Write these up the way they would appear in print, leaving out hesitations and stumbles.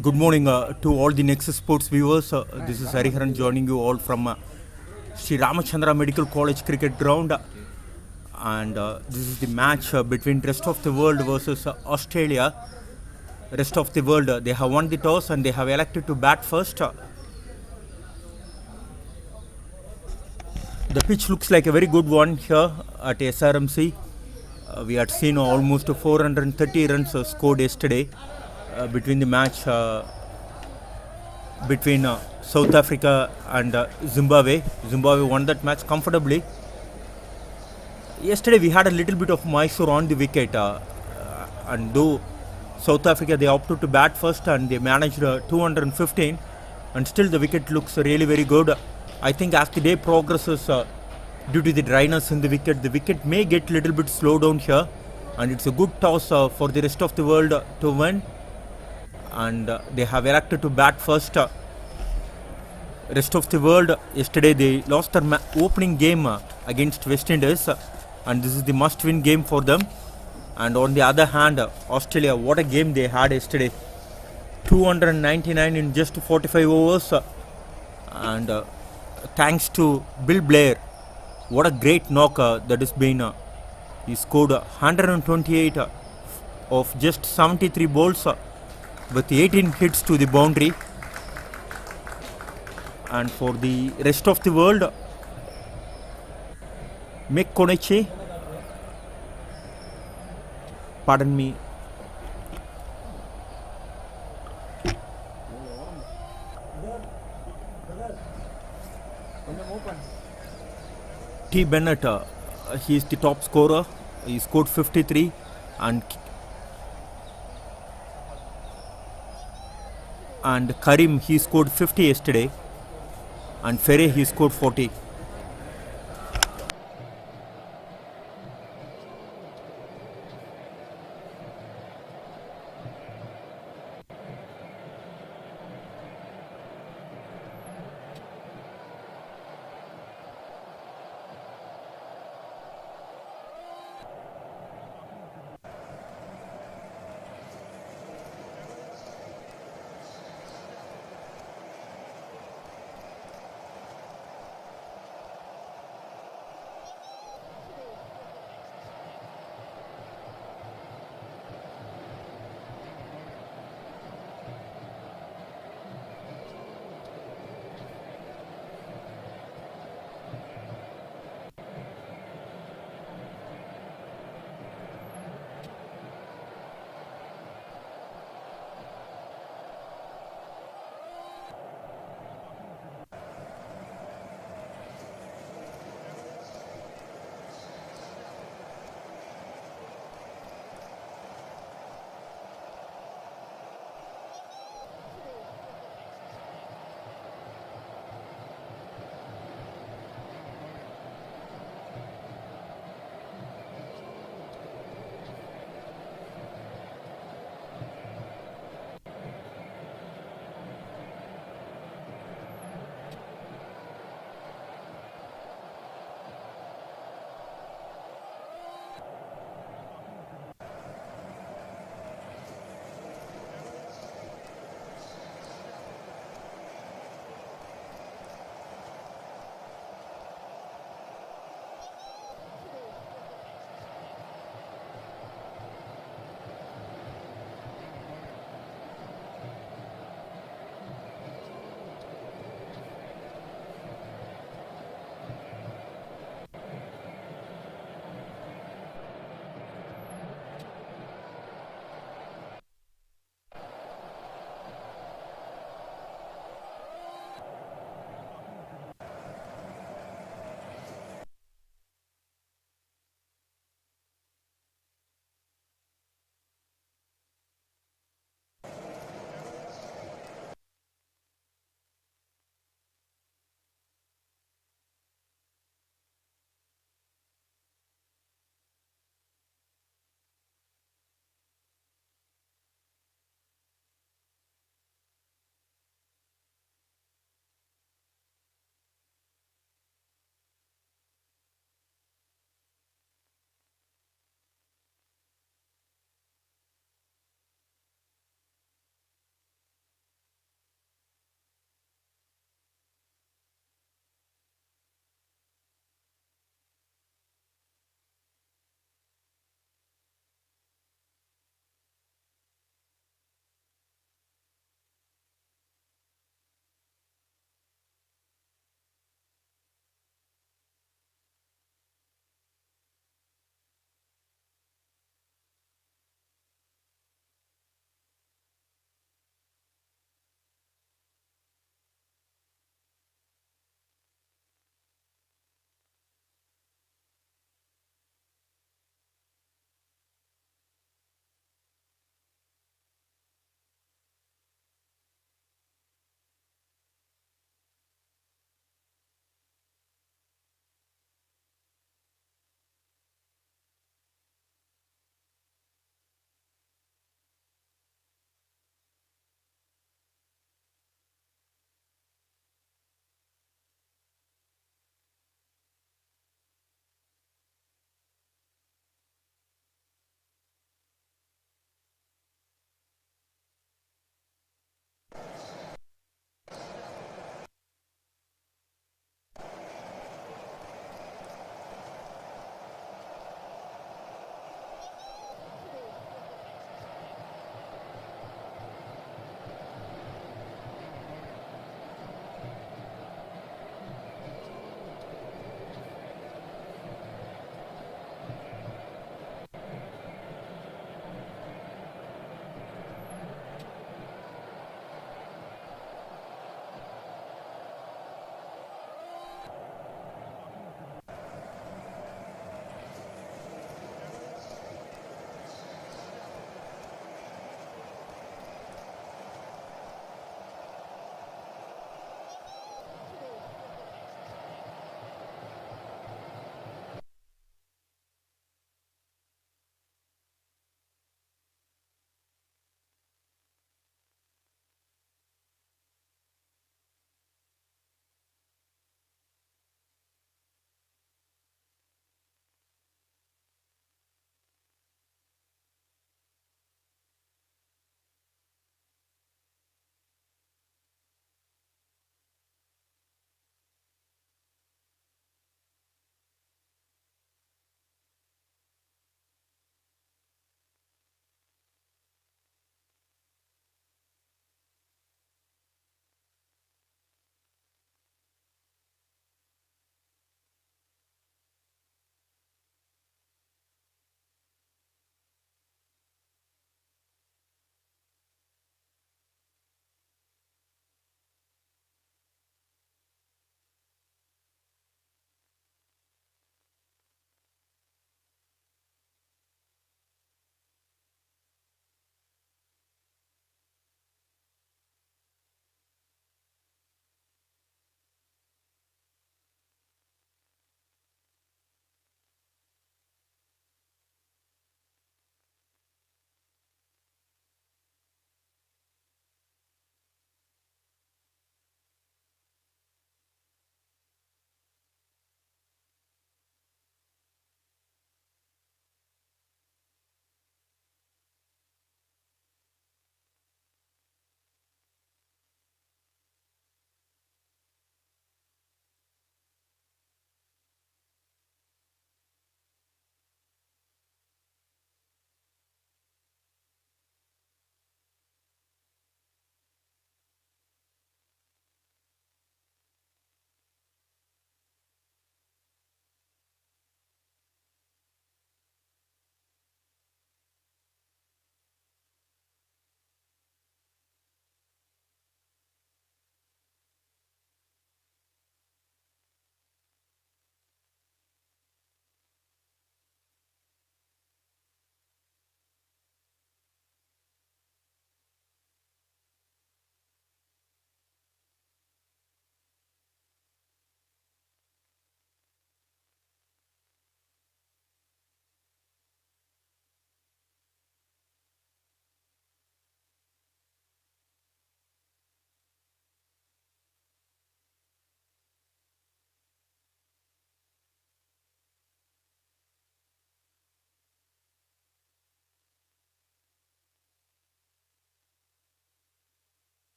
Good morning to all the Nexus Sports viewers. This is Hariharan joining you all from Sri Ramachandra Medical College Cricket Ground. And this is the match between rest of the world versus Australia. Rest of the world, they have won the toss and they have elected to bat first. The pitch looks like a very good one here at SRMC. We had seen almost 430 runs scored yesterday between the match between South Africa and Zimbabwe. Zimbabwe won that match comfortably. Yesterday we had a little bit of Mysore on the wicket, and though South Africa they opted to bat first and they managed 215, and still the wicket looks really very good. I think as the day progresses, due to the dryness in the wicket may get a little bit slow down here, and it's a good toss for the rest of the world to win, and they have elected to bat first. Rest of the world, yesterday they lost their opening game against West Indies, and this is the must-win game for them. And on the other hand, Australia, what a game they had yesterday. 299 in just 45 overs, and thanks to Bill Blair, what a great knock that has been. He scored 128 of just 73 balls with 18 hits to the boundary. And for the rest of the world, Mick Konichi, pardon me, T. Bennett, he is the top scorer. He scored 53, and Karim, he scored 50 yesterday, and Ferre, he scored 40.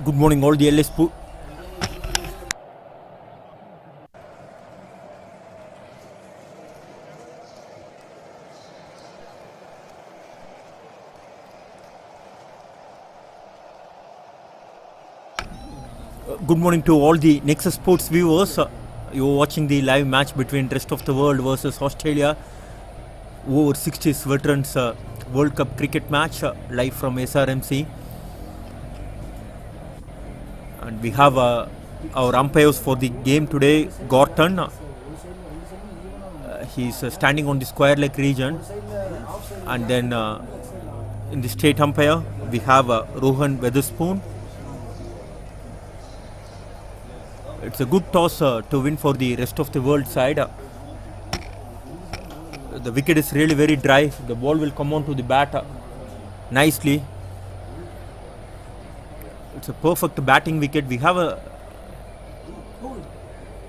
Good morning, all the LS. Good morning to all the Nexus Sports viewers. You're watching the live match between rest of the world versus Australia. Over 60s veterans World Cup cricket match live from SRMC. And we have our umpires for the game today, Gorton. He's standing on the square leg region. And then in the straight umpire, we have Rohan Weatherspoon. It's a good toss to win for the rest of the world side. The wicket is really very dry. The ball will come onto the bat nicely. It's a perfect batting wicket. We have a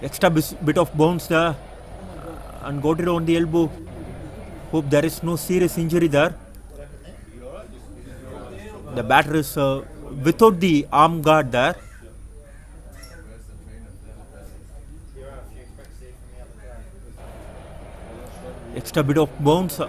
extra bit of bounce there and got it on the elbow. Hope there is no serious injury there. The batter is without the arm guard there. Extra bit of bounce.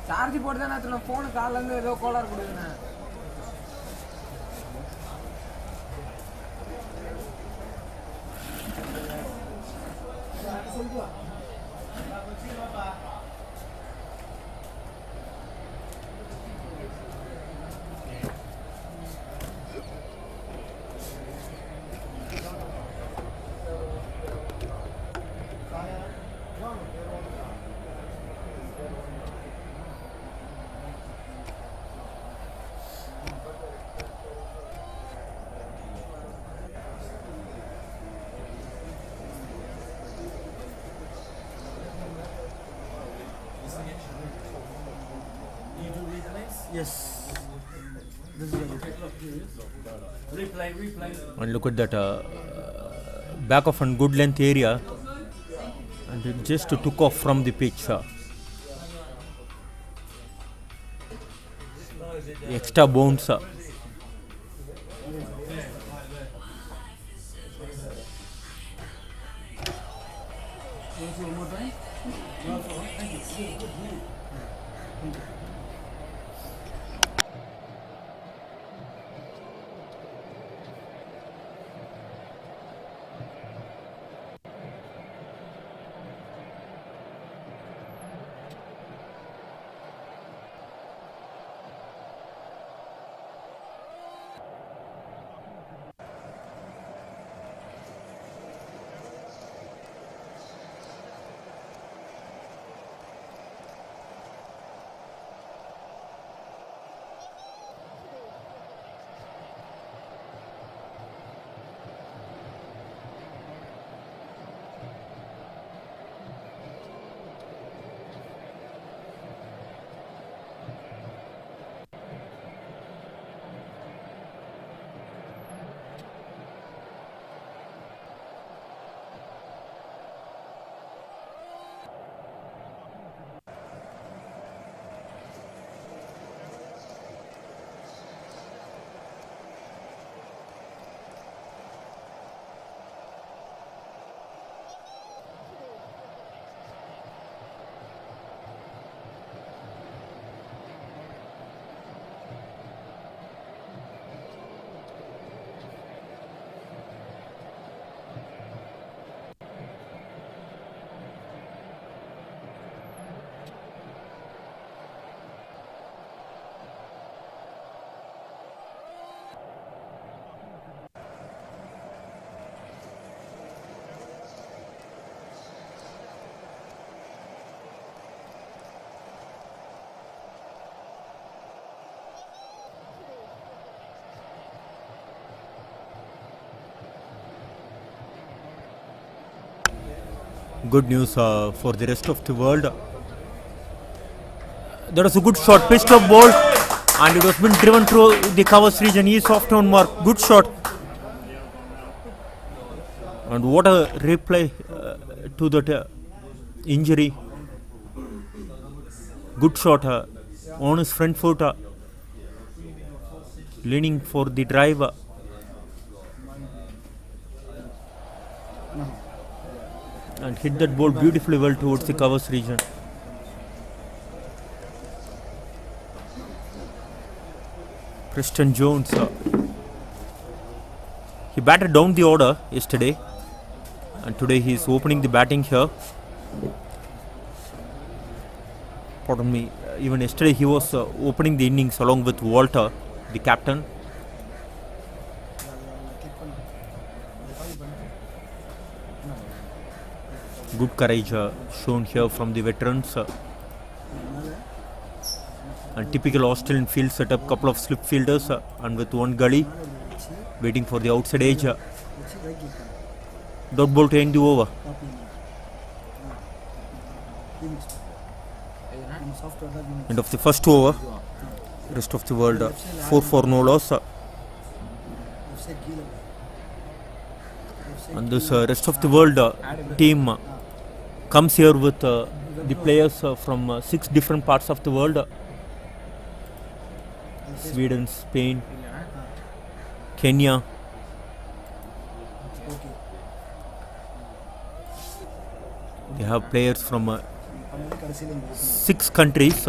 Charge போட்டு தான் நான் phone காலிலேருந்து ஏதோ கோளாறு கொடுக்குண்ணே. Yes. This is replay. And look at that back of a good length area, and it just took off from the pitch. Extra bounce. Good news for the rest of the world. That was a good shot, pitched up ball, and it was been driven through the covers region. He is off on mark. Good shot. And what a replay to that injury. Good shot on his front foot, leaning for the drive. And hit that ball beautifully well towards the covers region. Preston Jones, he batted down the order yesterday, and today he is opening the batting here. Pardon me, even yesterday he was opening the innings along with Walter, the captain. Good courage shown here from the veterans. And typical Australian field setup, couple of slip fielders and with one gully waiting for the outside edge. Dot ball to end the over. End of the first over. Rest of the world 4 for no loss. And this rest of the world team comes here with the players from 6 different parts of the world. Sweden, Spain, Kenya. They have players from 6 countries.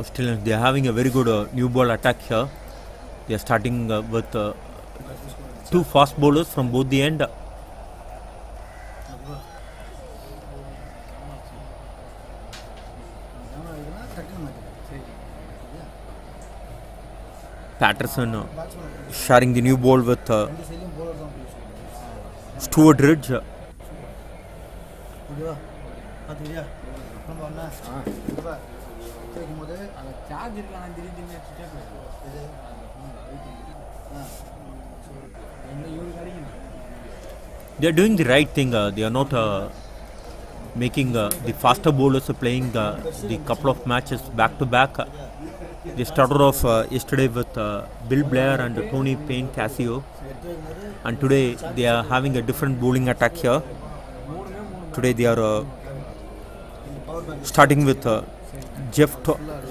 Australians, they are having a very good new ball attack here. They are starting with 2 fast bowlers from both the end. Patterson sharing the new ball with Stuart Ridge. They are doing the right thing. They are not making the faster bowlers playing the couple of matches back to back. They started off yesterday with Bill Blair and Tony Payne Casio, and today they are having a different bowling attack here. Today they are starting with Jeff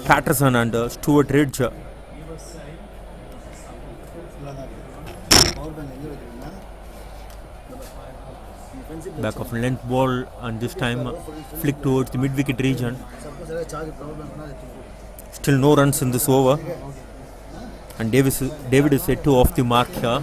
Patterson and Stuart Ridge. Back of length ball, and this time flick towards the mid-wicket region. Still no runs in this over, and David is set to off the mark here.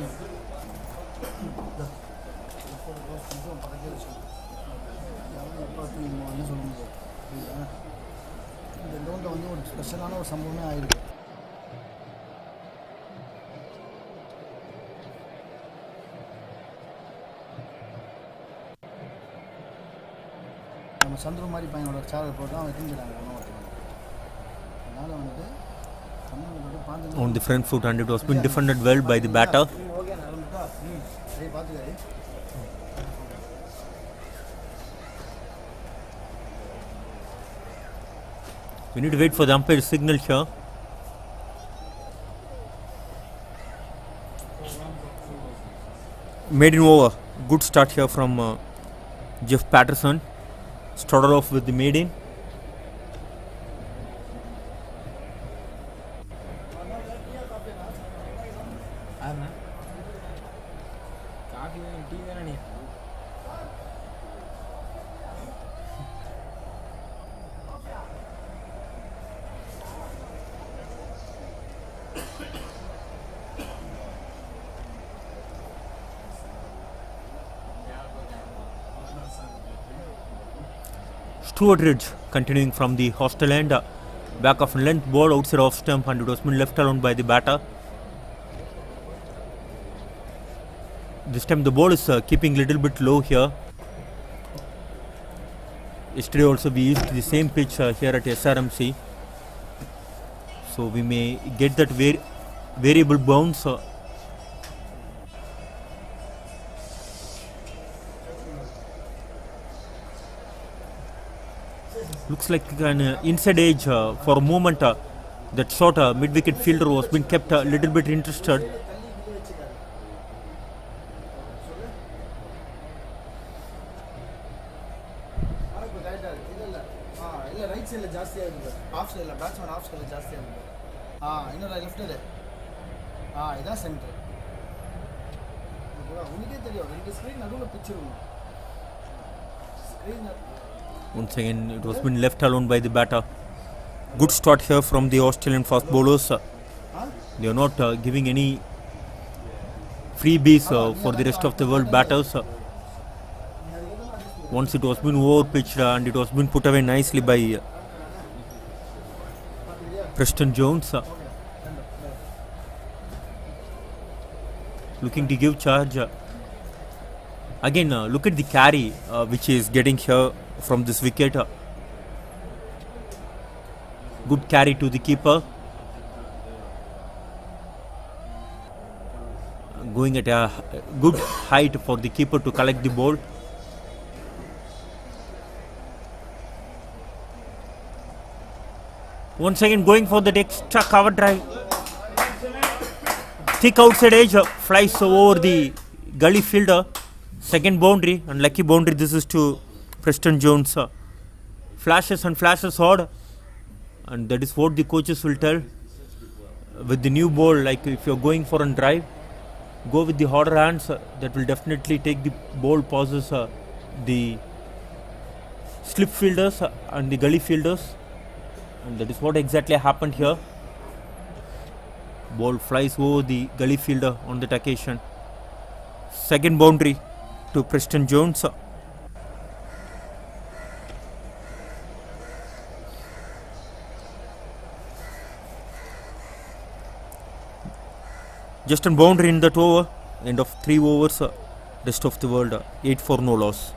On the front foot, and it was been defended well by the batter. We need to wait for the umpire's signal here. Maiden over. Good start here from Jeff Patterson. Started off with the maiden. Stuart Ridge continuing from the hostel end. Back of length ball outside off stump, and it was been left alone by the batter. This time the ball is keeping little bit low here. Yesterday also we used the same pitch here at SRMC. So we may get that variable bounce. Looks like an inside edge for a moment. That short mid-wicket fielder was been kept a little bit interested. Once again, it was been left alone by the batter. Good start here from the Australian fast bowlers. They are not giving any freebies for the rest of the world batters. Once it was been over pitched and it was been put away nicely by Preston Jones. Looking to give charge. Again, look at the carry which he is getting here from this wicket. Good carry to the keeper. Going at a good height for the keeper to collect the ball. Once again going for the extra cover drive. Thick outside edge flies over the gully fielder. Second boundary, and lucky boundary this is to Preston Jones. Flashes and flashes hard, and that is what the coaches will tell. With the new ball, like if you're going for a drive, go with the harder hands. That will definitely take the ball passes the slip fielders and the gully fielders, and that is what exactly happened here. Ball flies over the gully fielder on that occasion. Second boundary to Preston Jones. Just a boundary in that over. End of 3 overs. Rest of the world 8 for no loss.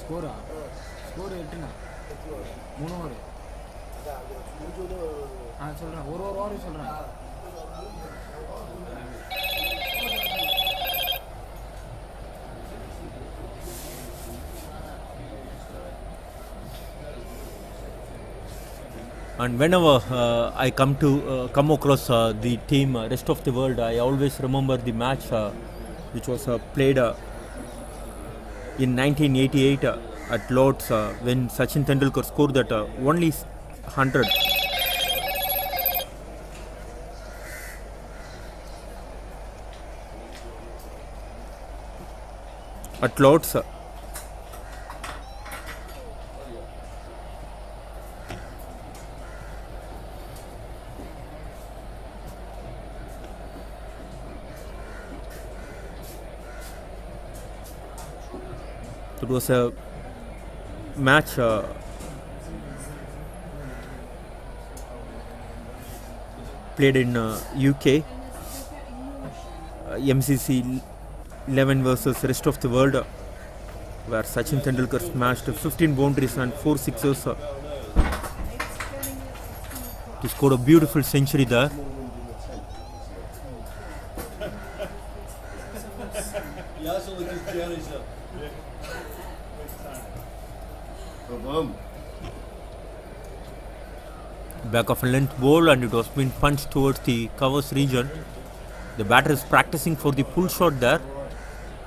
Score 8ண்ணா 3 over சொல்கிறேன் ஒரு over சொல்கிறேன். And whenever I come across the team rest of the world, I always remember the match which was played in 1988 at Lord's when Sachin Tendulkar scored that only 100. At Lord's. It was a match played in UK, MCC 11 versus rest of the world, where Sachin Tendulkar smashed 15 boundaries and 4 sixers to score a beautiful century there. Back of a length ball, and it was being punched towards the covers region. The batter is practicing for the pull shot there,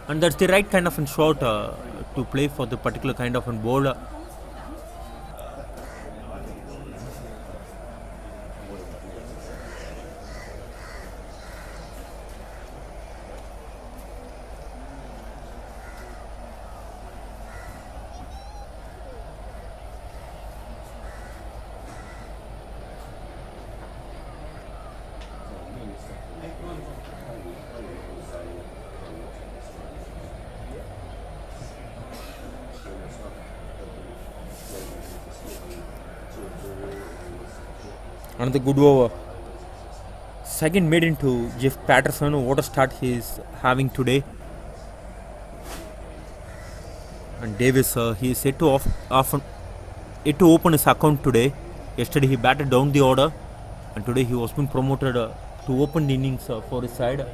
and that's the right kind of a shot to play for the particular kind of a bowler. Another good over. Second made into Jeff Patterson. What a start he is having today. And Davis, he is yet to open his account today. Yesterday he batted down the order, and today he was been promoted to open the innings for his side.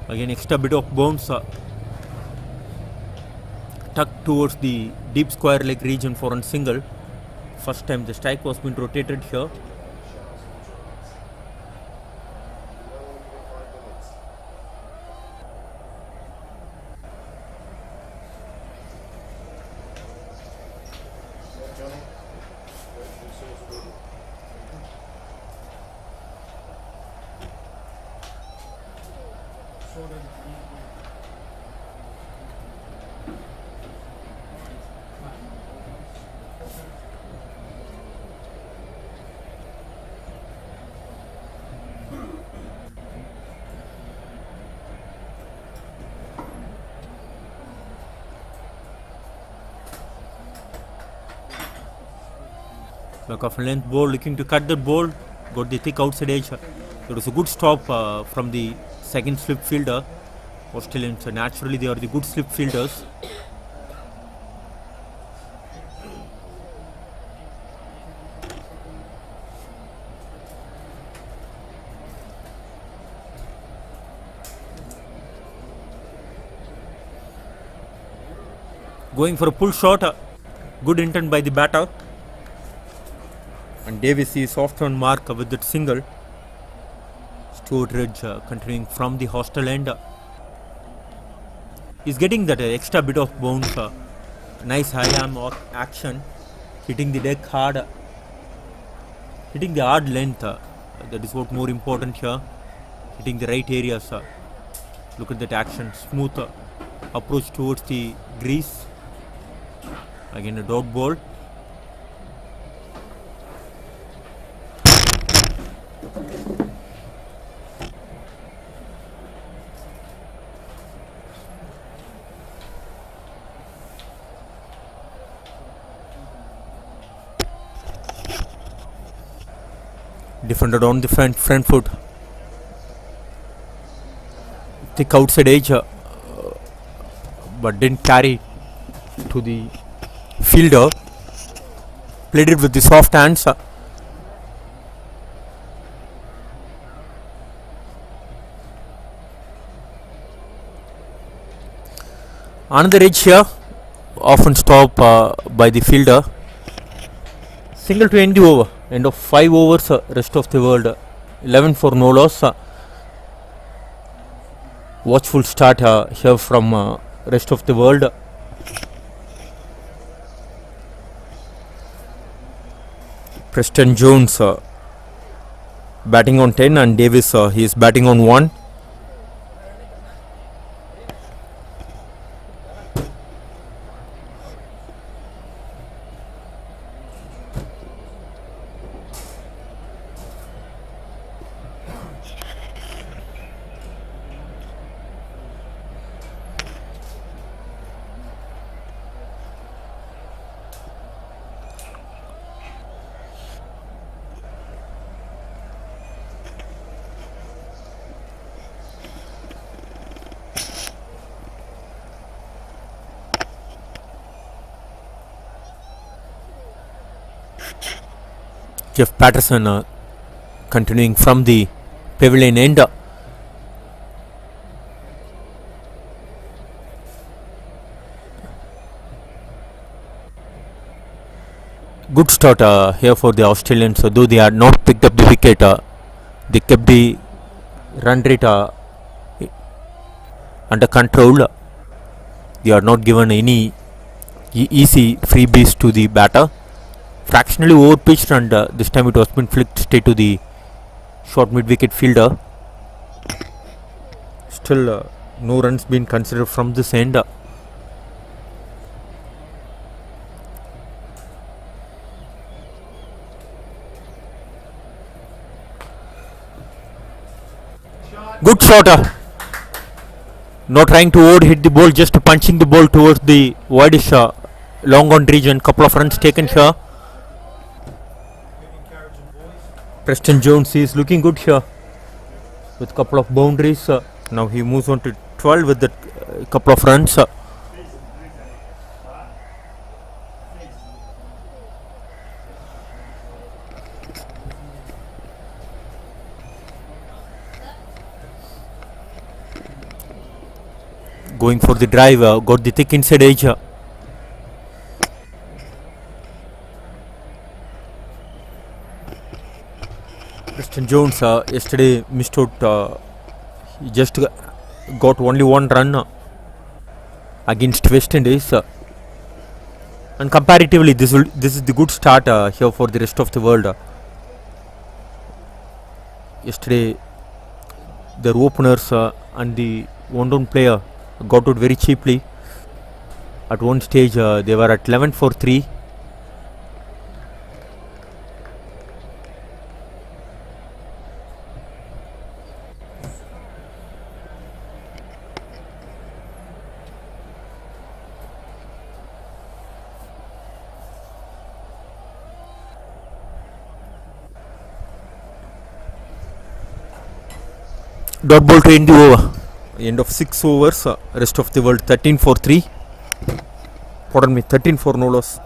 Again, extra bit of bounce tucked towards the deep square leg region for a single. First time the strike was been rotated here. Back of length ball, looking to cut the ball, got the thick outside edge. There was a good stop from the second slip fielder. Australians, naturally they are the good slip fielders. Going for a pull shot, good intent by the batter. And Davis is off on mark with that single. Stuart Ridge continuing from the hostel end. He's getting that extra bit of bounce. Nice high arm action. Hitting the deck hard. Hitting the hard length. That is what more important here. Hitting the right areas. Look at that action. Smooth approach towards the grease. Again a dot ball. Defended on the front foot. Thick outside edge, but didn't carry to the fielder. Played it with the soft hands. Another edge here, often stopped by the fielder. Single to end the over. End of 5 overs, rest of the world 11 for no loss. Watchful start here from rest of the world. Preston Jones batting on 10 and Davis he is batting on 1. Jeff Patterson continuing from the pavilion end. Good start here for the Australians, though they had not picked up the wicket. They kept the run rate under control. They are not given any easy freebies to the batter. Fractionally overpitched, and this time it was been flicked straight to the short mid-wicket fielder. Still no runs been considered from this end. Good shot. Not trying to overhit the ball, just punching the ball towards the widest long on region. Couple of runs taken here. Preston Jones is looking good here with couple of boundaries. Now he moves on to 12 with that couple of runs. Going for the drive, got the thick inside edge. Preston Jones yesterday missed out. He just got only one run against West Indies. And comparatively, this is the good start here for the rest of the world. Yesterday, their openers and the one-down player got out very cheaply. At one stage, they were at 11 for 3. Dot ball to end the over. End of 6 overs. Rest of the world 13 for 3. Pardon me, 13 for no loss.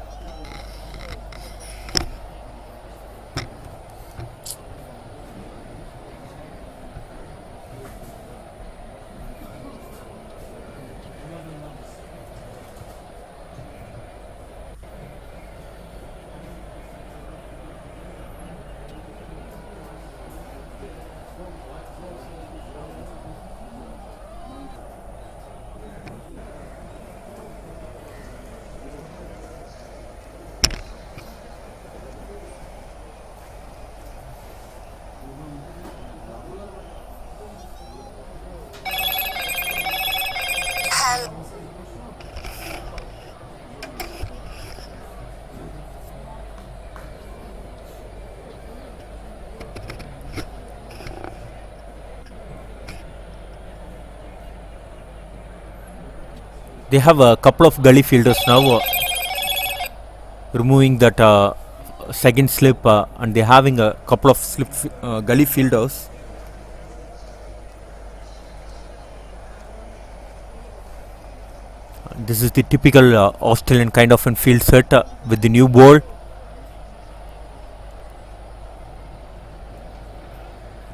They have a couple of gully fielders now, removing that second slip, and they're having a couple of gully fielders. This is the typical Australian kind of field set with the new ball.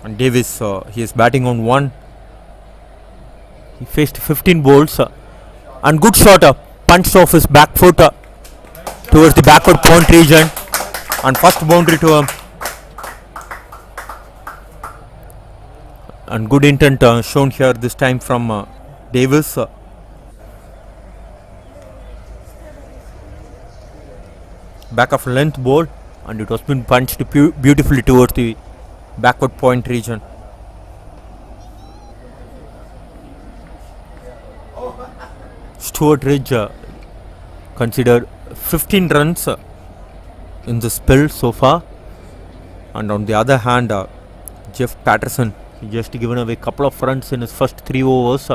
And Davis, he is batting on 1. He faced 15 balls. And good shot, punched off his back foot towards the backward point region, and first boundary to him. And good intent shown here this time from Davis. Back of length ball, and it was been punched beautifully towards the backward point region. Stuart Ridge considered 15 runs in the spell so far, and on the other hand, Jeff Patterson, he just given away a couple of runs in his first 3 overs.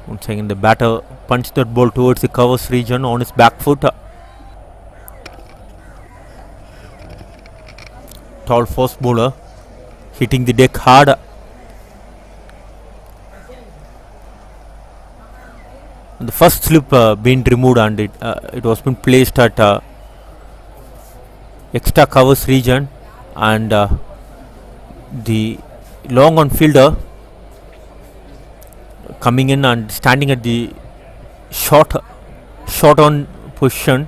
Once again, the batter punched that ball towards the covers region on his back foot. Tall fast bowler hitting the deck hard. The first slip been removed, and it was been placed at extra covers region, and the long on fielder coming in and standing at the short on position.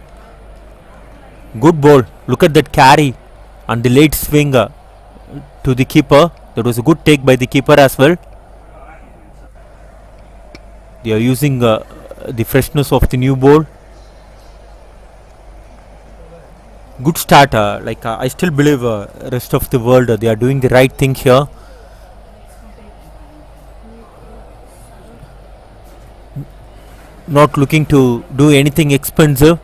Good ball. Look at that carry and the late swing to the keeper. That was a good take by the keeper as well. They are using the freshness of the new ball. Good start. I still believe rest of the world they are doing the right thing here. Not looking to do anything expensive.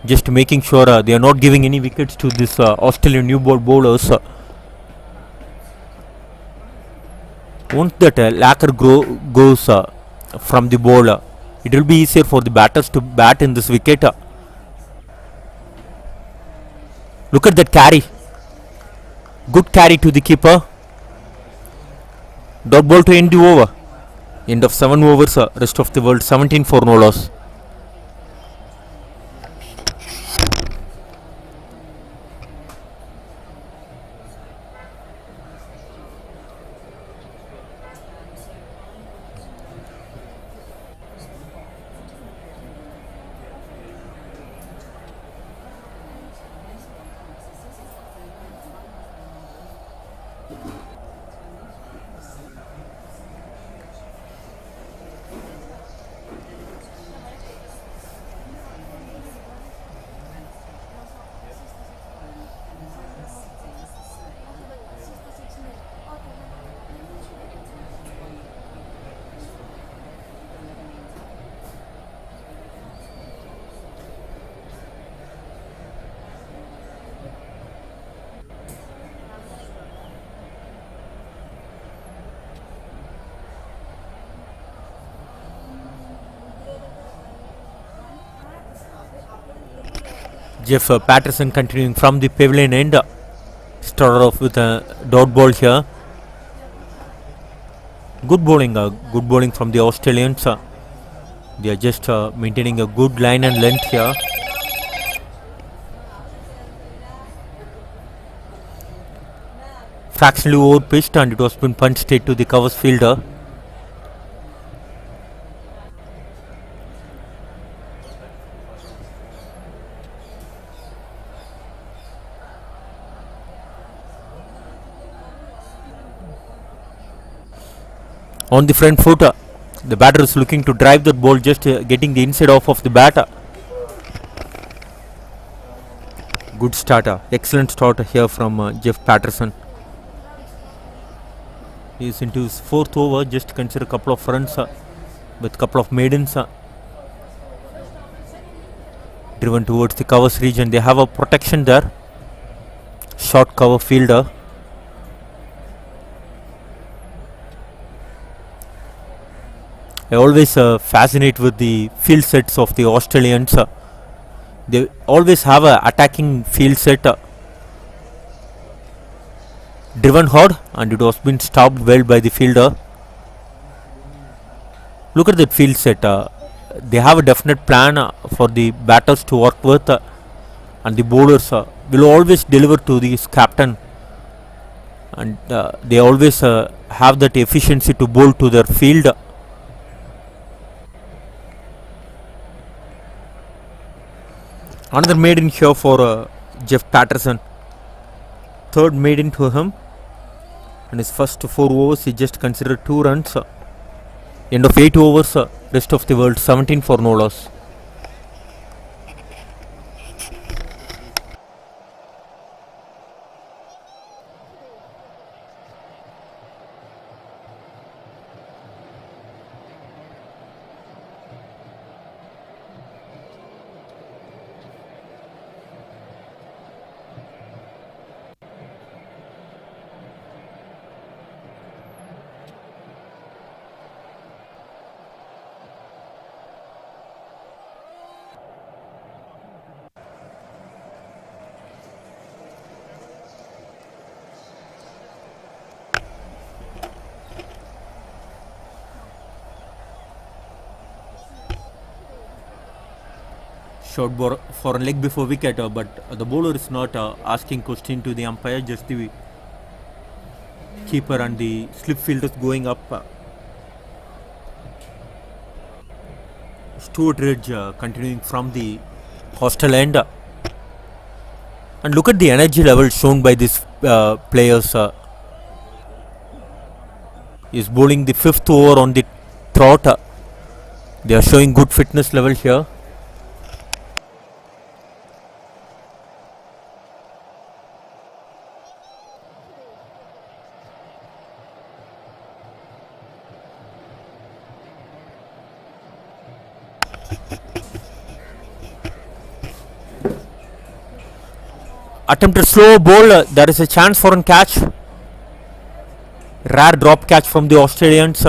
Just making sure they are not giving any wickets to this Australian new ball bowlers. Once that lacquer goes from the ball, it will be easier for the batters to bat in this wicket. Look at that carry. Good carry to the keeper. Dot ball to end the over. End of 7 overs. Rest of the world 17 for no loss. Jeff Patterson continuing from the pavilion end. Started off with a dot ball here. Good bowling from the Australians. They are just maintaining a good line and length here. Fractionally over pitched and it was been punched straight to the covers fielder. On the front foot, the batter is looking to drive that ball, just getting the inside off of the bat. Good start, excellent start here from Jeff Patterson. He is into his 4th over, just consider a couple of runs with a couple of maidens. Driven towards the covers region, they have a protection there. Short cover fielder. I always fascinate with the field sets of the Australians. They always have a attacking field set. Driven hard and it was been stopped well by the fielder. Look at that field set. They have a definite plan for the batters to work with, and the bowlers will always deliver to this captain, and they always have that efficiency to bowl to their field. Another maiden here for Jeff Patterson. 3rd maiden to him. And his first 4 overs he just considered 2 runs. End of 8 overs. Rest of the world 17 for no loss. Short ball for a leg before wicket, but the bowler is not asking question to the umpire, just the keeper and the slip fielders going up. Stuart Ridge continuing from the hostel end. And look at the energy level shown by these players. Is bowling the 5th over on the trot. They are showing good fitness level here. Attempted slow ball, there is a chance for a catch. Rare drop catch from the Australians.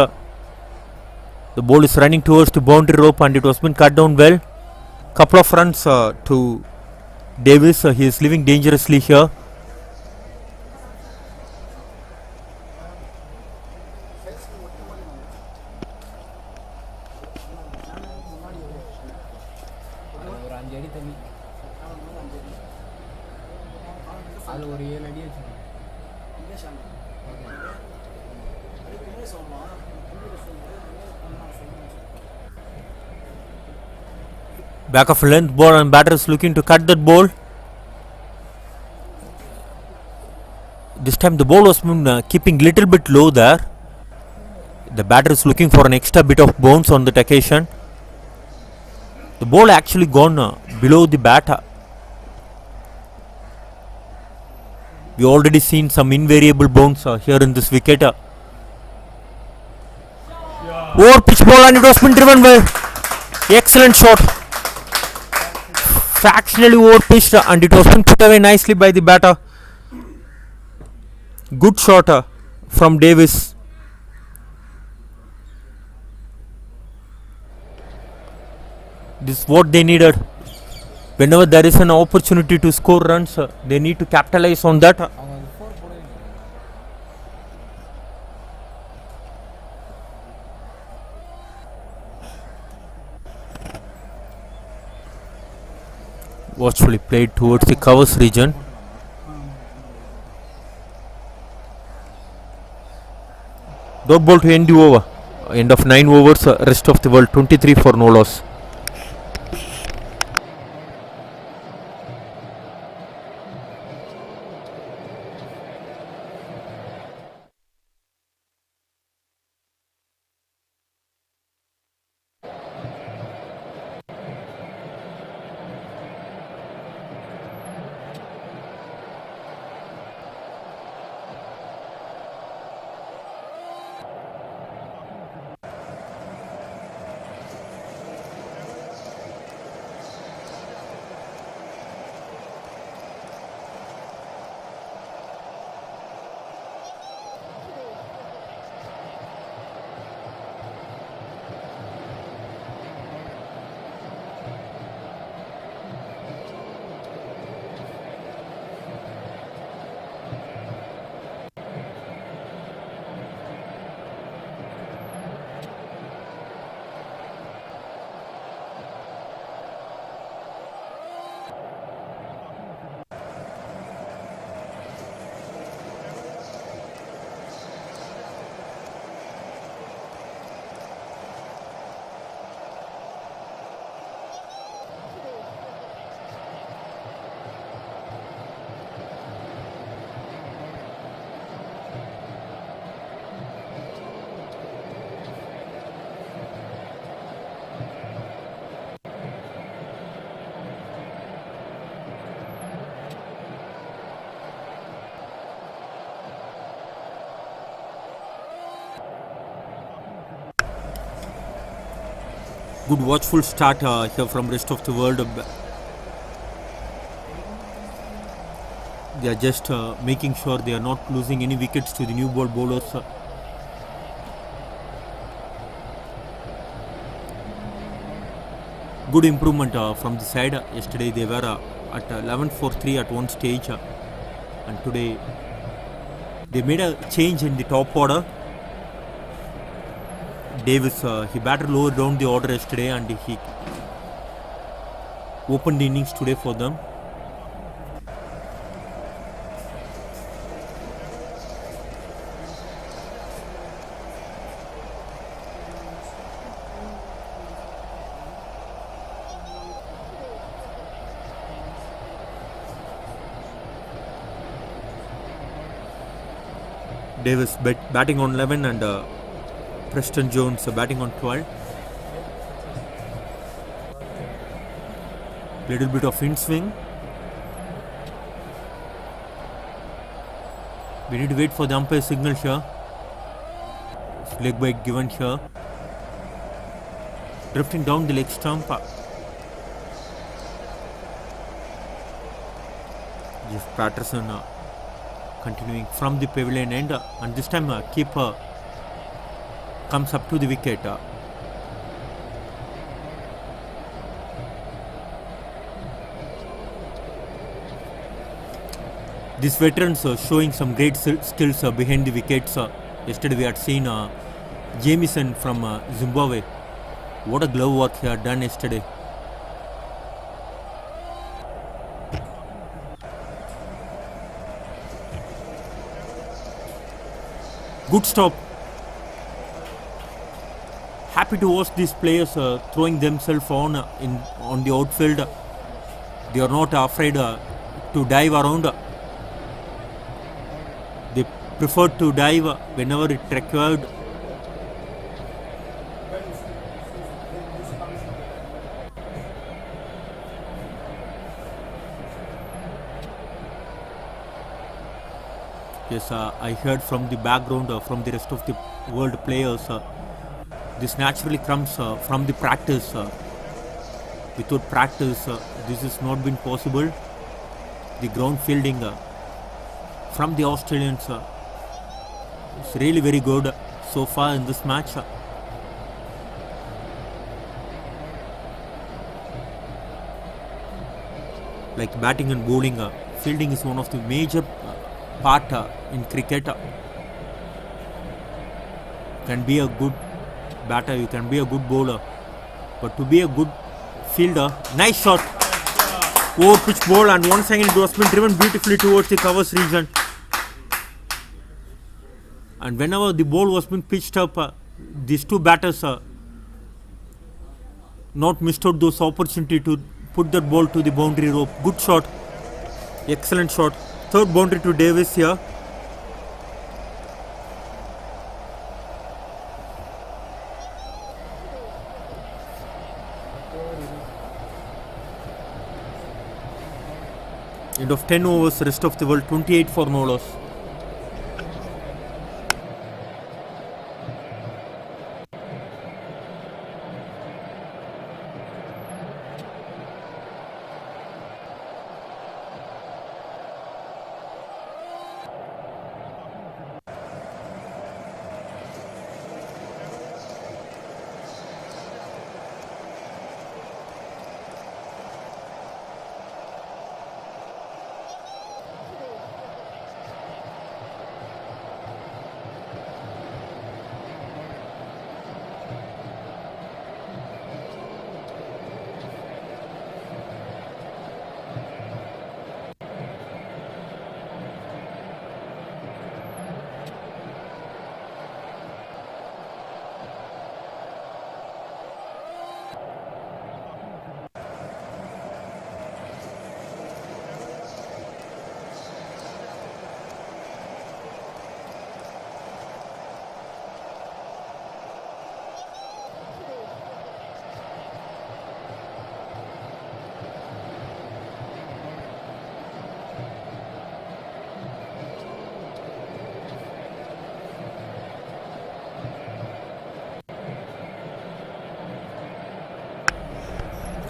The ball is running towards the boundary rope and it was been cut down well. Couple of runs to Davis. He is living dangerously here. ஒரு 5 அடி தள்ளி அது ஒரு 7 அடி வச்சு Back of length ball and batter is looking to cut that ball. This time the ball was keeping little bit low there. The batter is looking for an extra bit of bounce on that occasion. The ball actually gone below the bat. We already seen some invariable bounce here in this wicket. Over pitch ball and it was been driven well. Excellent shot. Fractionally over pitched and it was been put away nicely by the batter. Good shot from Davis. This is what they needed. Whenever there is an opportunity to score runs, they need to capitalize on that. Watchfully played towards the covers region. Dot ball to end the over. End of 9 overs. Rest of the world 23 for no loss. Good watchful start here from rest of the world. They are just making sure they are not losing any wickets to the new ball bowlers. Good improvement from the side. Yesterday they were at 11 for 3 at one stage, and today they made a change in the top order. Davis, he batted lower down the order yesterday and he opened the innings today for them. Davis batting on 11 and Preston Jones batting on 12. Little bit of in swing. We need to wait for the umpire signal here. Leg break given here. Drifting down the leg stump. Jeff Patterson continuing from the pavilion end, and this time keeper comes up to the wicket. These veterans showing some great skills behind the wickets. Yesterday we had seen Jamieson from Zimbabwe. What a glove work he had done yesterday. Good stop. Happy to watch these players throwing themselves on the outfield. They are not afraid to dive around. They prefer to dive whenever it required. Yes, I heard from the background from the rest of the world players. This naturally comes from the practice. Without practice, this has not been possible. The ground fielding from the Australians is really very good so far in this match. Like batting and bowling, fielding is one of the major part in cricket. Can be a good batter, you can be a good bowler, but to be a good fielder, nice shot, over pitch ball, and once again it was been driven beautifully towards the covers region. And whenever the ball was being pitched up, these two batters not missed out those opportunity to put that ball to the boundary rope. Good shot, excellent shot. Third boundary to Davis here. End of 10 overs, rest of the world 28 for no loss.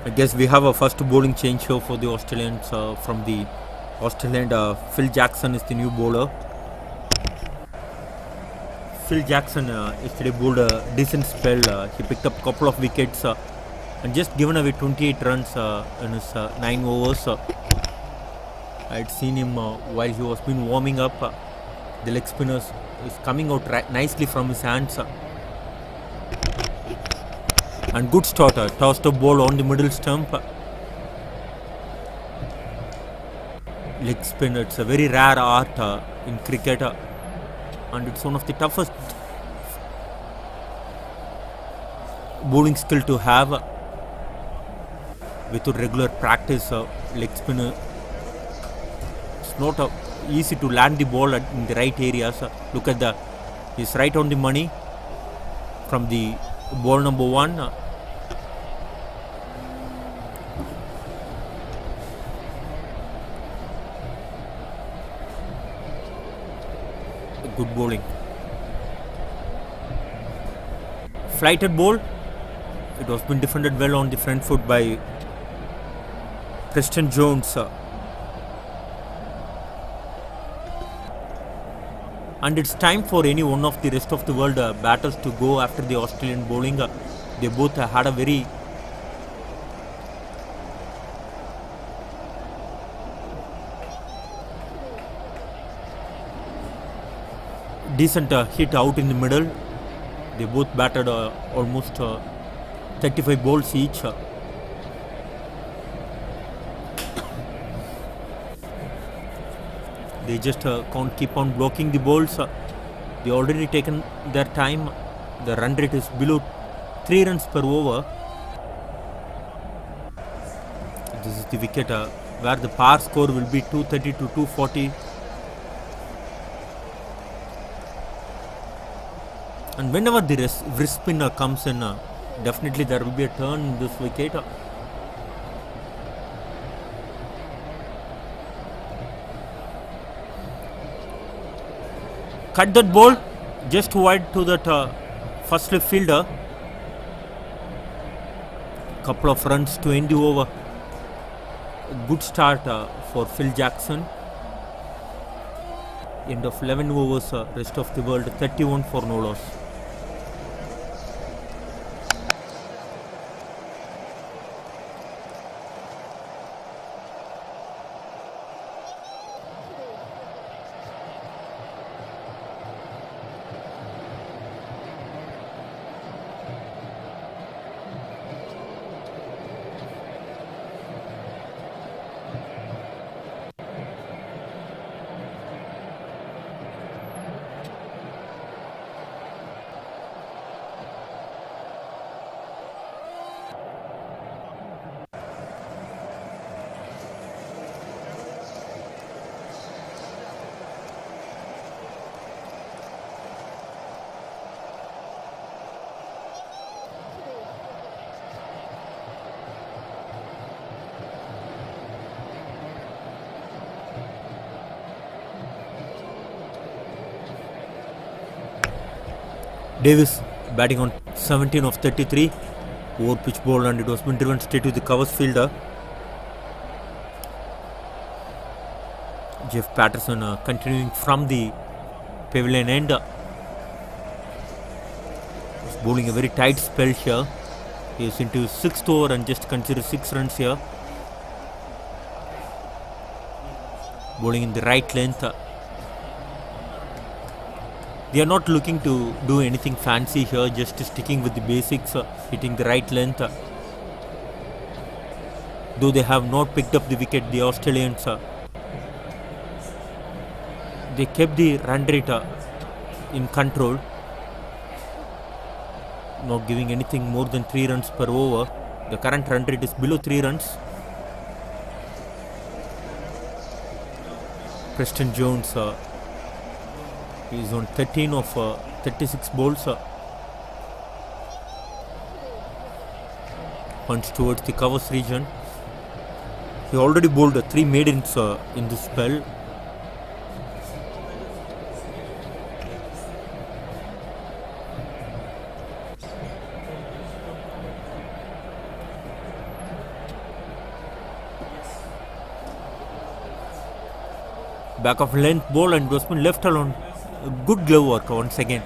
I guess we have a first bowling change here for the Australians. From the Australian, Phil Jackson is the new bowler. Phil Jackson yesterday bowled a decent spell. He picked up a couple of wickets and just given away 28 runs in his 9 overs. I had seen him while he was been warming up. The leg spinners is coming out nicely from his hands. And good starter, tossed a ball on the middle stump. Leg spin, it's a very rare art in cricket, and it's one of the toughest bowling skill to have. Without regular practice, leg spinner, it's not easy to land the ball in the right areas. Look at he's right on the money from the ball number 1. Good bowling. Flighted ball. It was been defended well on the front foot by Preston Jones. And it's time for any one of the rest of the world batters to go after the Australian bowling. They both had a very decent hit out in the middle. They both batted almost 35 balls each. They just can't keep on blocking the balls. They already taken their time. The run rate is below 3 runs per over. This is the wicket where the par score will be 230 to 240. And whenever the wrist spinner comes in, definitely there will be a turn in this wicket. Cut that ball just wide to that first left fielder. Couple of runs to end the over. A good start for Phil Jackson. End of 11 overs, rest of the world 31 for no loss. Davis batting on 17 of 33. Over pitch ball, and it was been driven straight to the covers fielder. Jeff Patterson continuing from the pavilion end. He's bowling a very tight spell here. He is into 6th over and just consider 6 runs here. Bowling in the right length. They are not looking to do anything fancy here, just sticking with the basics, hitting the right length. Though they have not picked up the wicket, the Australians, they kept the run rate in control, not giving anything more than 3 runs per over. The current run rate is below 3 runs. Preston Jones is on 13 of 36 balls. Punch towards the covers region. He already bowled 3 maidens in this spell. Back of length ball, and it was been left alone. Good glove work once again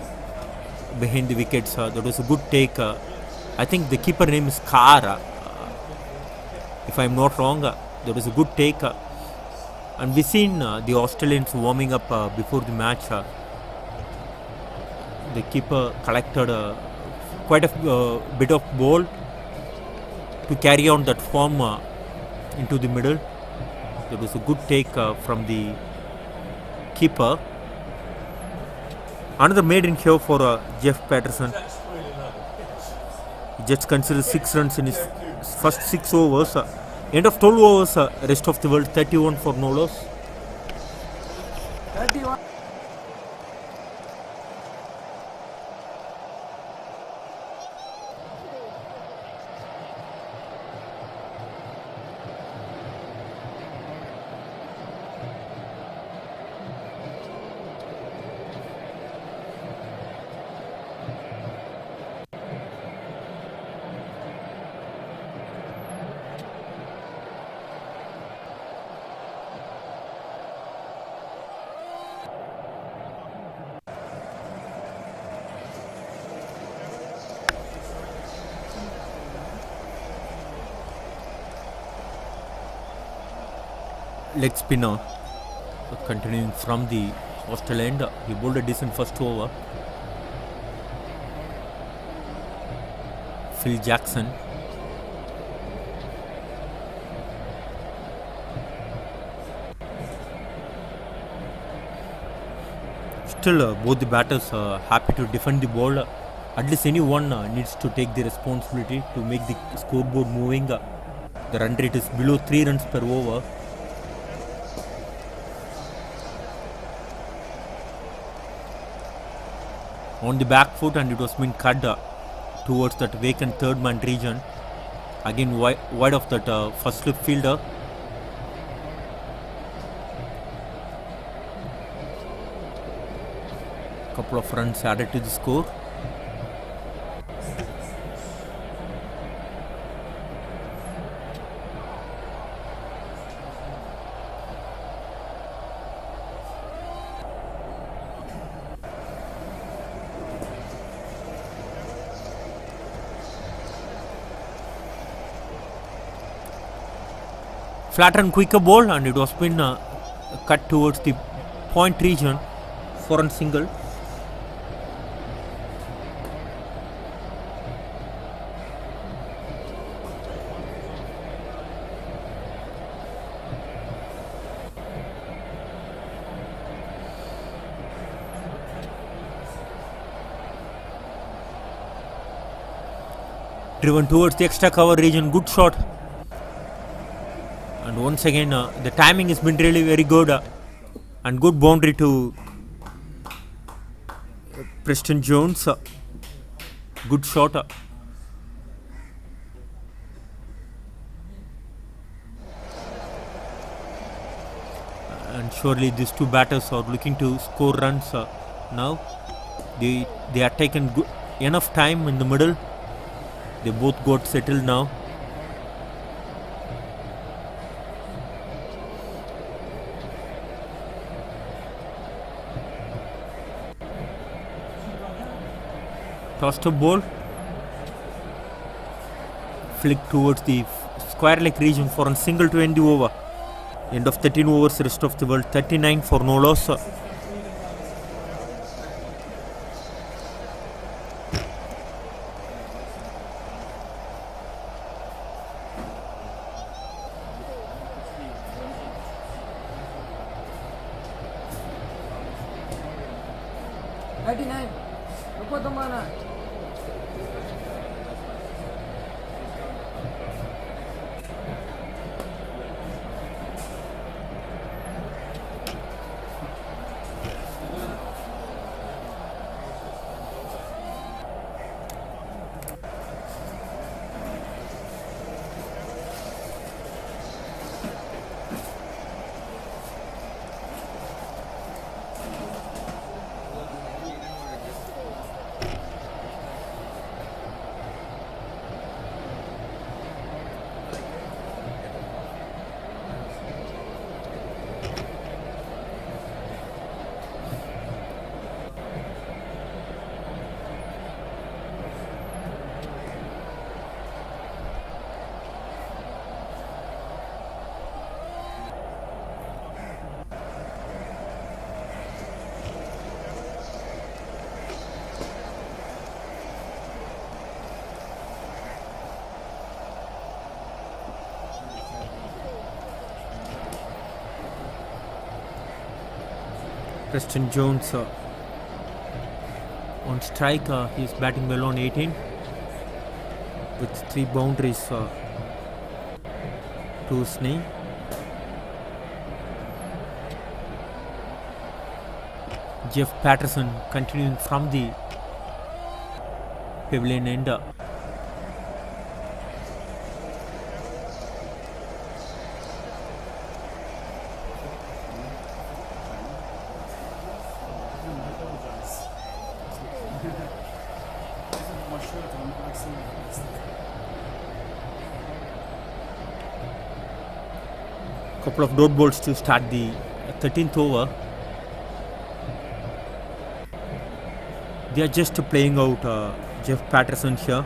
behind the wickets. That was a good take. I think the keeper name is Carr, if I am not wrong. That was a good take. And we've seen the Australians warming up before the match. The keeper collected quite a bit of ball to carry on that form into the middle. That was a good take from the keeper. Another maiden here for Jeff Patterson. He just considered 6 runs in his first 6 overs. End of 12 overs, rest of the world 31 for no loss. 31. leg spinner. Continuing from the hostel end, he bowled a decent first over. Phil Jackson. Still, both the batters are happy to defend the ball. At least anyone needs to take the responsibility to make the scoreboard moving. The run rate is below 3 runs per over. On the back foot, and it was been cut towards that vacant third man region. Again wide of that first slip fielder. Couple of runs added to the score. Flatter and quicker ball, and it was been cut towards the point region for a single. Driven towards the extra cover region, good shot. And once again, the timing has been really very good, and good boundary to Preston Jones. Good shot. And surely these two batters are looking to score runs now. They are taken enough time in the middle. They both got settled now. Tossed a ball, flicked towards the square leg region for a single to end the over. End of 13 overs, rest of the world 39 for no loss. Preston Jones on strike. He is batting well on 18 with 3 boundaries to his name. Jeff Patterson continuing from the pavilion end. Couple of dot balls to start the 13th over. They are just playing out Jeff Patterson here.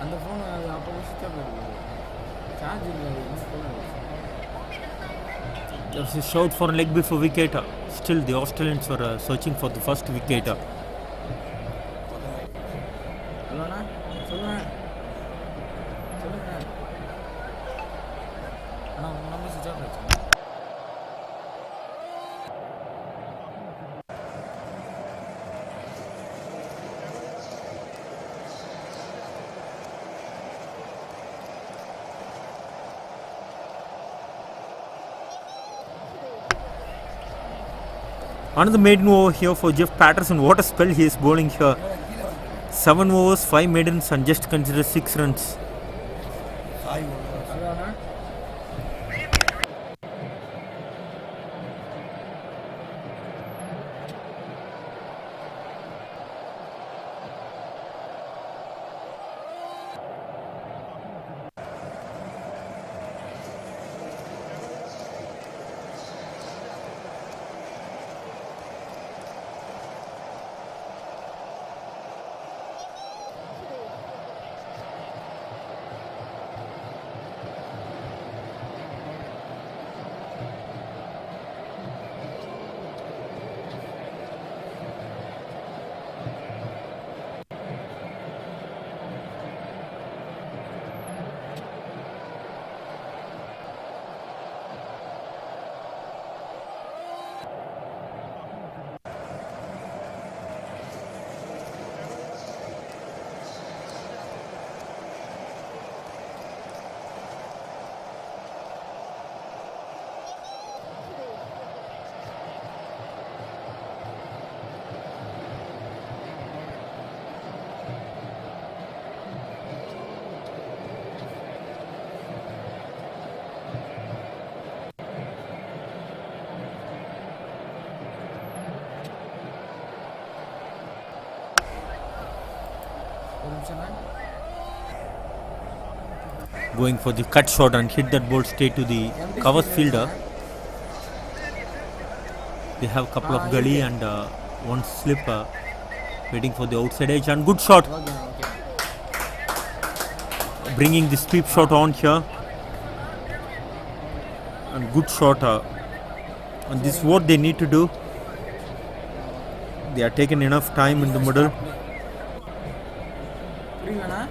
அந்த phone அது அப்போ சுவிட்ச் of இருக்குது. Charge இல்லை, அது use பண்ண. There's a shout for a leg before wicket. Still, the Australians were searching for the first wicket. ஹலோண்ணா, சொல்லுங்கள் சொல்லுங்கள் அண்ணா, உங்கள் நம்பர் சுவிட்ச் ஆஃப் ஆச்சு. Another maiden over here for Jeff Patterson. What a spell he is bowling here. 7 overs, 5 maidens and just consider 6 runs. ஹலோண்ணா, ஒரு நிமிஷம்ண்ணா. Going for the cut shot and hit that ball straight to the cover fielder. They have a couple of gully and one slip waiting for the outside edge and good shot. ஓகேண்ணா, okay. Bringing the sweep shot on here and good shot. And this is what they need to do. They are taking enough time in the middle. புரியலண்ணா.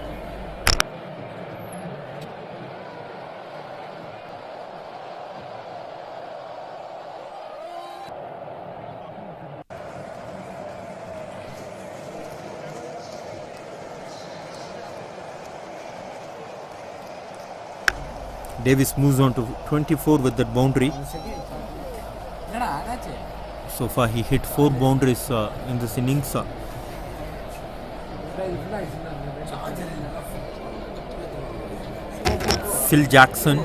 Davis moves on to 24 with that boundary. என்னடா ஆச்சு? So far he hit 4 boundaries in this innings. Phil Jackson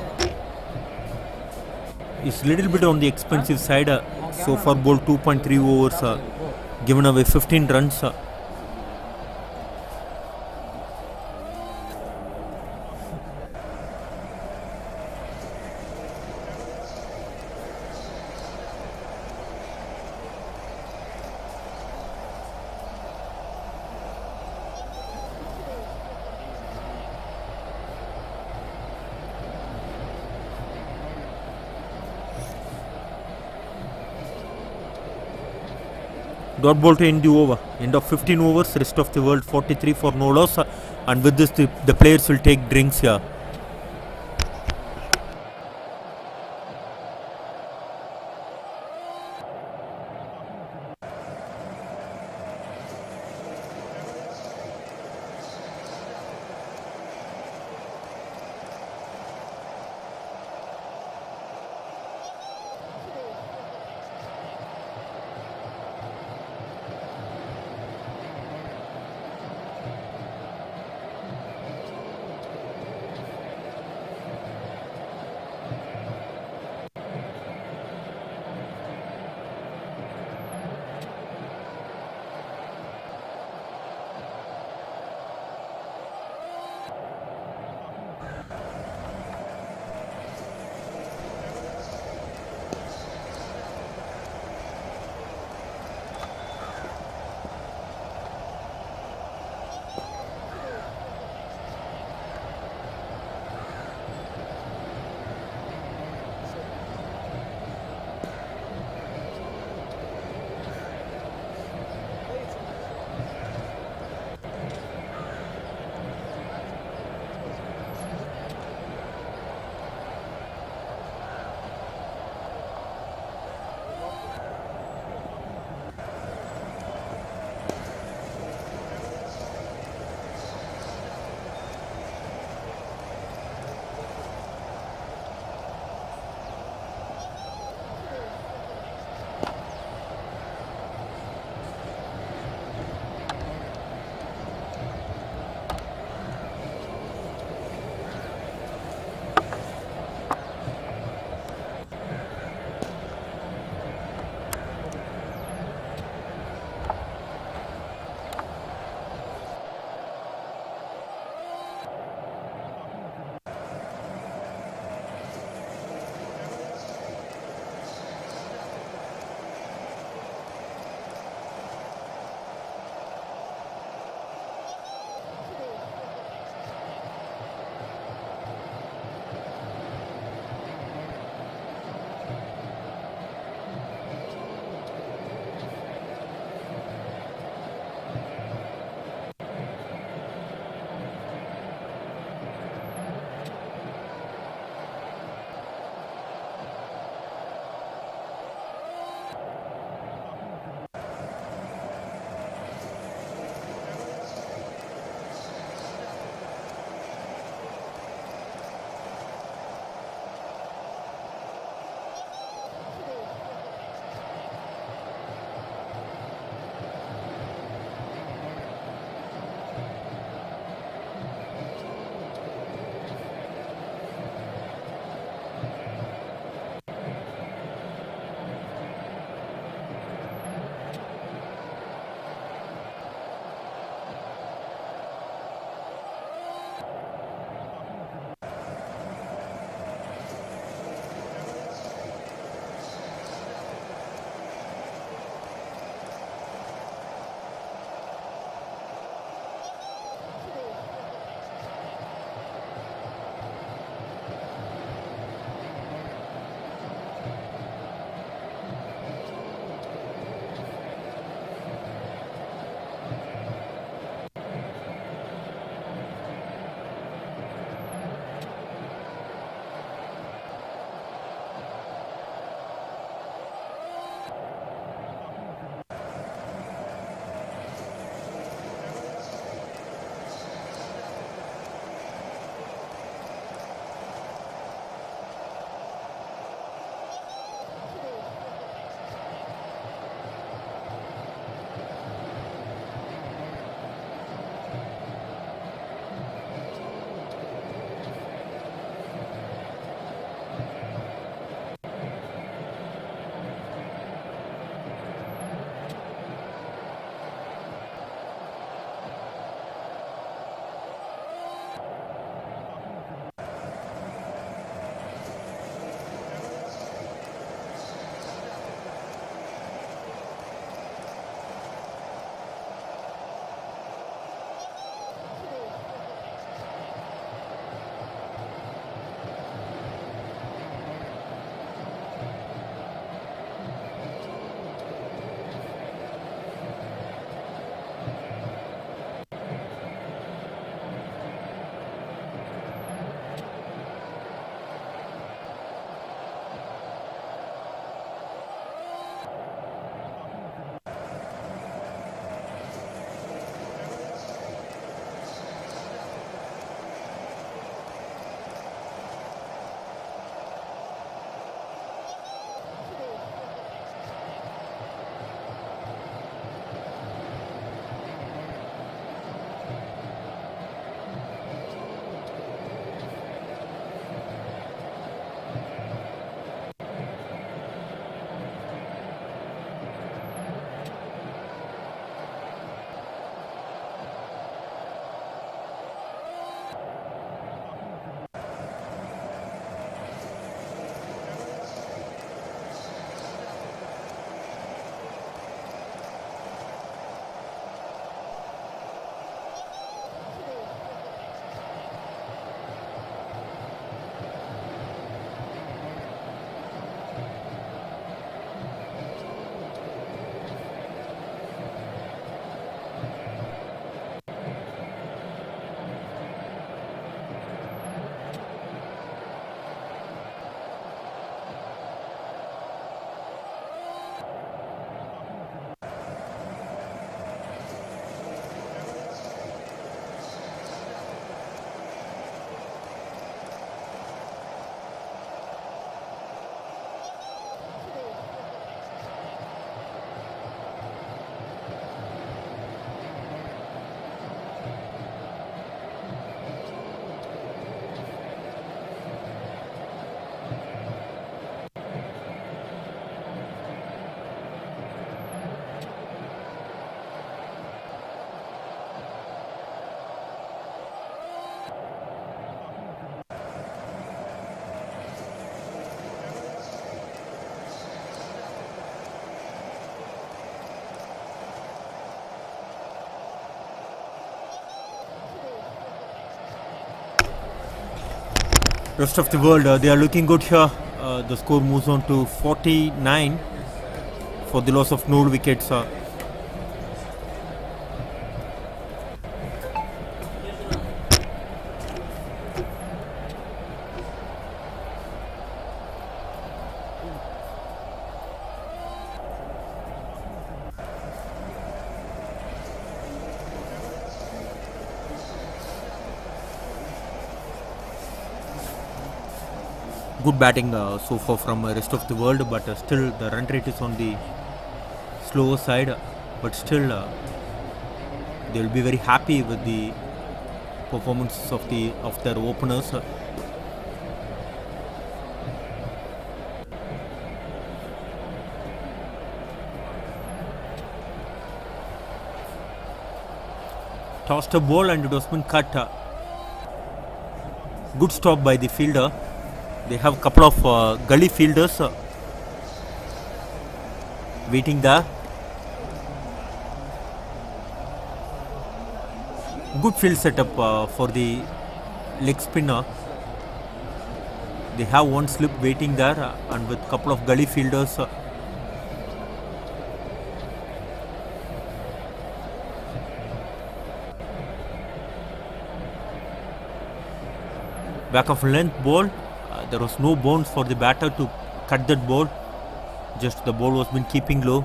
is little bit on the expensive side. So far bowled 2.3 overs, given away 15 runs. Dot ball to end the over. End of 15 overs. Rest of the world 43 for no loss. And with this, the players will take drinks here. Rest of the world, they are looking good here. The score moves on to 49 for the loss of no wickets. Good batting so far from rest of the world, but still the run rate is on the slower side. But still, they will be very happy with the performances of their openers. Tossed a ball and it was been cut. Good stop by the fielder. They have a couple of gully fielders waiting there. Good field setup for the leg spinner. They have one slip waiting there and with a couple of gully fielders. Back of length ball. There was no bounce for the batter to cut that ball. Just the ball was been keeping low.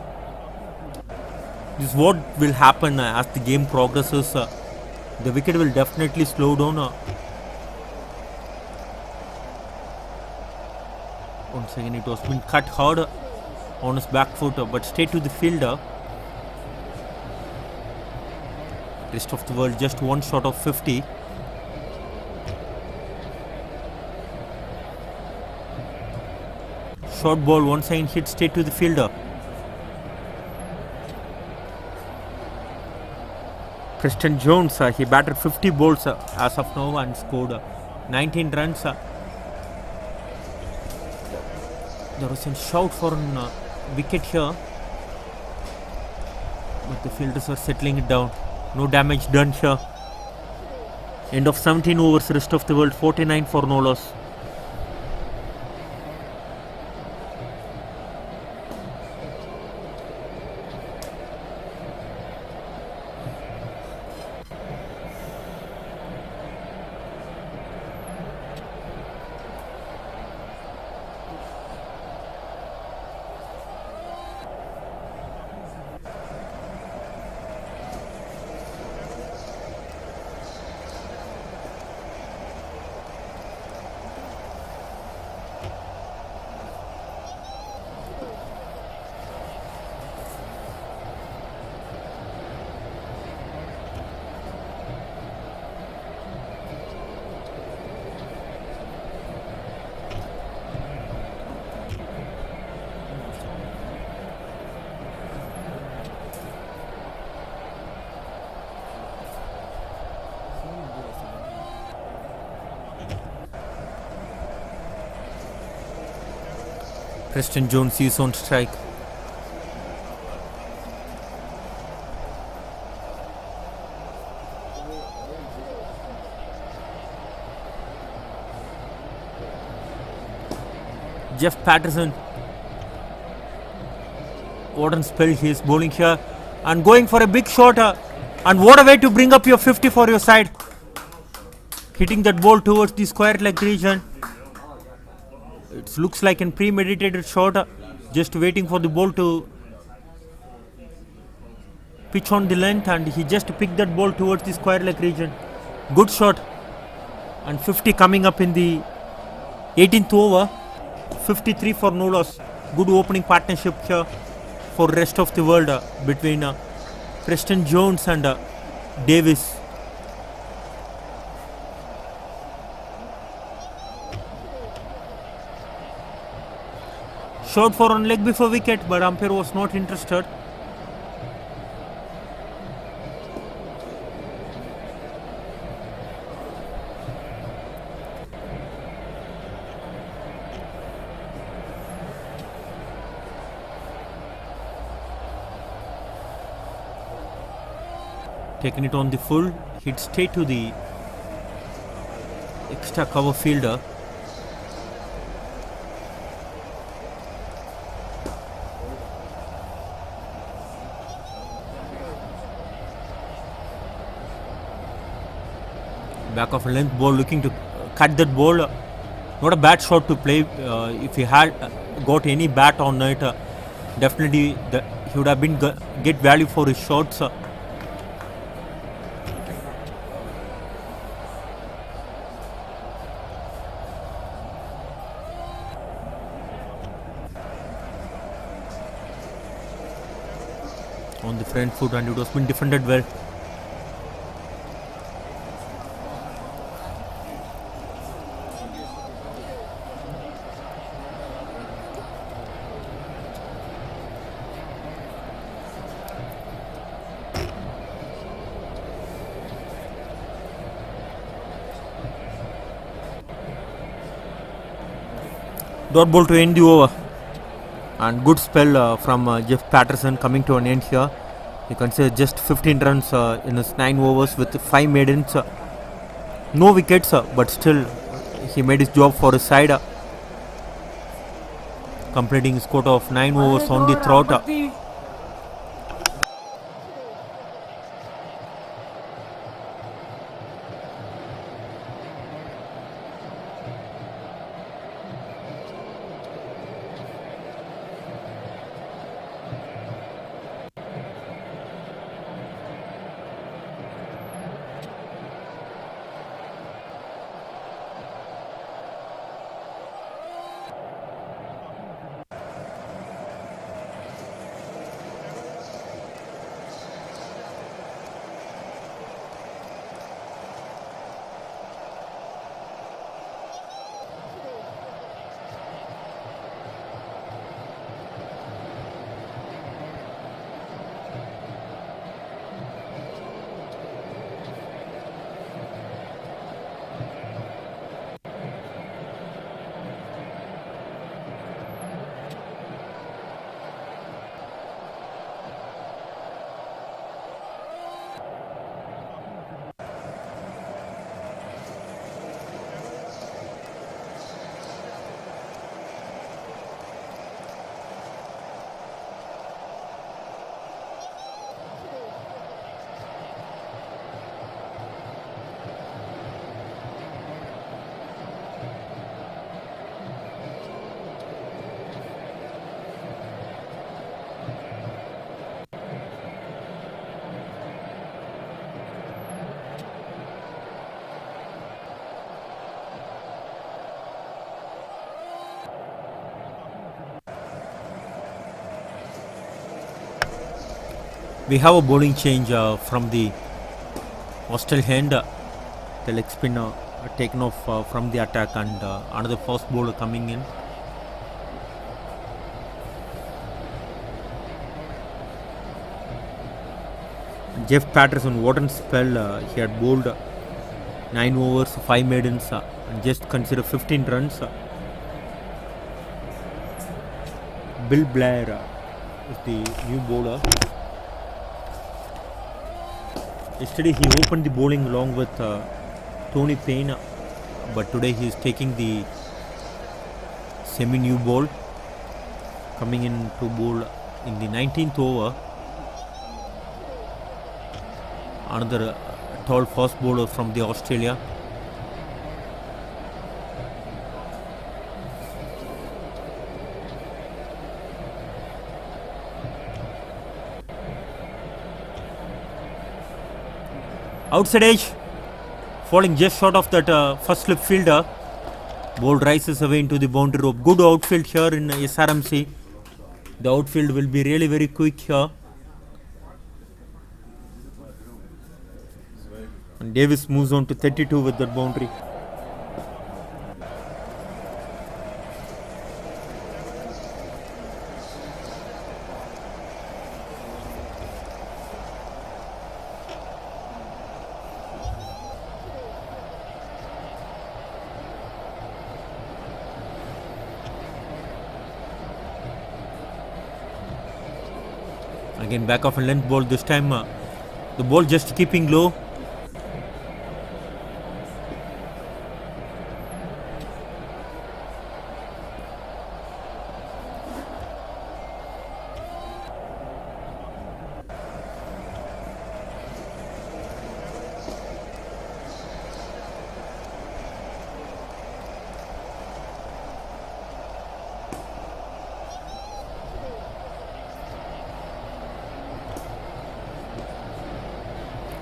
This is what will happen as the game progresses. The wicket will definitely slow down. Once again, it was been cut hard on his back foot, but straight to the fielder. Rest of the world just one shot of 50. Short ball once again hit straight to the fielder. Preston Jones, he batted 50 balls as of now and scored 19 runs. There was a shout for a wicket here, but the fielders are settling it down. No damage done here. End of 17 overs, rest of the world 49 for no loss. Preston Jones is on strike. Jeff Patterson. What a spell he is bowling here and going for a big shot. And what a way to bring up your 50 for your side. Hitting that ball towards the square leg region. It looks like a premeditated shot, just waiting for the ball to pitch on the length, and he just picked that ball towards the square leg region. Good shot, and 50 coming up in the 18th over. 53 for no loss. Good opening partnership here for rest of the world between Preston Jones and Davis. Shot for on leg before wicket, but umpire was not interested. Taking it on the full, hit straight to the extra cover fielder. Back of a length ball, looking to cut that ball. Not a bad shot to play. If he had got any bat on it, definitely he would have been get value for his shots. On the front foot, and it was been defended well. Dot ball to end the over, and good spell from Jeff Patterson coming to an end here. He considered just 15 runs in his 9 overs with 5 maidens. No wickets, but still he made his job for his side, completing his quota of 9 overs on the trot. We have a bowling change from the hostile hand. The leg spin taken off from the attack, and another fast bowler coming in. Jeff Patterson, what a spell. He had bowled 9 overs, 5 maidens, and just consider 15 runs. Bill Blair is the new bowler. Yesterday he opened the bowling along with Tony Payne, but today he is taking the semi-new ball, coming in to bowl in the 19th over. Another tall fast bowler from the Australia. Outside edge, falling just short of that first slip fielder. Ball rises away into the boundary rope. Good outfield here in SRMC. The outfield will be really very quick here. And Davis moves on to 32 with that boundary. Again back of a length ball, this time the ball just keeping low.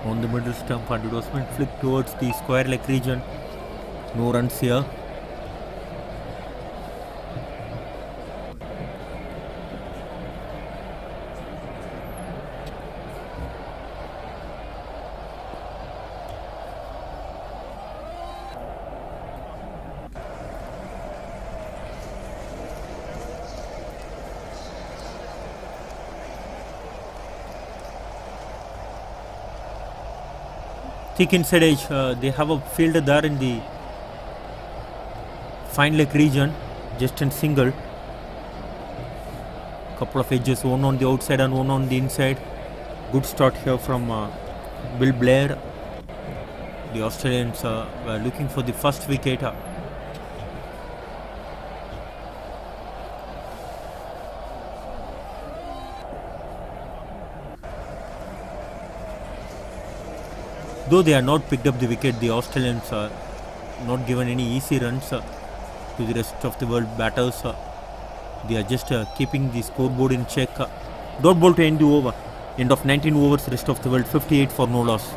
on the middle stump and it was been flicked towards the square leg region. No runs here. Thick inside edge, they have a fielder there in the fine leg region, just in single. Couple of edges, one on the outside and one on the inside. Good start here from Bill Blair. The Australians were looking for the first wicket. Though they are not picked up the wicket, the Australians are not given any easy runs to the rest of the world batters. They are just keeping the scoreboard in check. Dot ball to end the over. End of 19 overs, rest of the world 58 for no loss.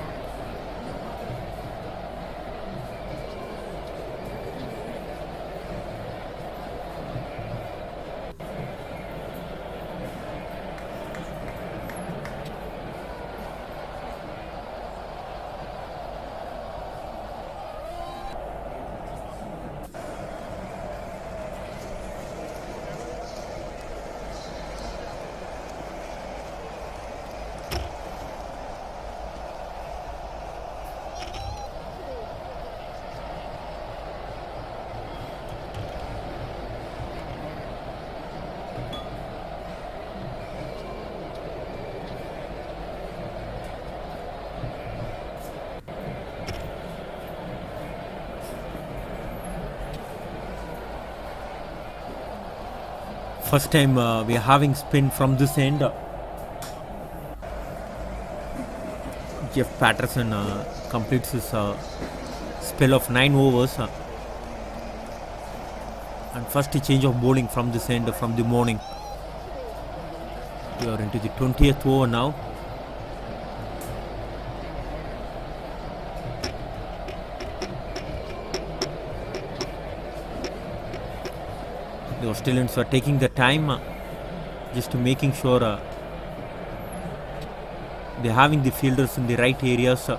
First time we are having spin from this end. Jeff Patterson completes his spell of 9 overs. And first change of bowling from this end from the morning. We are into the 20th over now. The Australians are taking the time just to making sure they're having the fielders in the right areas.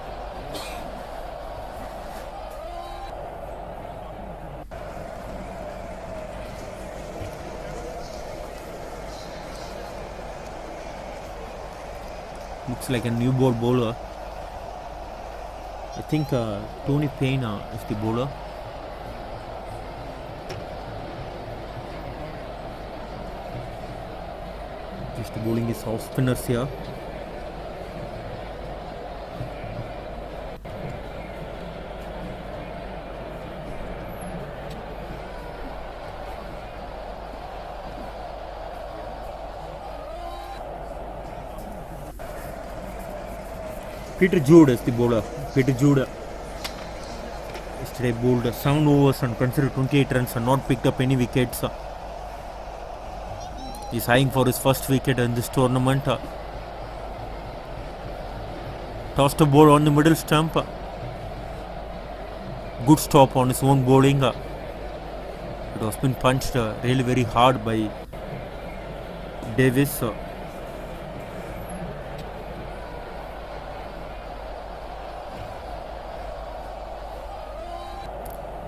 Looks like a new ball bowler. I think Tony Payne is the bowler. Just bowling his off spinners here. Peter Jude is the bowler. Peter Jude yesterday bowled 7 overs and considered 28 runs and not picked up any wickets. He's eyeing for his first wicket in this tournament. Tossed a ball on the middle stump. Good stop on his own bowling. It was been punched really very hard by Davis.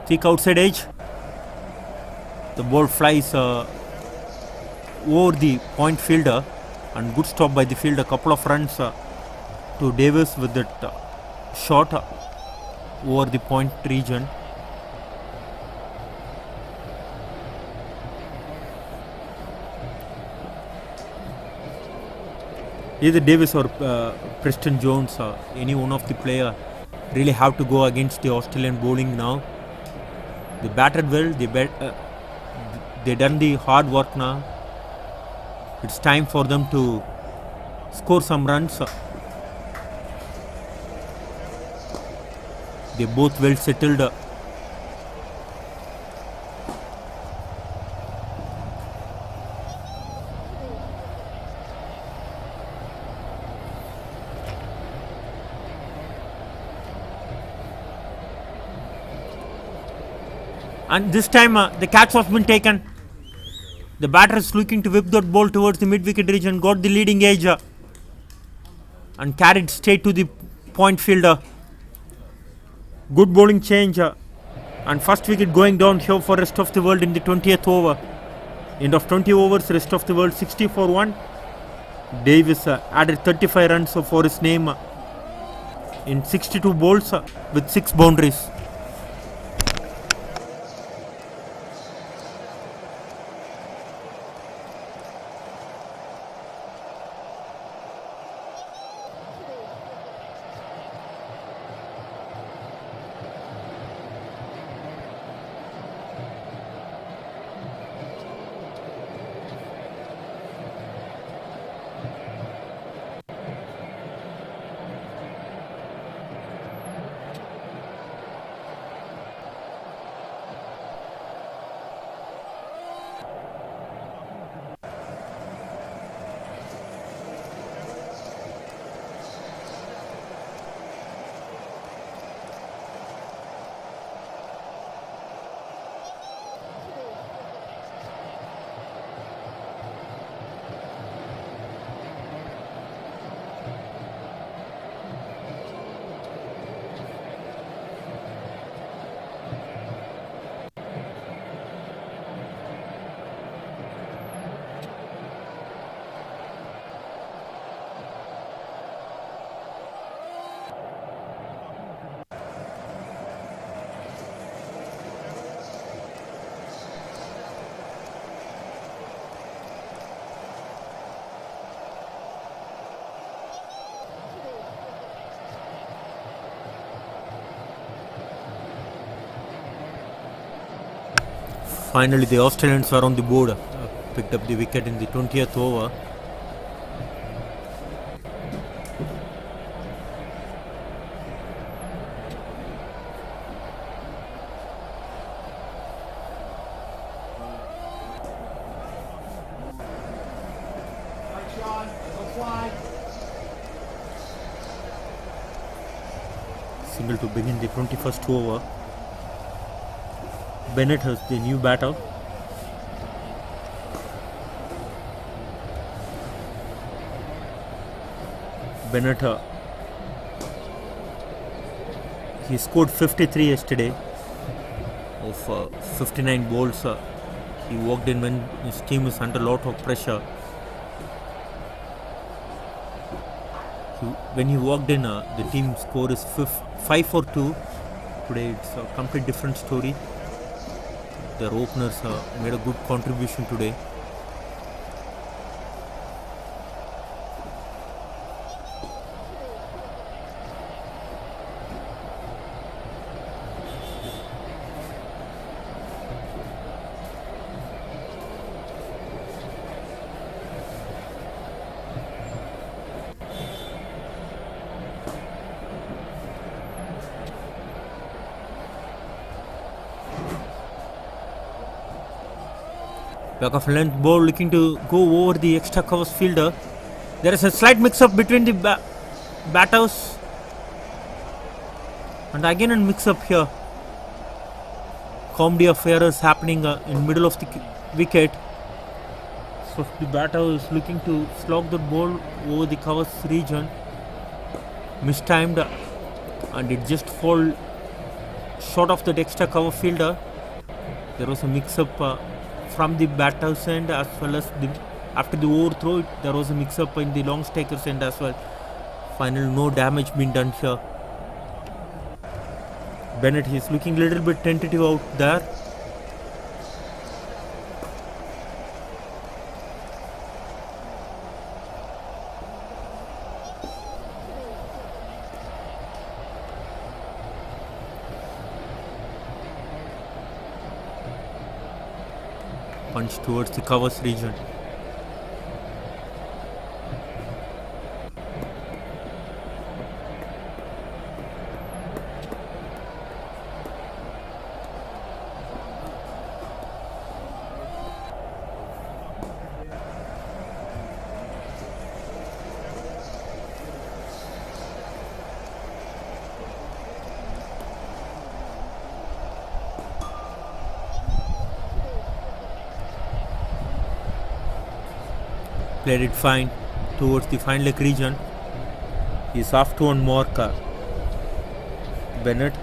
Thick outside edge. The ball flies over the point fielder and good stop by the fielder. Couple of runs to Davis with that shot over the point region. Either Davis or Preston Jones, any one of the player really have to go against the Australian bowling now. They batted well, they done the hard work now. It's time for them to score some runs. They both well settled. And this time the catch was been taken. The batter is looking to whip that ball towards the mid-wicket region, got the leading edge and carried straight to the point fielder. Good bowling change and first wicket going down here for rest of the world in the 20th over. End of 20 overs, rest of the world 60 for 1. Davis added 35 runs for his name in 62 balls with 6 boundaries. Finally, the Australians were on the board, picked up the wicket in the 20th over. Single to begin the 21st over. Bennett has the new batter. Bennett, he scored 53 yesterday of 59 balls. He walked in when his team is under a lot of pressure. When he walked in, the team score is 5 for 2. Today it's a complete different story. Their openers made a good contribution today. Back of length ball looking to go over the extra covers fielder. There is a slight mix-up between the batters. And again a mix-up here. Comedy of errors happening in middle of the wicket. So the batter is looking to slog the ball over the covers region. Mistimed and it just fall short of the extra cover fielder. There was a mix-up from the batter's end as well as after the overthrow. There was a mix-up in the long staker's end as well. Final, no damage been done here. Bennett is looking a little bit tentative out there. Punch towards the covers region. Played it fine towards the fine leg region. He's off to one mark. Bennett.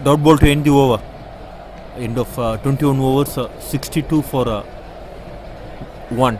Dot ball to end the over. End of 21 overs, 62 for 1.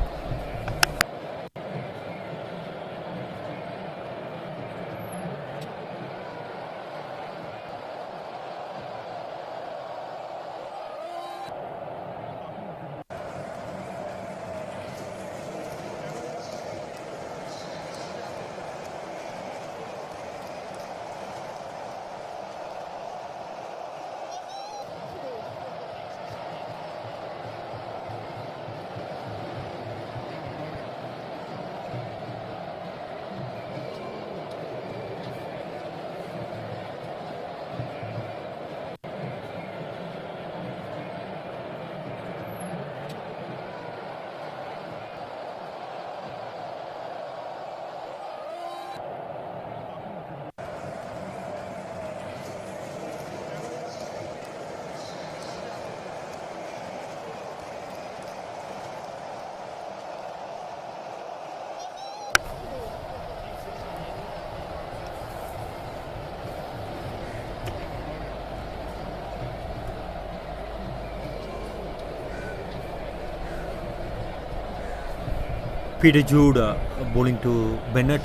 Peter Jude bowling to Bennett.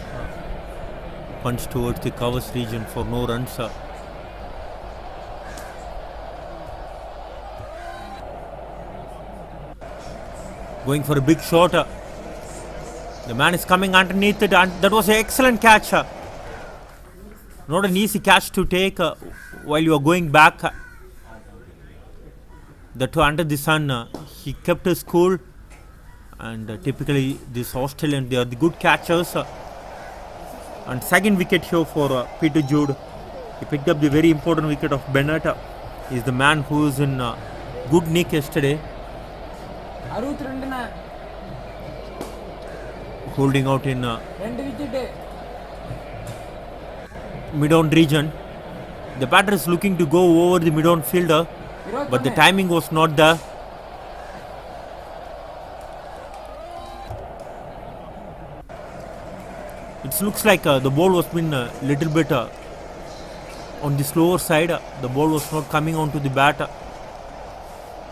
Punch towards the covers region for no runs. Going for a big shot. The man is coming underneath it, and that was an excellent catch. Not an easy catch to take while you are going back. That too under the sun. He kept his cool. And typically this Australian, they are the good catchers. And second wicket here for Peter Jude. He picked up the very important wicket of Bennett. He is the man who is in good nick yesterday. Holding out in mid-on region. The batter is looking to go over the mid-on fielder, but the timing was not there. It looks like the ball was been a little bit on the slower side. The ball was not coming onto the bat.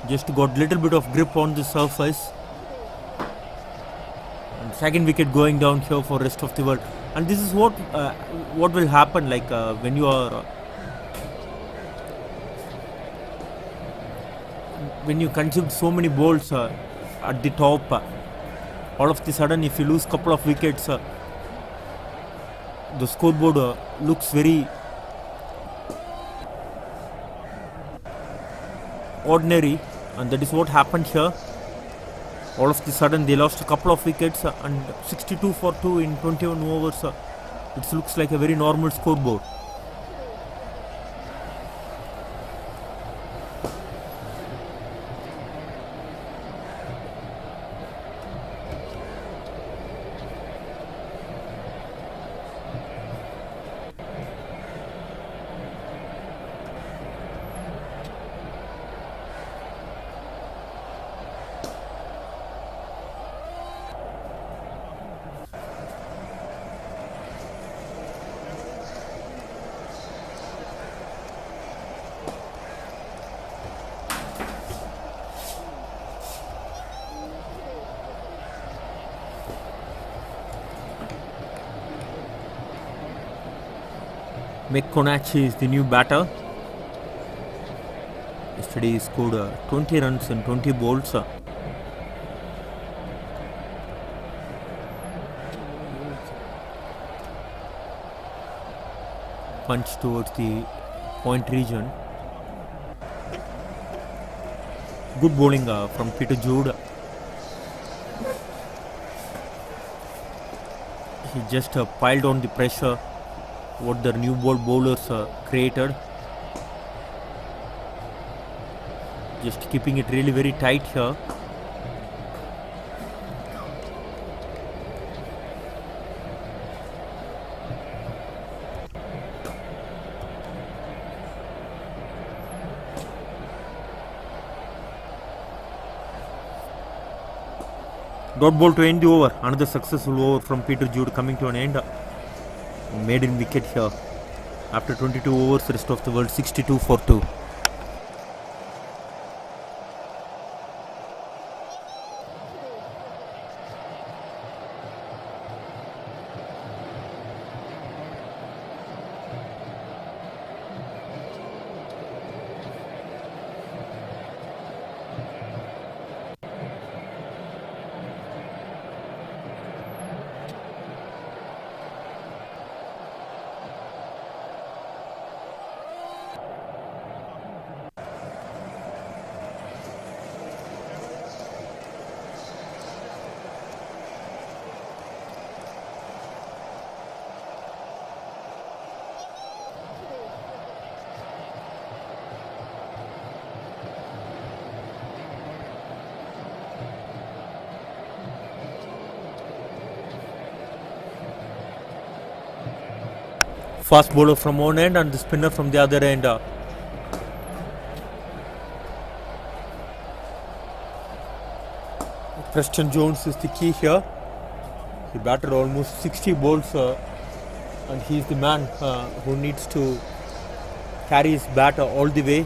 Just got little bit of grip on the surface. And second wicket going down here for rest of the world. And this is what will happen, like when you are when you consume so many balls at the top. All of the sudden, if you lose couple of wickets, the scoreboard looks very ordinary, and that is what happened here. All of the sudden they lost a couple of wickets, and 62 for 2 in 21 overs. It looks like a very normal scoreboard. McConaughey is the new batter. Yesterday he scored 20 runs and 20 balls. Punch towards the point region. Good bowling from Peter Jude. He just piled on the pressure what the new ball bowlers created. Just keeping it really very tight here. Dot ball to end the over. Another successful over from Peter Jude coming to an end. Maiden wicket here. After 22 overs, rest of the world 62 for 2. Fast bowler from one end and the spinner from the other end. Preston Jones is the key here. He batted almost 60 balls and he is the man who needs to carry his bat all the way.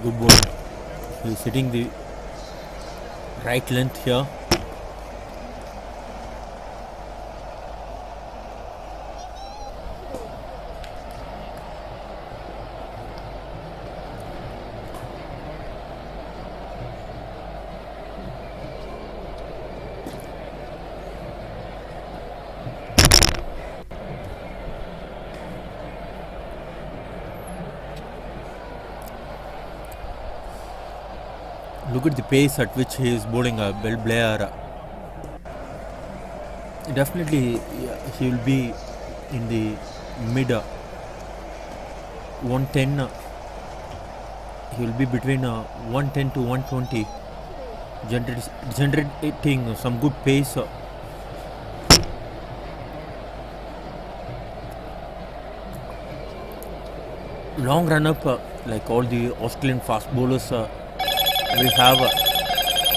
Good ball. He is hitting the right length here. Look at the pace at which he is bowling a Bell Blair. Definitely he will be in the mid 110. He will be between 110 to 120, generating some good pace. Long run up like all the Australian fast bowlers will have.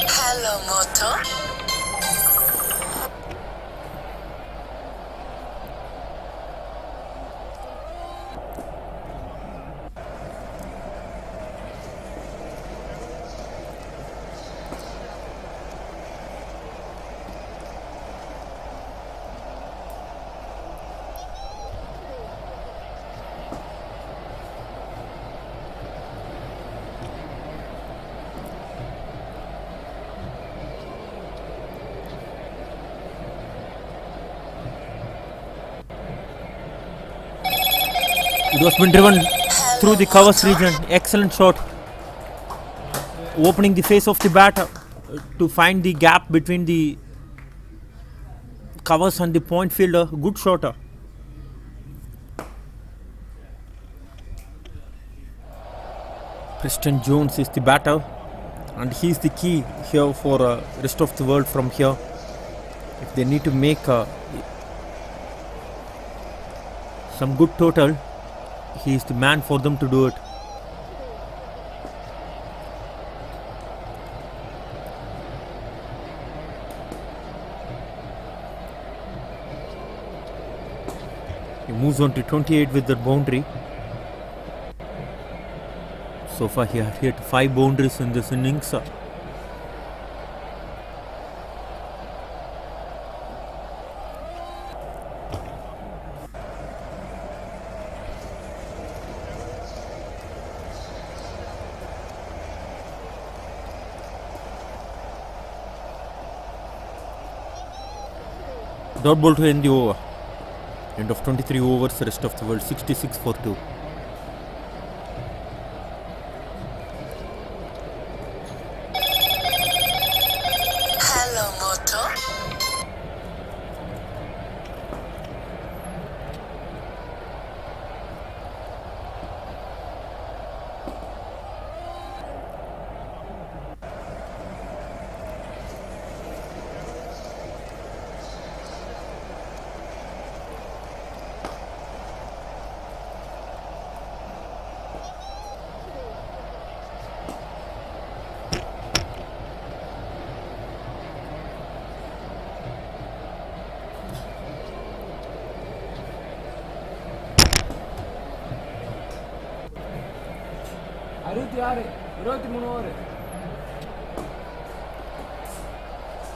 Hello, Moto. It was been driven through the covers region. Excellent shot. Opening the face of the bat to find the gap between the covers and the point fielder. Good shot. Preston Jones is the batter, and he is the key here for rest of the world from here. If they need to make some good total, he is the man for them to do it. He moves on to 28 with the boundary. So far he had hit 5 boundaries in this innings. Dot ball to end the over. End of 23 overs, rest of the world 66 for 2. Hello, Moto.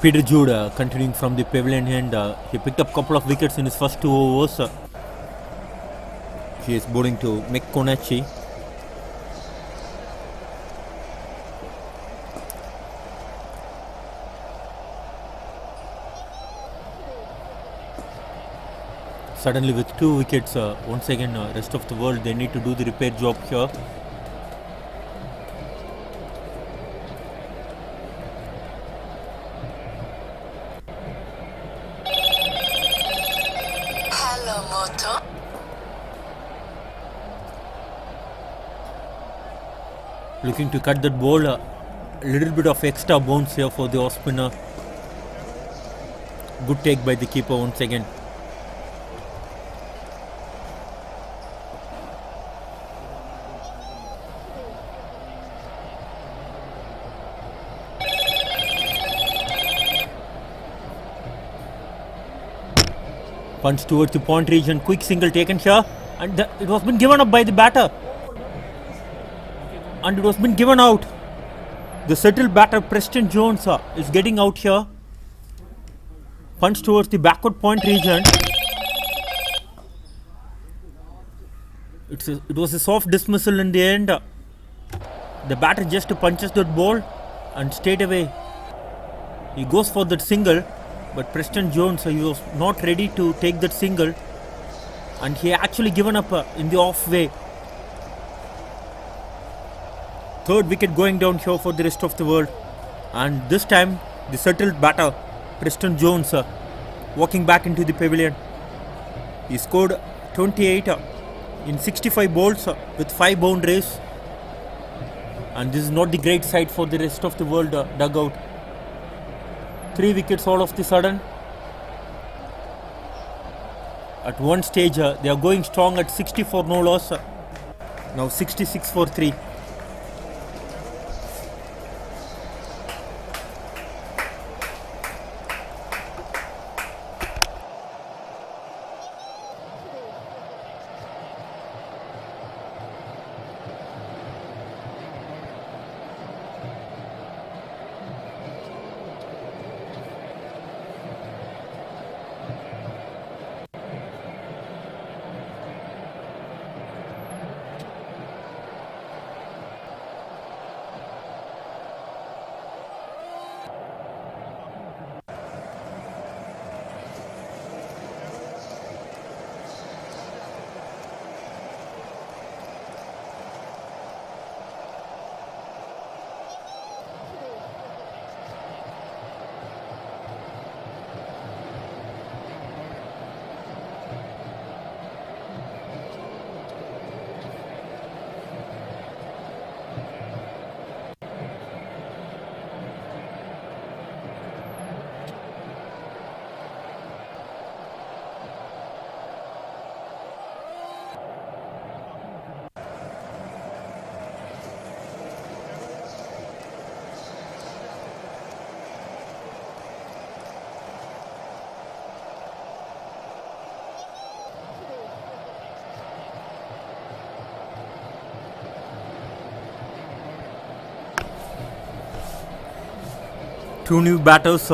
Peter Jude continuing from the pavilion end. He picked up a couple of wickets in his first 2 overs. He is bowling to Mick Konachi. Suddenly with 2 wickets, once again rest of the world they need to do the repair job here. Hello, Moto. Looking to cut that ball. A little bit of extra bounce here for the off spinner. Good take by the keeper once again. Punch towards the point region, quick single taken here, and it was been given up by the batter, and it was been given out. The settled batter Preston Jones is getting out here. Punch towards the backward point region. It was a soft dismissal in the end. The batter just punches that ball and straight away he goes for that single. But Preston Jones, he was not ready to take that single, and he actually given up in the off way. Third wicket going down here for the rest of the world, and this time the settled batter Preston Jones walking back into the pavilion. He scored 28 in 65 balls with 5 boundaries, and this is not the great sight for the rest of the world dugout. 3 wickets all of the sudden. At one stage they are going strong at 60 for no loss. Now 66 for 3. Two new batters,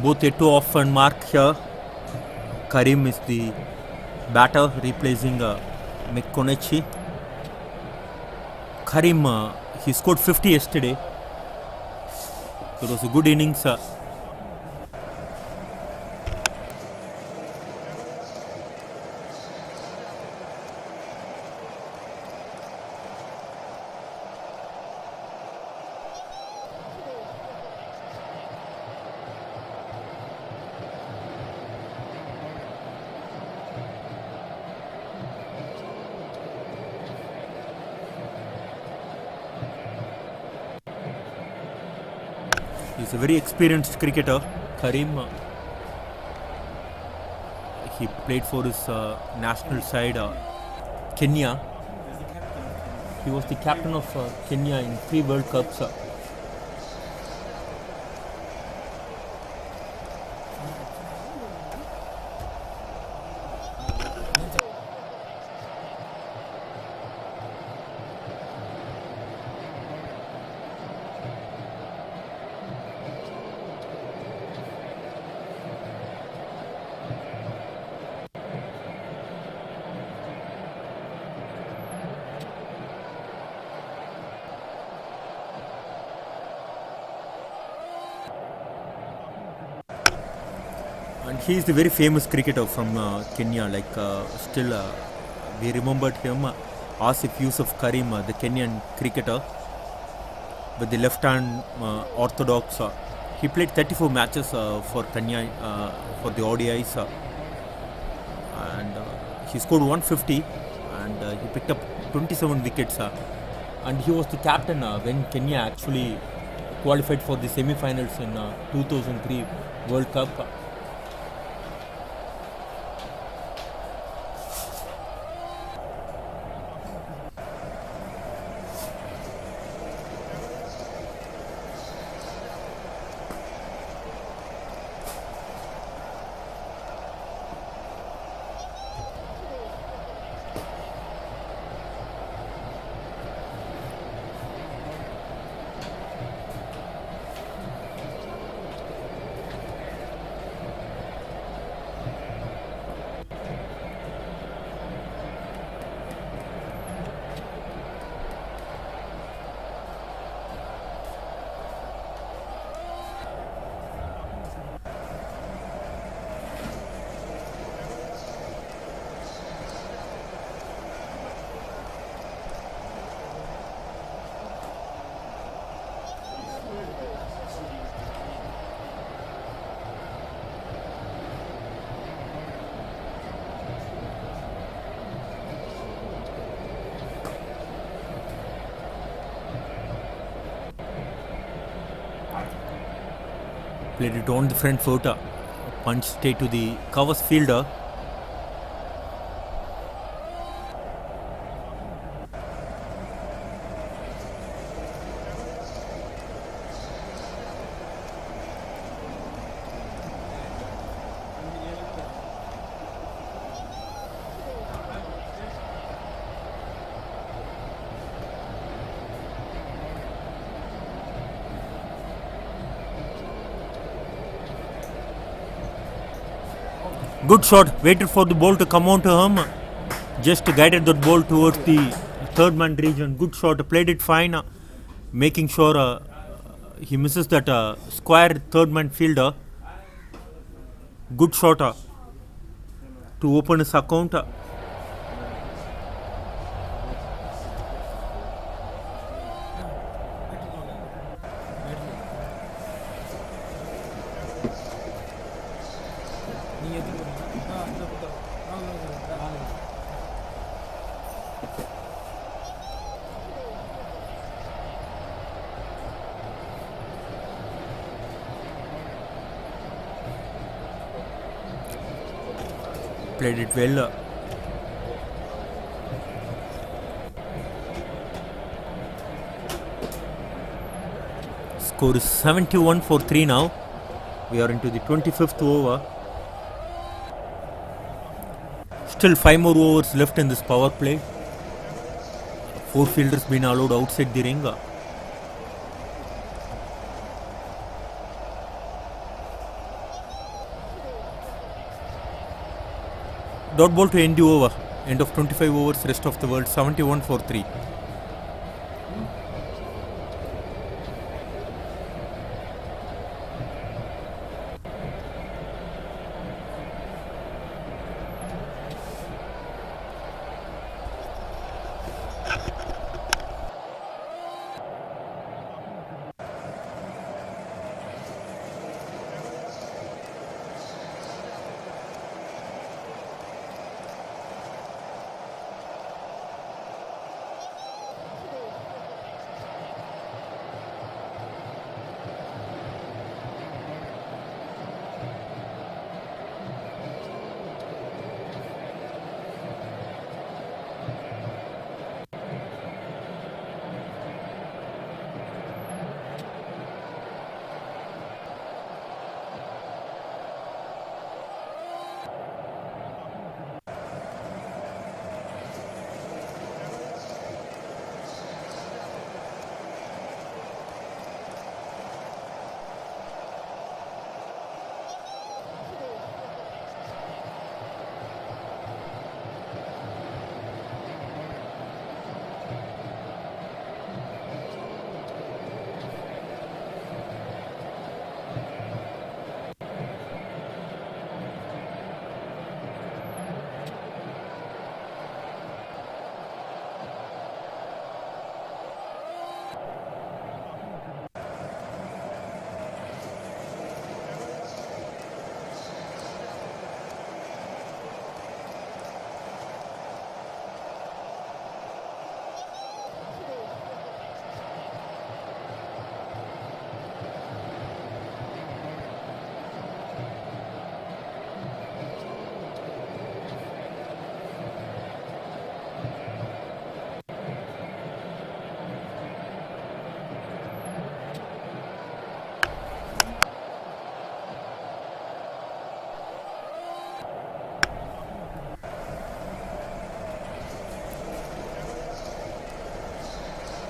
both yet to off and mark here. Karim is the batter replacing McConaughey. Karim, he scored 50 yesterday. So it was a good innings. He's a very experienced cricketer, Karim. He played for his national side, Kenya. He was the captain of Kenya in 3 World Cups. And he is the very famous cricketer from Kenya. Still, we remembered him, Asif Yusuf Karim, the Kenyan cricketer, with the left-hand orthodox. He played 34 matches for Kenya for the ODIs, and he scored 150, and he picked up 27 wickets. And he was the captain when Kenya actually qualified for the semi-finals in 2003 World Cup. Played it on the front foot, punch straight to the covers fielder. Good shot, waited for the ball to come on to him, just guided that ball towards the third man region. Good shot, played it fine, making sure he misses that square third man fielder. Good shot to open his account. Played it well. Score is 71 for 3 now. We are into the 25th over. Still 5 more overs left in this power play. 4 fielders been allowed outside the ring. Dot ball to end the over. End of 25 overs, rest of the world 71 for 3.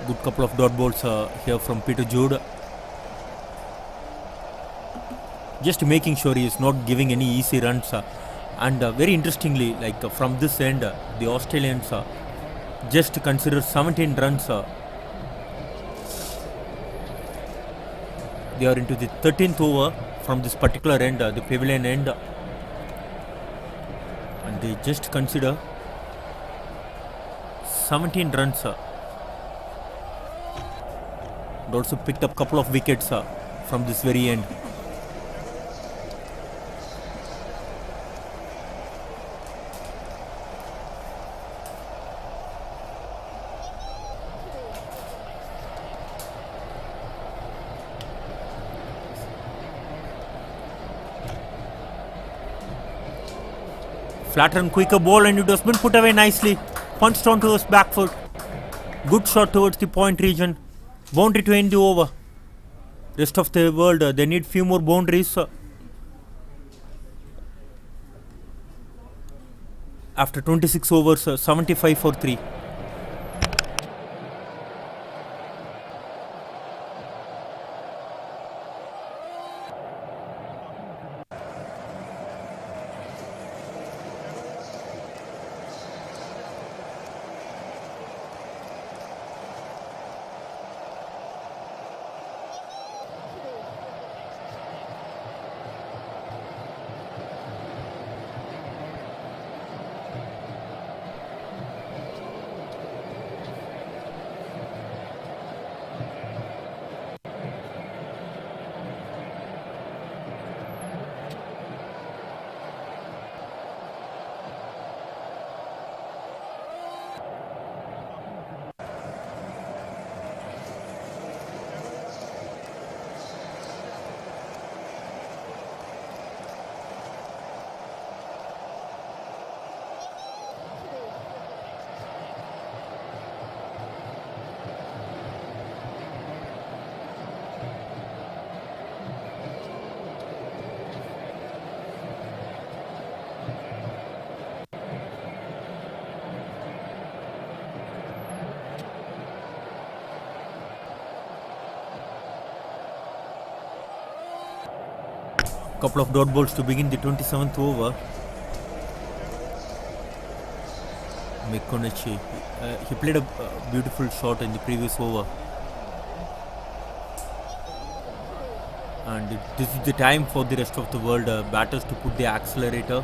Good couple of dot balls here from Peter Jude. Just making sure he is not giving any easy runs. And very interestingly, like from this end, the Australians just consider 17 runs. They are into the 13th over from this particular end, the pavilion end. And they just consider 17 runs. And also picked up couple of wickets from this very end. Flatter and quicker ball, and it has been put away nicely. Punched onto his back foot. Good shot towards the point region. Boundary to end the over. Rest of the world, they need few more boundaries. After 26 overs, 75 for 3. Couple of dot balls to begin the 27th over. McConaughey. He played a beautiful shot in the previous over. And this is the time for the rest of the world batters to put the accelerator.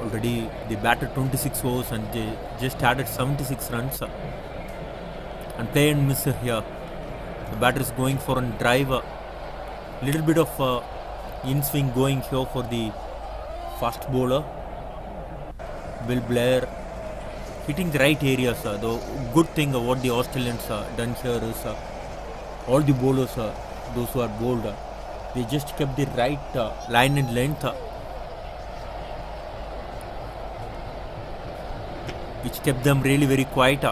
Already they batted 26 overs and they just added 76 runs. And play and miss here. The batter is going for a drive. Little bit of in swing going here for the fast bowler. Will Blair hitting the right areas. The good thing what the Australians done here is all the bowlers, those who are bowled, they just kept the right line and length, which kept them really very quiet.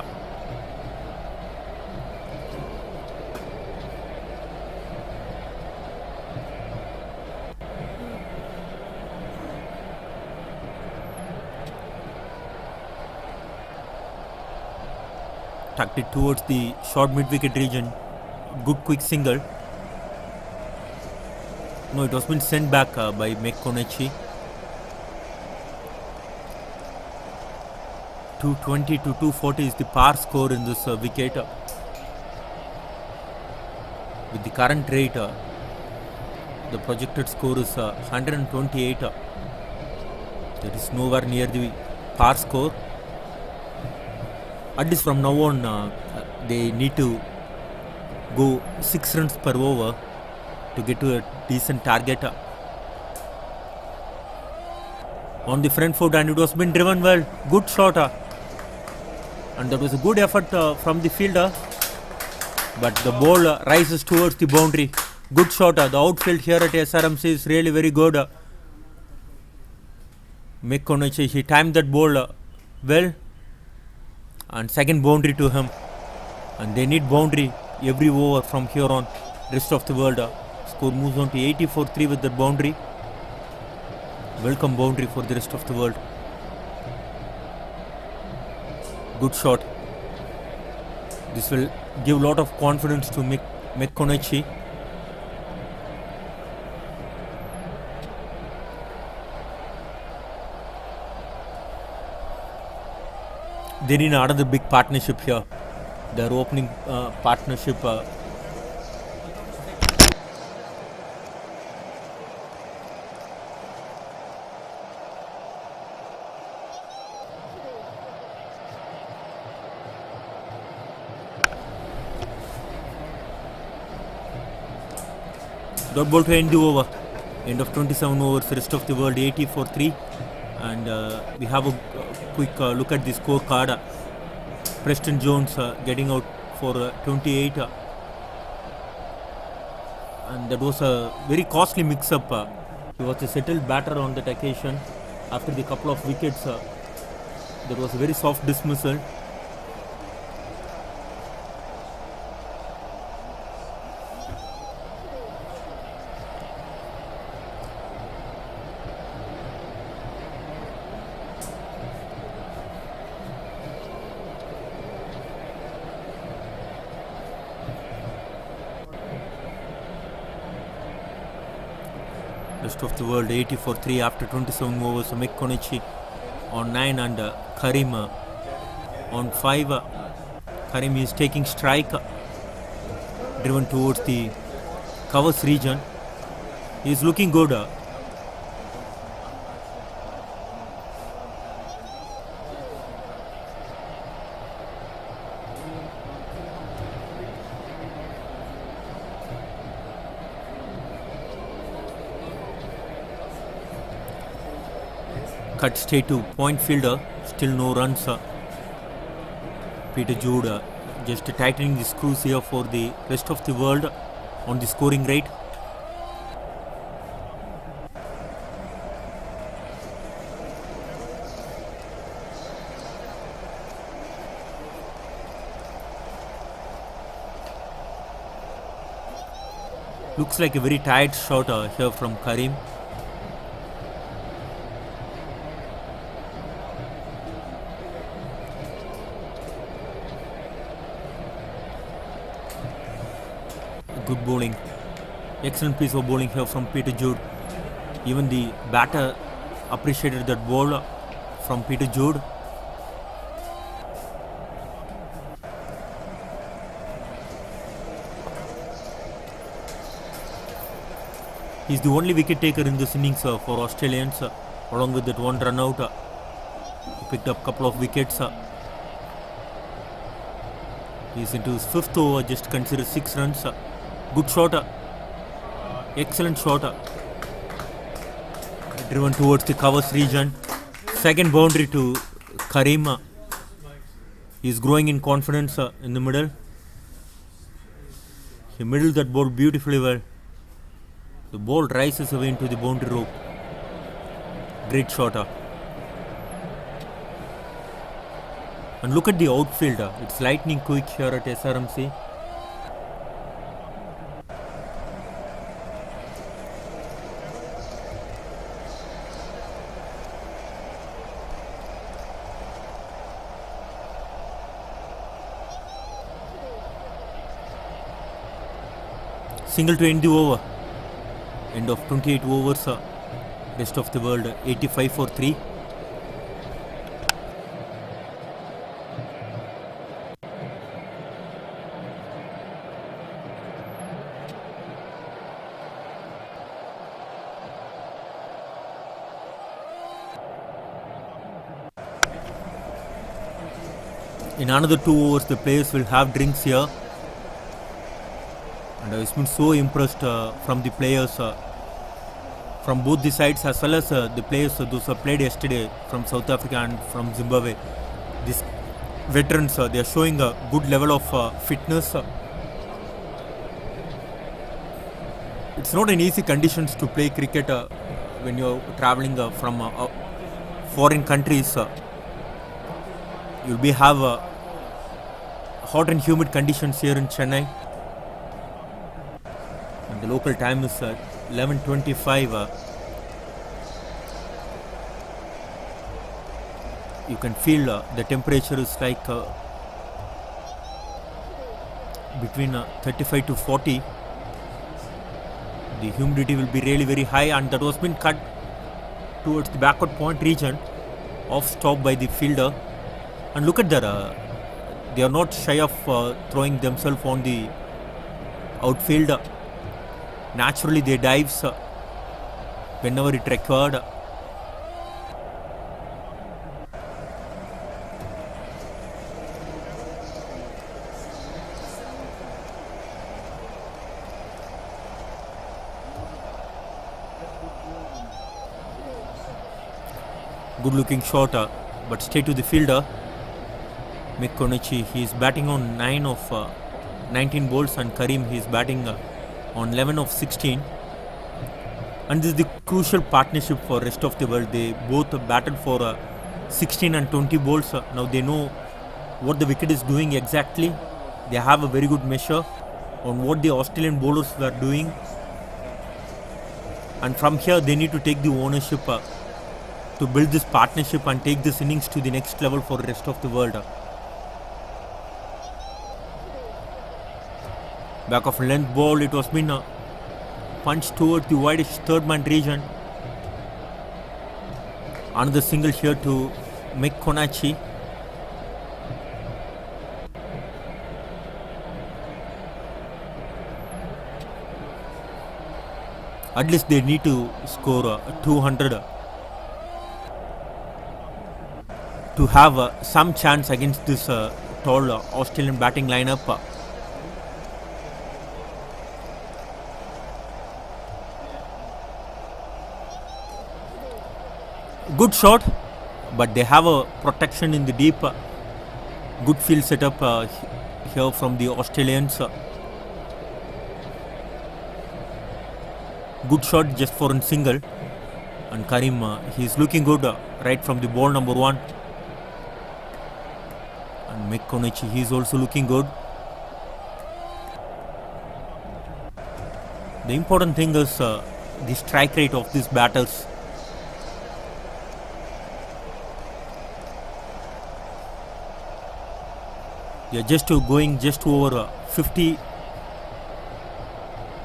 Tucked it towards the short mid-wicket region. Good quick single. No, it was been sent back by McConaughey. 220 to 240 is the par score in this wicket. With the current rate, the projected score is 128. That is nowhere near the par score. At least from now on, they need to go 6 runs per over to get to a decent target. On the front foot, and it was been driven well. Good shot. And that was a good effort from the fielder. But the ball rises towards the boundary. Good shot. The outfield here at SRMC is really very good. McConaughey, he timed that ball well. And second boundary to him. And they need boundary every over from here on. Rest of the world. Score moves on to 84-3 with that boundary. Welcome boundary for the rest of the world. Good shot. This will give a lot of confidence to McConaughey. They need another big partnership here. Their opening partnership. Dot ball to end the over. End of 27 overs. Rest of the world 84-3. And we have a quick look at the scorecard. Preston Jones getting out for 28. And that was a very costly mix-up. He was a settled batter on that occasion. After the couple of wickets, there was a very soft dismissal. Rest of the world 84-3 after 27 overs. McConaughey on 9 and Karim on 5. Karim is taking strike, driven towards the covers region. He is looking good. Cut straight to point fielder, still no runs. Peter Jude just tightening the screws here for the rest of the world on the scoring rate. Looks like a very tight shot here from Karim. Good bowling. Excellent piece of bowling here from Peter Jude. Even the batter appreciated that ball from Peter Jude. He's the only wicket taker in this innings for Australians. Along with that one run out, he picked up a couple of wickets. He's into his 5th over, just consider 6 runs. Good shot, excellent shot. Driven towards the covers region. Second boundary to Karim. He's growing in confidence in the middle. He middled that ball beautifully well. The ball rises away into the boundary rope. Great shot. And look at the outfield. It's lightning quick here at SRMC. Single to end the over. End of 28 overs. Rest of the world 85 for 3. In another 2 overs, the players will have drinks here. And I've been so impressed from the players from both the sides, as well as the players those who played yesterday from South Africa and from Zimbabwe. These veterans, they are showing a good level of fitness. It's not an easy conditions to play cricket when you're traveling from foreign countries. You'll have hot and humid conditions here in Chennai. And the local time is 11:25. You can feel the temperature is like between 35 to 40. The humidity will be really very high, and that was been cut towards the backward point region, off stop by the fielder. And look at that, they are not shy of throwing themselves on the outfield. Naturally they dives whenever it required. Good looking shot, but straight to the fielder. Mick Konichi, he is batting on 9 of 19 balls, and Karim, he is batting on 11 of 16. And this is the crucial partnership for rest of the world. They both batted for 16 and 20 balls. Now they know what the wicket is doing exactly. They have a very good measure on what the Australian bowlers were doing. And from here they need to take the ownership to build this partnership and take this innings to the next level for the rest of the world. Back of length ball, it was been punched towards the wideish third man region. Another single here to Mick Konichi. At least they need to score 200 to have some chance against this tall Australian batting lineup. Good shot, but they have a protection in the deep. Good field setup here from the Australians. Good shot just for a single. And Karim, he's looking good right from the ball number 1. And Mick Konichi, he's also looking good. The important thing is the strike rate of these batters. They are just going just over 50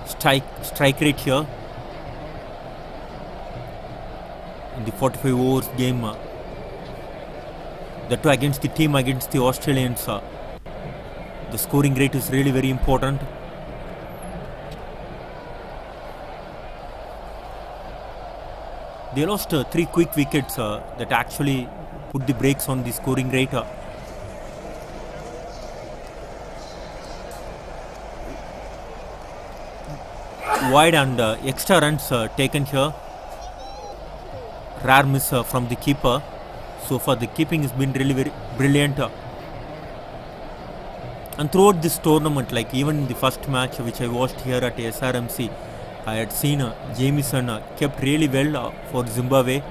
strike rate here. In the 45 overs game. That too against the team, against the Australians. The scoring rate is really very important. They lost 3 quick wickets that actually put the brakes on the scoring rate. Wide and extra runs taken here. Rare miss from the keeper. So far the keeping has been really very brilliant. And throughout this tournament, like even in the first match which I watched here at SRMC, I had seen Jamieson kept really well for Zimbabwe.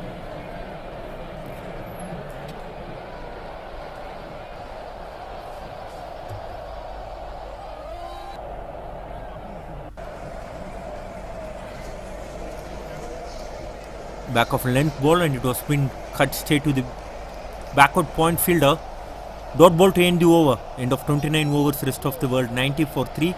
Back of length ball, and it was been cut straight to the backward point fielder. Dot ball to end the over. End of 29 overs, rest of the world 90 for 3.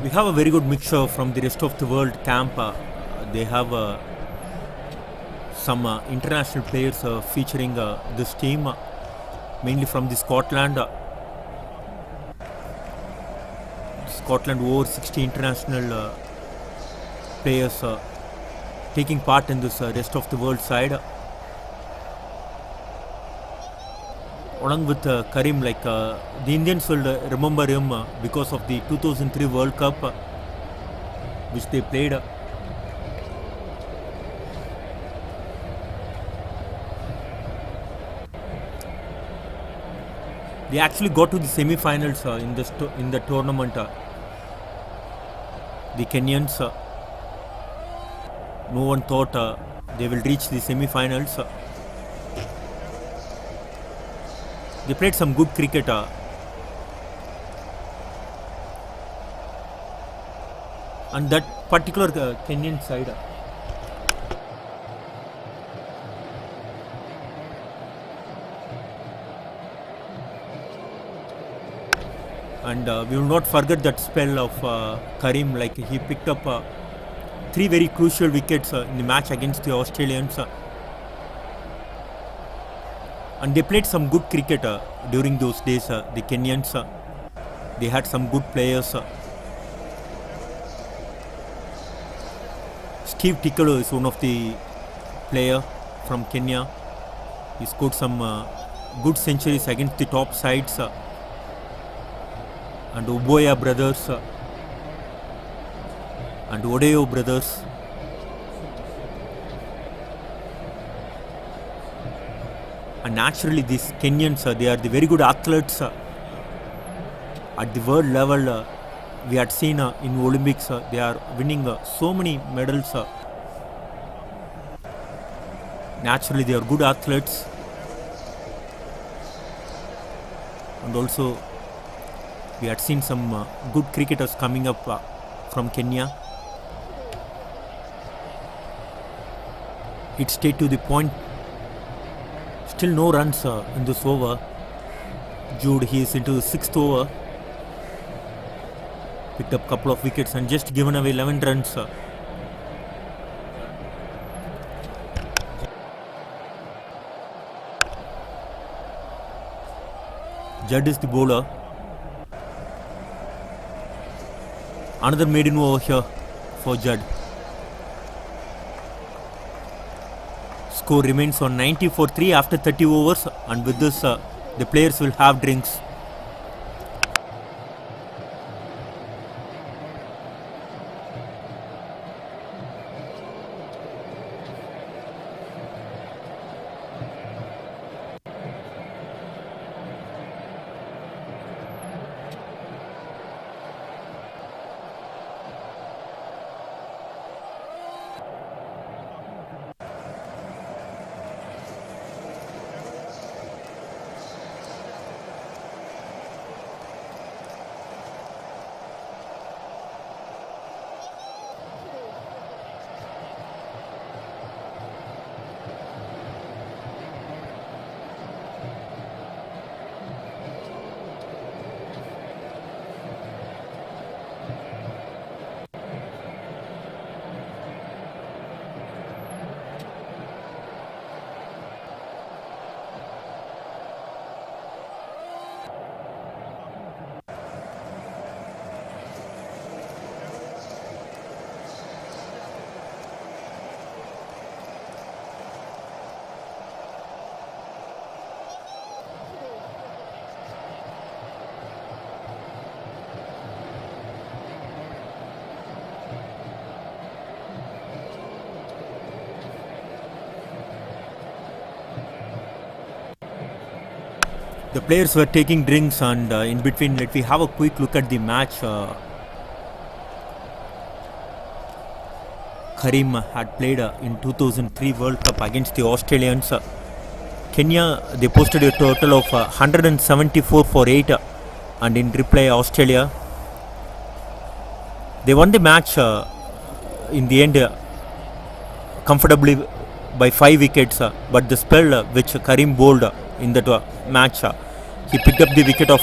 We have a very good mixture from the rest of the world camp. They have some international players featuring this team, mainly from the Scotland. Scotland over 60 international players taking part in this rest of the world side. Along with Karim, like the Indians will remember him because of the 2003 World Cup which they played. They actually got to the semi-finals in the tournament. The Kenyans, no one thought they will reach the semi-finals. They played some good cricket. And that particular Kenyan side. And we will not forget that spell of Karim, like he picked up 3 very crucial wickets in the match against the Australians. And they played some good cricket during those days, the Kenyans. They had some good players. Steve Tikolo is one of the player from Kenya. He scored some good centuries against the top sides. And Uboya brothers and Odeo brothers. And naturally these Kenyans, they are the very good athletes. At the world level, we had seen in Olympics, they are winning so many medals. Naturally they are good athletes. And also we had seen some good cricketers coming up from Kenya. It stayed to the point. Still no runs in this over. Jude, he is into the 6th over. Picked up a couple of wickets and just given away 11 runs. Judd is the bowler. Another maiden over here for Judd. Score remains on 90 for 3 after 30 overs, and with this the players will have drinks. The players were taking drinks, and in between, let me have a quick look at the match. Karim had played in 2003 World Cup against the Australians. Kenya, they posted a total of 174 for 8, and in reply Australia, they won the match in the end comfortably by 5 wickets, but the spell which Karim bowled in that match, he picked up the wicket of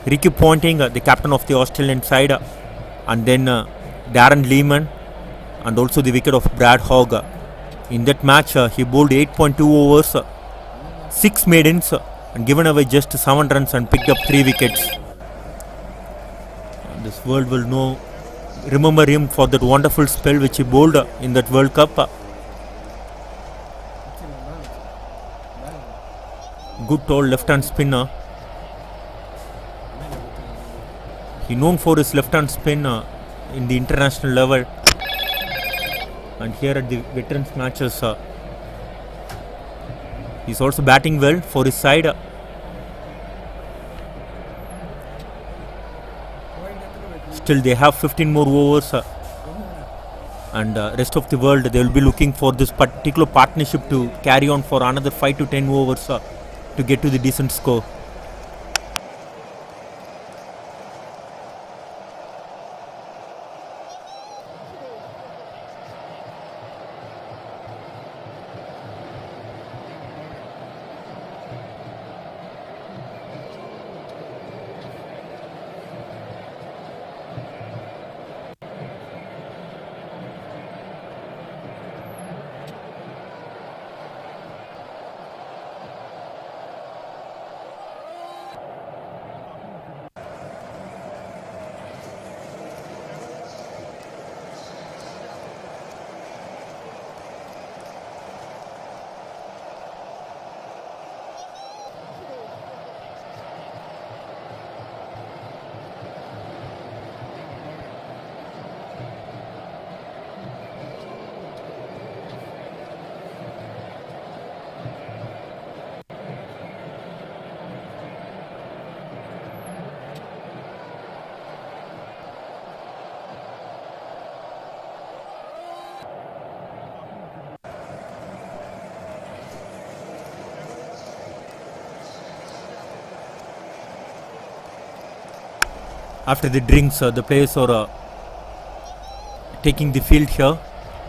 Ricky Ponting, the captain of the Australian side, and then Darren Lehman, and also the wicket of Brad Hogg. In that match, he bowled 8.2 overs, 6 maidens, and given away just 7 runs and picked up 3 wickets. And this world will remember him for that wonderful spell which he bowled in that World Cup. Good tall left-hand spinner. He known for his left-hand spin in the international level, and here at the veterans matches, he's also batting well for his side. Still, they have 15 more overs, and rest of the world, they will be looking for this particular partnership to carry on for another 5 to 10 overs to get to the decent score. After the drinks, the players are taking the field here.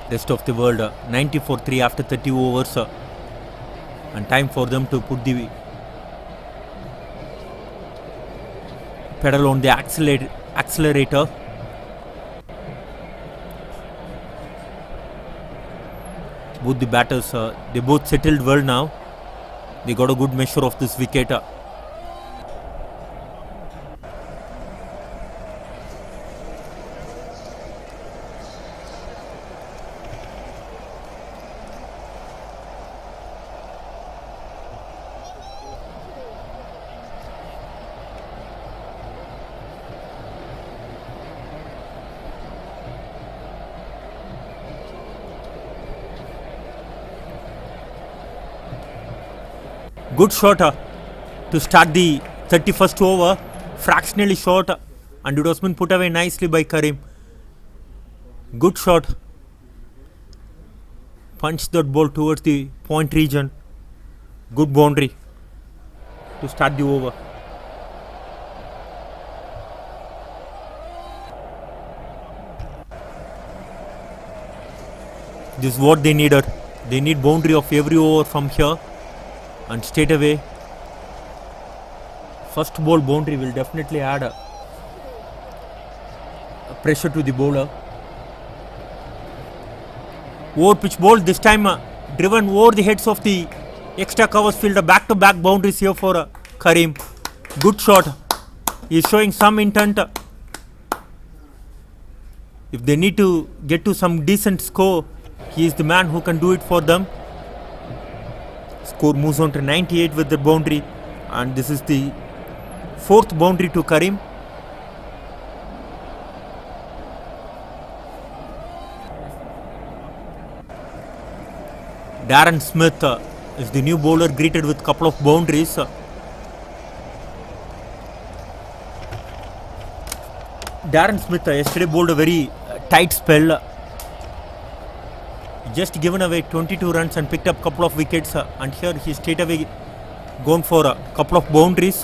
Rest of the world 90-3 after 30 overs, and time for them to put the pedal on the accelerator. Both the batters, they both settled well now. They got a good measure of this wicket. Good shot to start the 31st over, fractionally short, and it was been put away nicely by Karim. Good shot. Punched that ball towards the point region. Good boundary to start the over. This is what they needed. They need boundary of every over from here. And straight away, first ball boundary will definitely add a pressure to the bowler. Over pitch ball, this time driven over the heads of the extra covers fielder. Back to back boundaries here for Karim. Good shot. He is showing some intent. If they need to get to some decent score, he is the man who can do it for them. Score moves on to 98 with the boundary, and this is the 4th boundary to Karim. Darren Smith is the new bowler, greeted with couple of boundaries. Darren Smith yesterday bowled a very tight spell. Just given away 22 runs and picked up a couple of wickets, and here he straight away gone for a couple of boundaries.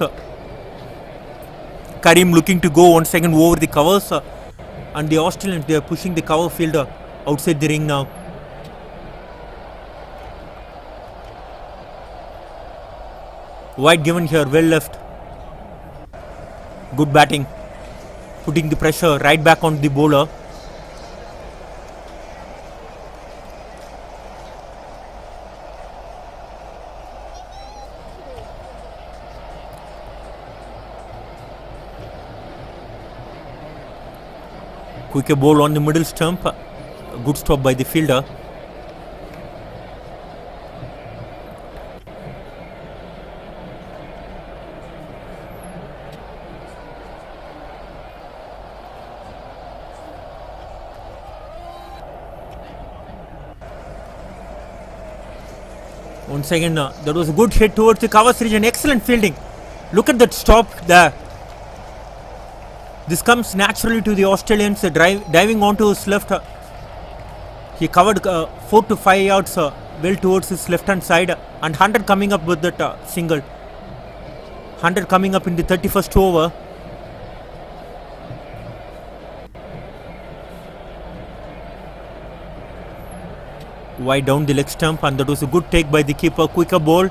Karim looking to go once again over the covers, and the Australians, they are pushing the cover fielder outside the ring now. Wide given here, well left. Good batting, putting the pressure right back on the bowler. Quick ball on the middle stump. Good stop by the fielder. Once again, that was a good hit towards the covers region. Excellent fielding. Look at that stop there. This comes naturally to the Australians, diving onto his left. He covered 4 to 5 yards well towards his left hand side, and 100 coming up with that single. 100 coming up in the 31st over. Wide down the leg stump, and that was a good take by the keeper. Quicker ball,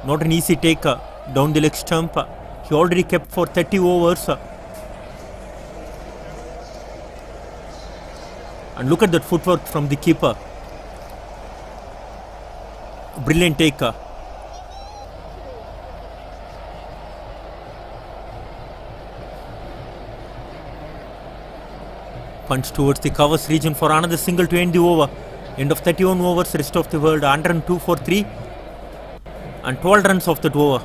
not an easy take down the leg stump. He already kept for 30 overs. And look at that footwork from the keeper. Brilliant take. Punch towards the covers region for another single to end the over. End of 31 overs, rest of the world 102 for 3 and 12 runs off that over.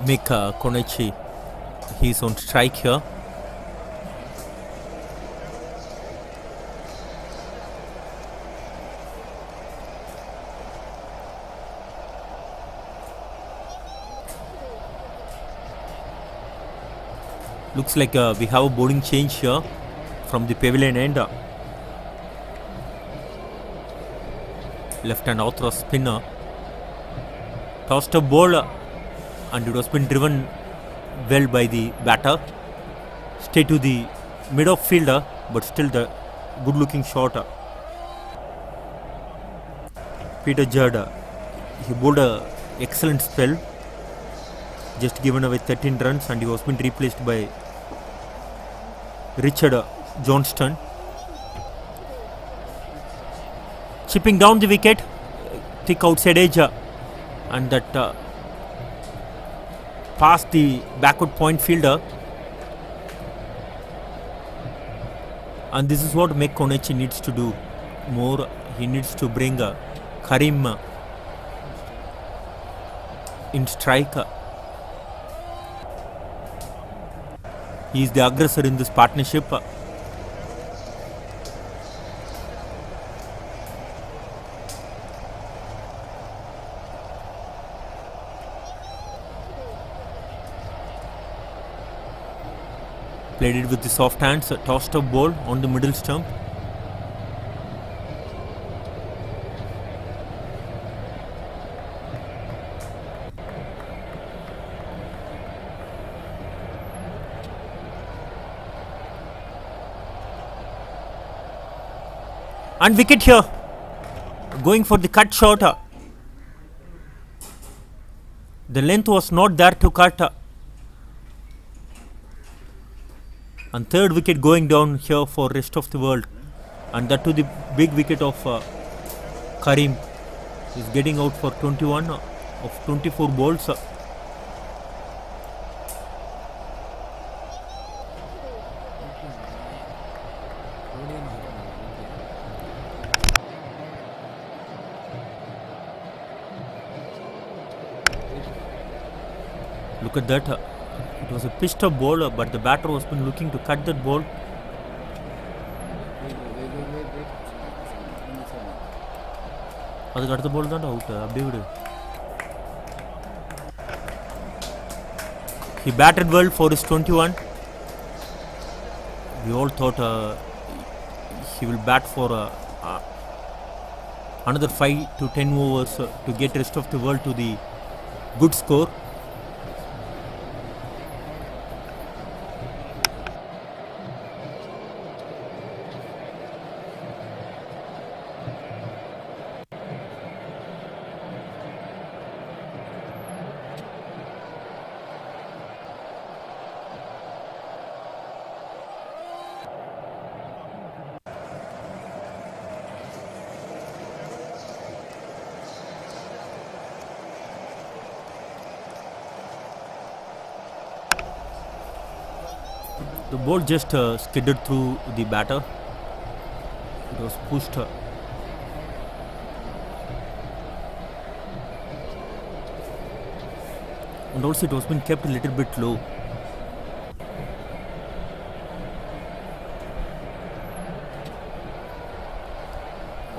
Mick Konechi, he's on strike here. Looks like we have a bowling change here from the pavilion end. Left hand orthodox spinner tossed a ball, and it was been driven well by the batter. Stay to the mid-off fielder, but still the good looking shot. Peter Judd, he bowled a excellent spell, just given away 13 runs, and he was been replaced by Richard Johnston. Chipping down the wicket, thick outside edge, and that past the backward point fielder. And this is what Mick Konechi needs to do more. He needs to bring Karim in strike. He is the aggressor in this partnership. Played it with the soft hands, tossed up ball on the middle stump. And wicket here. Going for the cut shot. The length was not there to cut. And third wicket going down here for rest of the world. And that to the big wicket of Karim. Is getting out for 21 of 24 balls. Look at that. It was a pitched up ball, but the batter was been looking to cut that ball. அதுக்கு அடுத்த ball தான் out. அப்படியே விடு. He batted well for his 21. We all thought he will bat for another 5 to 10 overs to get rest of the world to the good score. The ball just skidded through the batter. It was pushed. And also it was been kept a little bit low.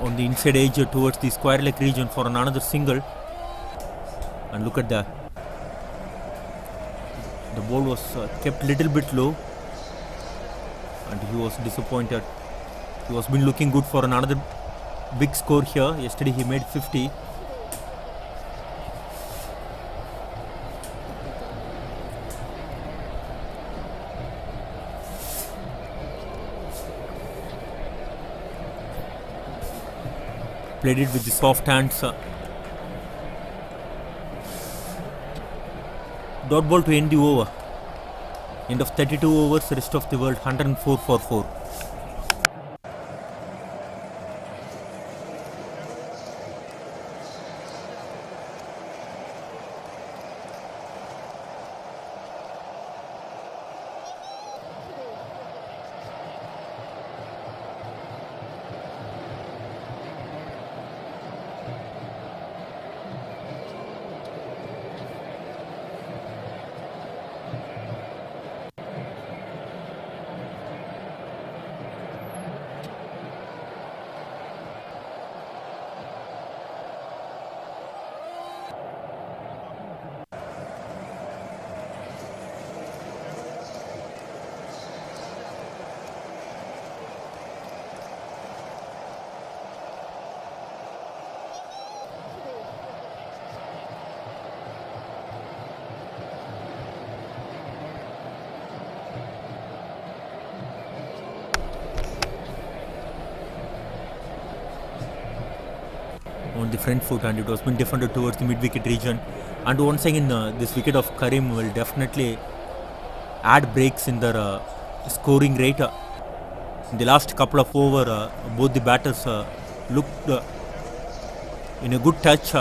On the inside edge towards the square leg region for another single. And look at that. The ball was kept a little bit low. And he was disappointed. He was been looking good for another big score here. Yesterday he made 50. Played it with the soft hands. Dot ball to end the over. End of 32 overs, rest of the world 104 for 4. On the front foot, and it was been defended towards the mid-wicket region. And once again, this wicket of Karim will definitely add breaks in their scoring rate. In the last couple of overs, both the batters looked in a good touch.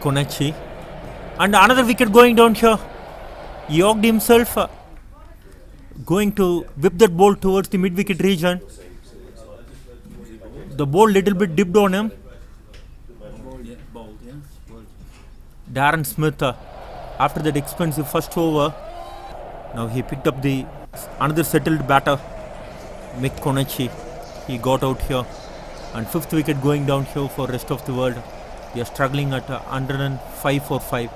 Konachi. And another wicket going down here. Yorked himself, going to whip that ball towards the mid-wicket region. The ball little bit dipped on him. Darren Smith, after that expensive first over, now he picked up the another settled batter, Mick Konechi. He got out here, and 5th wicket going down here for rest of the world. They are struggling at 105 for 5.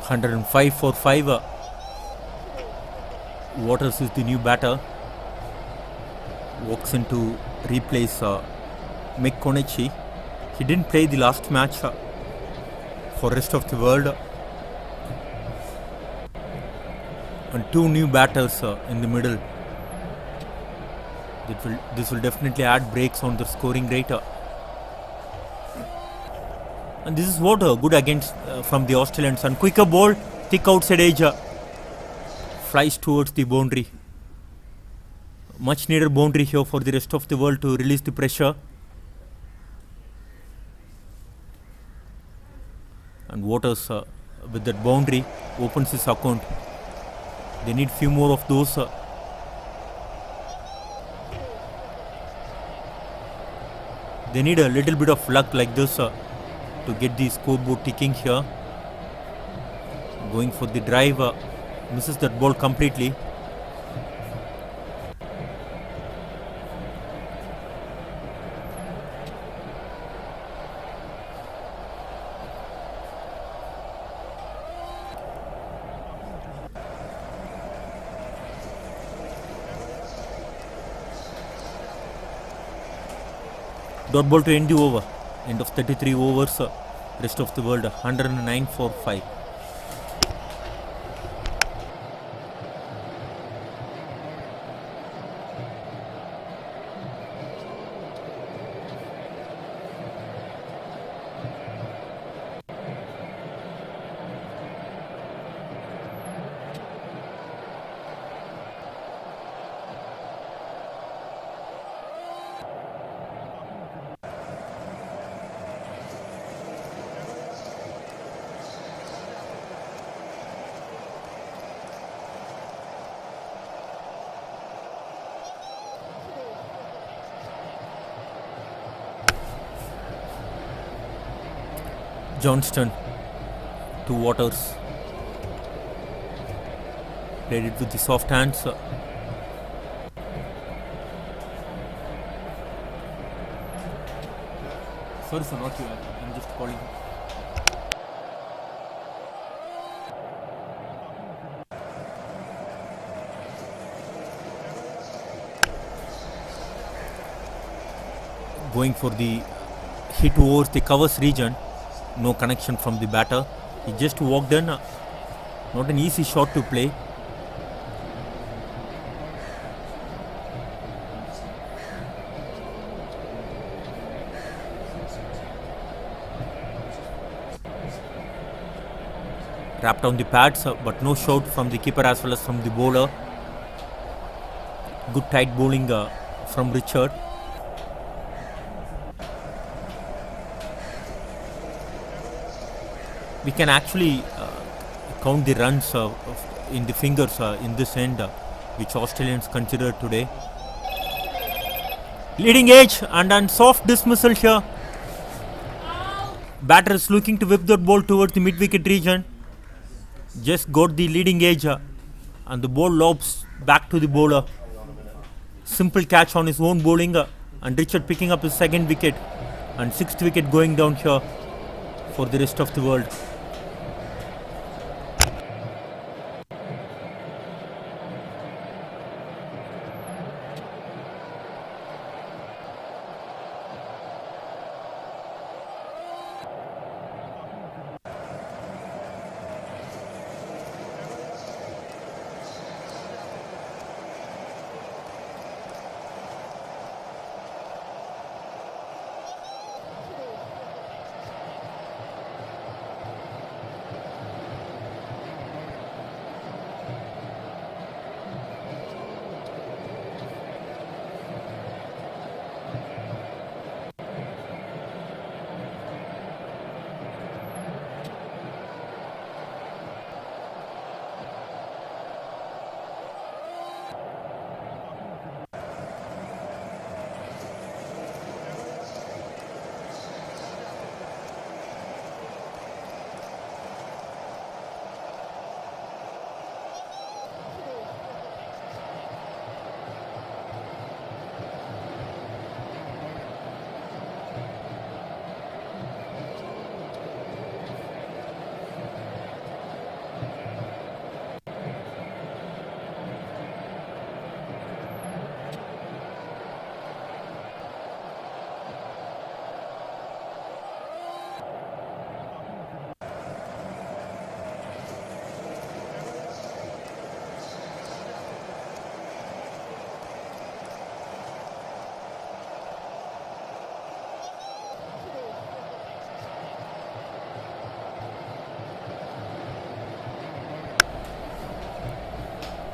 $105 for 5. Waters is the new batter. Walks in to replace Mick Konechi. He didn't play the last match for rest of the world. And 2 new batters in the middle. This will definitely add breaks on the scoring rate. And this is what good against from the Australians. And quicker ball, thick outside edge, flies towards the boundary. Much needed boundary here for the rest of the world to release the pressure. And Waters with that boundary opens his account. They need few more of those. They need a little bit of luck like this to get the scoreboard ticking here. Going for the drive, misses that ball completely. Dot ball to end the over. End of 33 overs. Rest of the world 109 for 5. Johnston to Waters. Played it with the soft hands. Sorry sir, not you. I'm just calling. Going for the hit towards the covers region. No connection from the batter. He just walked in. Not an easy shot to play. Wrapped on the pads, but no shot from the keeper as well as from the bowler. Good tight bowling from Richard. We can actually count the runs in the fingers in this end, which Australians consider today. Leading edge and soft dismissal here. Batter is looking to whip that ball towards the mid-wicket region. just got the leading edge and the ball lobs back to the bowler. Simple catch on his own bowling and Richard picking up his second wicket and sixth wicket going down here for the rest of the world.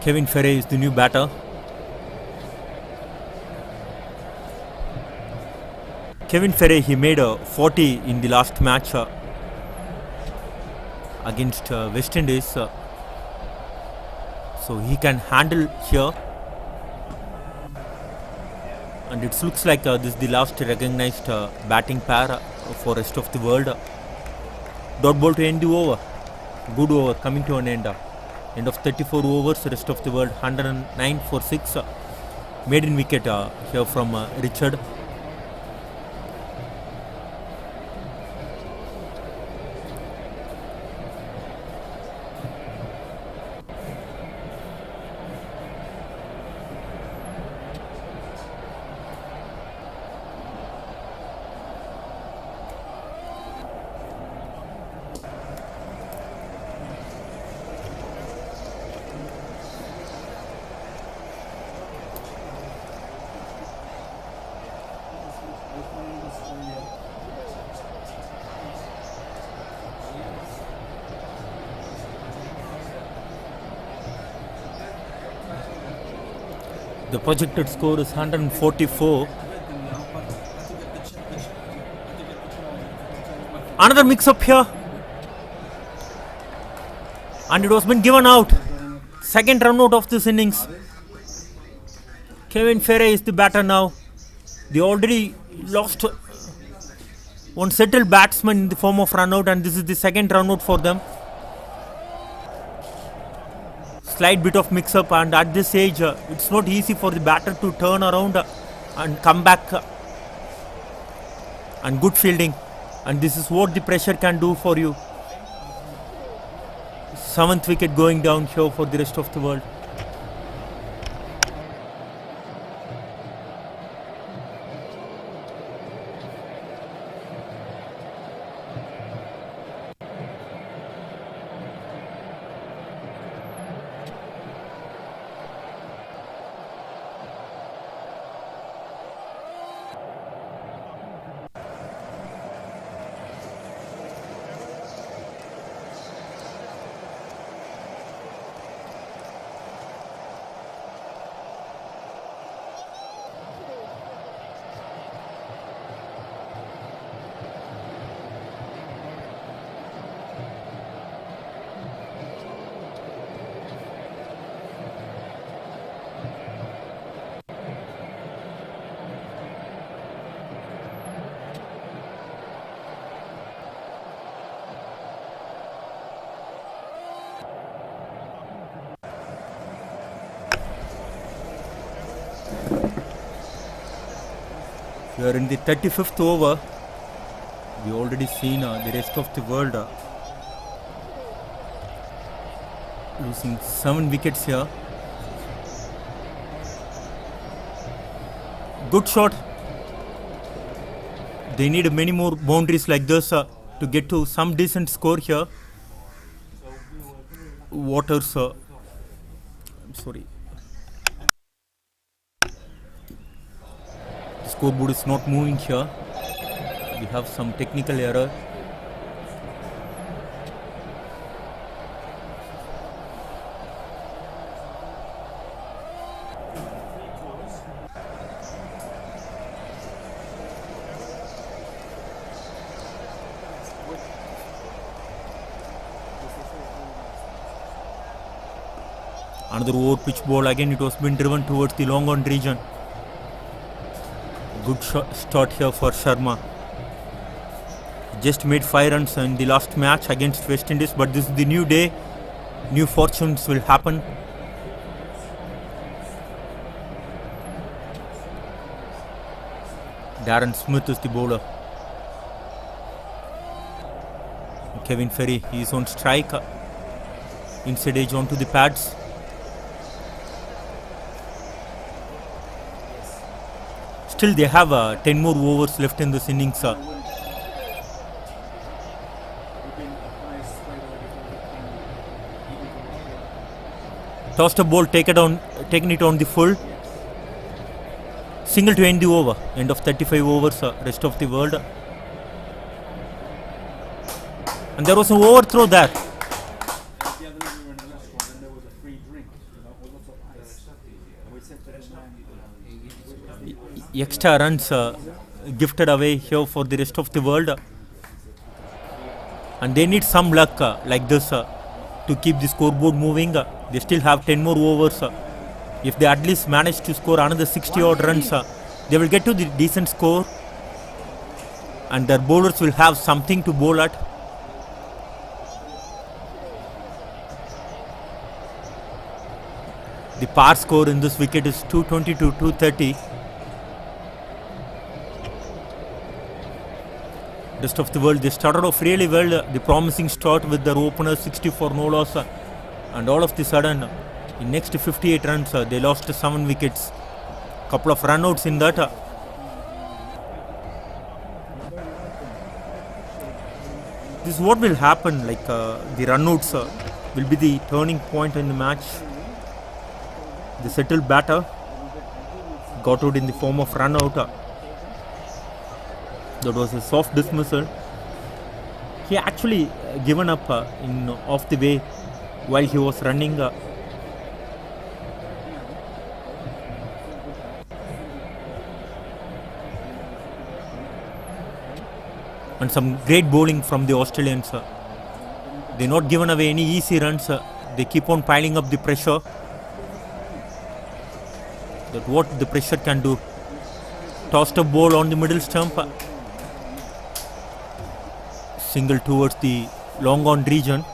Kevin Ferre is the new batter. Kevin Ferre, he made a 40 in the last match against West Indies. So he can handle here. And it looks like this is the last recognized batting pair for rest of the world. Dot ball to end the over. Good over coming to an end. End of 34 overs, rest of the world 109 for 6. Maiden wicket here from Richard. The projected score is 144. Another mix-up here. And it was been given out. Second run out of this innings. Kevin Ferre is the batter now. They already lost one settled batsman in the form of run out, and this is the second run out for them. Slight bit of mix up, and at this age it's not easy for the batter to turn around and come back, and good fielding, and this is what the pressure can do for you. 7th wicket going down here for the rest of the world. We are in the 35th over. We already seen the rest of the world losing 7 wickets here. Good shot. They need many more boundaries like this to get to some decent score here. Waters, I'm sorry. The scoreboard is not moving here. We have some technical error. Another over pitch ball, again it was been driven towards the long on region. Good start here for Sharma. Just made 5 runs in the last match against West Indies, but this is the new day. New fortunes will happen. Darren Smith is the bowler. Kevin Ferry, he is on strike. Inside edge onto the pads. Still they have 10 more overs left in this innings. Tossed a ball, taken it on the full. Single to end the over. End of 35 overs, rest of the world. And there was an overthrow there. Extra runs gifted away here for the rest of the world, and they need some luck like this to keep the scoreboard moving. They still have 10 more overs. If they at least manage to score another 60 odd runs, they will get to the decent score, and their bowlers will have something to bowl at. The par score in this wicket is 220 to 230. Rest of the world, they started off really well. The promising start with their opener 60 for no loss, and all of the sudden in next 58 runs they lost 7 wickets. Couple of runouts in that. This is what will happen, like the runouts will be the turning point in the match. The settled batter got out in the form of runout. That was a soft dismissal. He actually given up in off the way while he was running. And some great bowling from the Australians. They not given away any easy runs. They keep on piling up the pressure. That what the pressure can do. Tossed a ball on the middle stump. Single towards the long on region.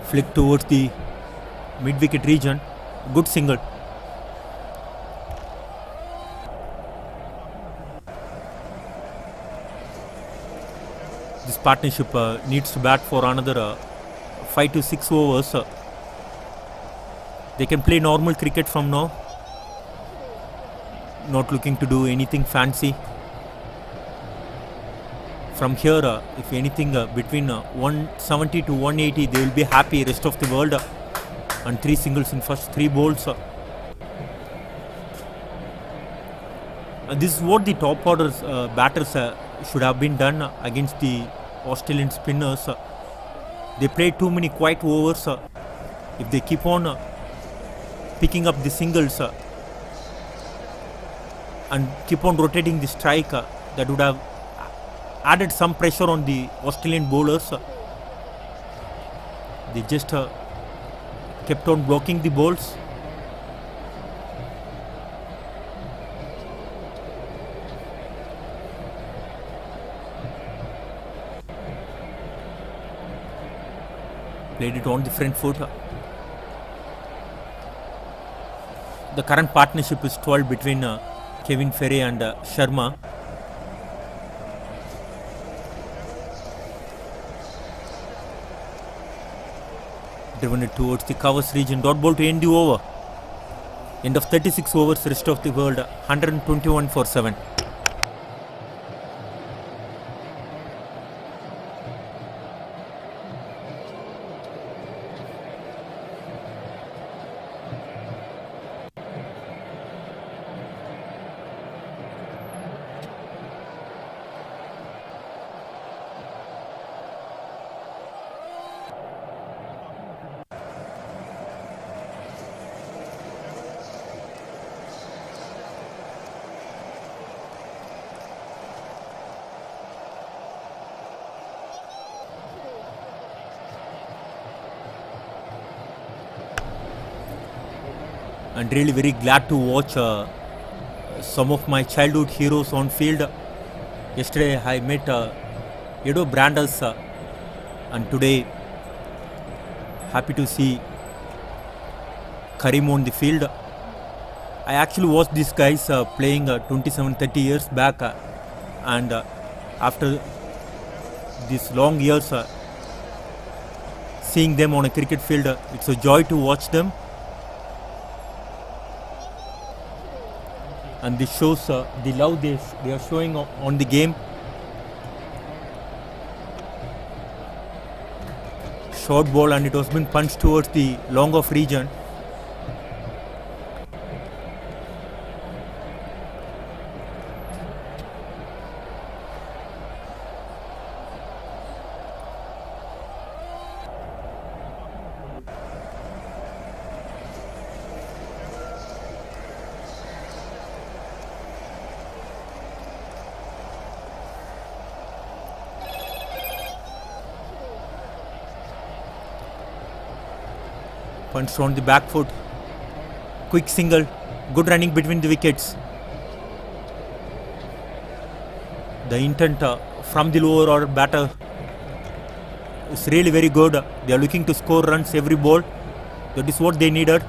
Flick towards the mid wicket region. Good single. This partnership needs to bat for another 5 to 6 overs. They can play normal cricket from now. Not looking to do anything fancy. From here, if anything between 170 to 180, they will be happy. Rest of the world, and 3 singles in first 3 bowls. And this is what the top orders batters should have been done against the Australian spinners. They played too many quiet overs. If they keep on picking up the singles and keep on rotating the strike, that would have added some pressure on the Australian bowlers. They just kept on blocking the balls. Played it on the front foot. The current partnership is 12 between Kevin Ferry and Sharma. Driven it towards the covers region. Dot ball to end the over. End of 36 overs, rest of the world 121 for 7. And really very glad to watch some of my childhood heroes on field. Yesterday I met Edo Brandes and today happy to see Karim on the field. I actually watched these guys playing 27-30 years back and after these long years seeing them on a cricket field, it's a joy to watch them. And this shows the love they are showing on the game. Short ball and it was been punched towards the long off region. Punched on the back foot. Quick single. Good running between the wickets. The intent from the lower order batter is really very good. They are looking to score runs every ball. That is what they needed.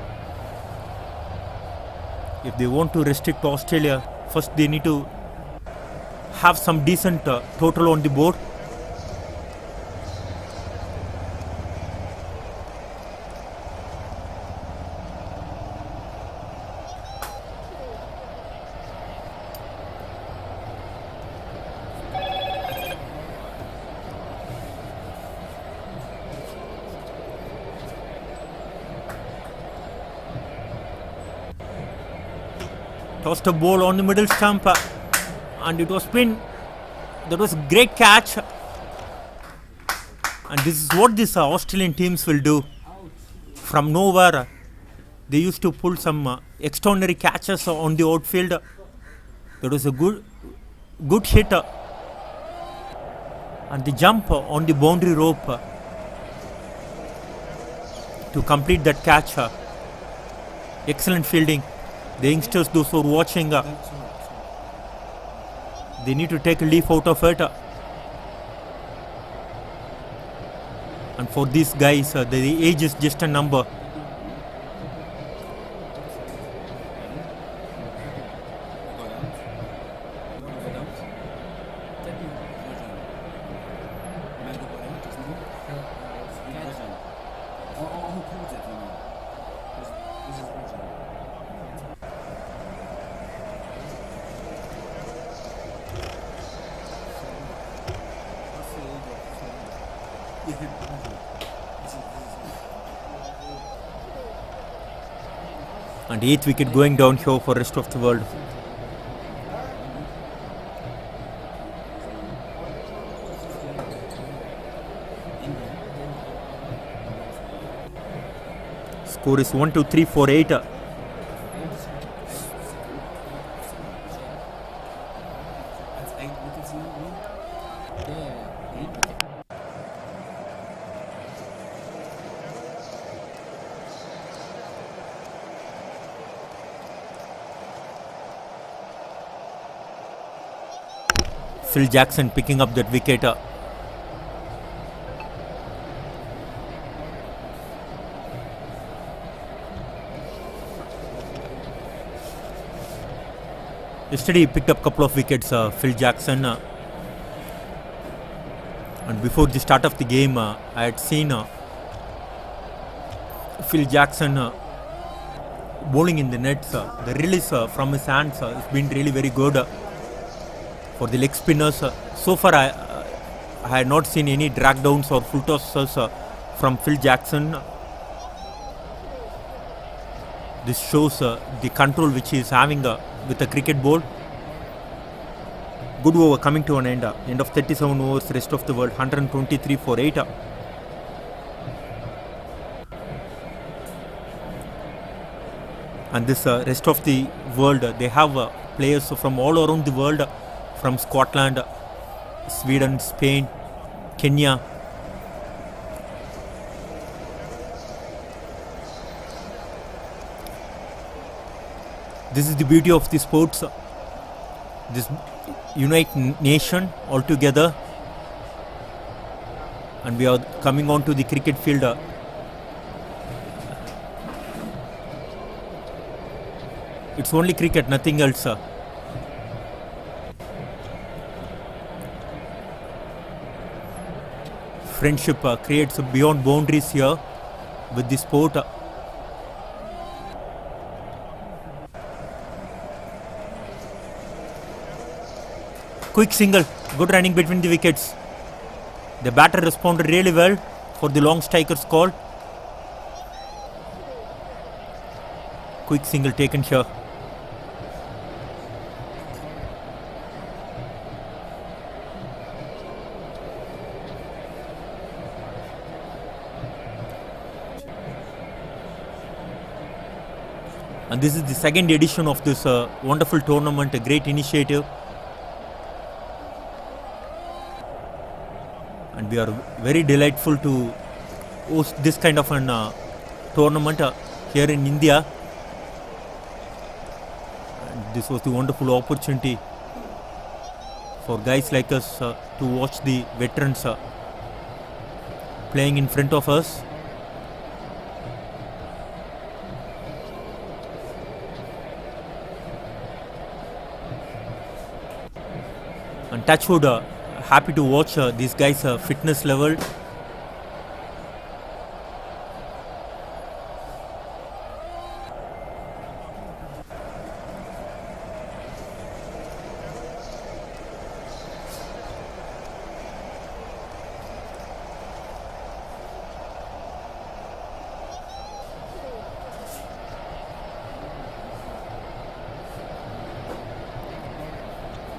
If they want to restrict Australia, first they need to have some decent total on the board. Tossed a ball on the middle stump and it was spin. That was a great catch. And this is what these Australian teams will do. From nowhere, they used to pull some extraordinary catches on the outfield. That was a good hit. And the jump on the boundary rope to complete that catch. Excellent fielding. The youngsters, those who are watching, they need to take a leaf out of it. And for these guys, the age is just a number. And 8th wicket going down here for rest of the world. Score is 1, 2, 3, 4, 8. Phil Jackson picking up that wicket. Yesterday he picked up a couple of wickets, Phil Jackson. And before the start of the game, I had seen Phil Jackson bowling in the nets. The release from his hands has been really very good for the leg spinners. So far, I had not seen any drag downs or full tosses from Phil Jackson. This shows the control which he is having with a cricket ball. Good over coming to an end. End of 37 overs, rest of the world, 123 for 8. And this rest of the world, they have players from all around the world, from Scotland, Sweden, Spain, Kenya. This is the beauty of the sports. This unite nation all together, and we are coming on to the cricket field. It's only cricket, nothing else. Friendship creates beyond boundaries here with the sport. Quick single, good running between the wickets. The batter responded really well for the long striker's call. Quick single taken here. And this is the second edition of this wonderful tournament, a great initiative. And we are very delightful to host this kind of an tournament here in India. And this was the wonderful opportunity for guys like us to watch the veterans playing in front of us. And touchwood, happy to watch these guys' fitness level.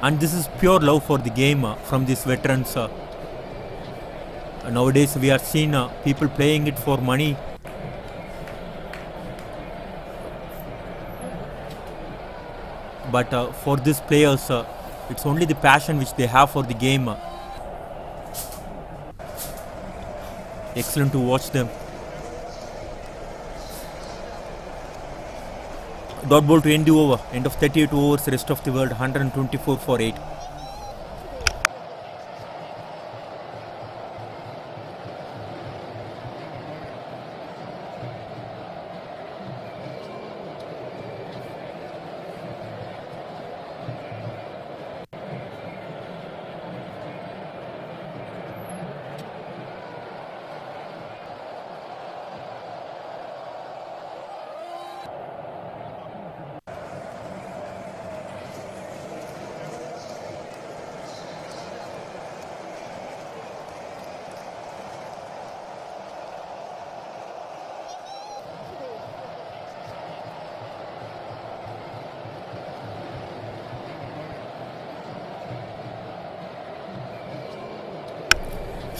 And this is pure love for the game from these veterans. Nowadays we are seeing people playing it for money. But for these players, it's only the passion which they have for the game. Excellent to watch them. Dot ball to end the over. End of 38 overs, rest of the world, 124 for 8.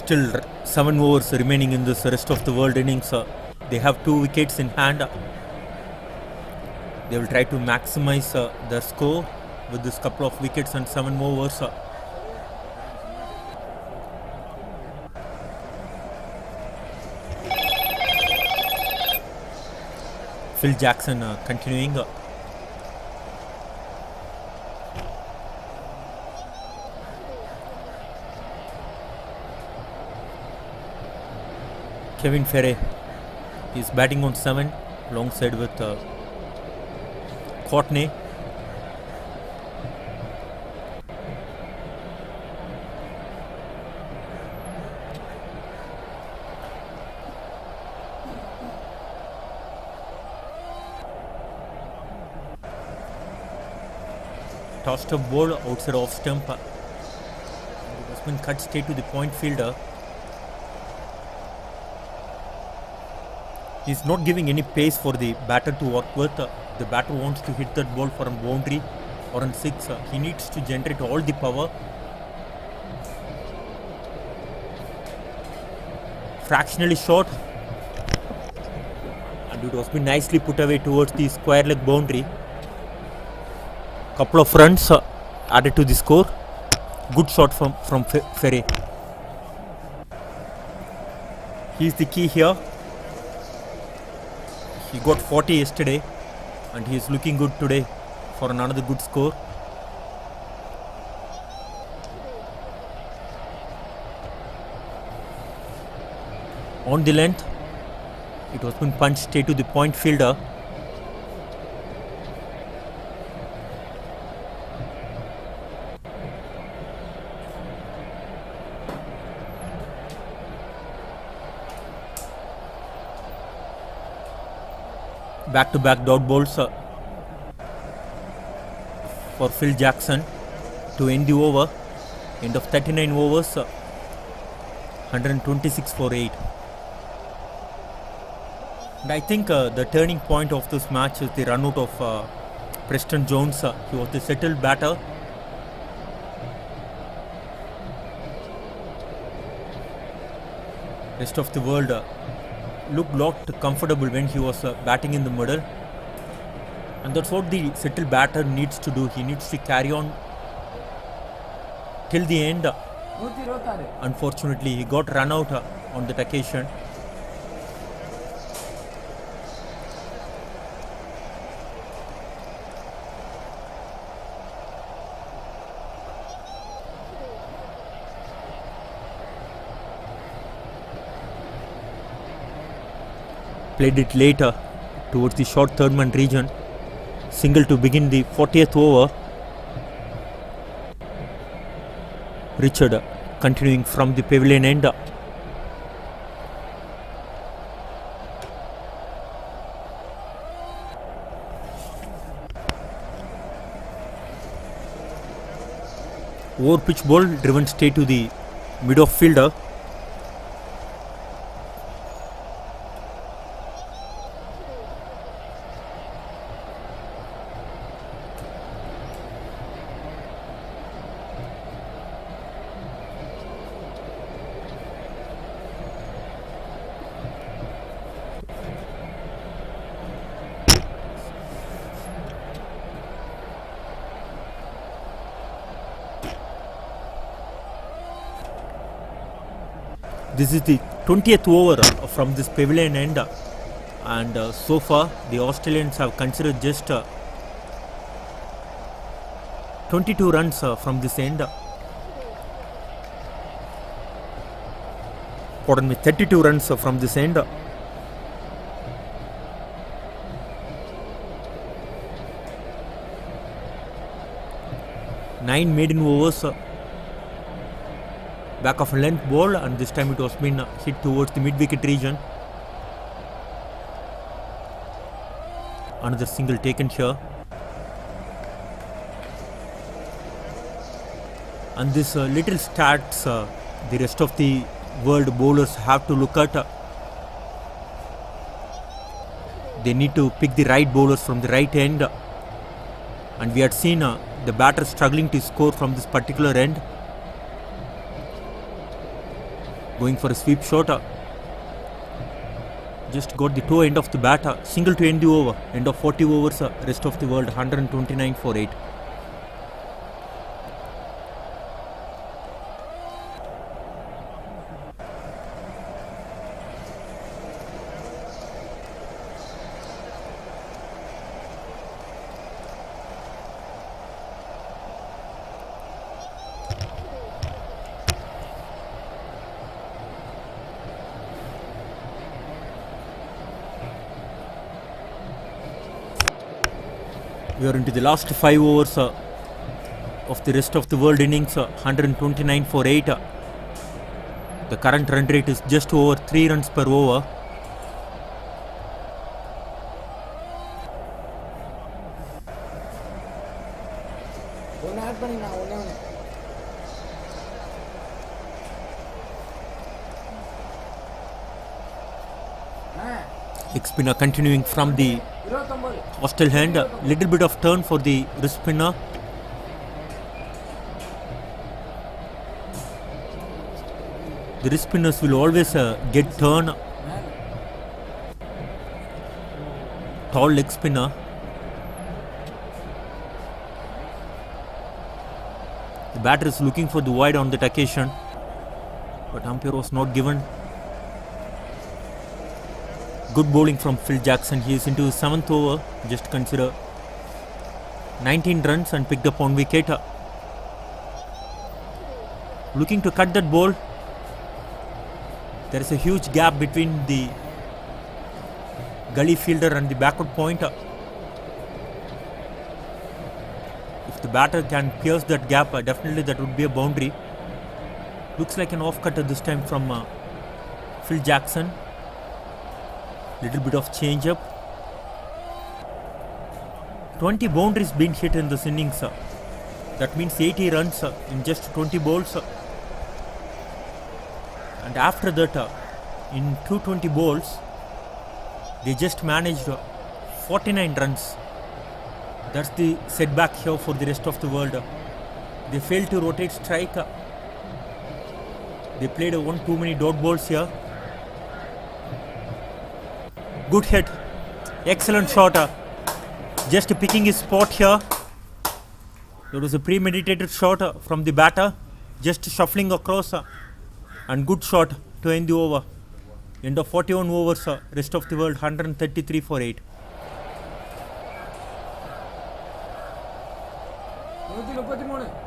Still 7 overs remaining in this rest of the world innings. They have 2 wickets in hand. They will try to maximize their score with this couple of wickets and 7 more overs. Phil Jackson continuing. Kevin Ferre is batting on 7 alongside with Courtney. tossed up ball outside off stump. It has been cut straight to the point fielder. He's not giving any pace for the batter to work with. The batter wants to hit that ball for a boundary or a six. He needs to generate all the power. Fractionally short, and it was been nicely put away towards the square leg boundary. Couple of runs added to the score. Good shot from Ferre. He's the key here. He got 40 yesterday and he is looking good today for another good score. On the length, it was been punched straight to the point fielder. Back-to-back dot balls for Phil Jackson to end the over. End of 39 overs, 126 for 8. And I think the turning point of this match is the run out of Preston Jones. He was the settled batter. Rest of the world looked lot comfortable when he was batting in the middle. And that's what the settled batter needs to do. He needs to carry on till the end. Unfortunately, he got run out on that occasion. Played it later towards the short third man region. Single to begin the 40th over. Richard continuing from the pavilion end. Over pitch ball driven straight to the mid-off fielder. This is the 20th over from this pavilion end, and so far the Australians have considered just 22 runs from this end. Pardon me, 32 runs from this end. Nine maiden overs. Back of a length ball, and this time it was been hit towards the mid-wicket region. Another single taken here. And this little stats the rest of the world bowlers have to look at. They need to pick the right bowlers from the right end. And we had seen the batter struggling to score from this particular end. Going for a sweep shot. Just got the toe end of the bat. Single to end the over. End of 40 overs. Rest of the world 129 for 8. We are into the last 5 overs of the rest of the world innings, 129 for 8. The current run rate is just over 3 runs per over. ஒன்று add பண்ணிண்ணா ஒன்றே ஒன்று Leg spinner continuing from the 29 hostile hand. Little bit of turn for the wrist spinner. The wrist spinners will always get turn. Tall leg spinner. The batter is looking for the wide on that occasion, but umpire was not given. Good bowling from Phil Jackson. He is into his 7th over. Just consider 19 runs and picked up one wicket. Looking to cut that ball. There is a huge gap between the gully fielder and the backward point. If the batter can pierce that gap, definitely that would be a boundary. Looks like an off cutter this time from Phil Jackson. Little bit of change up. 20 boundaries been hit in this innings. That means 80 runs in just 20 balls. And after that, in 220 balls, they just managed 49 runs. That's the setback here for the rest of the world. They failed to rotate strike. They played one too many dot balls here. Good hit. Excellent shot. Just picking his spot here. There was a premeditated shot from the batter. Just shuffling across. And good shot to end the over. End of 41 overs. Rest of the world 133 for 8. 133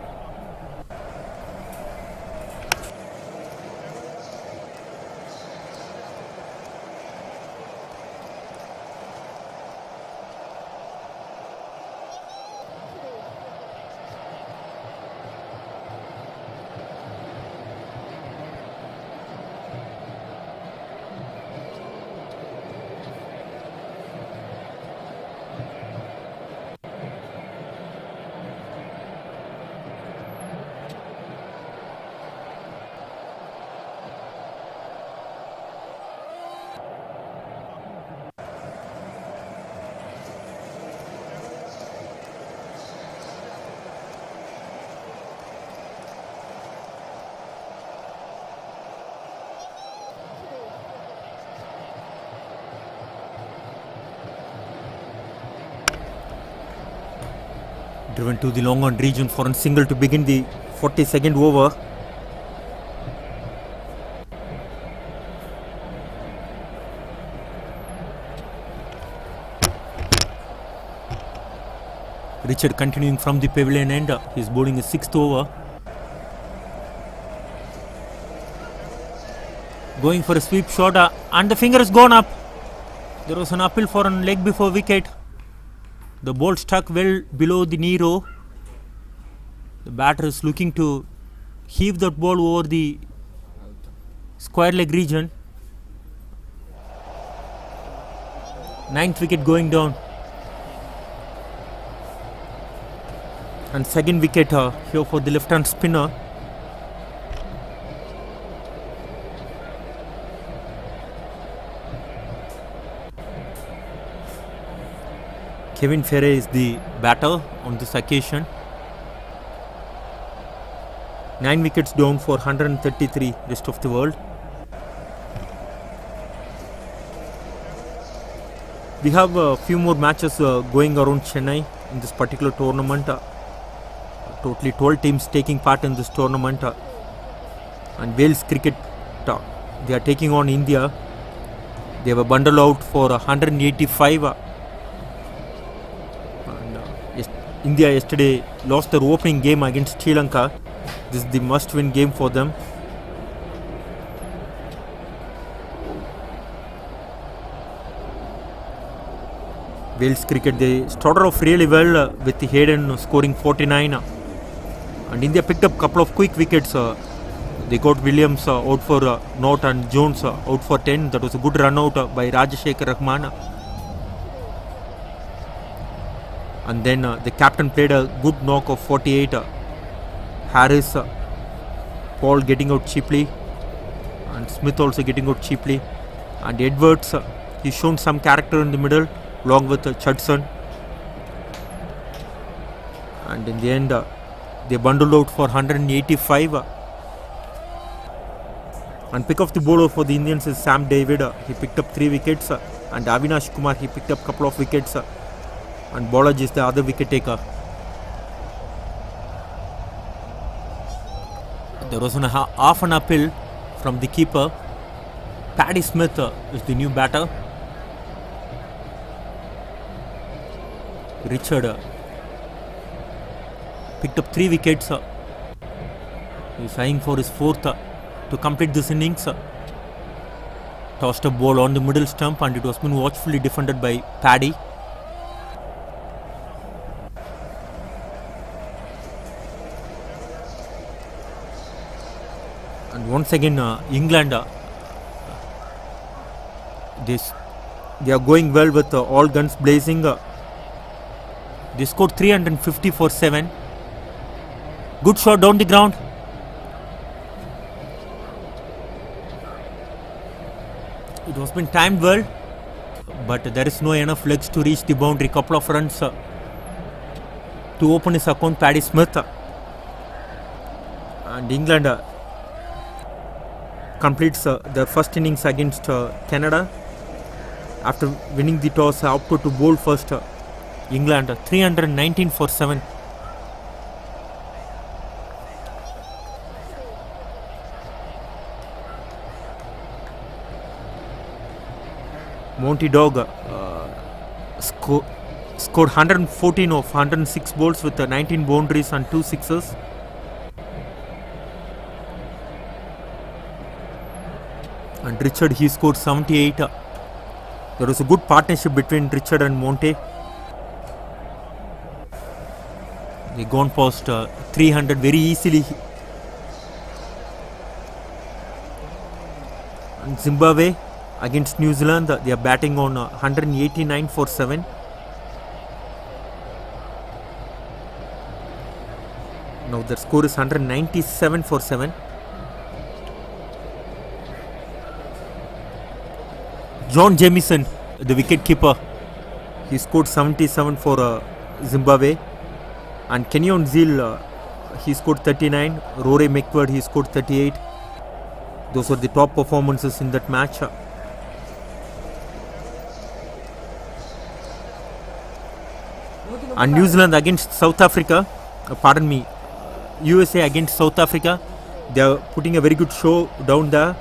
Driven to the long on region for a single to begin the 42nd over. Richard continuing from the pavilion end. He's bowling his 6th over. Going for a sweep shot and the finger has gone up. There was an appeal for a leg before wicket. The ball stuck well below the knee row. The batter is looking to heave that ball over the square leg region. 9th wicket going down. And 2nd wicket here for the left hand spinner. Kevin Ferre is the batter on this occasion. 9 wickets down for 133 rest of the world. We have a few more matches going around Chennai in this particular tournament. Totally 12 teams taking part in this tournament. And Wales cricket, they are taking on India. They have a bundle out for 185. India yesterday lost their opening game against Sri Lanka. This is the must-win game for them. Wales cricket, they started off really well with Hayden scoring 49. And India picked up a couple of quick wickets. They got Williams out for naught and Jones out for 10. That was a good run out by Rajashekhar Rahman. And then the captain played a good knock of 48. Harris, Paul getting out cheaply, and Smith also getting out cheaply. And Edwards, he's shown some character in the middle along with Judson. And in the end, they bundled out for 185. And pick of the bowler for the Indians is Sam David. He picked up 3 wickets. And Avinash Kumar, he picked up a couple of wickets. And Balaji is the other wicket taker. There was half an uphill from the keeper. Paddy Smith is the new batter. Richard picked up 3 wickets. He's eyeing for his 4th to complete this innings. Tossed a ball on the middle stump and it was been watchfully defended by Paddy. And once again England, they are going well with all guns blazing. They scored 350 for 7. Good shot down the ground. It was been timed well, but there is no enough legs to reach the boundary. Couple of runs to open his account, Paddy Smith. And England completes their first innings against Canada. After winning the toss, opted to bowl first. England 319 for 7. Monty Dog scored 114 of 106 balls with 19 boundaries and 2 sixes. And Richard, he scored 78. There was a good partnership between Richard and Monty. They gone past 300 very easily. And Zimbabwe against New Zealand, they are batting on 189 for 7. Now their score is 197 for 7. John Jamieson, the wicket keeper, he scored 77 for Zimbabwe. And Kenyon Zeal, he scored 39. Rory McWard, he scored 38. Those were the top performances in that match. And New Zealand against South Africa, USA against South Africa, they are putting a very good show down there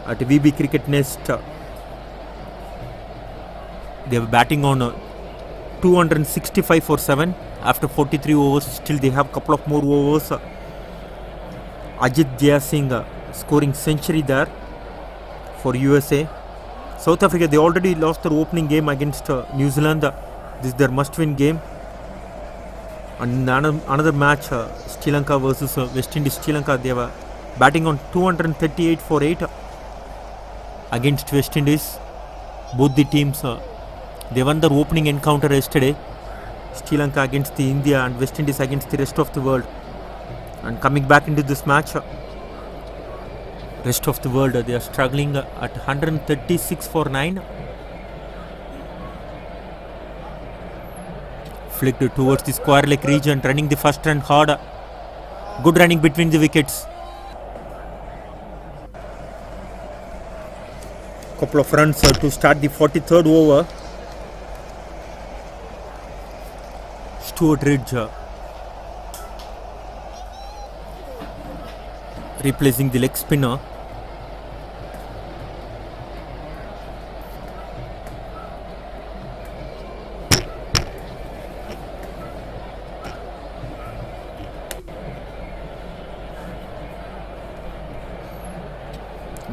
at VB Cricket Nest. They were batting on 265 for 7 after 43 overs. Still they have a couple of more overs. Ajit Jaya Singh scoring century there for USA. South Africa, they already lost their opening game against New Zealand. This is their must-win game. And another match, Sri Lanka versus West Indies. Sri Lanka, they were batting on 238 for 8 against West Indies. Both the teams, they won their opening encounter yesterday. Sri Lanka against the India and West Indies against the rest of the world. And coming back into this match, rest of the world, they are struggling at 136 for 9. Flicked towards the square leg region, running the first run hard. Good running between the wickets. Couple of runs to start the 43rd over. Stuart Ridge replacing the leg spinner.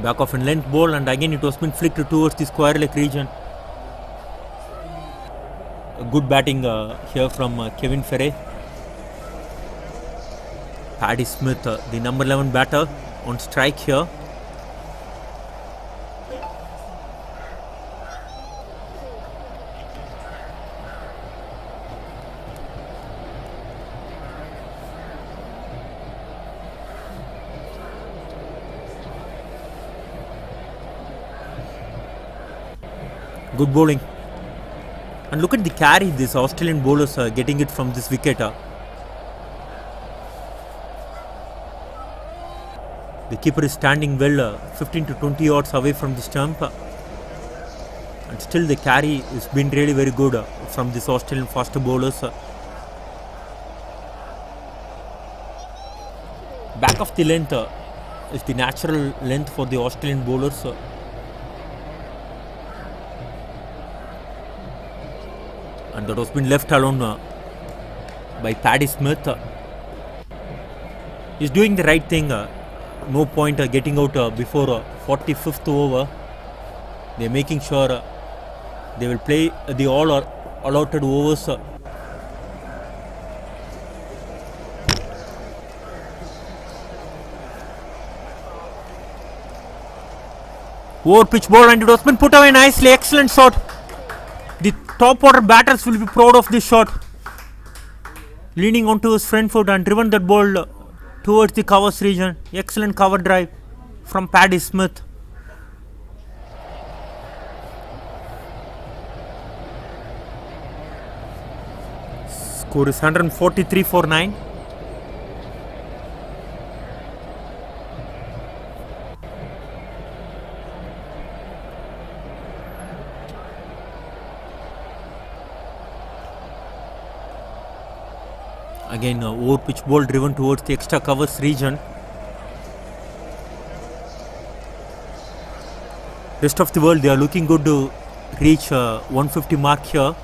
Back off in length ball, and again it was been flicked towards the square leg region. A good batting here from Kevin Ferre. Paddy Smith, the number 11 batter, on strike here. Good bowling. And look at the carry this Australian bowlers are getting it from this wicket. The keeper is standing well 15 to 20 yards away from the stump. And still the carry has been really very good from this Australian faster bowlers. Back of the length is the natural length for the Australian bowlers. And that was been left alone by Paddy Smith. He's doing the right thing. No point getting out before 45th over. They're making sure they will play the all allotted overs. Over pitch ball and it was been put away nicely. Excellent shot. The top order batters will be proud of this shot. Leaning onto his front foot and driven that ball towards the covers region. Excellent cover drive from Paddy Smith. Score is 143 for 9. Again, over pitch ball driven towards the extra covers region. Rest of the world, they are looking good to reach 150 mark here.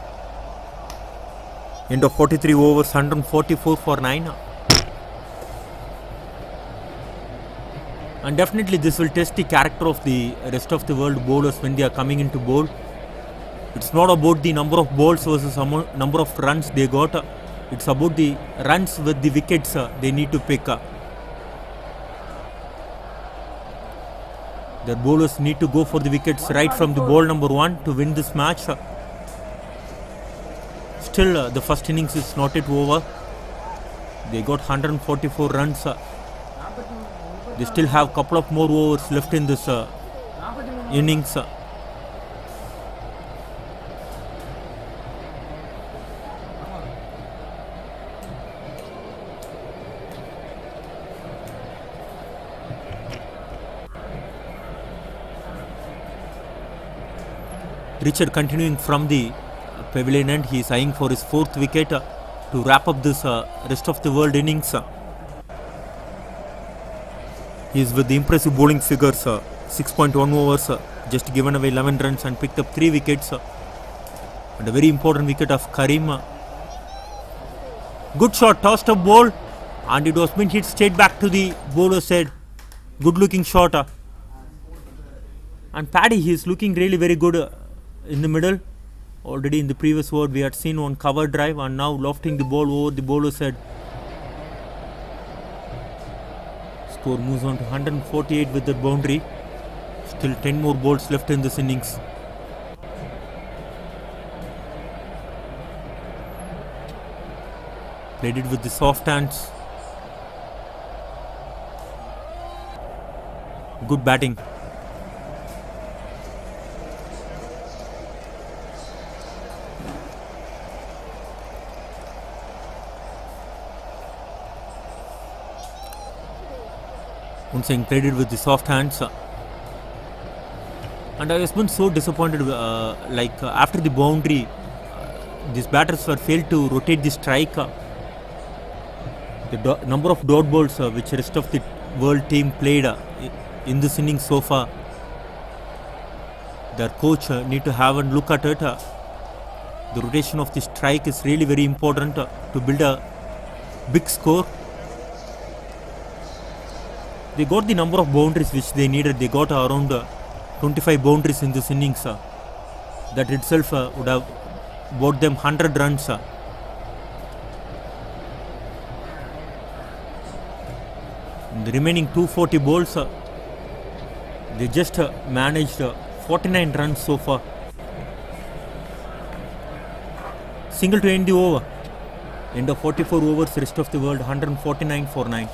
End of 43 overs, 144 for 9. And definitely this will test the character of the rest of the world bowlers when they are coming into bowl. It's not about the number of balls versus number of runs they got. It's about the runs with the wickets they need to pick. Their bowlers need to go for the wickets right from the ball number 1 to win this match. Still, the first innings is not yet over. They got 144 runs. They still have a couple of more overs left in this innings. Richard continuing from the pavilion end. He is eyeing for his 4th wicket to wrap up this rest of the world innings. He is with the impressive bowling figures. 6.1 overs, just given away 11 runs and picked up 3 wickets. And a very important wicket of Karim. Good shot, tossed up ball, and it was been hit straight back to the bowler's head. Good looking shot. And Paddy, he is looking really very good in the middle. Already in the previous over we had seen one cover drive, and now lofting the ball over the bowler's head. Score moves on to 148 with that boundary. Still 10 more balls left in this innings. Played it with the soft hands. Good batting. Once again played it with the soft hands. And I was been so disappointed after the boundary these batters were failed to rotate the strike. The number of dot balls which rest of the world team played in this innings so far, their coach need to have a look at it. The rotation of the strike is really very important to build a big score. They got the number of boundaries which they needed. They got around 25 boundaries in this innings. That itself would have bought them 100 runs. In the remaining 240 balls, they just managed 49 runs so far. Single to end the over. End of 44 overs, rest of the world 149 for 9.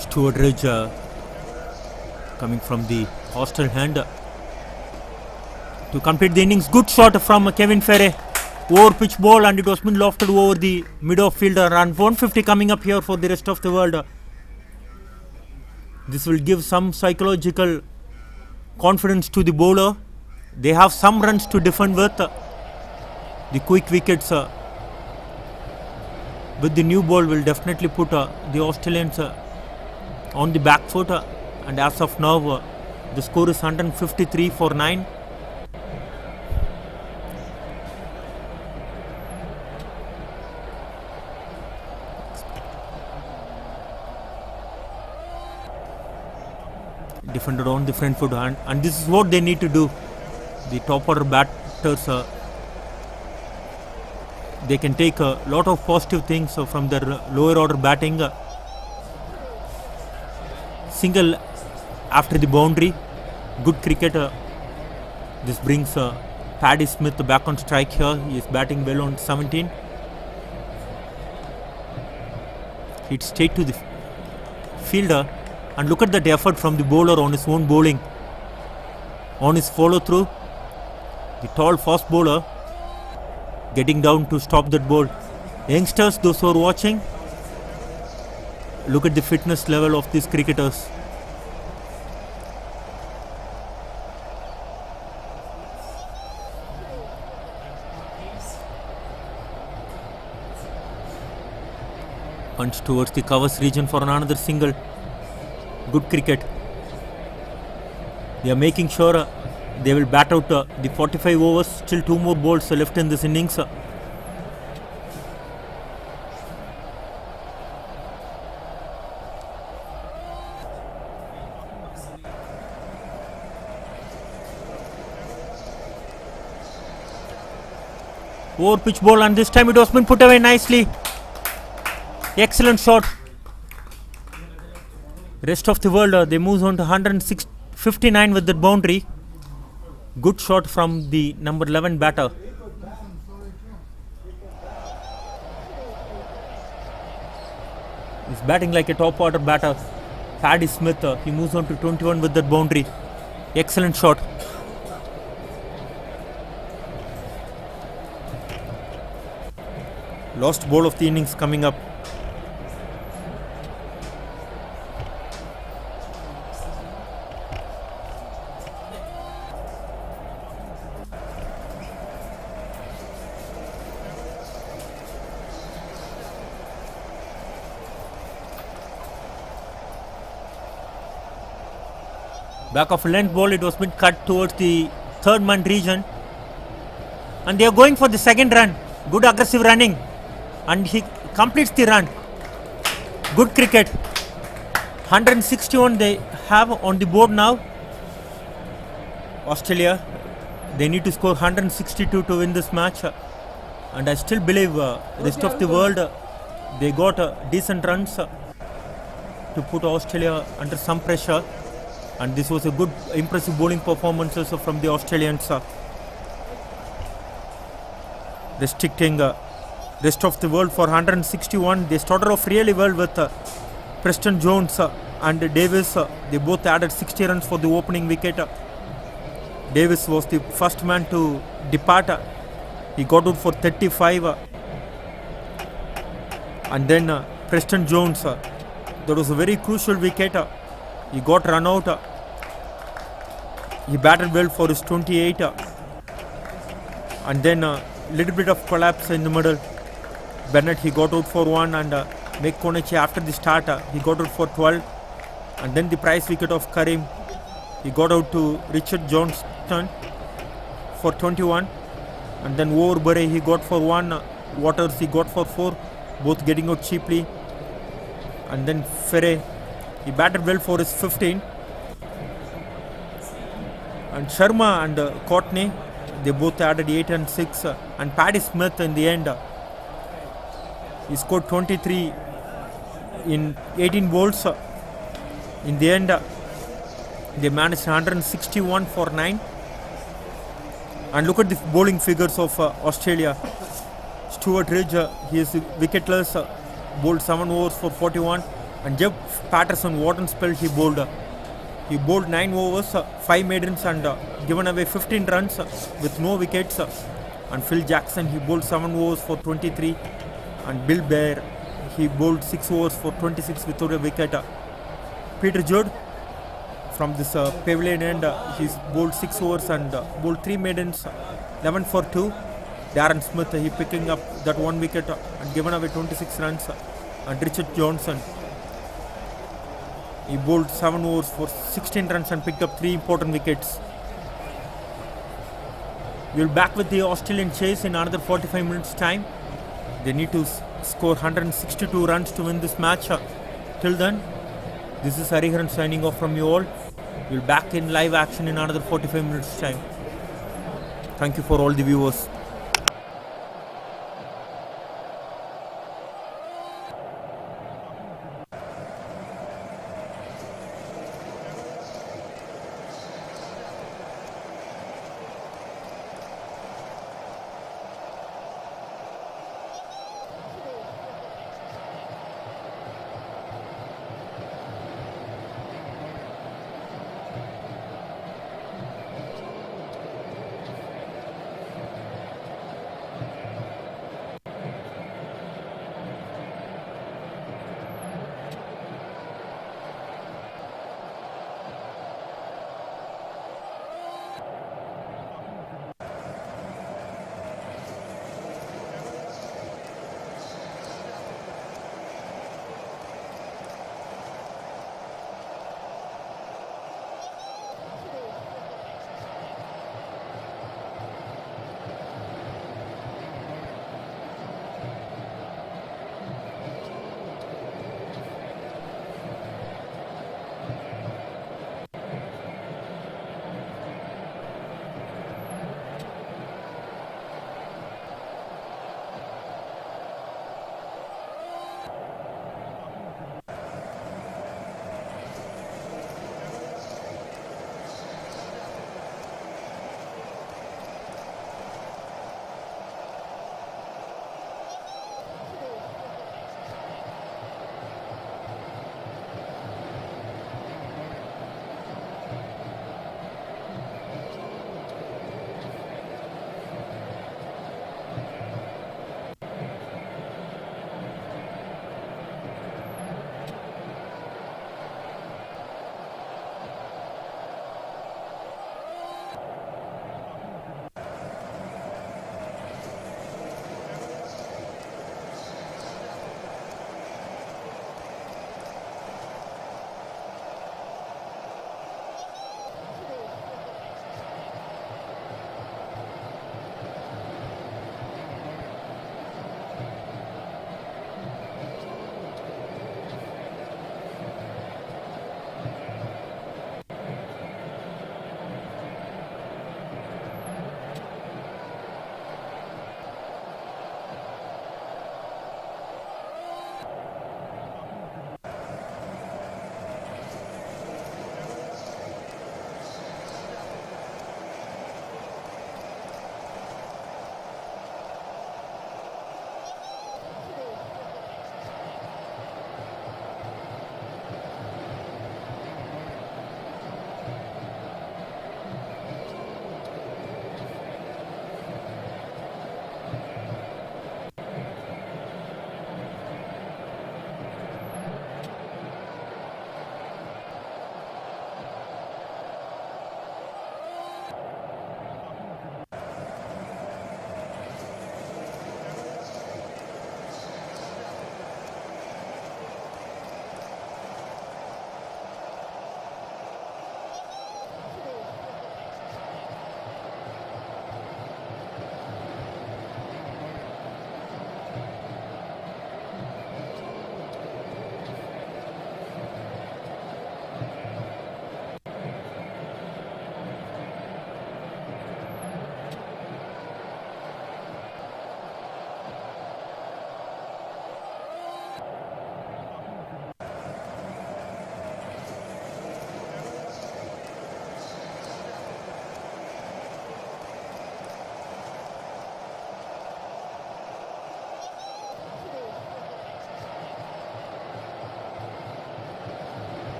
Stuart Ridge coming from the hostile hand to complete the innings. Good shot from Kevin Ferry. Over pitch ball, and it was been lofted over the mid-off fielder. And 150 coming up here for the rest of the world. This will give some psychological confidence to the bowler. They have some runs to defend with. The quick wickets with the new ball will definitely put the Australians on the back foot. And as of now, the score is 153 for 9. Defended on the front foot, and this is what they need to do. The top order batters, they can take a lot of positive things from their lower order batting. Single after the boundary, good cricket. This brings Paddy Smith back on strike here. He is batting well on 17. Hit straight to the fielder. And look at that effort from the bowler on his own bowling. On his follow through, the tall fast bowler getting down to stop that ball. Youngsters, those who are watching, look at the fitness level of these cricketers. Punch towards the covers region for another single. Good cricket. They are making sure they will bat out the 45 overs. Still 2 more balls left in this innings. Over pitch ball, and this time it was been put away nicely. Excellent shot. Rest of the world, they moves on to 159 with that boundary. Good shot from the number 11 batter. He's batting like a top order batter. Paddy Smith, he moves on to 21 with that boundary. Excellent shot. Last ball of the innings coming up. Back of a length ball, it was been cut towards the third man region, and they are going for the second run. Good aggressive running, and he completes the run. Good cricket. 161 they have on the board now. Australia, they need to score 162 to win this match, and I still believe rest of the world they got decent runs to put Australia under some pressure. And this was a good, impressive bowling performances from the Australians, restricting rest of the world for 161. They started off really well with Preston Jones and Davis. They both added 60 runs for the opening wicket. Davis was the first man to depart. He got out for 35. And then Preston Jones, that was a very crucial wicket. He got run out. He batted well for his 28. And then a little bit of collapse in the middle. Bennett, he got out for 1, and McConaughey after the start, he got out for 12. And then the prize wicket of Karim, he got out to Richard Johnston for 21. And then Overbury, he got for 1. Waters, he got for 4, both getting out cheaply. And then Ferre, he batted well for his 15. And Sharma and Courtney, they both added 8 and 6. And Paddy Smith in the end, he scored 23 in 18 balls. In the end, they managed 161 for 9. And look at the bowling figures of Australia. Stuart Ridge, he is wicketless, bowled 7 overs for 41. And Jeff Patterson, what a spell he bowled. He bowled 9 overs, 5 maidens and given away 15 runs with no wickets. And Phil Jackson, he bowled 7 overs for 23. And Bill Bear, he bowled 6 overs for 26 without a wicket. Peter Judd, from this pavilion end, he's bowled 6 overs and bowled 3 maidens, 11 for 2. Darren Smith, he picking up that 1 wicket and given away 26 runs. And Richard Johnson, he bowled 7 overs for 16 runs and picked up 3 important wickets. We'll back with the Australian chase in another 45 minutes time. They need to score 162 runs to win this match. Till then, this is Hariharan signing off from you all. We'll back in live action in another 45 minutes time. Thank you for all the viewers.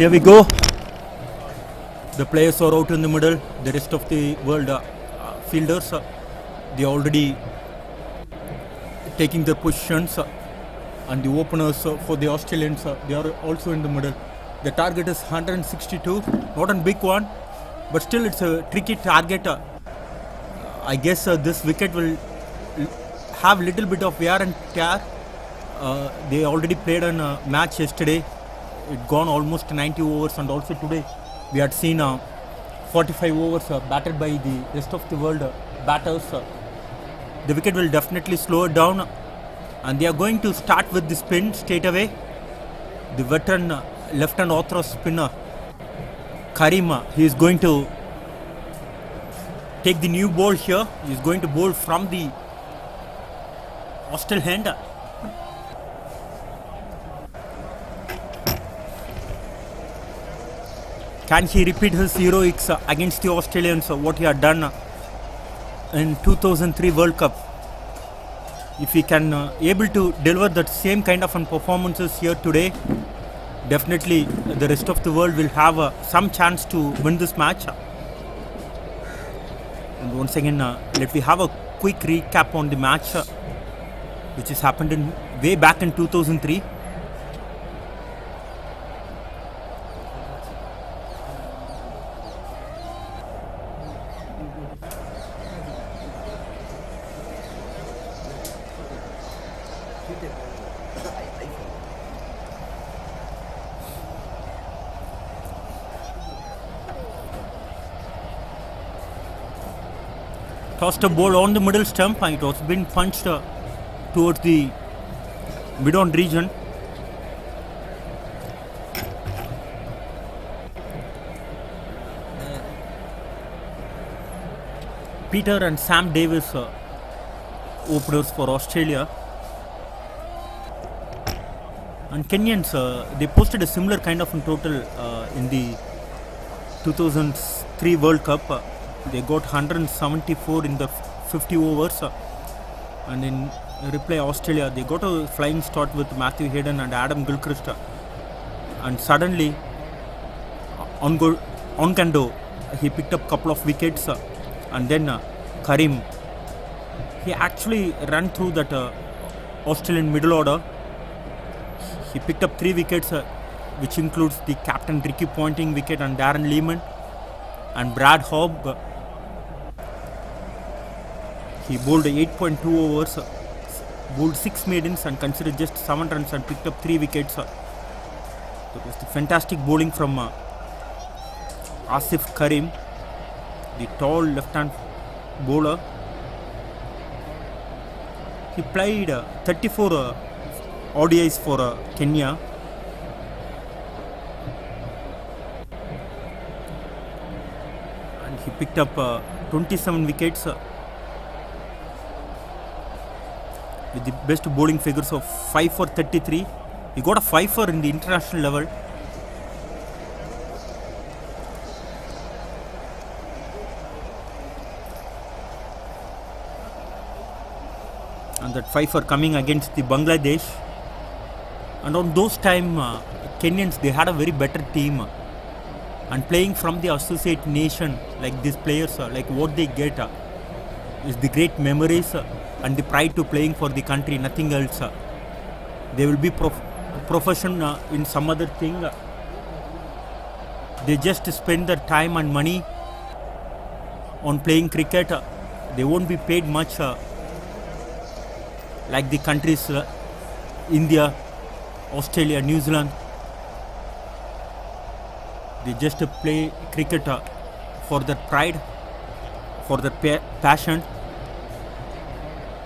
Here we go. The players are out in the middle. The rest of the world fielders, they are already taking their positions. And the openers for the Australians, they are also in the middle. The target is 162, not a big one, but still it's a tricky target. I guess this wicket will have little bit of wear and tear. They already played a match yesterday. It gone almost 90 overs, and also today we had seen 45 overs batted by the rest of the world batters. The wicket will definitely slow it down, and they are going to start with the spin straight away. The veteran left-hand orthodox spinner Karim, he is going to take the new ball here. He is going to bowl from the hostel hand. Can he repeat his heroics against the Australians, what he had done in 2003 World Cup? If he can able to deliver that same kind of performances here today, definitely the rest of the world will have some chance to win this match. And once again, let me have a quick recap on the match which has happened in way back in 2003. Tossed a ball on the middle stump, and it was been punched towards the mid-on region. Peter and Sam Davis, openers for Australia. And Kenyans, they posted a similar kind of total in the 2003 World Cup. They got 174 in the 50 overs, and in reply Australia they got a flying start with Matthew Hayden and Adam Gilchrist, and suddenly Onkando, he picked up couple of wickets, and then Karim, he actually ran through that Australian middle order. He picked up 3 wickets, which includes the captain Ricky Ponting wicket and Darren Lehman and Brad Hogg. He bowled 8.2 overs, bowled 6 maidens and considered just 7 runs and picked up 3 wickets. That was the fantastic bowling from Asif Karim, the tall left-hand bowler. He played 34 ODIs for Kenya. And he picked up 27 wickets with the best bowling figures of 5 for 33. He got a 5 for in the international level. And that 5 for coming against the Bangladesh. And on those time, Kenyans, they had a very better team. And playing from the associate nation, like these players, like what they get is the great memories and the pride to playing for the country, nothing else. They will be profession in some other thing. They just spend their time and money on playing cricket. They won't be paid much like the countries India, Australia, New Zealand. They just play cricket for their pride, for their passion.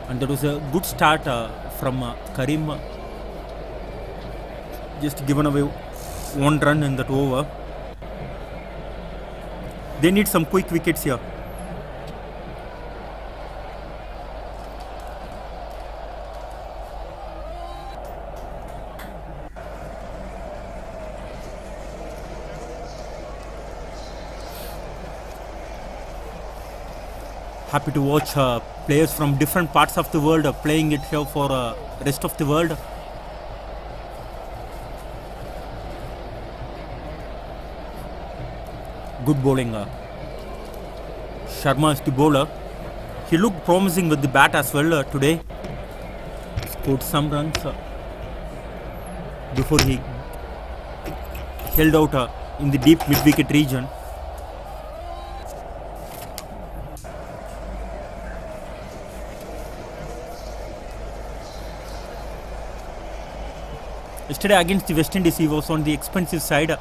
And there was a good start from Karim, just given away 1 run in that over. They need some quick wickets here. Happy to watch players from different parts of the world playing it here for rest of the world. Good bowling. Sharma is the bowler. He looked promising with the bat as well today. Scored some runs before he held out in the deep mid-wicket region. Yesterday against the West Indies, he was on the expensive side.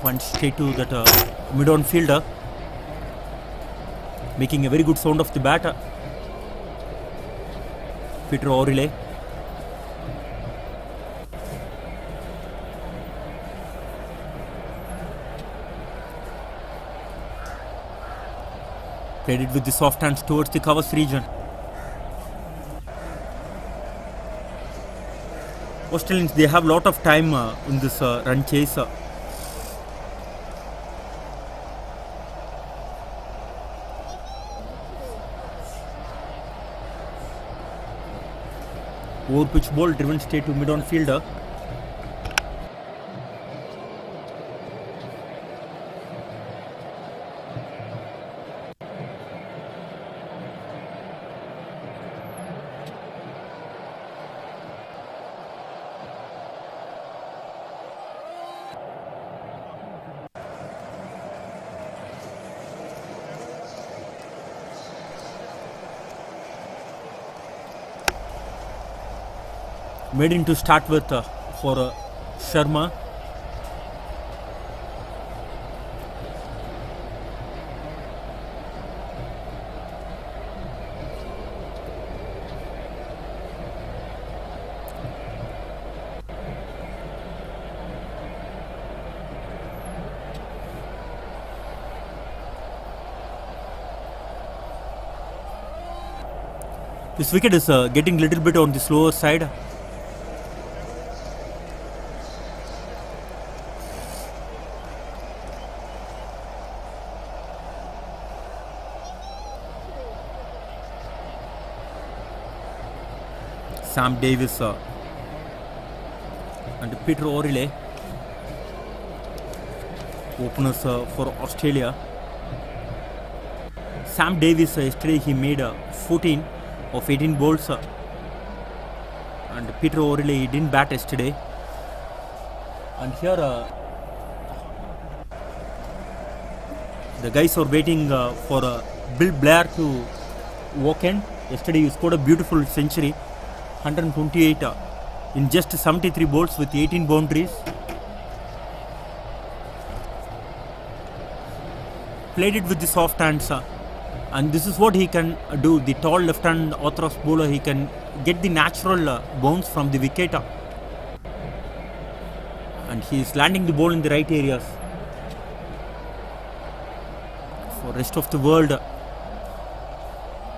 Punch straight to that mid-on fielder, making a very good sound of the bat. Peter O'Reilly. Played it with the soft hands towards the covers region. Australians, they have a lot of time in this run chase. Over pitch ball driven straight to mid-on fielder. Made in to start with for Sharma. This wicket is getting a little bit on the slower side. Sam Davis and Peter O'Reilly, openers for Australia. Sam Davis yesterday he made 14 of 18 balls, and Peter O'Reilly didn't bat yesterday. And here the guys are waiting for Bill Blair to walk in. Yesterday he scored a beautiful century. 128 in just 73 balls with 18 boundaries. Played it with the soft hands, and this is what he can do. The tall left-hand orthodox bowler, he can get the natural bounce from the wicket, and he is landing the ball in the right areas. For rest of the world,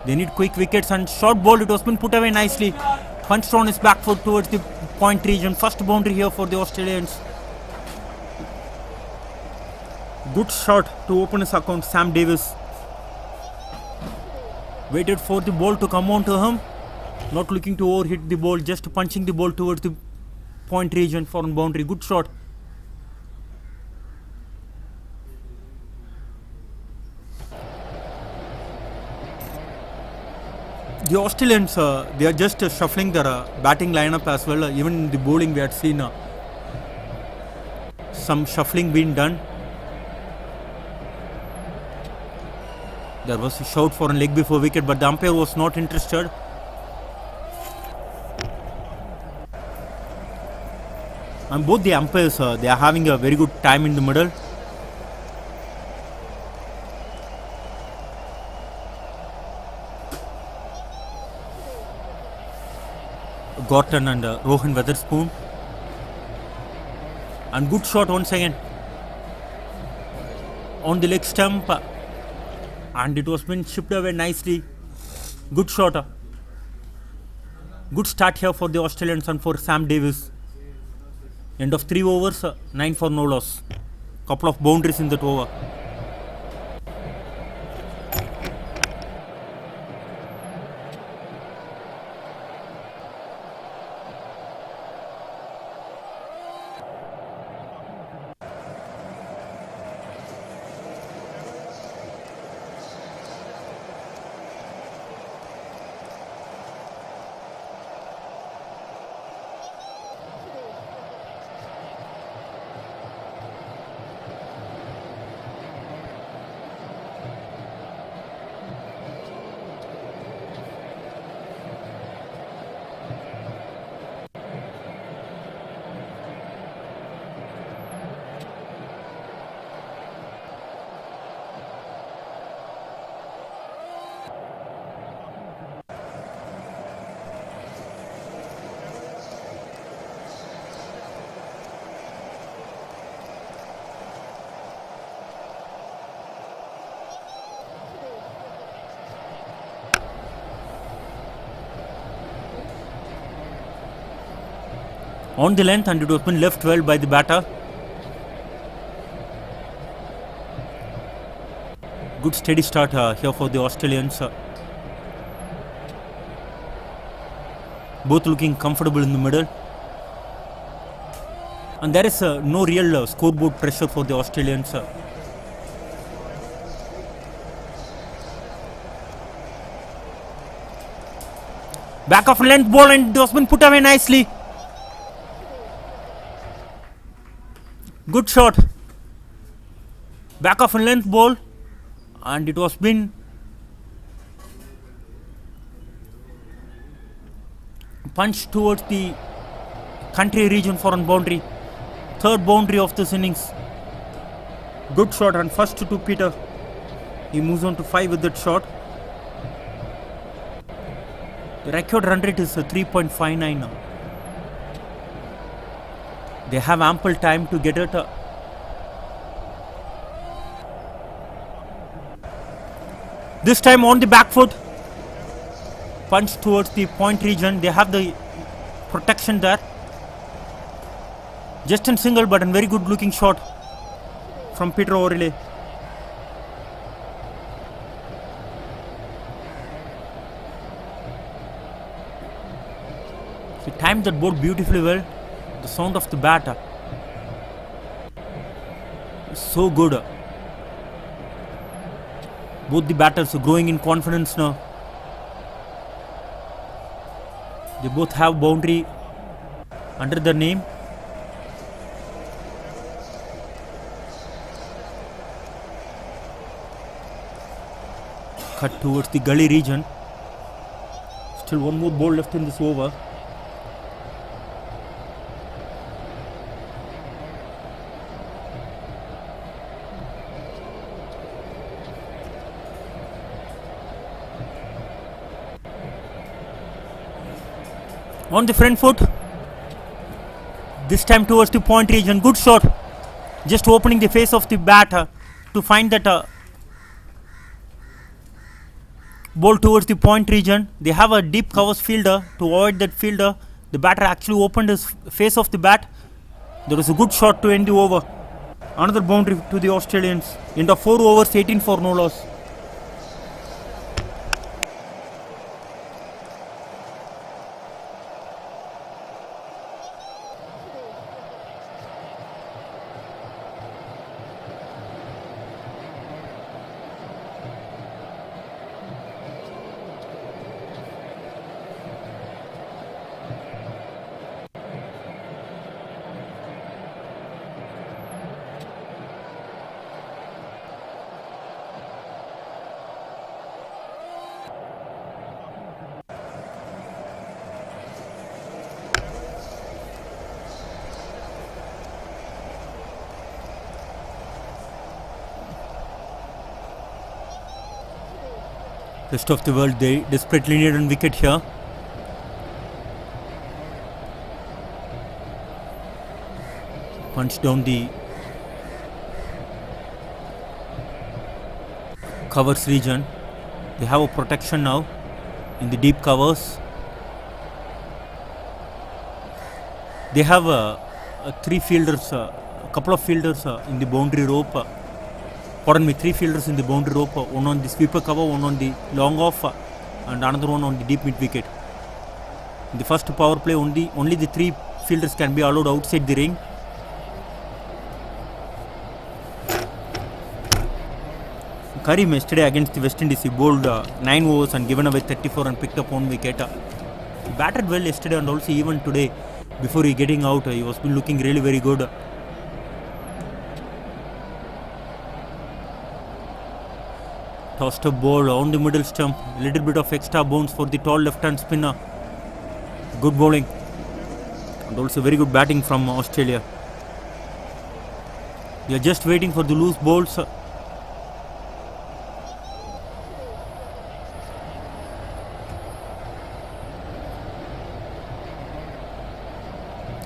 they need quick wickets, and short ball, it was been put away nicely. Punched on his back foot towards the point region. First boundary here for the Australians. Good shot to open his account. Sam Davis waited for the ball to come on to him. Not looking to overhit the ball, just punching the ball towards the point region for a boundary. Good shot. The Australians, they are just shuffling their batting lineup as well. Even in the bowling, we had seen some shuffling being done. There was a shout for a leg before wicket, but the umpire was not interested. And both the umpires, they are having a very good time in the middle. Gorton and Rohan Weatherspoon. And good shot once again on the leg stump, and it was been shipped away nicely. Good shot. Good start here for the Australians and for Sam Davis. End of 3 overs, 9 for no loss. Couple of boundaries in that over. on the length and it was been left well by the batter. Good steady start here for the Australians. Both looking comfortable in the middle. And there is no real scoreboard pressure for the Australians. Back of length ball and it was been put away nicely. Good shot. Back of length ball and it was been punched towards the country region foreign boundary. Third boundary of this innings. Good shot and first to Peter. He moves on to 5 with that shot. The record run rate is 3.59 now. They have ample time to get it. This time on the back foot. Punch towards the point region. They have the protection there. Just in single but a very good looking shot from Peter O'Reilly. He timed that ball beautifully well. The sound of the bat is so good. Both the batters are growing in confidence now. They both have boundary under their name. Cut towards the gully region. Still one more ball left in this over. On the front foot. This time towards the point region. Good shot. Just opening the face of the bat to find that ball towards the point region. They have a deep covers fielder. To avoid that fielder, the batter actually opened his face of the bat. There was a good shot to end the over. Another boundary to the Australians. End of 4 overs, 18 for no loss. Rest of the world, they desperately need a wicket here. Punch down the covers region. They have a protection now in the deep covers. They have three fielders, a couple of fielders in the boundary rope. Pardon me, 3 fielders in the boundary rope, one on the sweeper cover, one on the long off and another one on the deep mid wicket. In the first power play, only the 3 fielders can be allowed outside the ring. Karim yesterday against the West Indies, he bowled 9 overs and given away 34 and picked up 1 wicket. He batted well yesterday and also even today. Before he getting out, he was been looking really very good. Tossed a ball on the middle stump. A little bit of extra bounce for the tall left-hand spinner. Good bowling. And also very good batting from Australia. They are just waiting for the loose balls.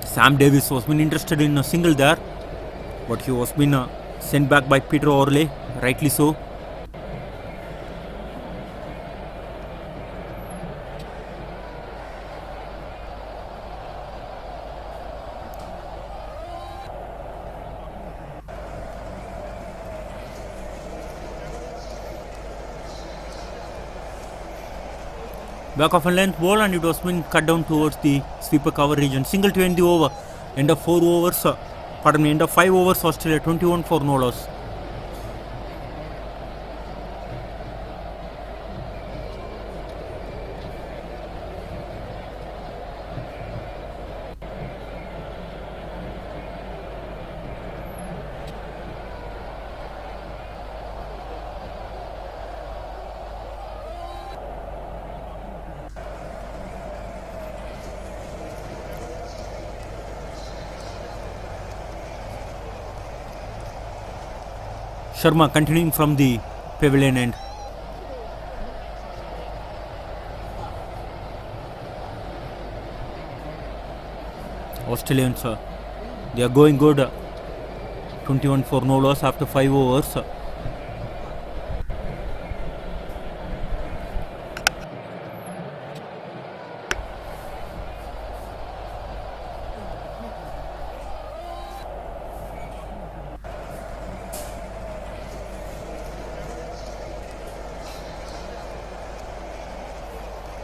Sam Davis was been interested in a single there, but he was been sent back by Peter O'Reilly, rightly so. Back of a length ball and it was been cut down towards the sweeper cover region. Single to end the over. End of 4 overs. End of 5 overs. Australia 21 for no loss. Sharma continuing from the pavilion end. Australians, they are going good. 21 for no loss after 5 overs.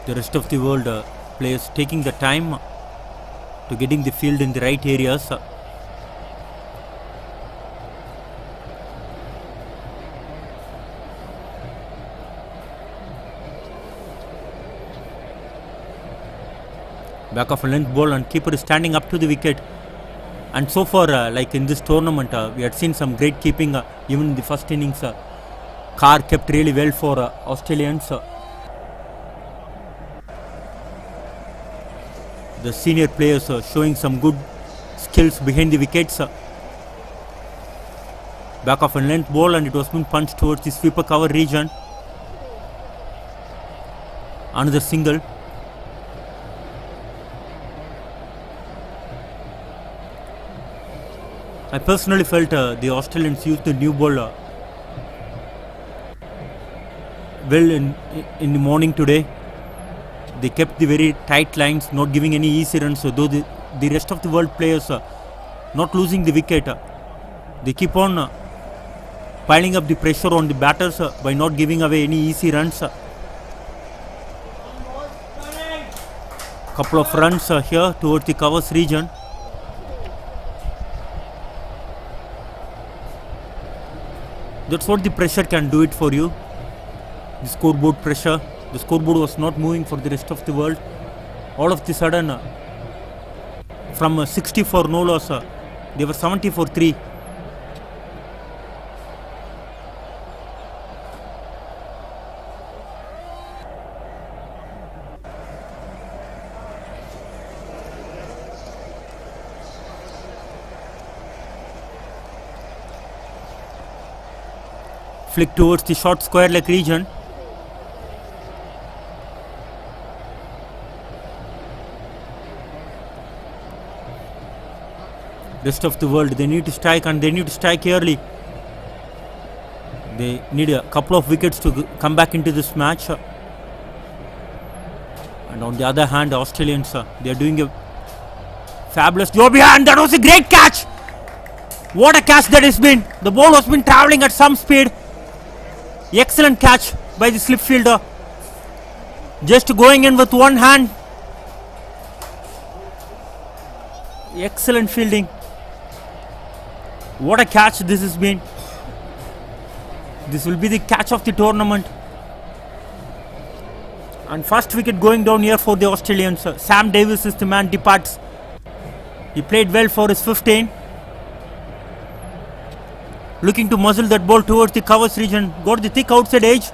The rest of the world players taking the time to getting the field in the right areas. Back of a length ball and keeper is standing up to the wicket. And so far, like in this tournament, we had seen some great keeping. Even in the first innings, Carr kept really well for Australians. The senior players showing some good skills behind the wickets. Back of a length ball and it was been punched towards the sweeper cover region. Another single. I personally felt the Australians used the new ball well in the morning today. They kept the very tight lines, not giving any easy runs. Though the rest of the world players not losing the wicket, they keep on piling up the pressure on the batters by not giving away any easy runs. Couple of runs here towards the covers region. That's what the pressure can do it for you. The scoreboard pressure. The scoreboard was not moving for the rest of the world. All of the sudden, from 60 for no loss, they were 70 for 3. Flick towards the short square leg region. Rest of the world, they need to strike and they need to strike early. They need a couple of wickets to come back into this match. And on the other hand, the Australians, they are doing a fabulous job here, and that was a great catch. What a catch that has been. The ball has been travelling at some speed. Excellent catch by the slip fielder. Just going in with one hand. Excellent fielding. What a catch this has been. This will be the catch of the tournament. And first wicket going down here for the Australians. Sam Davis is the man departs. He played well for his 15. Looking to muzzle that ball towards the covers region. Got the thick outside edge.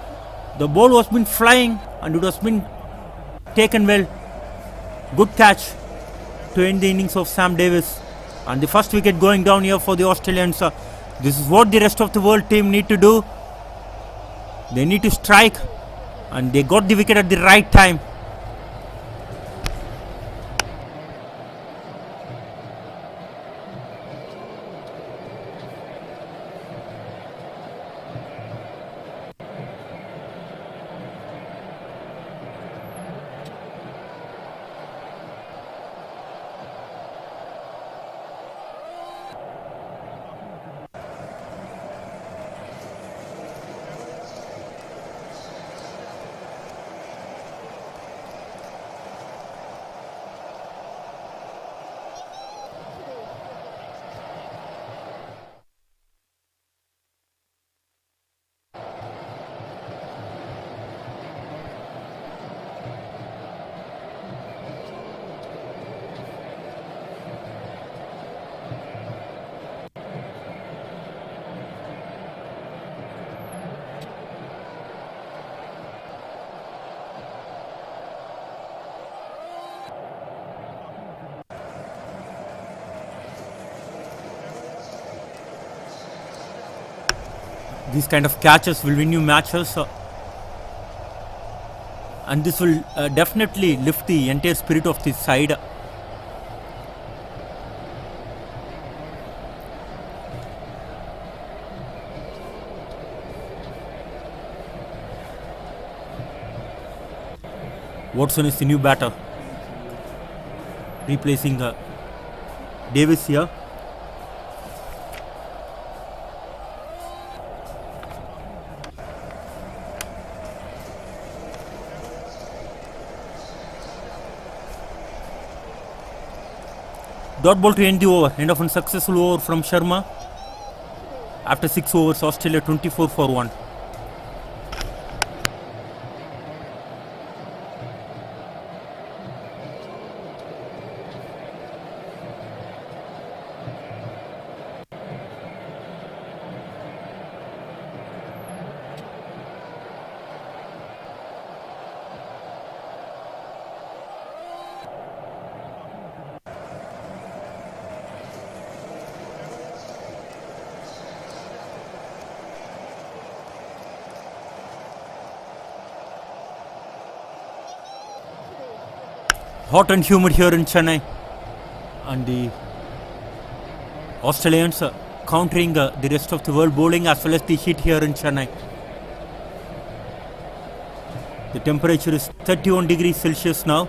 The ball was been flying and it was been taken well. Good catch to end the innings of Sam Davis. And the first wicket going down here for the Australians. This is what the rest of the world team need to do. They need to strike. And they got the wicket at the right time. These kind of catches will win you matches. And this will definitely lift the entire spirit of the side. Watson is the new batter, replacing Davis here. Dot ball to end the over. End of a successful over from Sharma. After 6 overs, Australia 24 for 1. Hot and humid here in Chennai, and the Australians countering the rest of the world bowling as well as the heat here in Chennai. The temperature is 31 degrees Celsius now,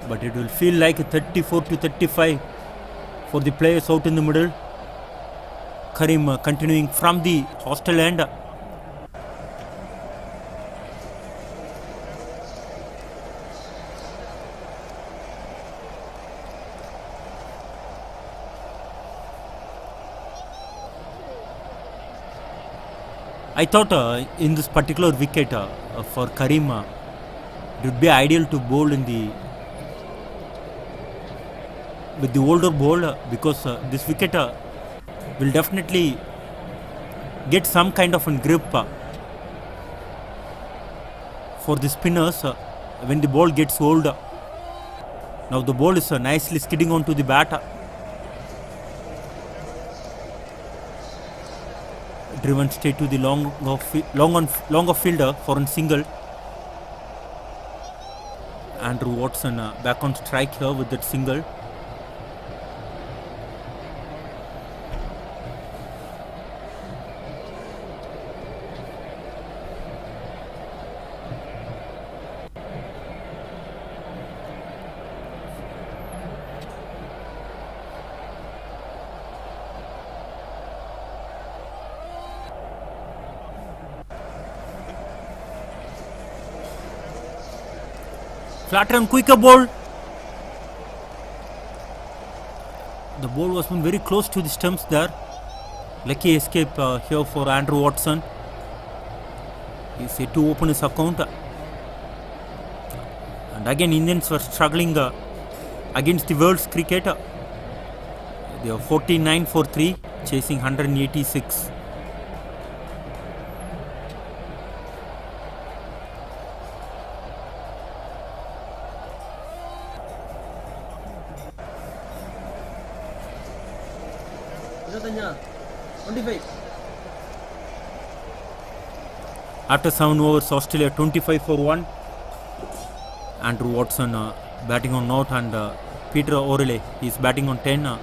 but it will feel like 34 to 35 for the players out in the middle. Karim continuing from the hostel end. I thought in this particular wicket for Karim, it would be ideal to bowl in the with the older ball because this wicket will definitely get some kind of a grip for the spinners when the ball gets old. Now the ball is nicely skidding onto the bat. Driven straight to the long off fielder for a single. Andrew Watson back on strike here with that single. Flatter and quicker ball. The ball was very close to the stumps there. Lucky escape here for Andrew Watson. He's yet to open his account. And again Indians were struggling against the world's cricket. They are 49 for 3, chasing 186. After 7 overs, Australia 25 for 1. Andrew Watson batting on naught, and Peter O'Reilly is batting on 10.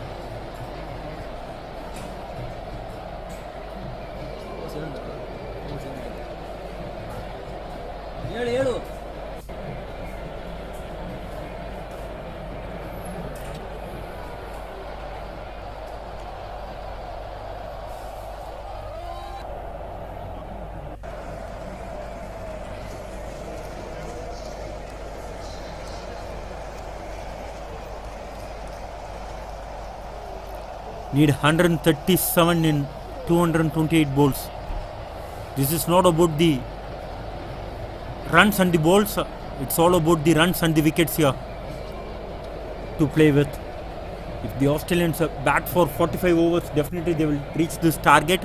Need 137 in 228 balls. This is not about the runs and the balls, it's all about the runs and the wickets here to play with. If the Australians bat for 45 overs, definitely they will reach this target.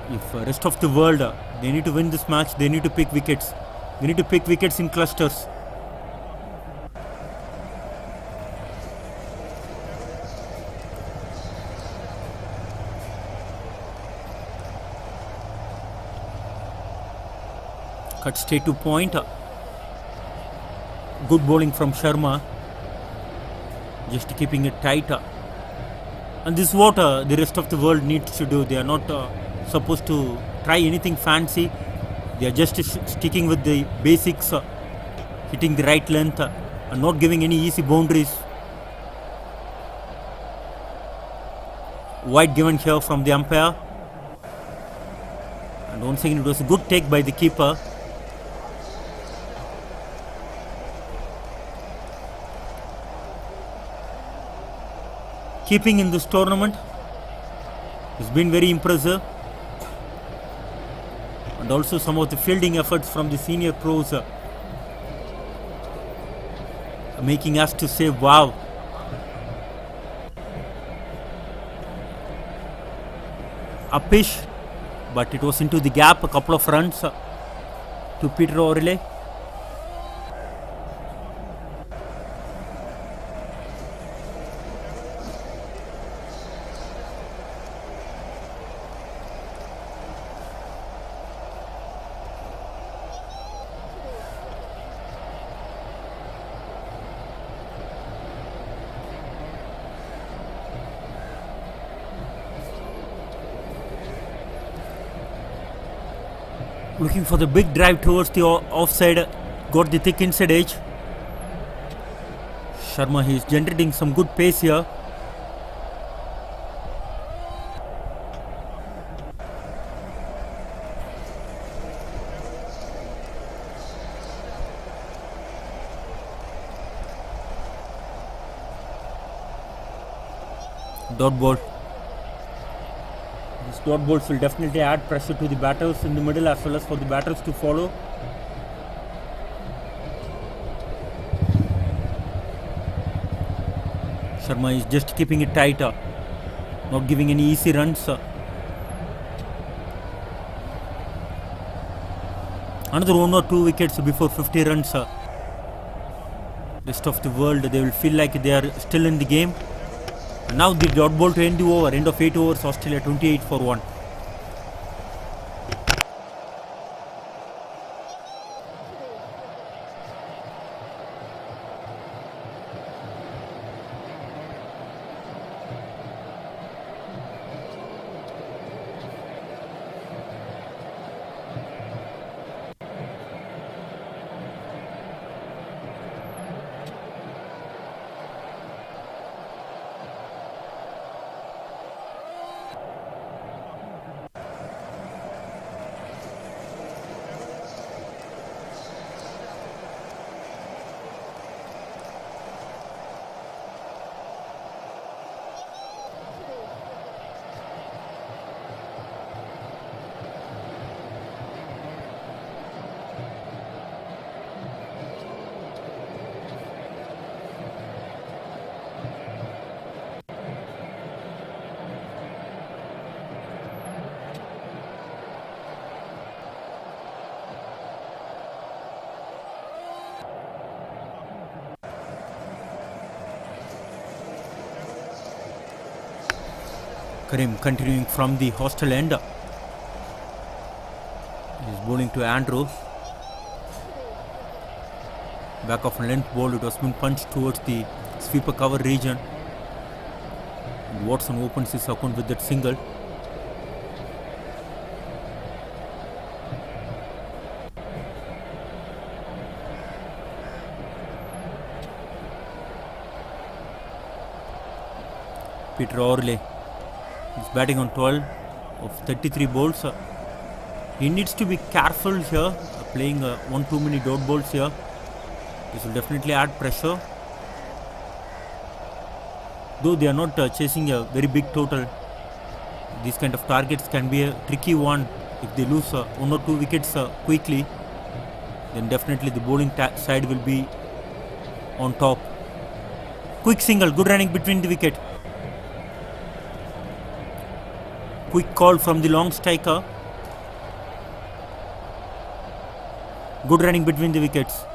If rest of the world they need to win this match, they need to pick wickets. They need to pick wickets in clusters. Cut straight to point. Good bowling from Sharma. Just keeping it tight. And this is what the rest of the world needs to do. They are not supposed to try anything fancy. They are just sticking with the basics, hitting the right length and not giving any easy boundaries. Wide given here from the umpire. And once again it was a good take by the keeper. Keeping in this tournament has been very impressive. And also some of the fielding efforts from the senior pros making us to say wow. Uppish, but it was into the gap, a couple of runs to Peter O'Reilly. Looking for the big drive towards the offside, got the thick inside edge. Sharma, he is generating some good pace here. Dot ball. These dot balls will definitely add pressure to the batters in the middle as well as for the batters to follow. Sharma is just keeping it tight, not giving any easy runs. Another 1 or 2 wickets before 50 runs. Rest of the world, they will feel like they are still in the game. And now the dot ball to end the over, end of 8 overs, Australia 28 for 1. Karim continuing from the hostel end. He's bowling to Andrew. Back of a length ball, it was been punched towards the sweeper cover region. And Watson opens his account with that single. Peter O'Reilly. He's batting on 12 of 33 balls. He needs to be careful here, playing one too many dot balls here. This will definitely add pressure. Though they are not chasing a very big total, these kind of targets can be a tricky one. If they lose 1 or 2 wickets quickly, then definitely the bowling side will be on top. Quick single, good running between the wicket. Quick call from the long striker. Good running between the wickets.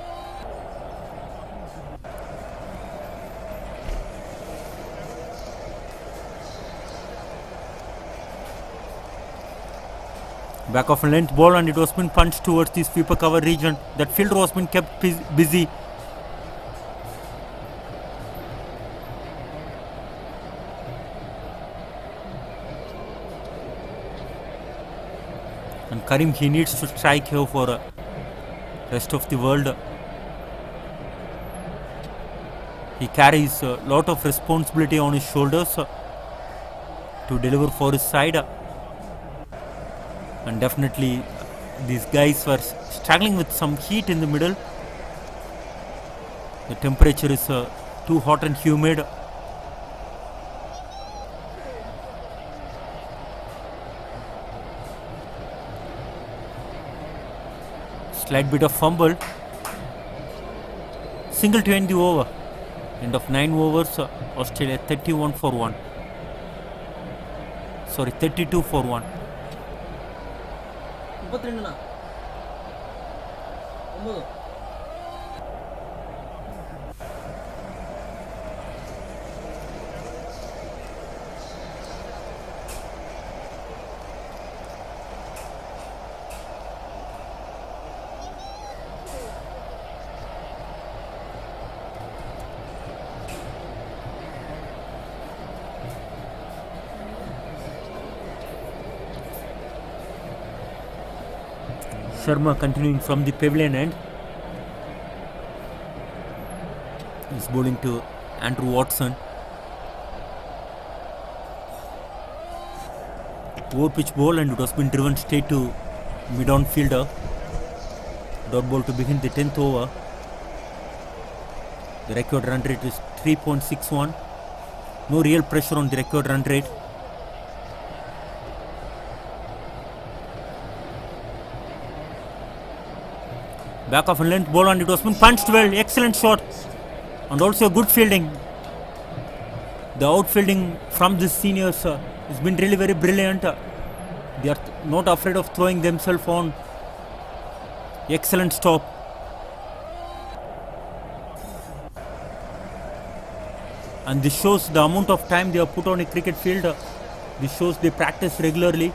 Back of a length ball and it was been punched towards the sweeper cover region. That fielder was been kept busy. And Karim, he needs to strike here for rest of the world. He carries a lot of responsibility on his shoulders to deliver for his side. And definitely these guys were struggling with some heat in the middle. The temperature is too hot and humid. Slight bit of fumble. Single to end the over. End of 9 overs. Australia 31 for 1. Sorry, 32 for 1. 32 9. Sharma continuing from the pavilion end. He's bowling to Andrew Watson. Over pitch ball and it was been driven straight to mid-on fielder. Dot ball to begin the 10th over. The record run rate is 3.61. No real pressure on the record run rate. Back of a length ball and it was been punched well. Excellent shot. And also good fielding. The outfielding from these seniors has been really very brilliant. They are not afraid of throwing themselves on. Excellent stop. And this shows the amount of time they have put on a cricket field. This shows they practice regularly.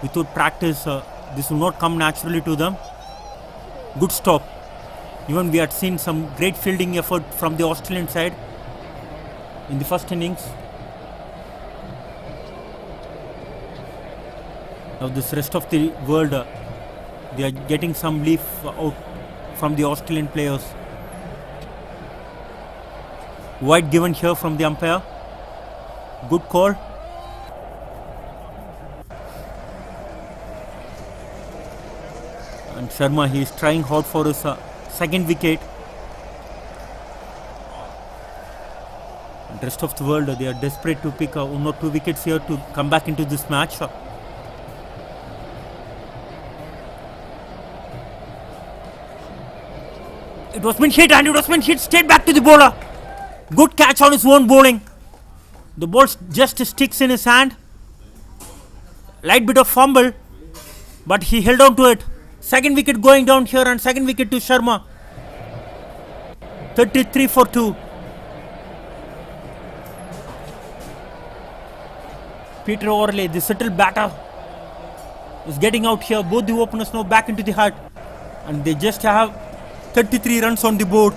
Without practice, this will not come naturally to them. Good stop. Even we had seen some great fielding effort from the Australian side in the first innings. Now this rest of the world, they are getting some leaf out from the Australian players. Wide given here from the umpire. Good call. And Sharma, he is trying hard for his second wicket. And rest of the world, they are desperate to pick 1 or 2 wickets here to come back into this match. It was been hit and it was been hit straight back to the bowler. Good catch on his own bowling. The ball just sticks in his hand. Light bit of fumble, but he held on to it. Second wicket going down here and second wicket to Sharma. 33 for 2. Peter Orley, the settle batter, is getting out here. Both the openers now back into the hut. And they just have 33 runs on the board.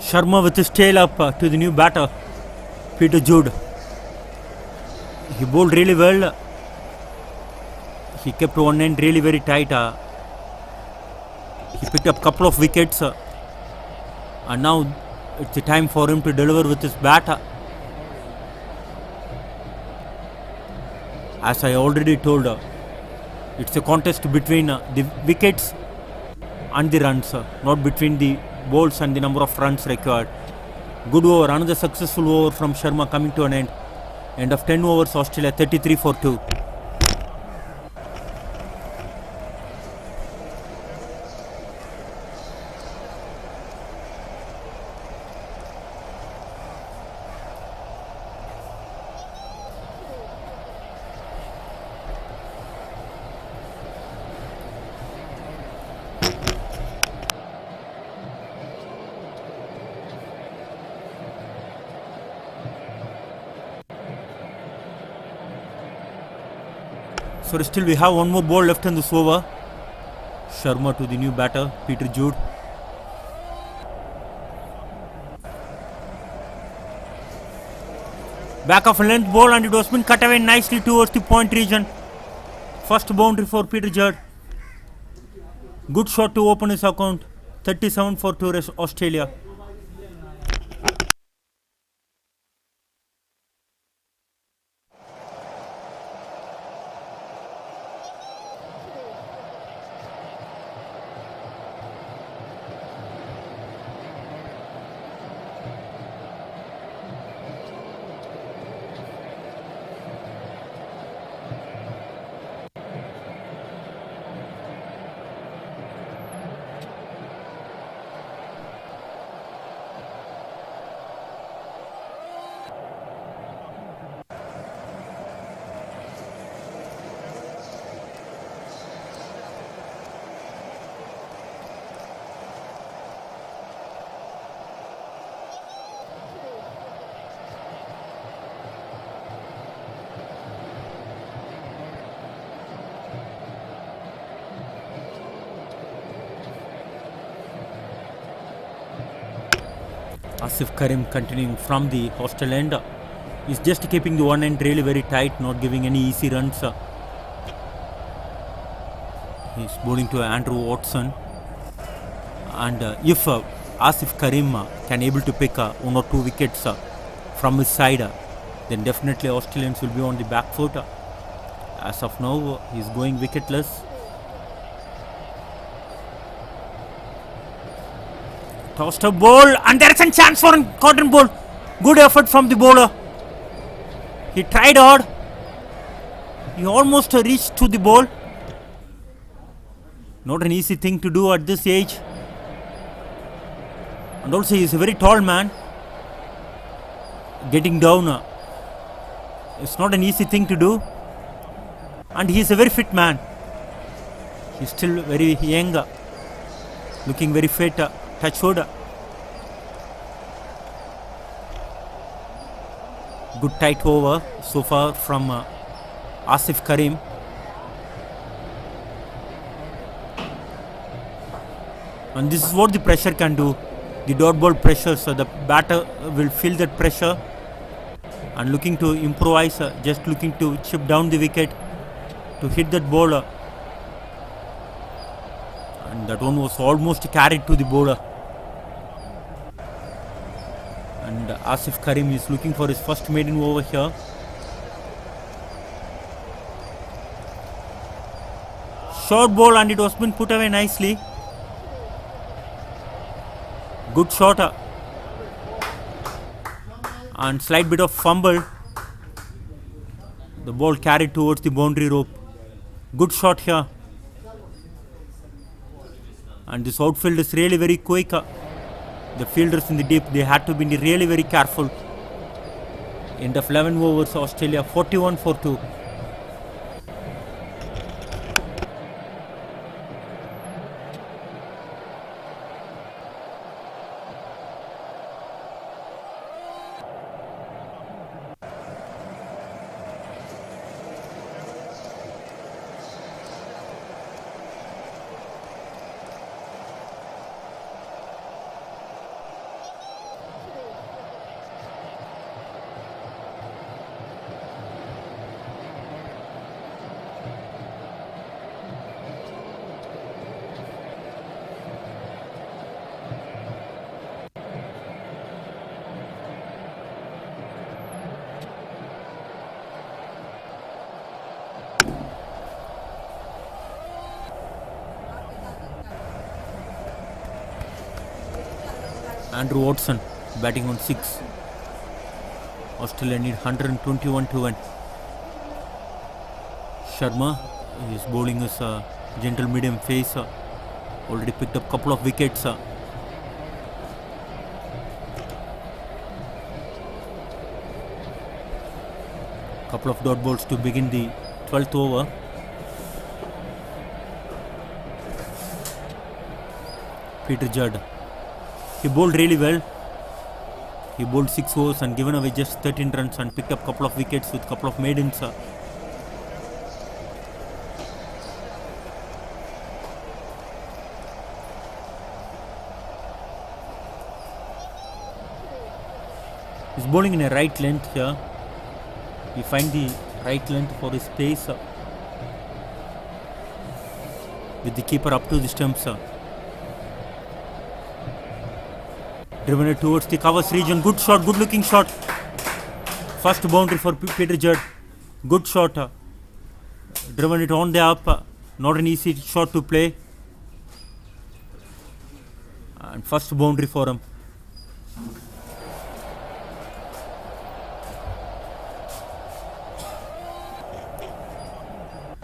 Sharma with his tail up to the new batter, Peter Jude. He bowled really well. He kept one end really very tight. He picked up a couple of wickets. And now it's the time for him to deliver with his bat. As I already told, it's a contest between the wickets and the runs, not between the balls and the number of runs required. Good over, another successful over from Sharma coming to an end. End of 10 overs, Australia 33 for 2. So still we have one more ball left in this over. Sharma to the new batter, Peter Jude. Back of a length ball and it was been cut away nicely towards the point region. First boundary for Peter Jude. Good shot to open his account. 37 for 2 Australia. Asif Karim continuing from the hostel end. He's just keeping the one end really very tight, not giving any easy runs. He's bowling to Andrew Watson. And if Asif Karim can able to pick 1 or 2 wickets from his side, then definitely Australians will be on the back foot. As of now, he's going wicketless. Tossed a ball and there is a chance for a cotton ball. Good effort from the bowler. He tried hard. He almost reached to the ball. Not an easy thing to do at this age. And also he is a very tall man. Getting down, it's not an easy thing to do. And he is a very fit man. He is still very young. Looking very fit. Touchwood. Good tight over so far from Asif Karim. And this is what the pressure can do. The dot ball pressure, so the batter will feel that pressure and looking to improvise, just looking to chip down the wicket to hit that ball. And that one was almost carried to the bowler. And Asif Karim is looking for his first maiden over here. Short ball and it was been put away nicely. Good shot. And slight bit of fumble. The ball carried towards the boundary rope. Good shot here. And this outfield is really very quick. The fielders in the deep, they had to be really very careful. End of 11 overs, Australia 41 for 2. Andrew Watson batting on 6. Australia need 121 to win. Sharma is bowling his gentle medium pace. Already picked up couple of wickets. Couple of dot balls to begin the 12th over. Peter Judd. He bowled really well. He bowled 6 overs and given away just 13 runs and picked up couple of wickets with couple of maidens. He's bowling in a right length here. He find the right length for his pace with the keeper up to the stumps. Driven it towards the covers region. Good shot, good looking shot. First boundary for Peter Judd. Good shot. Driven it on the up. Not an easy shot to play. And first boundary for him.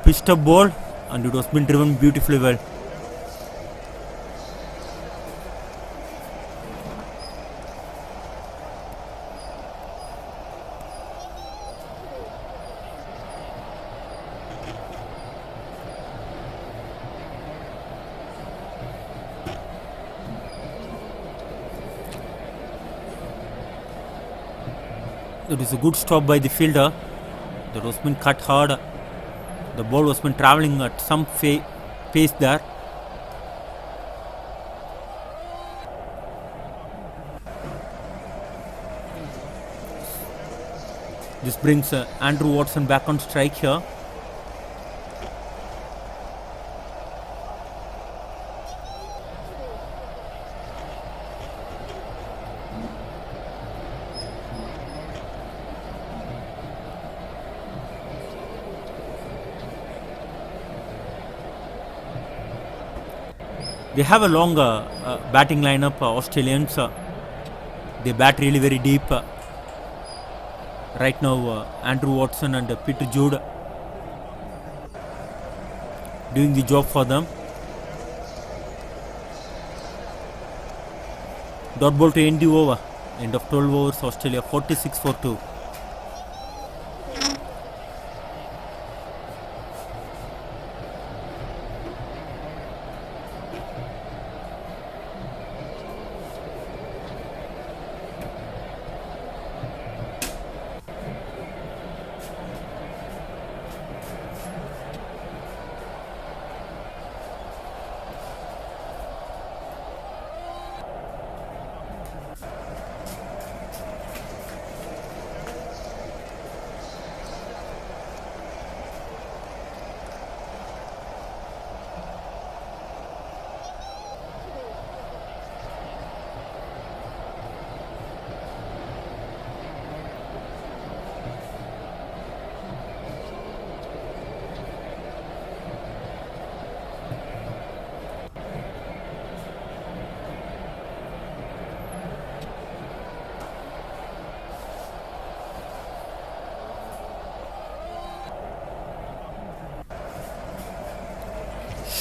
Pitched up ball and it was been driven beautifully well. It is a good stop by the fielder. That was been cut hard. The ball was been travelling at some pace there. This brings Andrew Watson back on strike here. They have a long batting lineup, Australians. They bat really very deep. Right now, Andrew Watson and Peter Judd doing the job for them. Dot ball to end the over. End of 12 overs, Australia 46 for 2.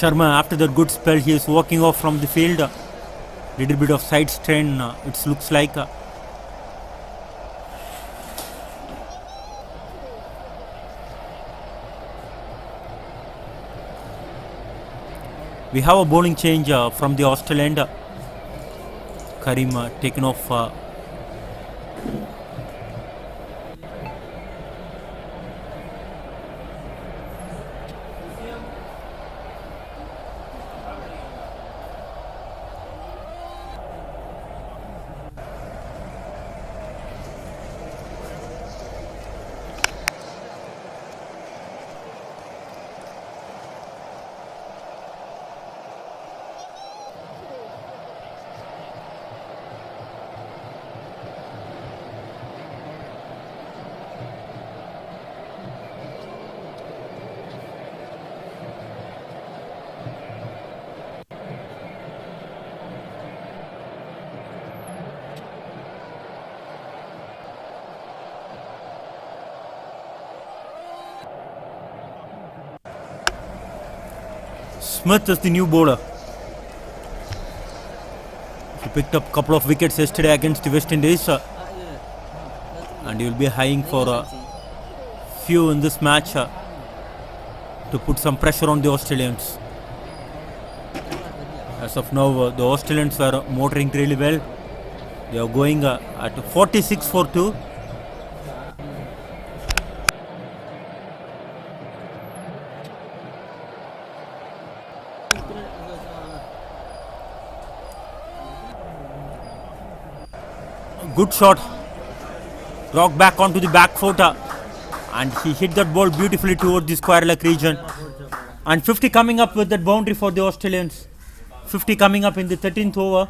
Sharma, after that good spell, he is walking off from the field. Little bit of side strain, it looks like. We have a bowling change from the Australian end. Karim taken off. Smith is the new bowler. He picked up a couple of wickets yesterday against the West Indies, and he will be eyeing for a few in this match to put some pressure on the Australians. As of now, the Australians were motoring really well. They are going at 46 for 2. Good shot. Rocked back onto the back foot, and he hit that ball beautifully towards the square leg region. And 50 coming up with that boundary for the Australians. 50 coming up in the 13th over.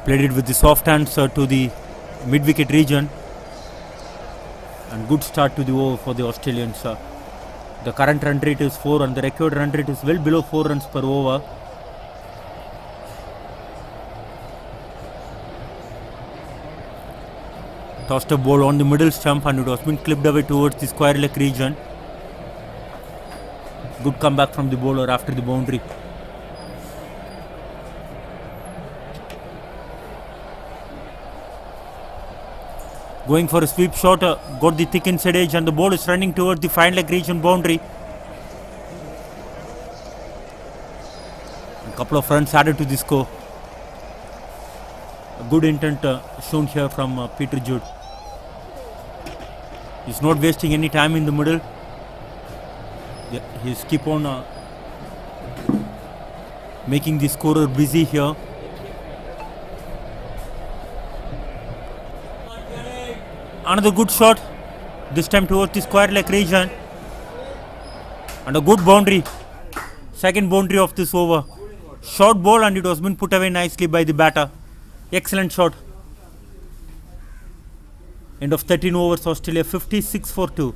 Played it with the soft hands to the mid-wicket region, and good start to the over for the Australians. The current run rate is 4 and the record run rate is well below 4 runs per over. Tossed a ball on the middle stump and it was been clipped away towards the square leg region. Good comeback from the bowler after the boundary. Going for a sweep shot, got the thick inside edge and the ball is running towards the fine leg region boundary. A couple of runs added to the score. A good intent shown here from Peter Jude. He's not wasting any time in the middle. Yeah, he's keep on making the scorer busy here. Another good shot, this time towards the square leg region, and a good boundary, second boundary of this over. Short ball and it was been put away nicely by the batter. Excellent shot. End of 13 overs, Australia 56 for 2.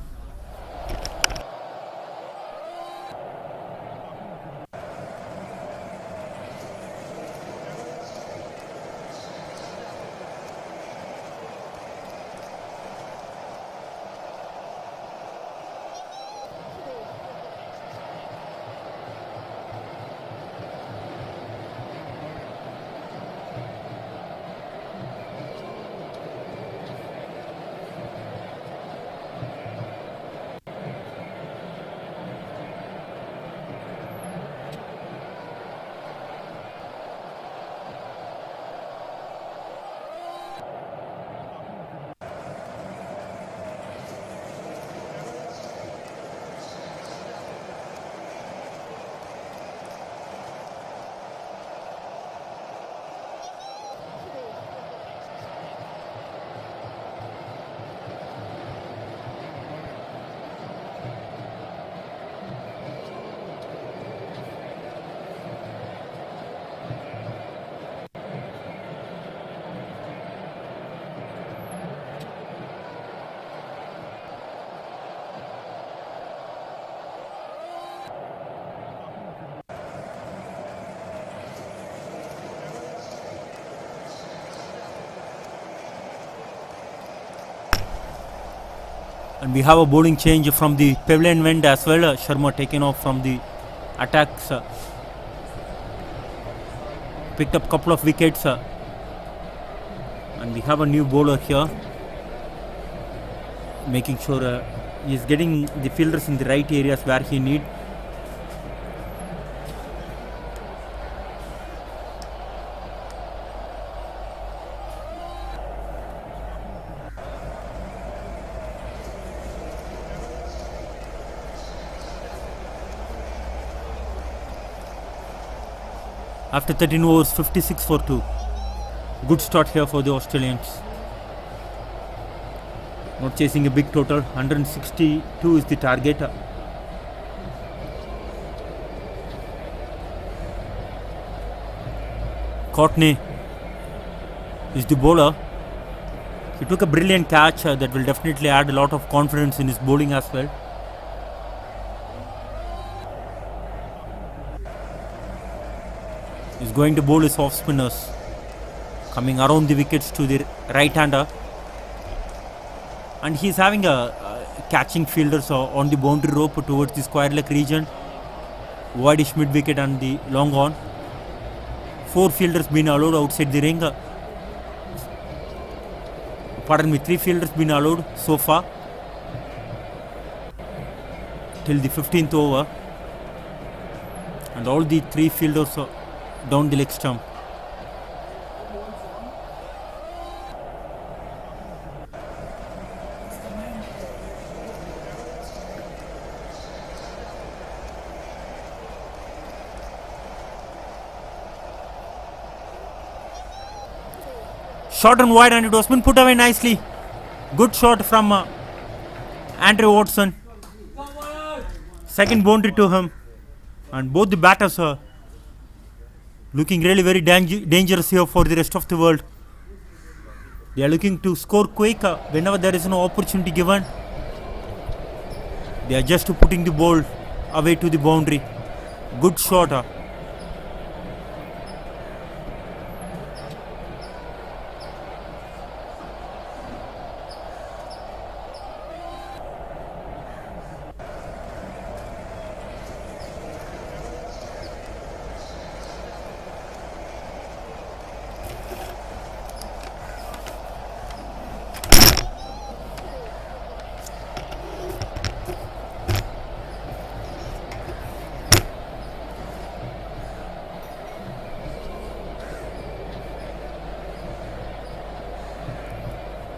And we have a bowling change from the pavilion end as well. Sharma taken off from the attacks. Picked up a couple of wickets. And we have a new bowler here. Making sure he is getting the fielders in the right areas where he need. After 13 overs, 56 for 2. Good start here for the Australians. Not chasing a big total. 162 is the target. Courtney is the bowler. He took a brilliant catch that will definitely add a lot of confidence in his bowling as well. He's going to bowl his off spinners, coming around the wickets to the right hander, and he's having a catching fielders on the boundary rope towards the square leg region, wideish mid wicket and the long on. 4 fielders been allowed outside the ring. Pardon me, 3 fielders been allowed so far till the 15th over, and all the 3 fielders down the leg stump. Short and wide, and it was been put away nicely. Good shot from Andrew Watson. Second boundary to him, and both the batters are looking really very dangerous here for the rest of the world. They are looking to score quick whenever there is no opportunity given. They are just putting the ball away to the boundary. Good shot.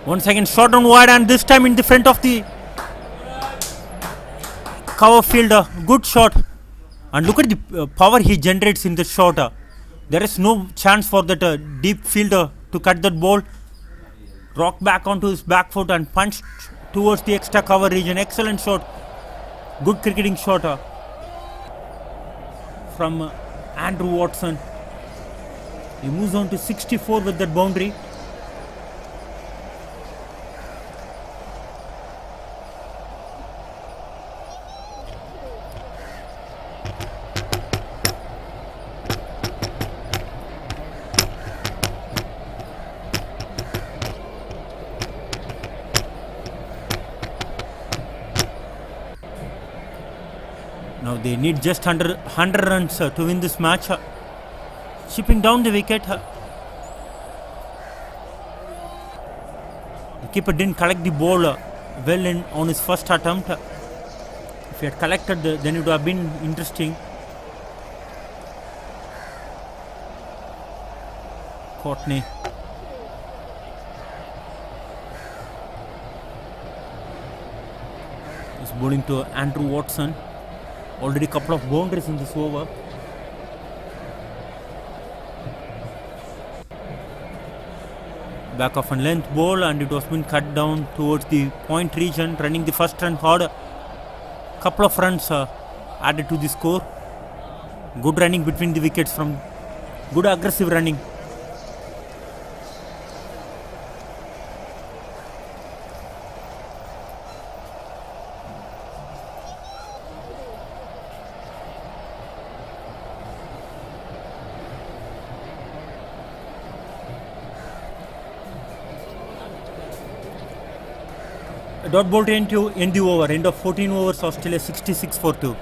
Once again shot on wide, and this time in the front of the cover fielder. Good shot, and look at the power he generates in the shot. There is no chance for that deep fielder to cut that ball. Rock back onto his back foot and punched towards the extra cover region. Excellent shot. Good cricketing shot from Andrew Watson. He moves on to 64 with that boundary. Now they need just under 100 runs to win this match. Chipping down the wicket. The keeper didn't collect the ball well in on his first attempt. If he had collected, then it would have been interesting. Courtney. Is bowling to Andrew Watson. Already a couple of boundaries in this over. Back off and length ball, and it was been cut down towards the point region, running the first run hard. Couple of runs added to the score. Good running between the wickets from good aggressive running. Dot ball to end the over. End of 14 overs, Australia 66 for 2.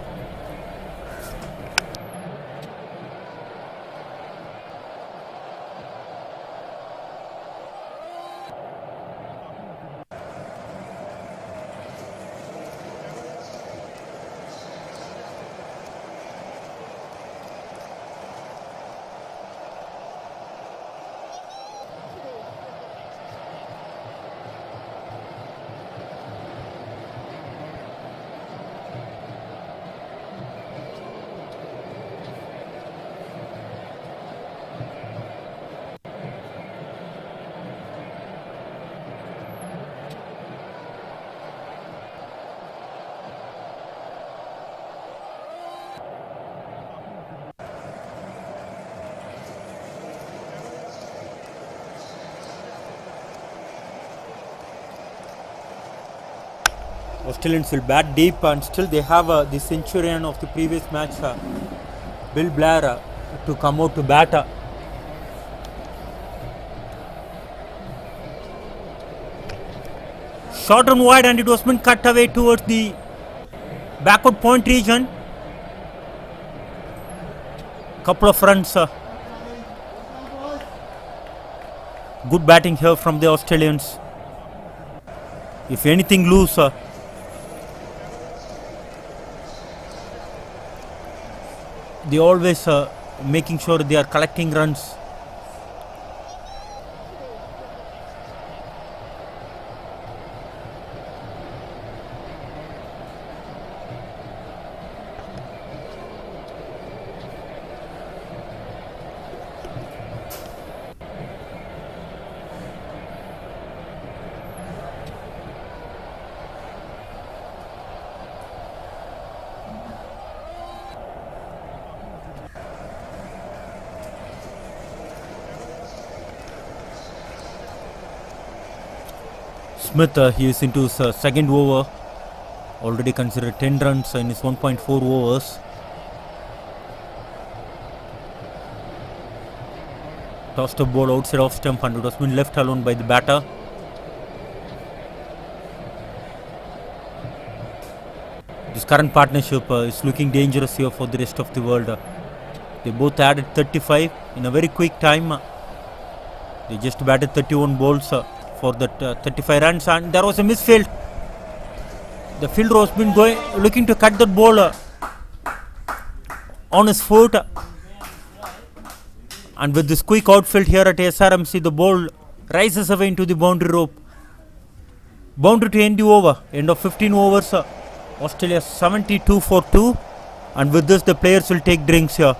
Australians will bat deep, and still they have the centurion of the previous match, Bill Blair, to come out to bat. Short and wide, and it was been cut away towards the backward point region. Couple of runs. Good batting here from the Australians. If anything loose, they always making sure they are collecting runs. Smith, he is into his second over, already considered 10 runs in his 1.4 overs. Tossed a ball outside off stump, and it was been left alone by the batter. This current partnership is looking dangerous here for the rest of the world. They both added 35 in a very quick time. They just batted 31 balls for that 35 runs, and there was a misfield. The fielder was been looking to cut that ball on his foot, and with this quick outfield here at SRMC, the ball rises away into the boundary rope. Boundary to end the over. End of 15 overs. Australia 72 for 2, and with this the players will take drinks here.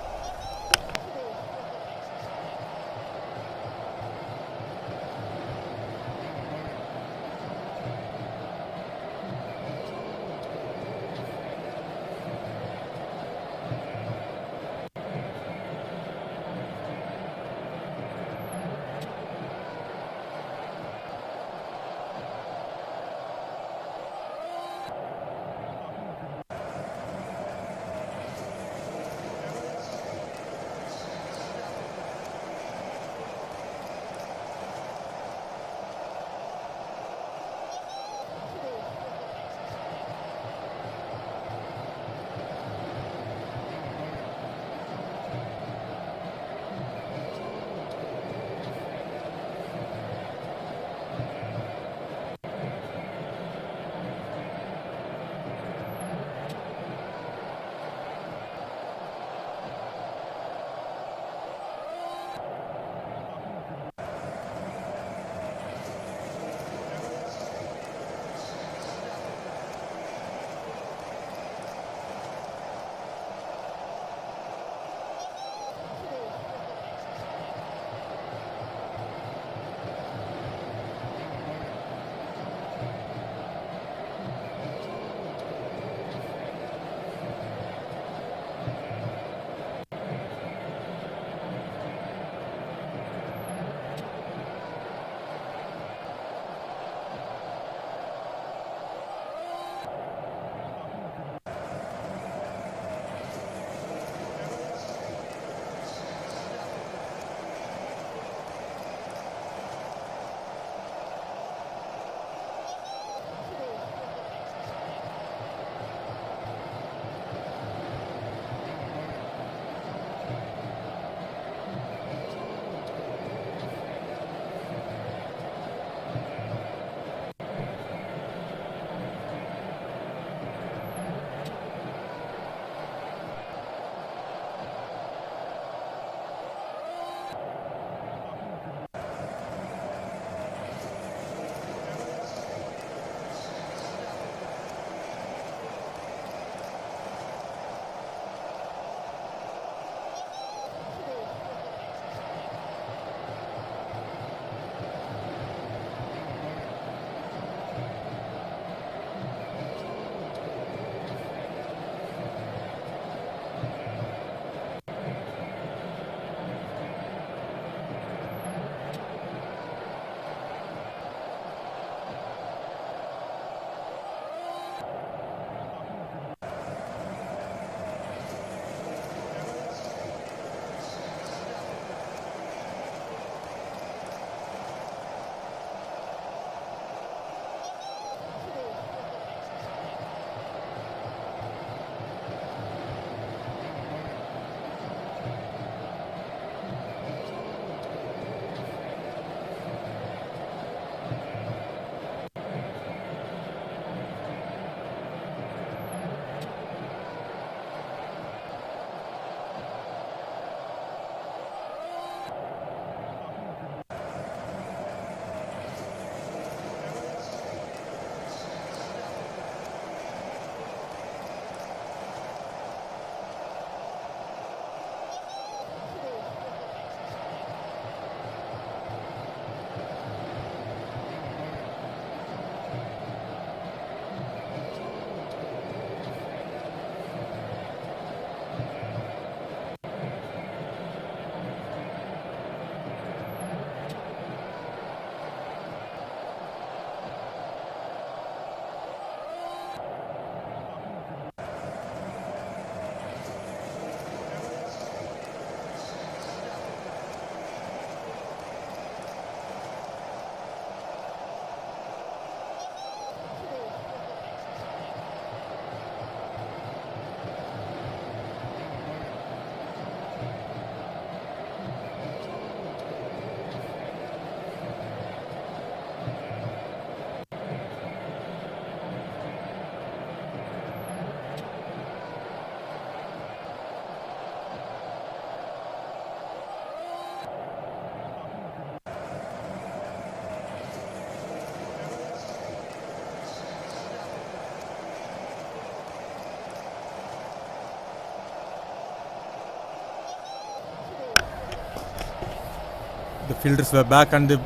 The fielders were back and the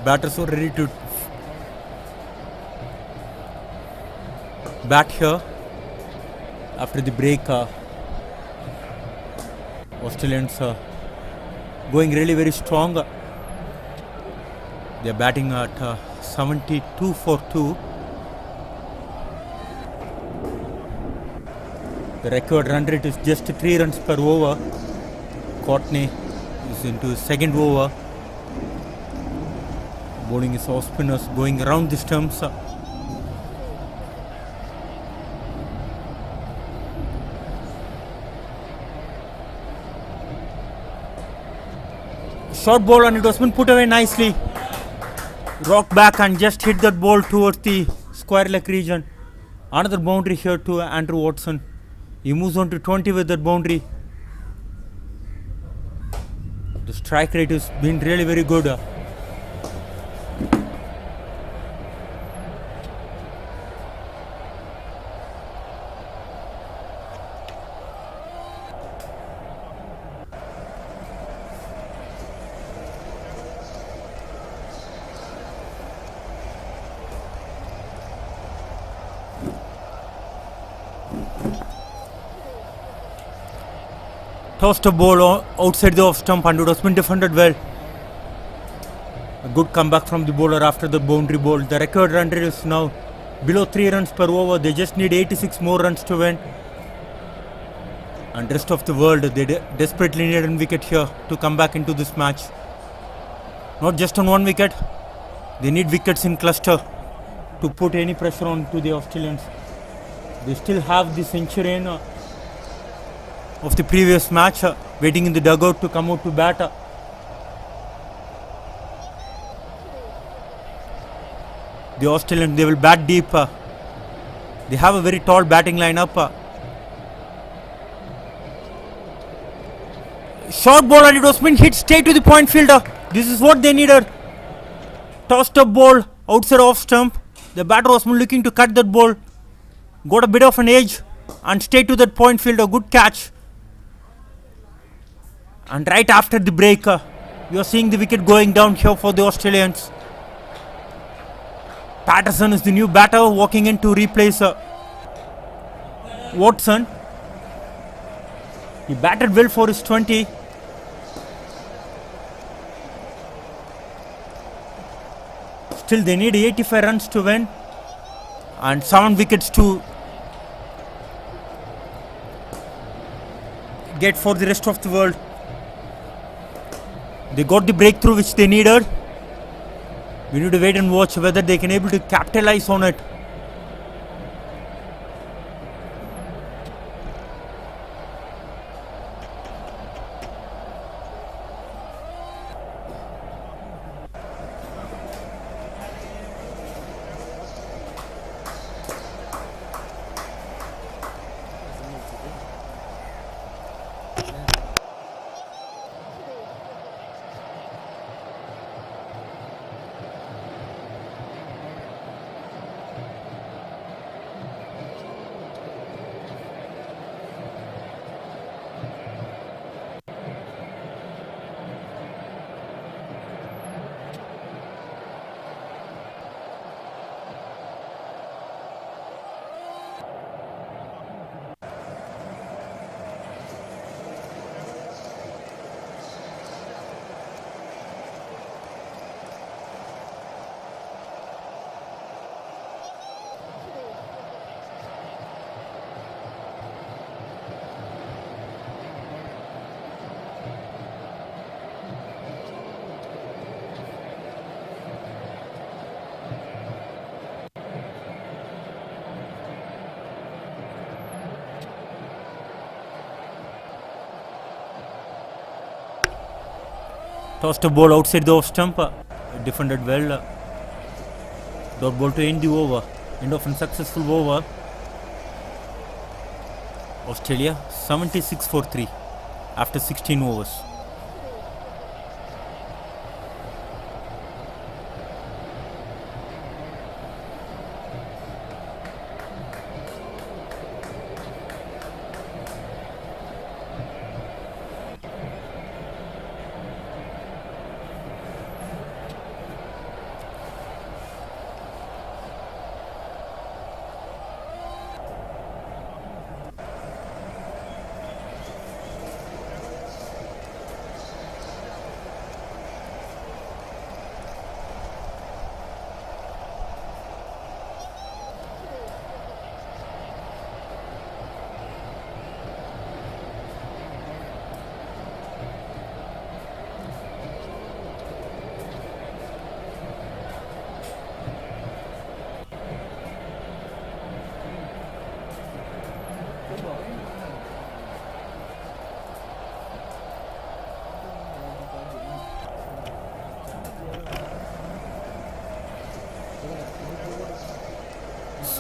batters were ready to bat here. After the break, Australians going really very strong. They are batting at 72 for 2. The record run rate is just 3 runs per over. Courtney is into his second over. Bowling his off spinners going around the stumps. Short ball and it was been put away nicely. Rocked back and just hit that ball towards the square leg region. Another boundary here to Andrew Watson. He moves on to 20 with that boundary. The strike rate has been really very good. Tossed a ball outside the off stump and it has been defended well. A good comeback from the bowler after the boundary ball. The record run rate is now below 3 runs per over. They just need 86 more runs to win. And rest of the world, they desperately need a wicket here to come back into this match. Not just on one wicket. They need wickets in cluster to put any pressure on to the Australians. They still have the centurion of the previous match waiting in the dugout to come out to bat. The Australians, they will bat deep. They have a very tall batting lineup. Short ball and it was been hit straight to the point fielder. This is what they needed. Tossed up ball outside off stump. The batter was looking to cut that ball. Got a bit of an edge and straight to that point fielder. Good catch. And right after the break, you are seeing the wicket going down here for the Australians. Patterson is the new batter walking in to replace Watson. He batted well for his 20. Still they need 85 runs to win and 7 wickets to get for the rest of the world. They got the breakthrough which they needed. We need to wait and watch whether they can able to capitalize on it. Tossed a ball outside the off stump. Defended well. Dot ball to end the over. End of unsuccessful over. Australia 76 for 3 after 16 overs.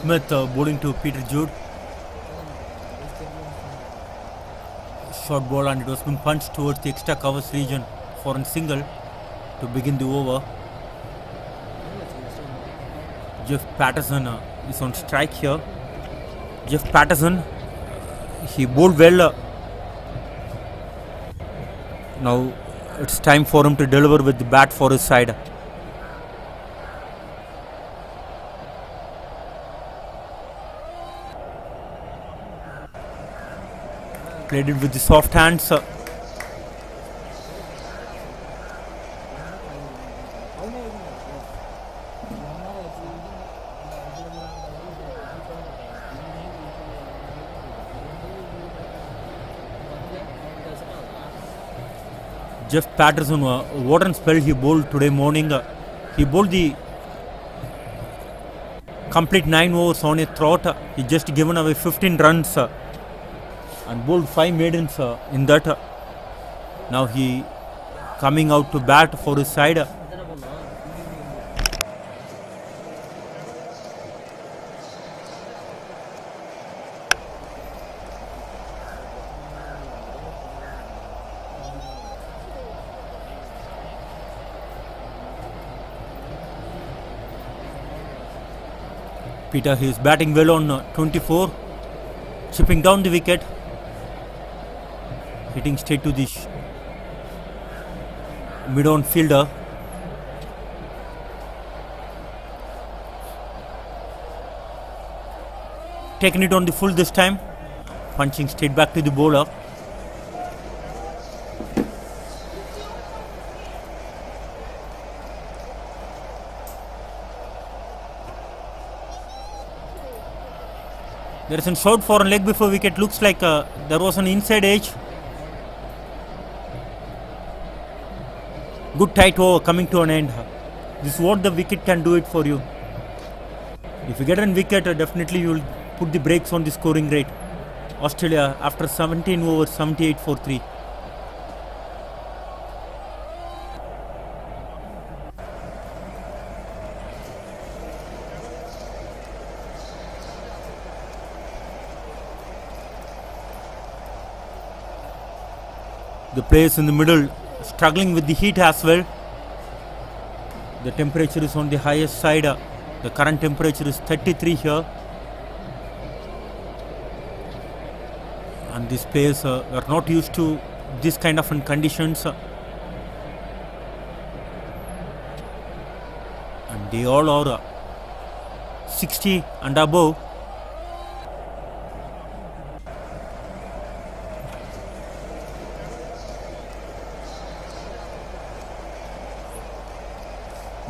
Smith bowling to Peter Jude. Short ball, and it was been punched towards the extra covers region for a single to begin the over. Jeff Patterson is on strike here. Jeff Patterson, he bowled well. Now it's time for him to deliver with the bat for his side. Played it with the soft hands. Jeff Patterson, what a spell he bowled today morning. He bowled the complete 9 overs on a trot. He just given away 15 runs and bowled 5 maidens in that. Now he coming out to bat for his side. Peter, he is batting well on 24, chipping down the wicket, hitting straight to the mid-on fielder. Taking it on the full this time, punching straight back to the bowler. There is a shot for a leg before wicket. Looks like there was an inside edge. Good tight over coming to an end. This is what the wicket can do it for you. If you get a wicket, definitely you will put the brakes on the scoring rate. Australia after 17 overs, 78 for 3. The players in the middle struggling with the heat as well. The temperature is on the highest side. The current temperature is 33 here. And these players are not used to this kind of conditions. And they all are 60 and above.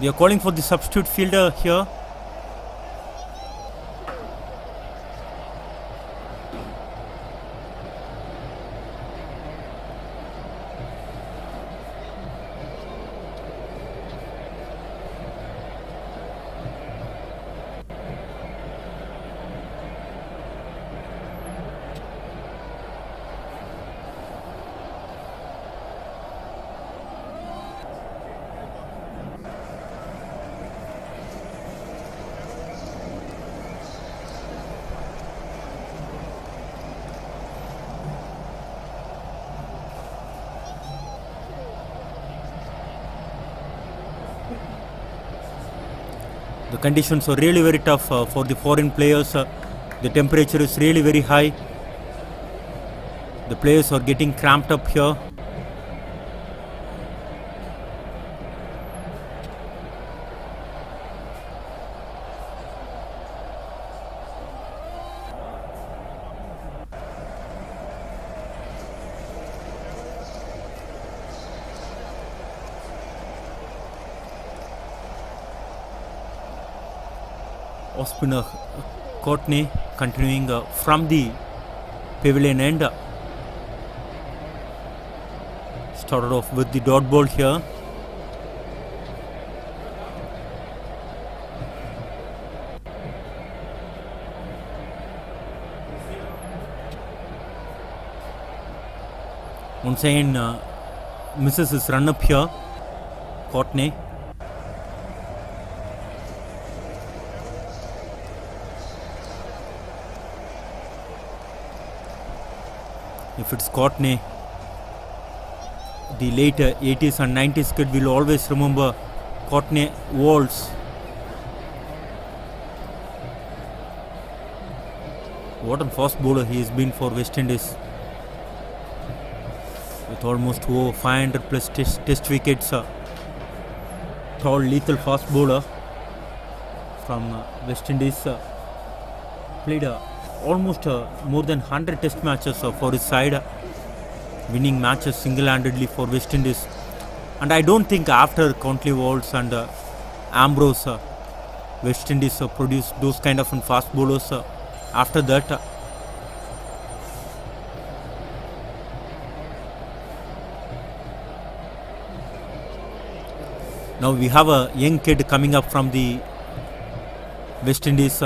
They are calling for the substitute fielder here. The conditions are really very tough for the foreign players. The temperature is really very high. The players are getting cramped up here. Off spinner Courtney continuing from the pavilion end. Started off with the dot ball here. Once again misses his run up here, Courtney. If it's Courtney, the late 80s and 90s kid will always remember Courtney Walls. What a fast bowler he has been for West Indies. With almost over 500 plus test wickets. Tall, lethal fast bowler from West Indies. Played almost more than 100 test matches for his side. Winning matches single-handedly for West Indies. And I don't think after Countley Walls and Ambrose, West Indies produced those kind of fast bowlers. After that, now we have a young kid coming up from the West Indies,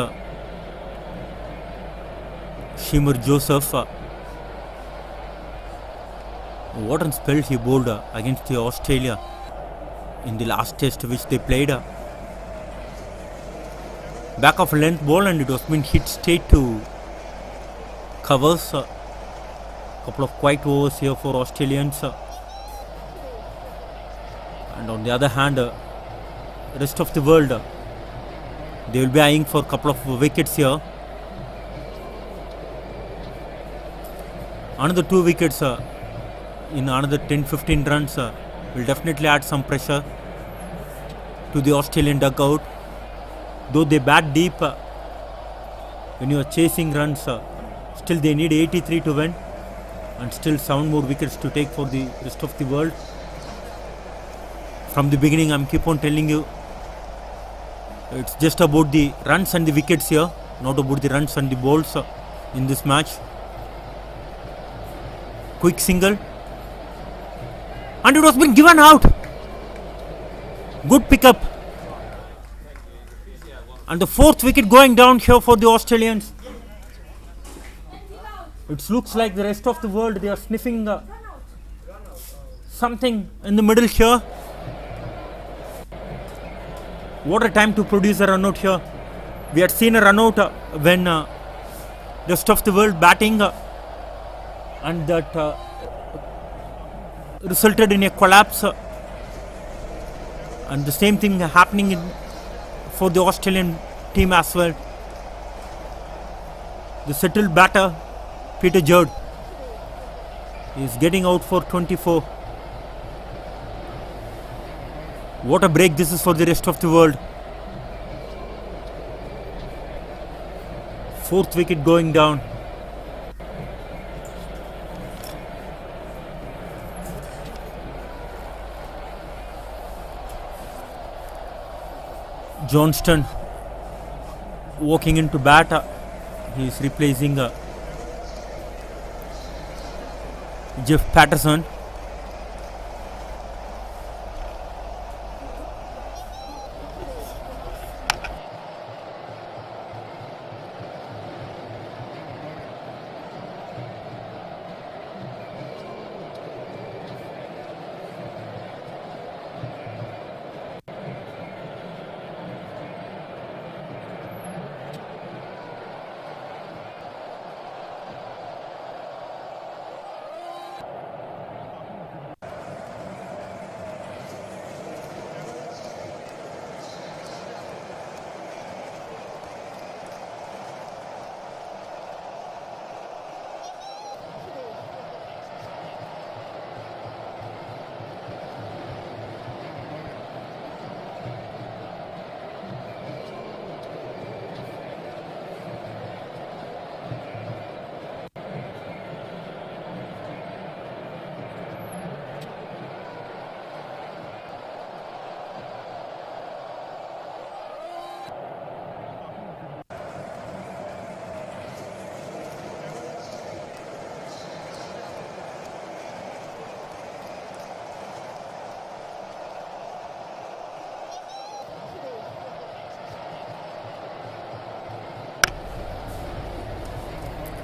Shimmer Joseph. What a spell he bowled against the Australia in the last test which they played. Back of length ball, and it was been hit straight to covers. Couple of quiet overs here for Australians. And on the other hand, rest of the world, they will be eyeing for a couple of wickets here. Another 2 wickets in another 10-15 runs will definitely add some pressure to the Australian dugout. Though they bat deep, when you are chasing runs, still they need 83 to win, and still 7 more wickets to take for the rest of the world. From the beginning, I'm keep on telling you, it's just about the runs and the wickets here, not about the runs and the balls in this match. Quick single, and it was been given out. Good pickup. And the 4th wicket going down here for the Australians. It looks like the rest of the world, they are sniffing something in the middle here. What a time to produce a run out here. We had seen a run out when rest of the world batting, and that resulted in a collapse. And the same thing happening for the Australian team as well. The settled batter, Peter Jerd, is getting out for 24. What a break this is for the rest of the world. 4th wicket going down. Johnston walking into bat. He is replacing Jeff Patterson.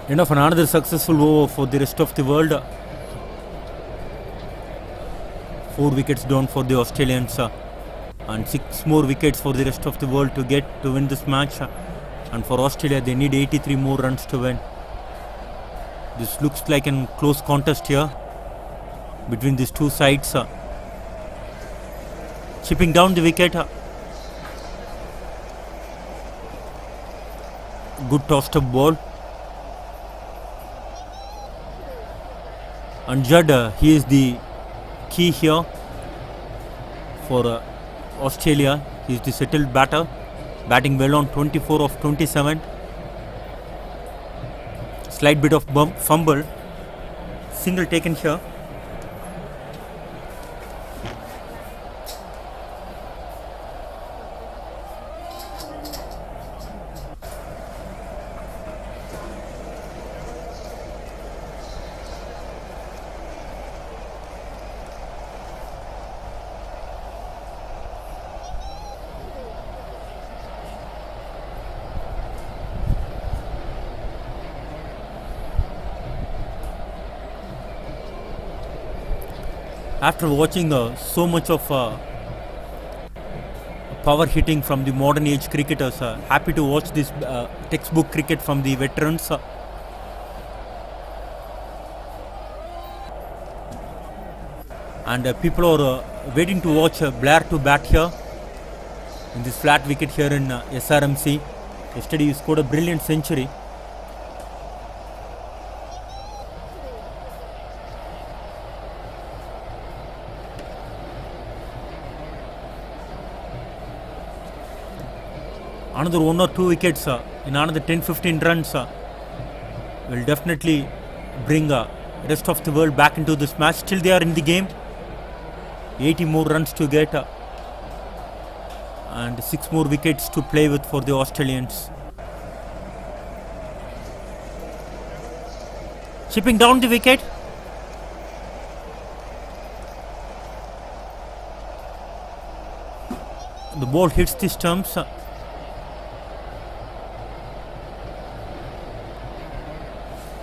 Enough, another successful over for the rest of the world. 4 wickets down for the Australians, and 6 more wickets for the rest of the world to get to win this match. And for Australia, they need 83 more runs to win. This looks like a close contest here between these two sides. Chipping down the wicket. Good tossed up ball. And Judd, he is the key here for Australia. He is the settled batter, batting well on 24 of 27. Slight bit of fumble. Single taken here. After watching so much of power hitting from the modern age cricketers, happy to watch this textbook cricket from the veterans. And people are waiting to watch Blair to bat here in this flat wicket here in SRMC. Yesterday he scored a brilliant century. Another 1 or 2 wickets in another 10-15 runs will definitely bring rest of the world back into this match. Still they are in the game. 80 more runs to get and 6 more wickets to play with for the Australians. Chipping down the wicket. The ball hits the stumps.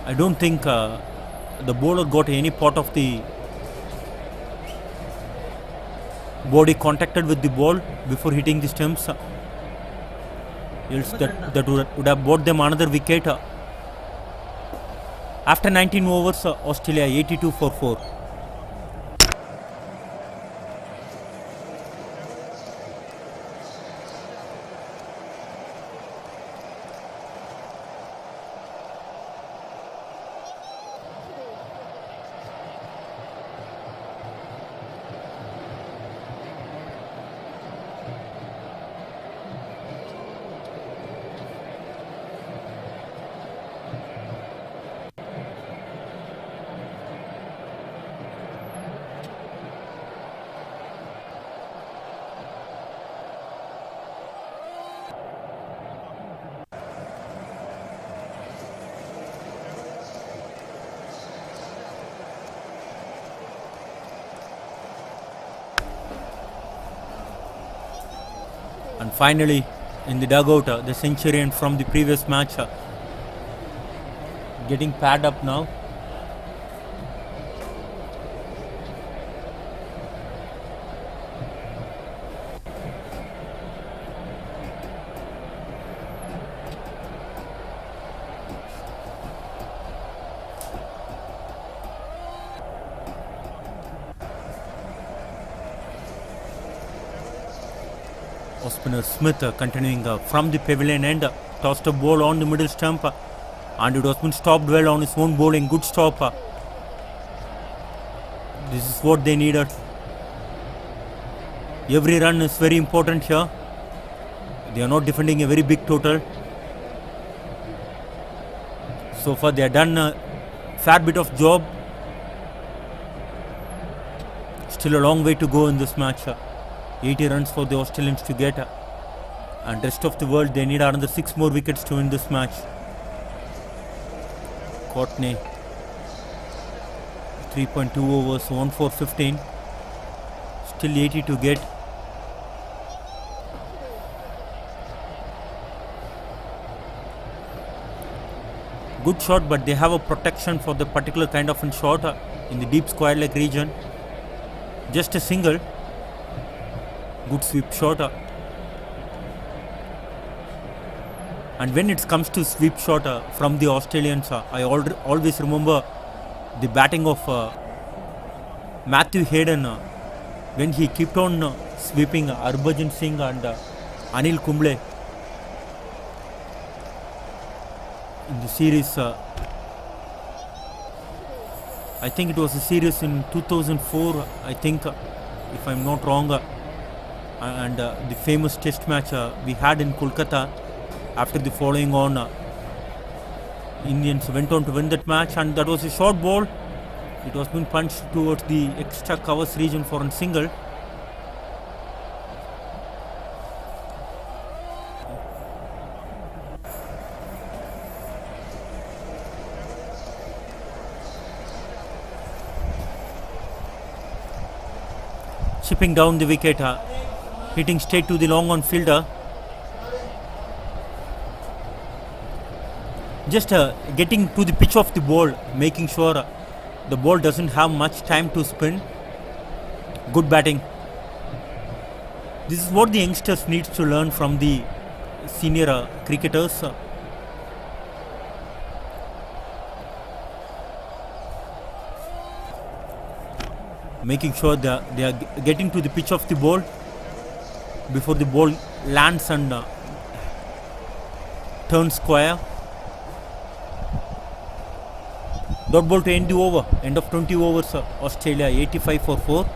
I don't think the bowler got any part of the body contacted with the ball before hitting the stumps. Else that would have bought them another wicket. After 19 overs, Australia 82 for 4. And finally, in the dugout, the centurion from the previous match getting paired up now. Spinner Smith continuing from the pavilion end, tossed a ball on the middle stump and it was been stopped well on his own bowling. Good stop. This is what they needed. Every run is very important here. They are not defending a very big total. So far they have done a fair bit of job. Still a long way to go in this match. 80 runs for the Australians to get, and rest of the world they need another 6 more wickets to win this match. Courtney 3.2 overs, 1 for 15, still 80 to get. Good shot, but they have a protection for the particular kind of a shot in the deep square leg region. Just a single. Good sweep shot. And when it comes to sweep shot from the Australians, I always remember the batting of Matthew Hayden when he kept on sweeping Harbhajan Singh and Anil Kumble in the series. I think it was a series in 2004, I think, if I'm not wrong, and the famous test match we had in Kolkata. After the following on, Indians went on to win that match, and that was a short ball. It was being punched towards the extra covers region for a single. Chipping down the wicket, hitting straight to the long on fielder. Just getting to the pitch of the ball, making sure the ball doesn't have much time to spin. Good batting. This is what the youngsters need to learn from the senior cricketers. Making sure they are getting to the pitch of the ball before the ball lands and turns square. Dot ball to end the over. End of 20 overs. Australia 85 for 4.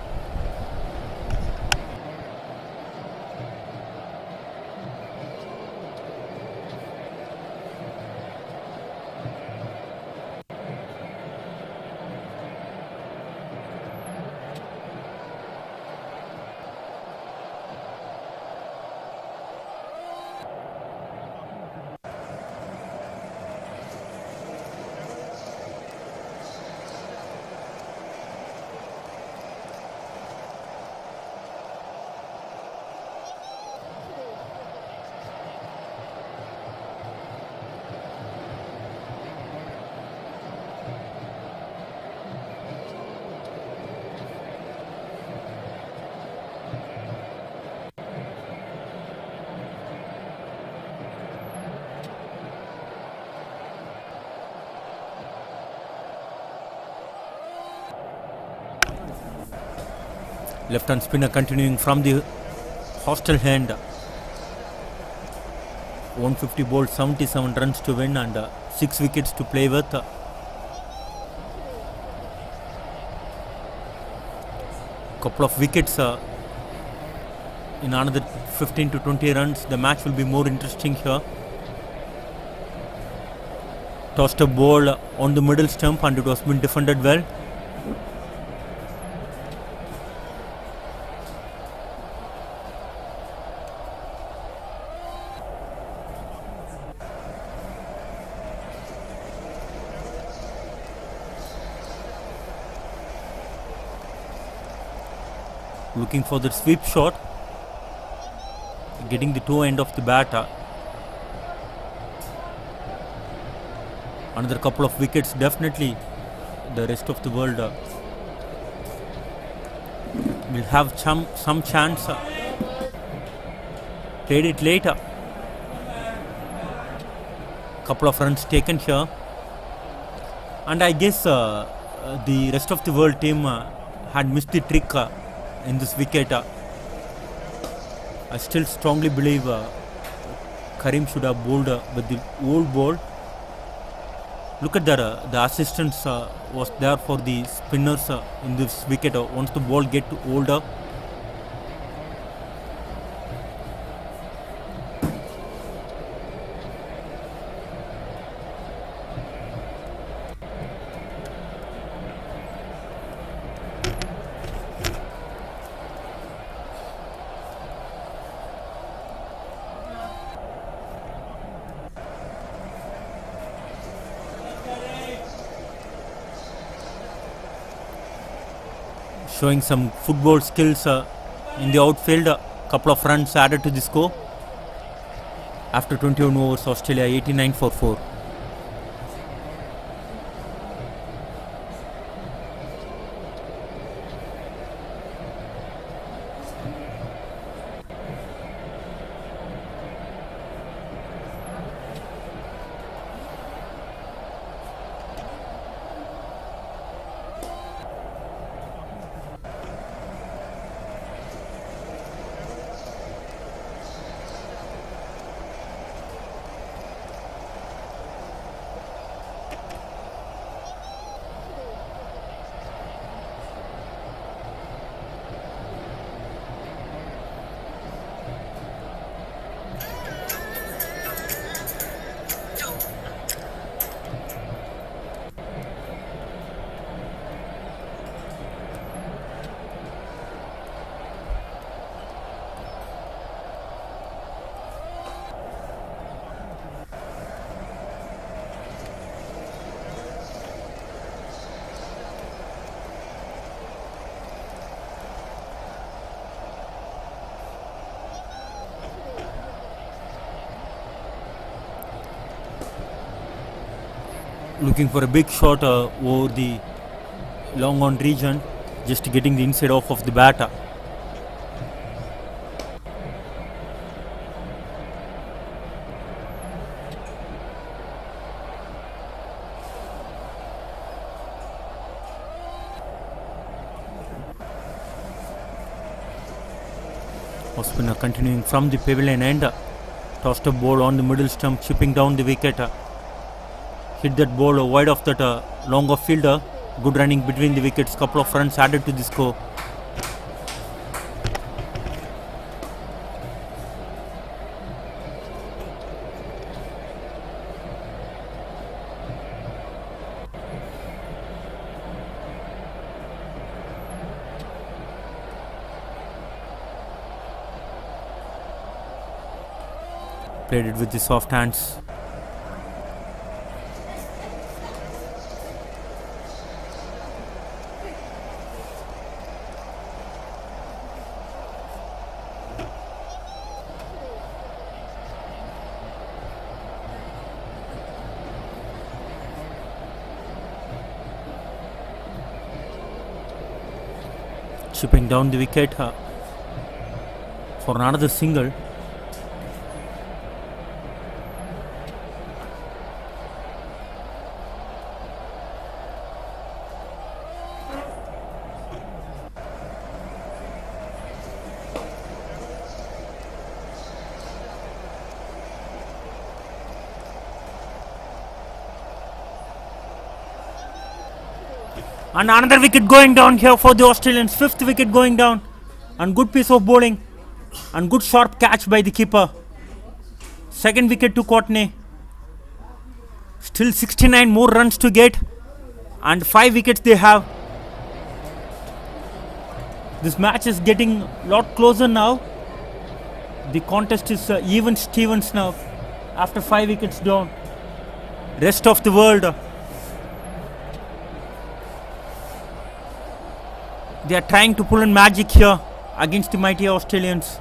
Left hand spinner continuing from the hostile hand. 150 ball, 77 runs to win and 6 wickets to play with. Couple of wickets in another 15 to 20 runs. The match will be more interesting here. Tossed a ball on the middle stump and it was been defended well. Looking for the sweep shot, getting the toe end of the bat. Another couple of wickets, definitely the rest of the world will have some chance. Played it later. Couple of runs taken here, and I guess the rest of the world team had missed the trick in this wicket. I still strongly believe Karim should have bowled with the old ball. Look at that, the assistance was there for the spinners in this wicket. Once the ball get older, showing some football skills in the outfield. Couple of runs added to the score. After 21 overs, Australia 89 for 4. looking for a big shot over the long on region, just getting the inside off of the bat. Off spinner continuing from the pavilion end. Tossed a ball on the middle stump, chipping down the wicket. Hit that ball wide of that long off fielder. Good running between the wickets. Couple of runs added to the score. Played it with the soft hands. Chipping down the wicket for another single. And another wicket going down here for the Australians. Fifth wicket going down. And good piece of bowling. And good sharp catch by the keeper. Second wicket to Courtney. Still 69 more runs to get. And 5 wickets they have. This match is getting a lot closer now. The contest is even Stevens now. After 5 wickets down. Rest of the world. They are trying to pull in magic here against the mighty Australians.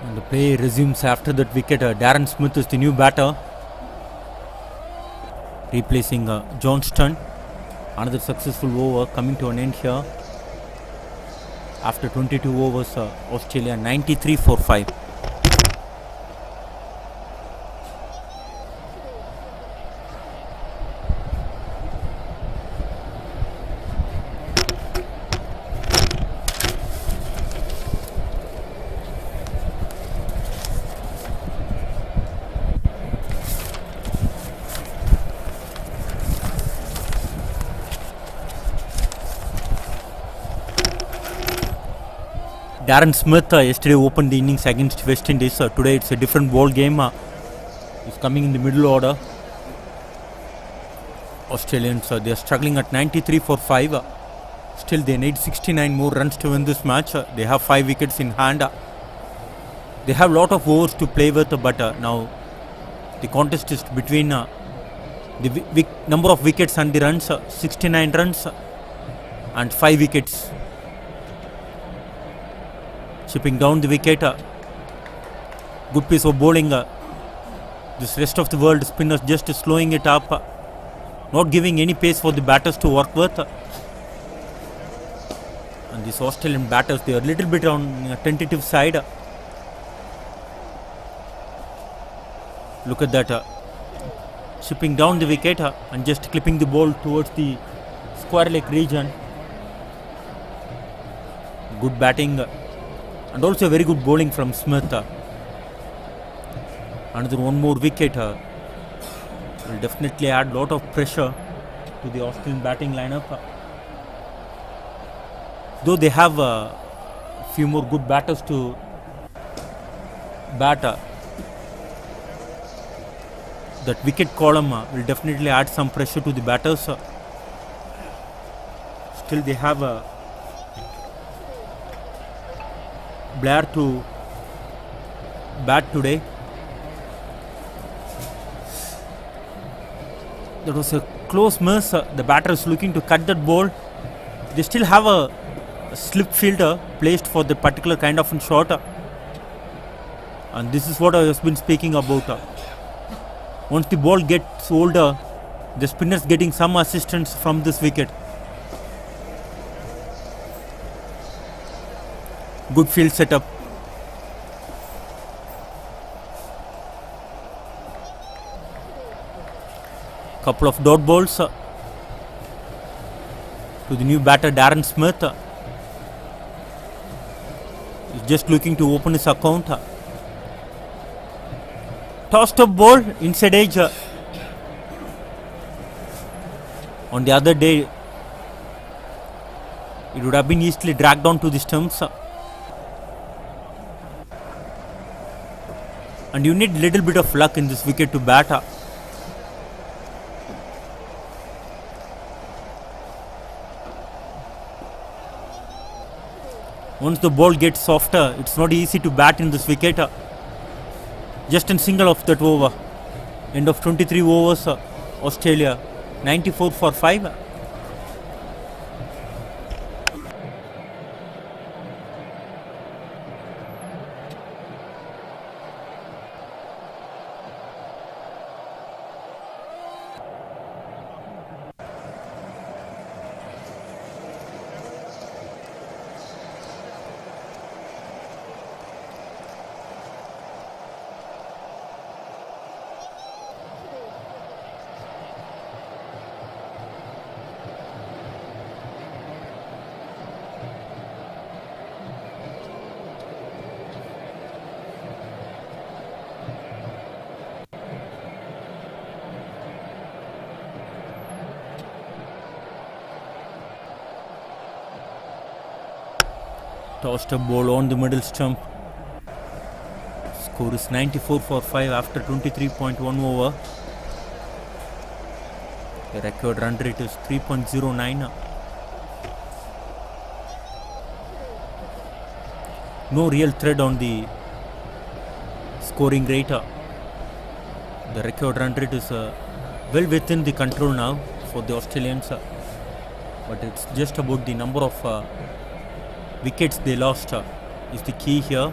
And the play resumes after that wicket. Darren Smith is the new batter, replacing Johnston. Another successful over coming to an end here. After 22 overs, Australia 93 for 5. Darren Smith yesterday opened the innings against West Indies. Today it's a different ball game. He's coming in the middle order. Australians they are struggling at 93 for 5. Still they need 69 more runs to win this match. They have 5 wickets in hand. They have a lot of overs to play with, but now the contest is between the number of wickets and the runs. 69 runs and 5 wickets. Chipping down the wicket. Good piece of bowling. This rest of the world spinners just slowing it up. Not giving any pace for the batters to work with. And these Australian batters, they are a little bit on the tentative side. Look at that. Chipping down the wicket and just clipping the ball towards the square leg region. Good batting. And also very good bowling from Smith. Another one more wicket will definitely add lot of pressure to the Australian batting lineup. Though they have a few more good batters to bat, that wicket column will definitely add some pressure to the batters. Still they have Blair to bat today. That was a close miss. The batter is looking to cut that ball. They still have a slip fielder placed for the particular kind of shot. And this is what I have been speaking about. Once the ball gets older, the spinners getting some assistance from this wicket. Good field setup. Couple of dot balls to the new batter Darren Smith. He's just looking to open his account. Tossed up ball inside edge. On the other day, it would have been easily dragged down to the stumps. And you need little bit of luck in this wicket to bat. Once the ball gets softer, it's not easy to bat in this wicket. Just in single of that over. End of 23 overs, Australia 94 for 5. Tossed a ball on the middle stump. Score is 94 for 5 after 23.1 over. The record run rate is 3.09. No real threat on the scoring rate. The record run rate is well within the control now for the Australians. But it's just about the number of wickets they lost is the key here.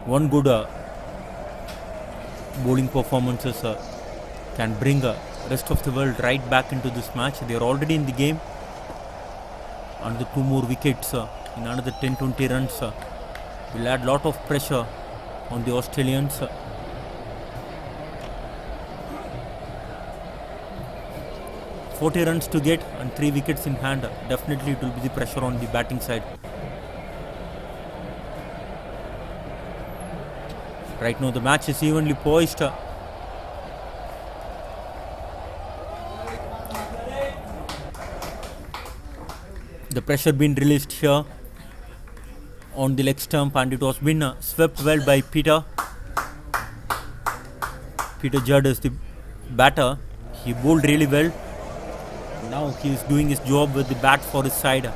One good bowling performances can bring rest of the world right back into this match. They are already in the game. Another 2 more wickets in another 10-20 runs will add lot of pressure on the Australians. 40 runs to get and 3 wickets in hand. Definitely it will be the pressure on the batting side. Right now the match is evenly poised. The pressure been released here on the leg stump, and it was been swept well by Peter. Peter Judd is the batter. He bowled really well. Now he is doing his job with the bat for his side.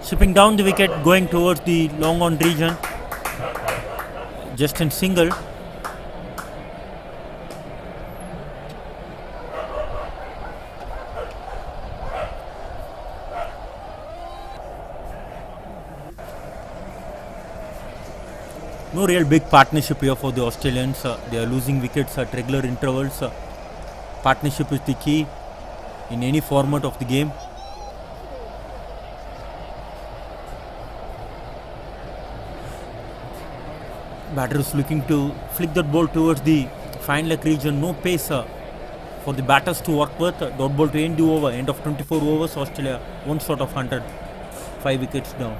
Chipping down the wicket, going towards the long on region. Just in single. No real big partnership here for the Australians. They are losing wickets at regular intervals. Partnership is the key in any format of the game. Batter is looking to flick that ball towards the fine leg region. No pace for the batters to work with. Dot ball to end the over. End of 24 overs. Australia 1 short of 100. 5 wickets down.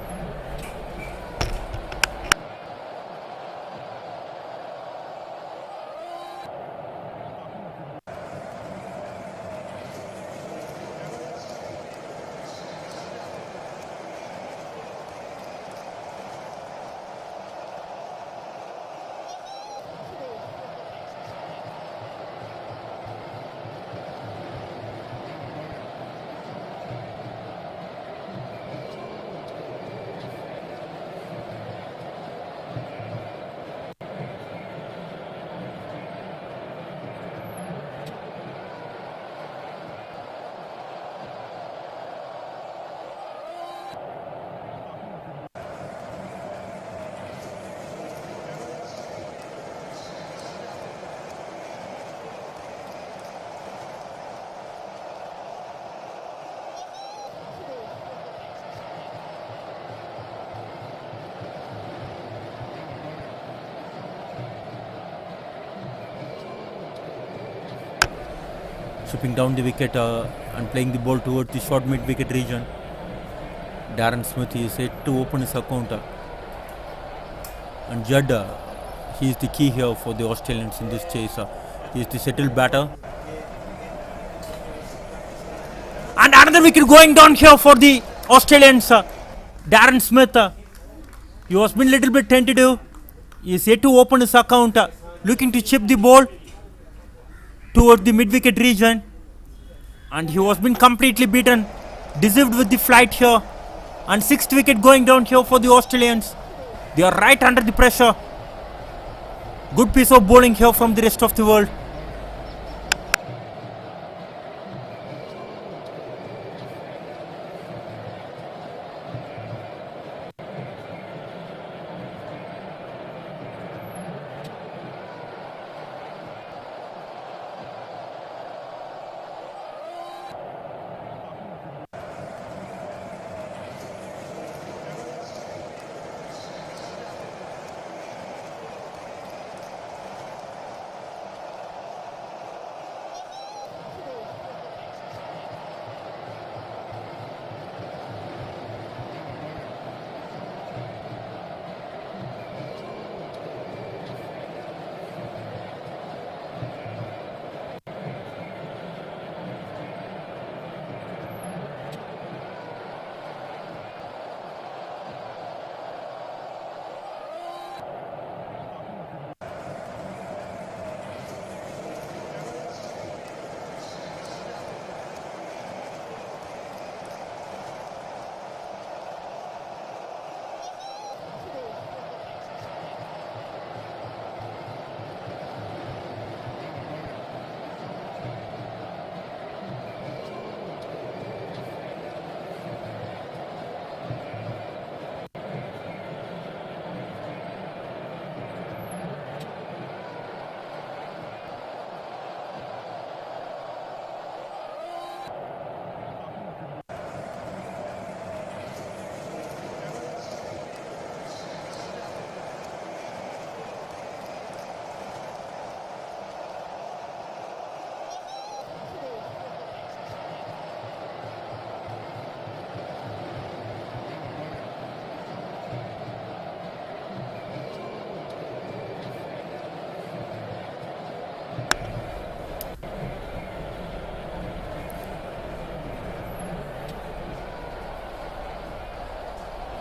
Chipping down the wicket and playing the ball towards the short mid-wicket region. Darren Smith is yet to open his account. And Judd, he is the key here for the Australians in this chase. He is the settled batter. And another wicket going down here for the Australians. Darren Smith, he was been little bit tentative. He is yet to open his account, looking to chip the ball toward the mid-wicket region, and he was been completely beaten. Deceived with the flight here, and 6th wicket going down here for the Australians. They are right under the pressure. Good piece of bowling here from the rest of the world.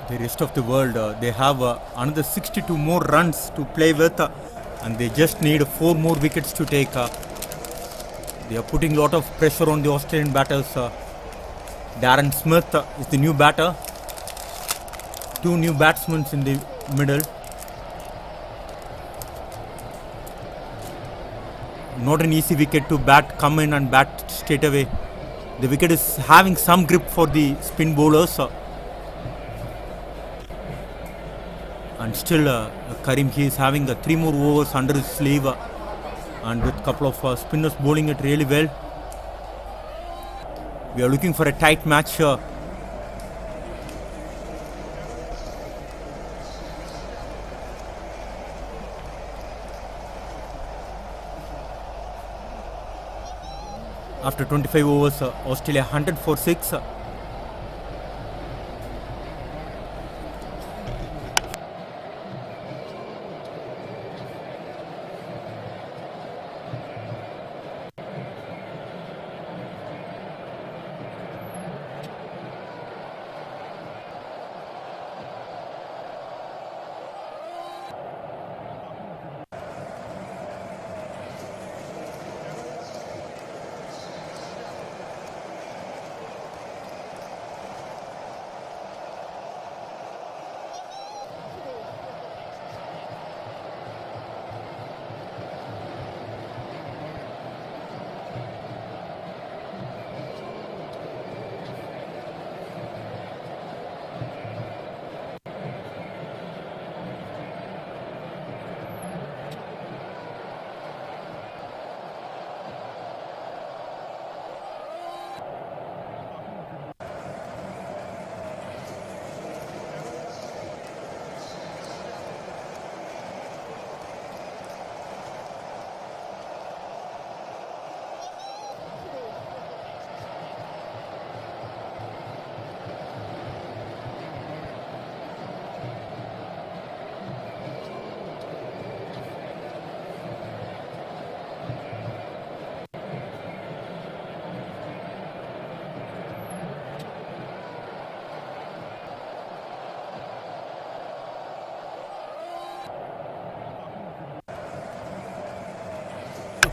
the rest of the world. They have another 62 more runs to play with, and they just need 4 more wickets to take. They are putting a lot of pressure on the Australian batters. Darren Smith is the new batter. 2 new batsmen in the middle. Not an easy wicket to come in and bat straight away. The wicket is having some grip for the spin bowlers. And still Karim, he is having 3 more overs under his sleeve, and with a couple of spinners bowling it really well. We are looking for a tight match here. After 25 overs, Australia 100 for 6.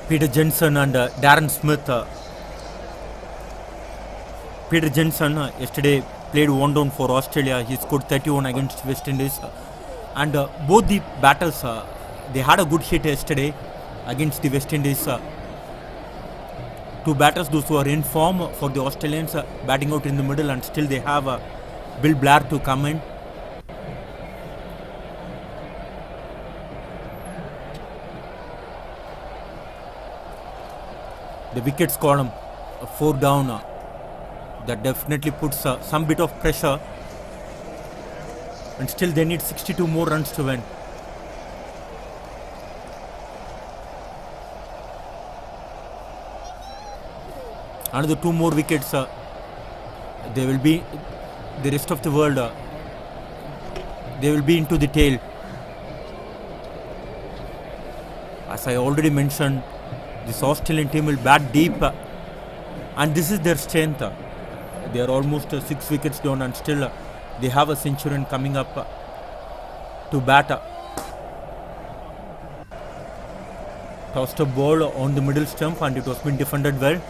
Peter Jensen and Darren Smith. Peter Jensen yesterday played 1 down for Australia. He scored 31 against West Indies. And both the batters, they had a good hit yesterday against the West Indies. 2 batters, those who are in form for the Australians, batting out in the middle, and still they have Bill Blair to come in. The wickets column, 4 down, that definitely puts some bit of pressure, and still they need 62 more runs to win. Another 2 more wickets, they will be, the rest of the world, they will be into the tail. As I already mentioned, this Australian team will bat deep, and this is their strength. They are almost 6 wickets down, and still they have a centurion coming up to bat. Tossed a ball on the middle stump, and it was been defended well.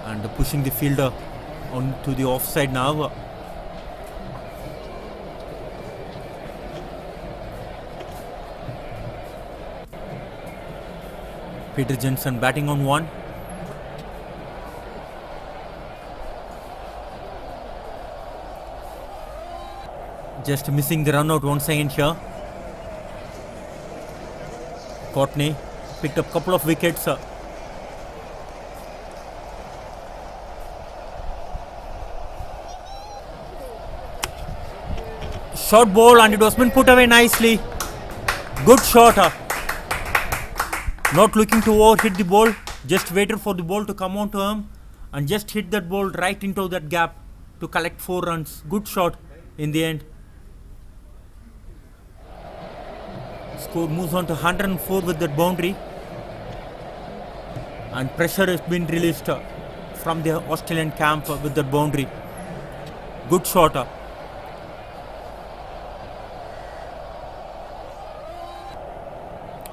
And pushing the fielder on to the offside now. Peter Jensen batting on 1. Just missing the run out once again here. Courtney picked up a couple of wickets. Short ball, and it was been put away nicely. Good shot. Not looking to overhit the ball, just waited for the ball to come on to him and just hit that ball right into that gap to collect 4 runs. Good shot in the end. Score moves on to 104 with that boundary. And pressure has been released from the Australian camp with that boundary. Good shot.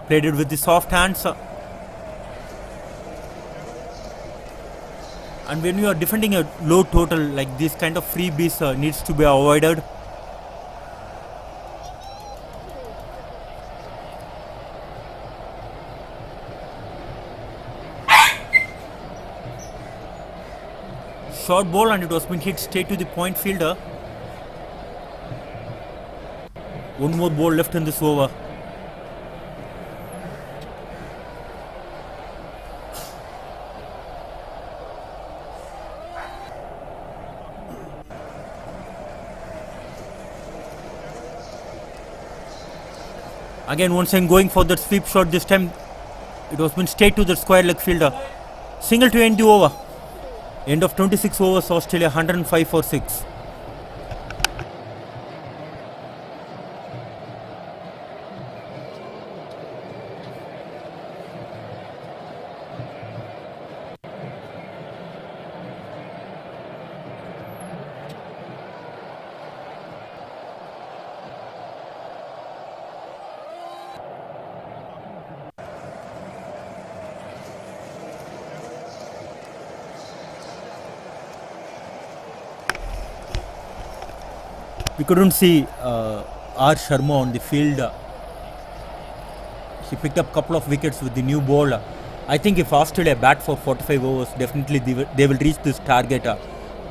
Played it with the soft hands. And when you are defending a low total, like this kind of freebies needs to be avoided. Short ball, and it was been hit straight to the point fielder. One more ball left in this over. Again, once again going for that sweep shot. This time it was been straight to the square leg fielder. Single to end the over. End of 26 overs, Australia 105 for 6. We couldn't see R. Sharma on the field. He picked up a couple of wickets with the new ball. I think if Australia bat for 45 overs, definitely they will reach this target.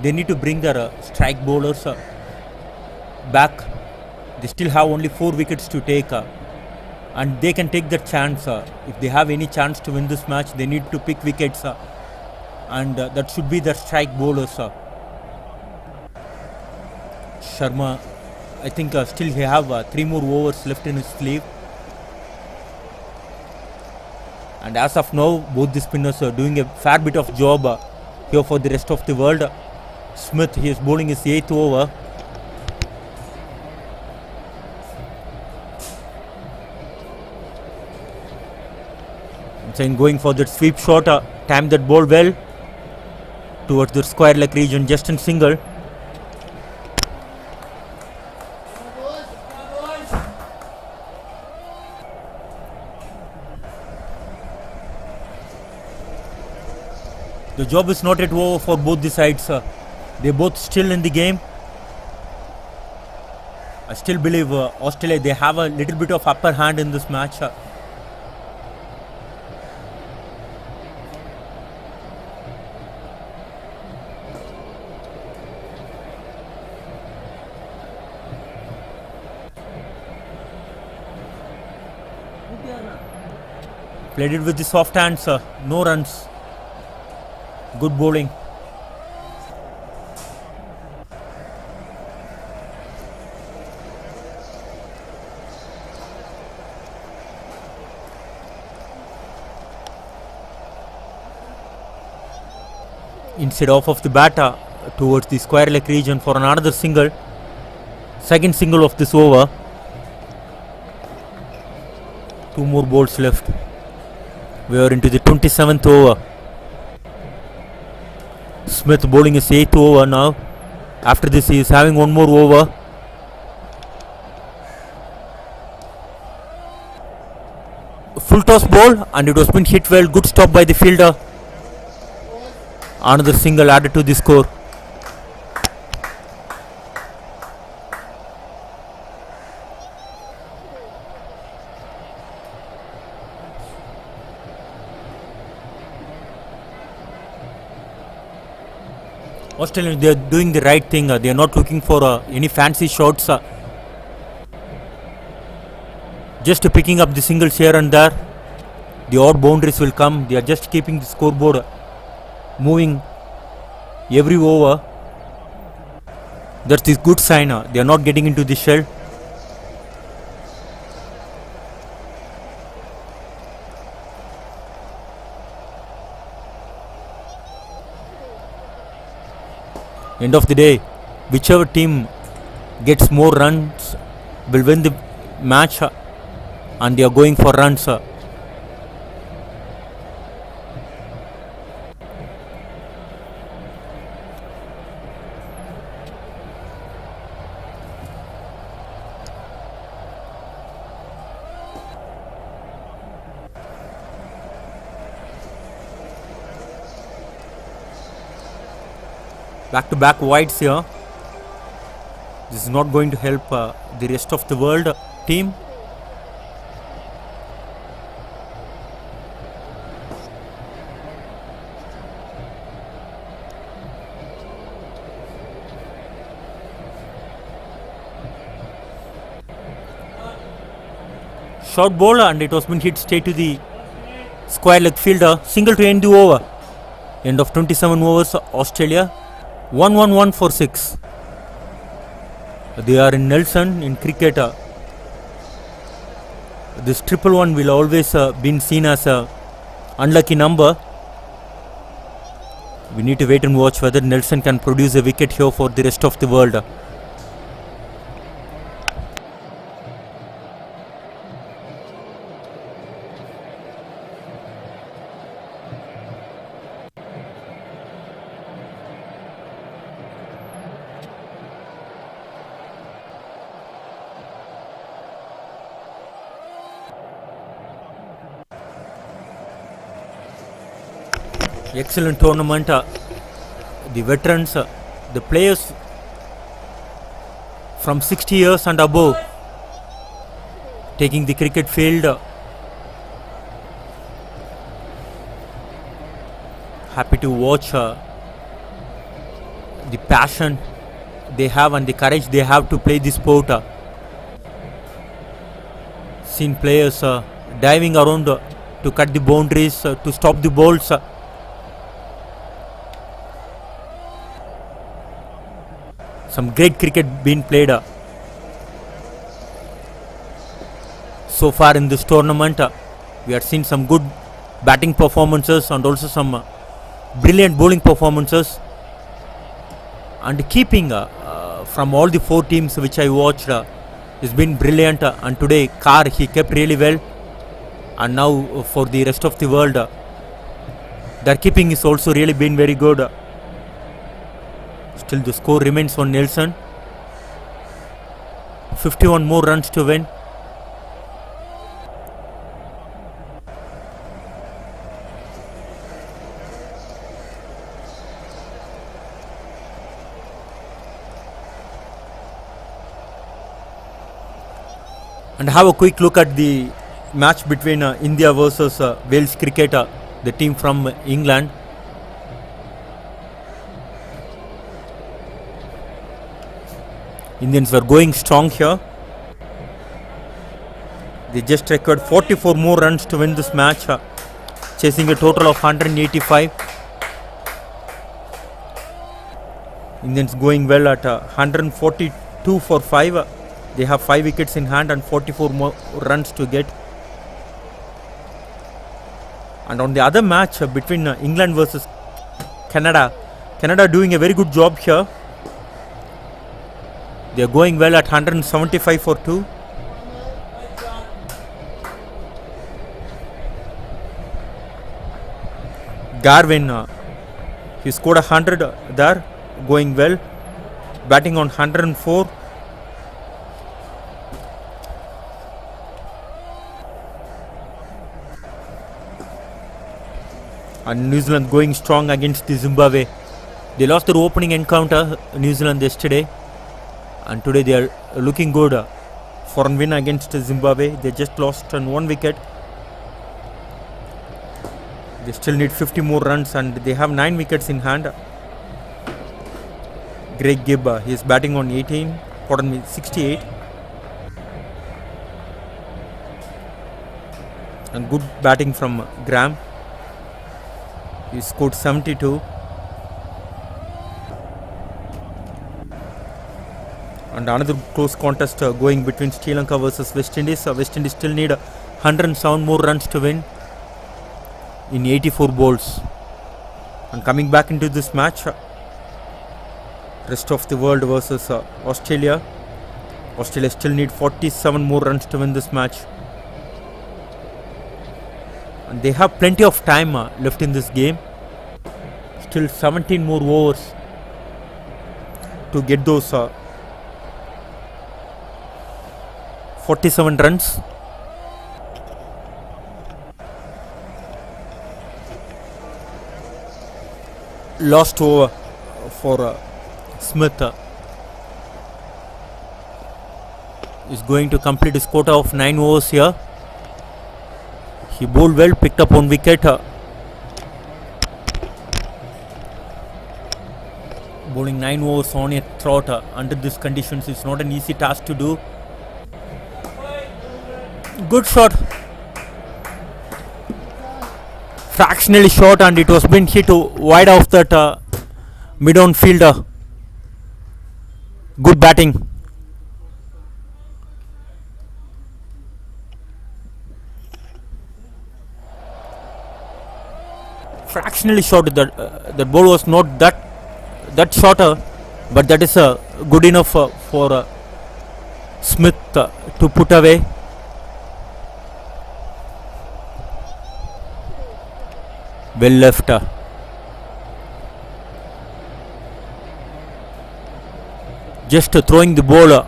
They need to bring their strike bowlers back. They still have only 4 wickets to take. And they can take that chance. If they have any chance to win this match, they need to pick wickets. And that should be their strike bowlers. Sharma, I think still he have 3 more overs left in his sleeve. And as of now, both the spinners are doing a fair bit of job here for the rest of the world. Smith, he is bowling his 8th over. And going for that sweep shot, timed that ball well towards the square leg region, just in single. The job is not yet over for both the sides. They both still in the game. I still believe Australia, they have a little bit of upper hand in this match. Played it with the soft hands, no runs. Good bowling. Instead of the batter towards the square leg region for another single. Second single of this over. 2 more balls left. We are into the 27th over. Smith bowling his 8th over now. After this he is having 1 more over. Full toss ball, and it was been hit well. Good stop by the fielder. Another single added to the score. Australians, they are doing the right thing. They are not looking for any fancy shots. Just picking up the singles here and there. The odd boundaries will come. They are just keeping the scoreboard moving every over. That's a good sign. They are not getting into the shell. End of the day, whichever team gets more runs will win the match. and they are going for runs. Back to back wides here. This is not going to help the rest of the world team. Short ball, and it was been hit straight to the square leg fielder. Single to end the over. End of 27 overs, Australia. 1-1-1 for 6. They are in Nelson in cricket. This 1-1 will always been seen as a unlucky number. We need to wait and watch whether Nelson can produce a wicket here for the rest of the world. Excellent tournament. The veterans, the players from 60 years and above taking the cricket field. Happy to watch the passion they have and the courage they have to play this sport. Seen players diving around to cut the boundaries, to stop the balls. Some great cricket being played so far in this tournament. We have seen some good batting performances and also some brilliant bowling performances. And keeping from all the 4 teams which I watched has been brilliant. And today Carr, he kept really well. And now for the rest of the world, their keeping is also really been very good. Still the score remains on Nelson. 51 more runs to win. And have a quick look at the match between India versus Wales cricket, the team from England. Indians were going strong here. They just required 44 more runs to win this match, chasing a total of 185. Indians going well at 142 for 5. They have 5 wickets in hand and 44 more runs to get. And on the other match between England versus Canada, Canada doing a very good job here. They are going well at 175 for 2. Garvin, he scored 100 there, going well, batting on 104. And New Zealand going strong against the Zimbabwe. They lost their opening encounter, New Zealand, yesterday. And today they are looking good for a win against Zimbabwe. They just lost on 1 wicket. They still need 50 more runs and they have 9 wickets in hand. Greg Gibb, he is batting on 68. And good batting from Graham. He scored 72. And another close contest going between Sri Lanka versus West Indies. West Indies still need 107 more runs to win in 84 balls. And coming back into this match, rest of the world versus Australia. Australia still need 47 more runs to win this match. And they have plenty of time left in this game. Still 17 more overs to get those 47 runs. Last over for Smith is going to complete his quota of 9 overs here. He bowled well, picked up 1 wicket. Bowling 9 overs on a trot under these conditions is not an easy task to do. Good shot. Fractionally short, and it was been hit wide off that mid-on fielder. Good batting. Fractionally short. That ball was not that shorter, but that is good enough for Smith to put away. Well left. Just throwing the ball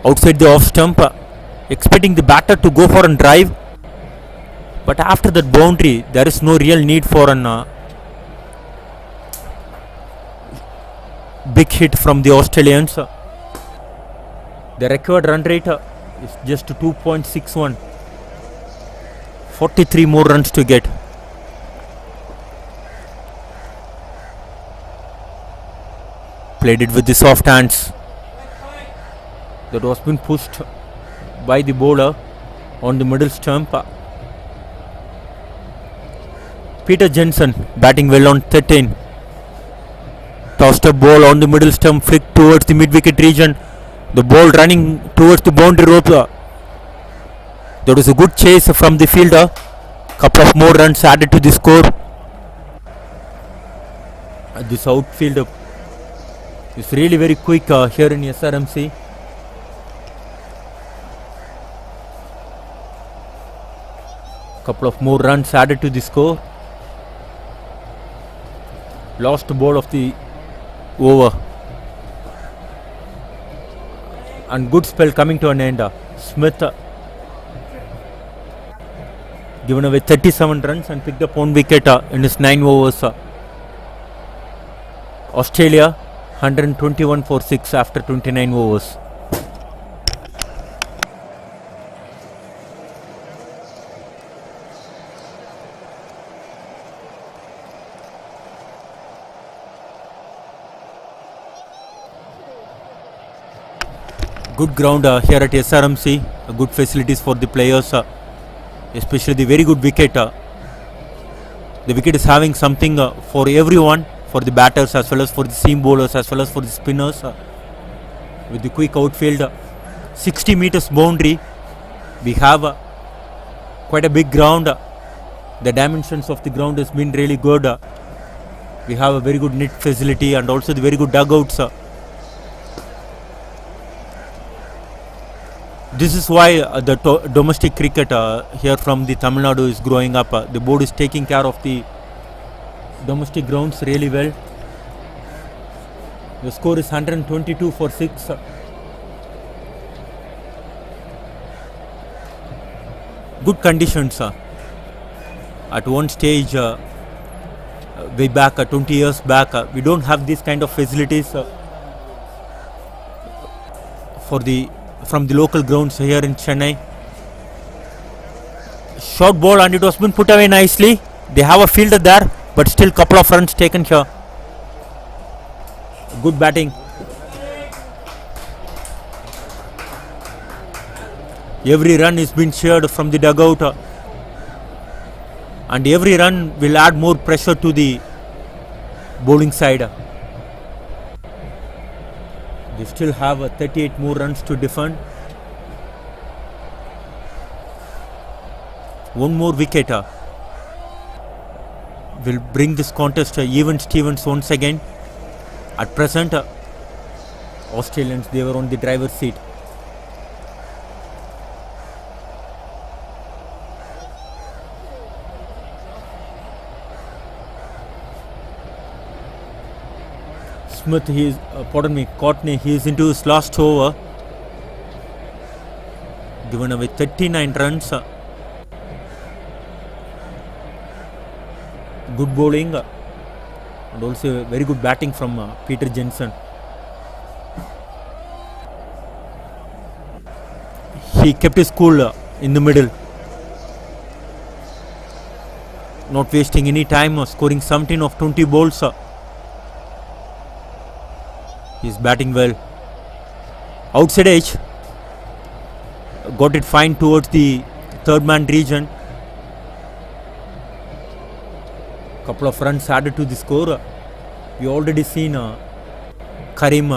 outside the off stump, expecting the batter to go for a drive. But after that boundary, there is no real need for an big hit from the Australians. The required run rate is just 2.61. 43 more runs to get. Played it with the soft hands. That was been pushed by the bowler on the middle stump. Peter Jensen batting well on 13. Tossed a ball on the middle stump, flicked towards the mid-wicket region. The ball running towards the boundary rope. There was a good chase from the fielder. Couple of more runs added to the score. This outfield is really very quick here in SRMC. Couple of more runs added to the score. Last ball of the over. And good spell coming to an end. Smith given away 37 runs and picked up 1 wicket in his 9 overs. Australia 121 for 6 after 29 overs. Good ground here at SRMC. Good facilities for the players, especially the very good wicket. The wicket is having something for everyone, for the batters as well as for the seam bowlers as well as for the spinners. With the quick outfield, 60 meters boundary. We have quite a big ground. The dimensions of the ground has been really good. We have a very good net facility and also the very good dugouts. This is why the domestic cricket here from the Tamil Nadu is growing up. The board is taking care of the domestic grounds really well. The score is 122 for 6. Good conditions. At one stage, way back, 20 years back, we don't have these kind of facilities from the local grounds here in Chennai. Short ball and it was been put away nicely. They have a fielder there, but still couple of runs taken here. Good batting. Every run is being cheered from the dugout, and every run will add more pressure to the bowling side. They still have 38 more runs to defend. One more wicket will bring this contest even Stevens once again. At present, Australians, they were on the driver's seat. Smith, Courtney, he is into his last over. Given away 39 runs. Good bowling and also very good batting from Peter Jensen. He kept his cool in the middle, not wasting any time, scoring 17 of 20 balls. He is batting well. Outside edge, got it fine towards the third man region. Couple of runs added to the score. We already seen Karim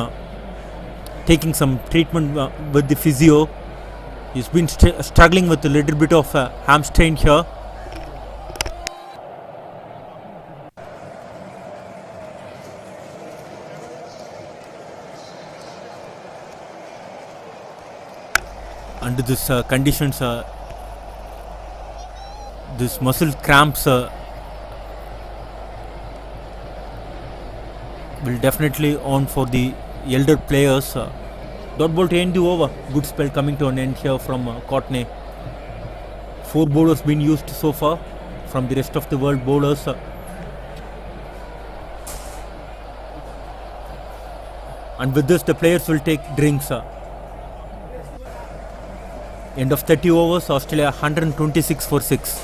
taking some treatment with the physio. He's been struggling with a little bit of hamstring here. Under these conditions, this muscle cramps will definitely on for the elder players. Dot ball to end the over. Good spell coming to an end here from Courtney. 4 bowlers been used so far from the rest of the world bowlers. And with this, the players will take drinks. End of 30 overs, Australia 126 for 6.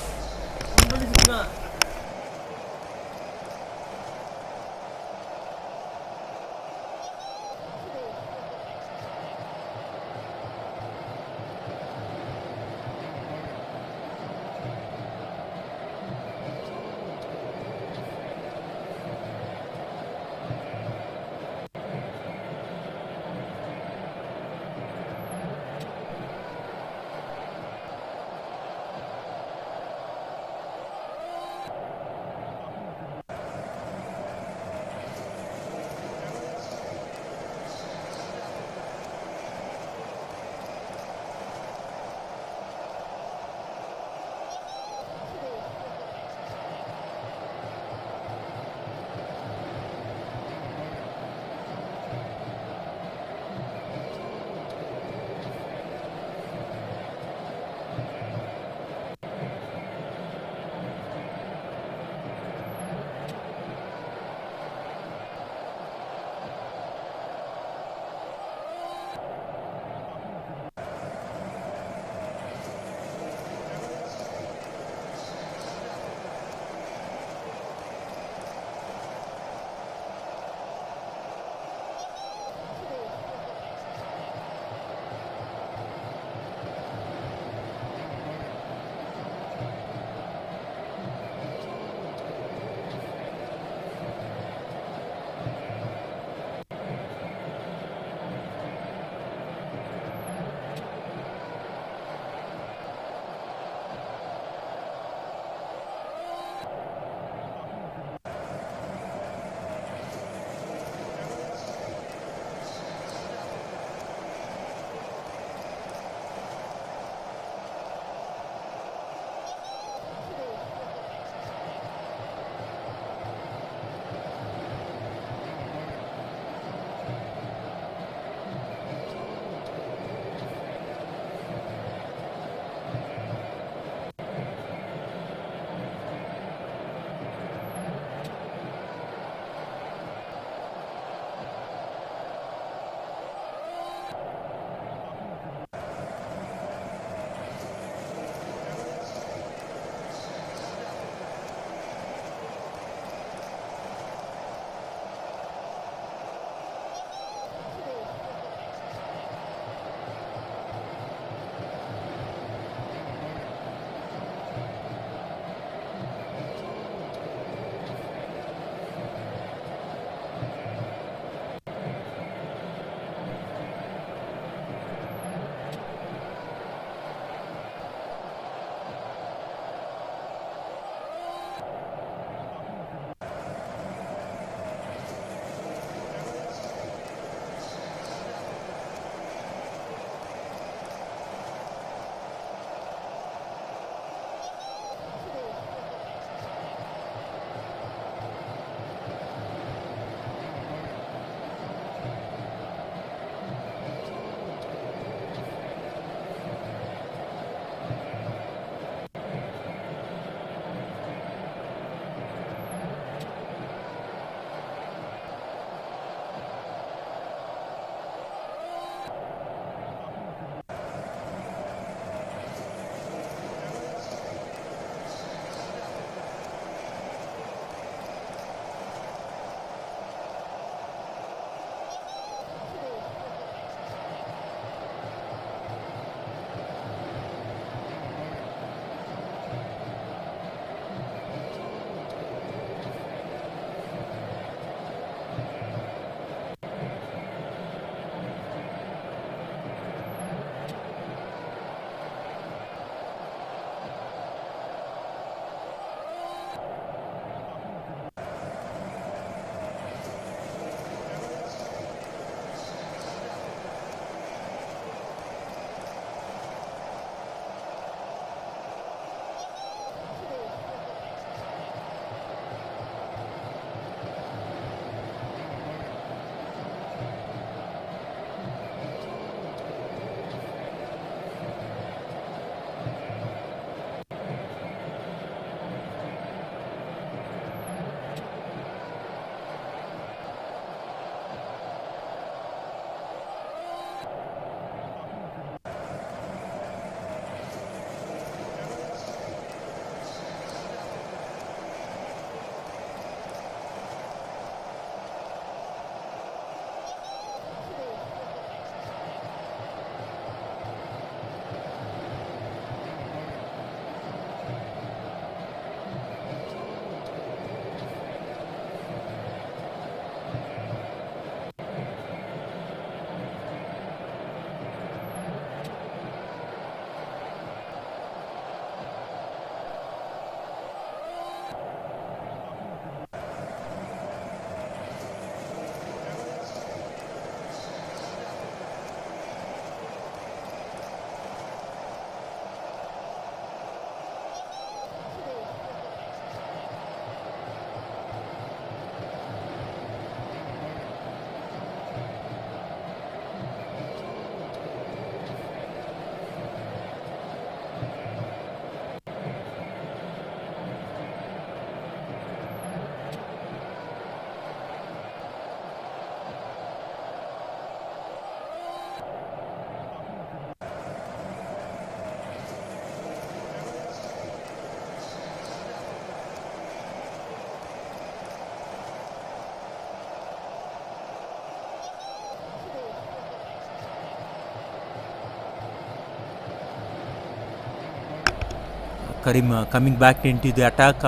Karim coming back into the attack.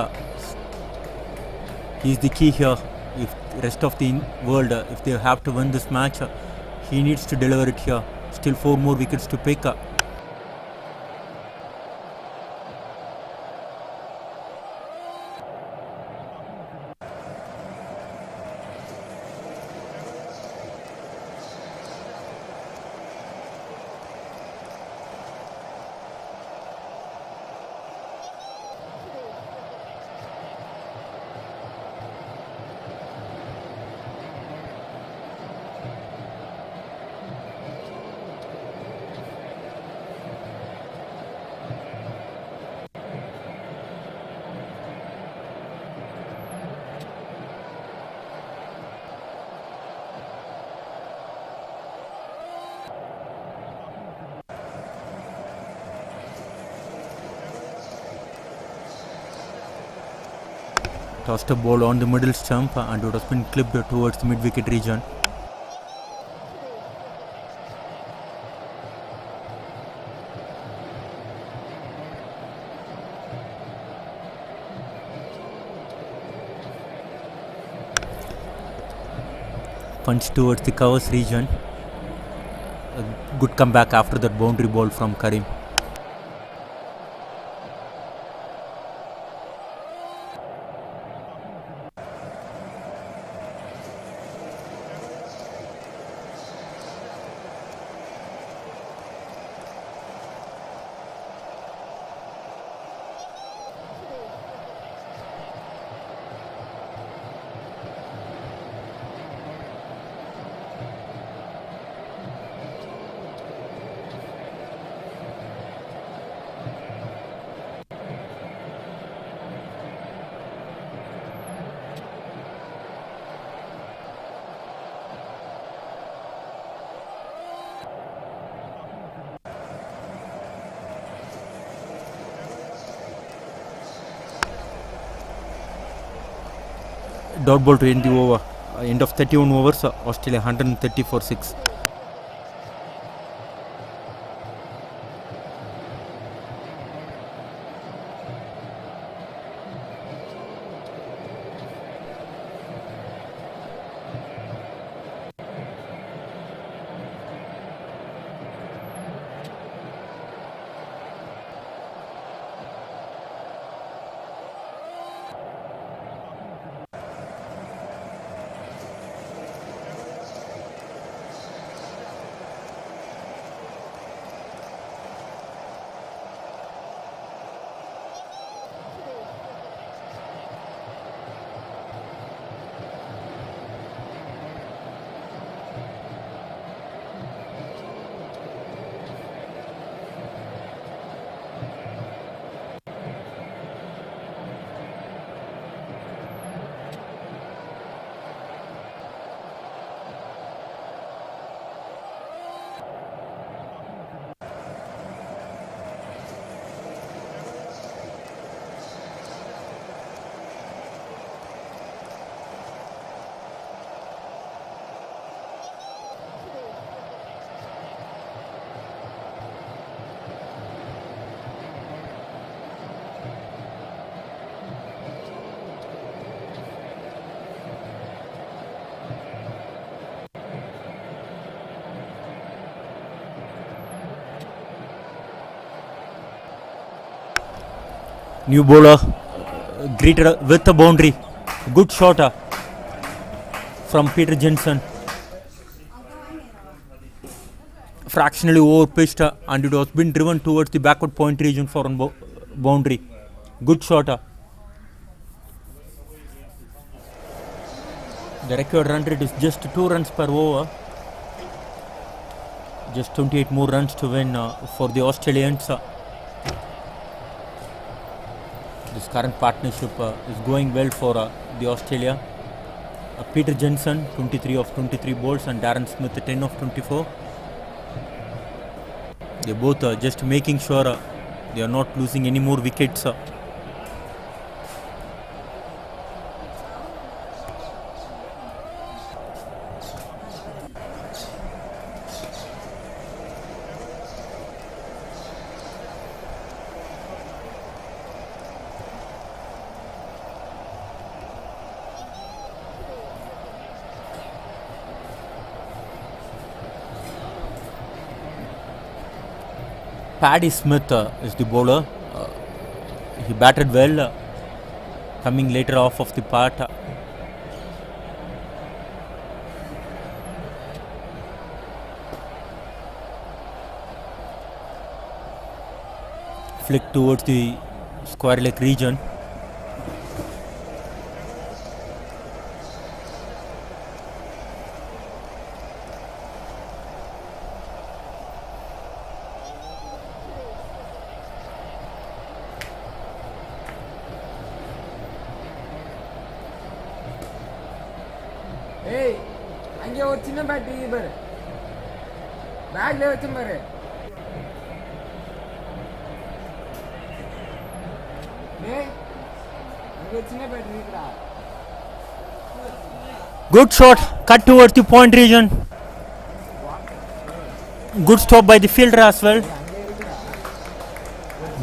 He is the key here. If the rest of the world, if they have to win this match, he needs to deliver it here. Still 4 more wickets to pick. Tossed a ball on the middle stump and it has been clipped towards the mid-wicket region. Punched towards the covers region. A good comeback after that boundary ball from Karim. Dot ball to end the over. End of 31 overs, Australia 130 for 6. New bowler greeted with a boundary. Good shot from Peter Jensen. Fractionally over pitched and it was been driven towards the backward point region for a boundary. Good shot. The required run rate is just 2 runs per over. Just 28 more runs to win for the Australians. This current partnership is going well for the Australia. Peter Jensen 23 of 23 balls and Darren Smith 10 of 24. They both just making sure they are not losing any more wickets. Paddy Smith is the bowler. He batted well, coming later off of the part. Flick towards the square leg region. ஏய் அங்கே ஒரு சின்ன bad இருக்கு பாரு, பேக்ல வச்சு பாரு. ஏய் அங்கே ஒரு சின்ன பேட் இருக்குடா. Good shot, cut towards the point region. Good stop by the fielder as well.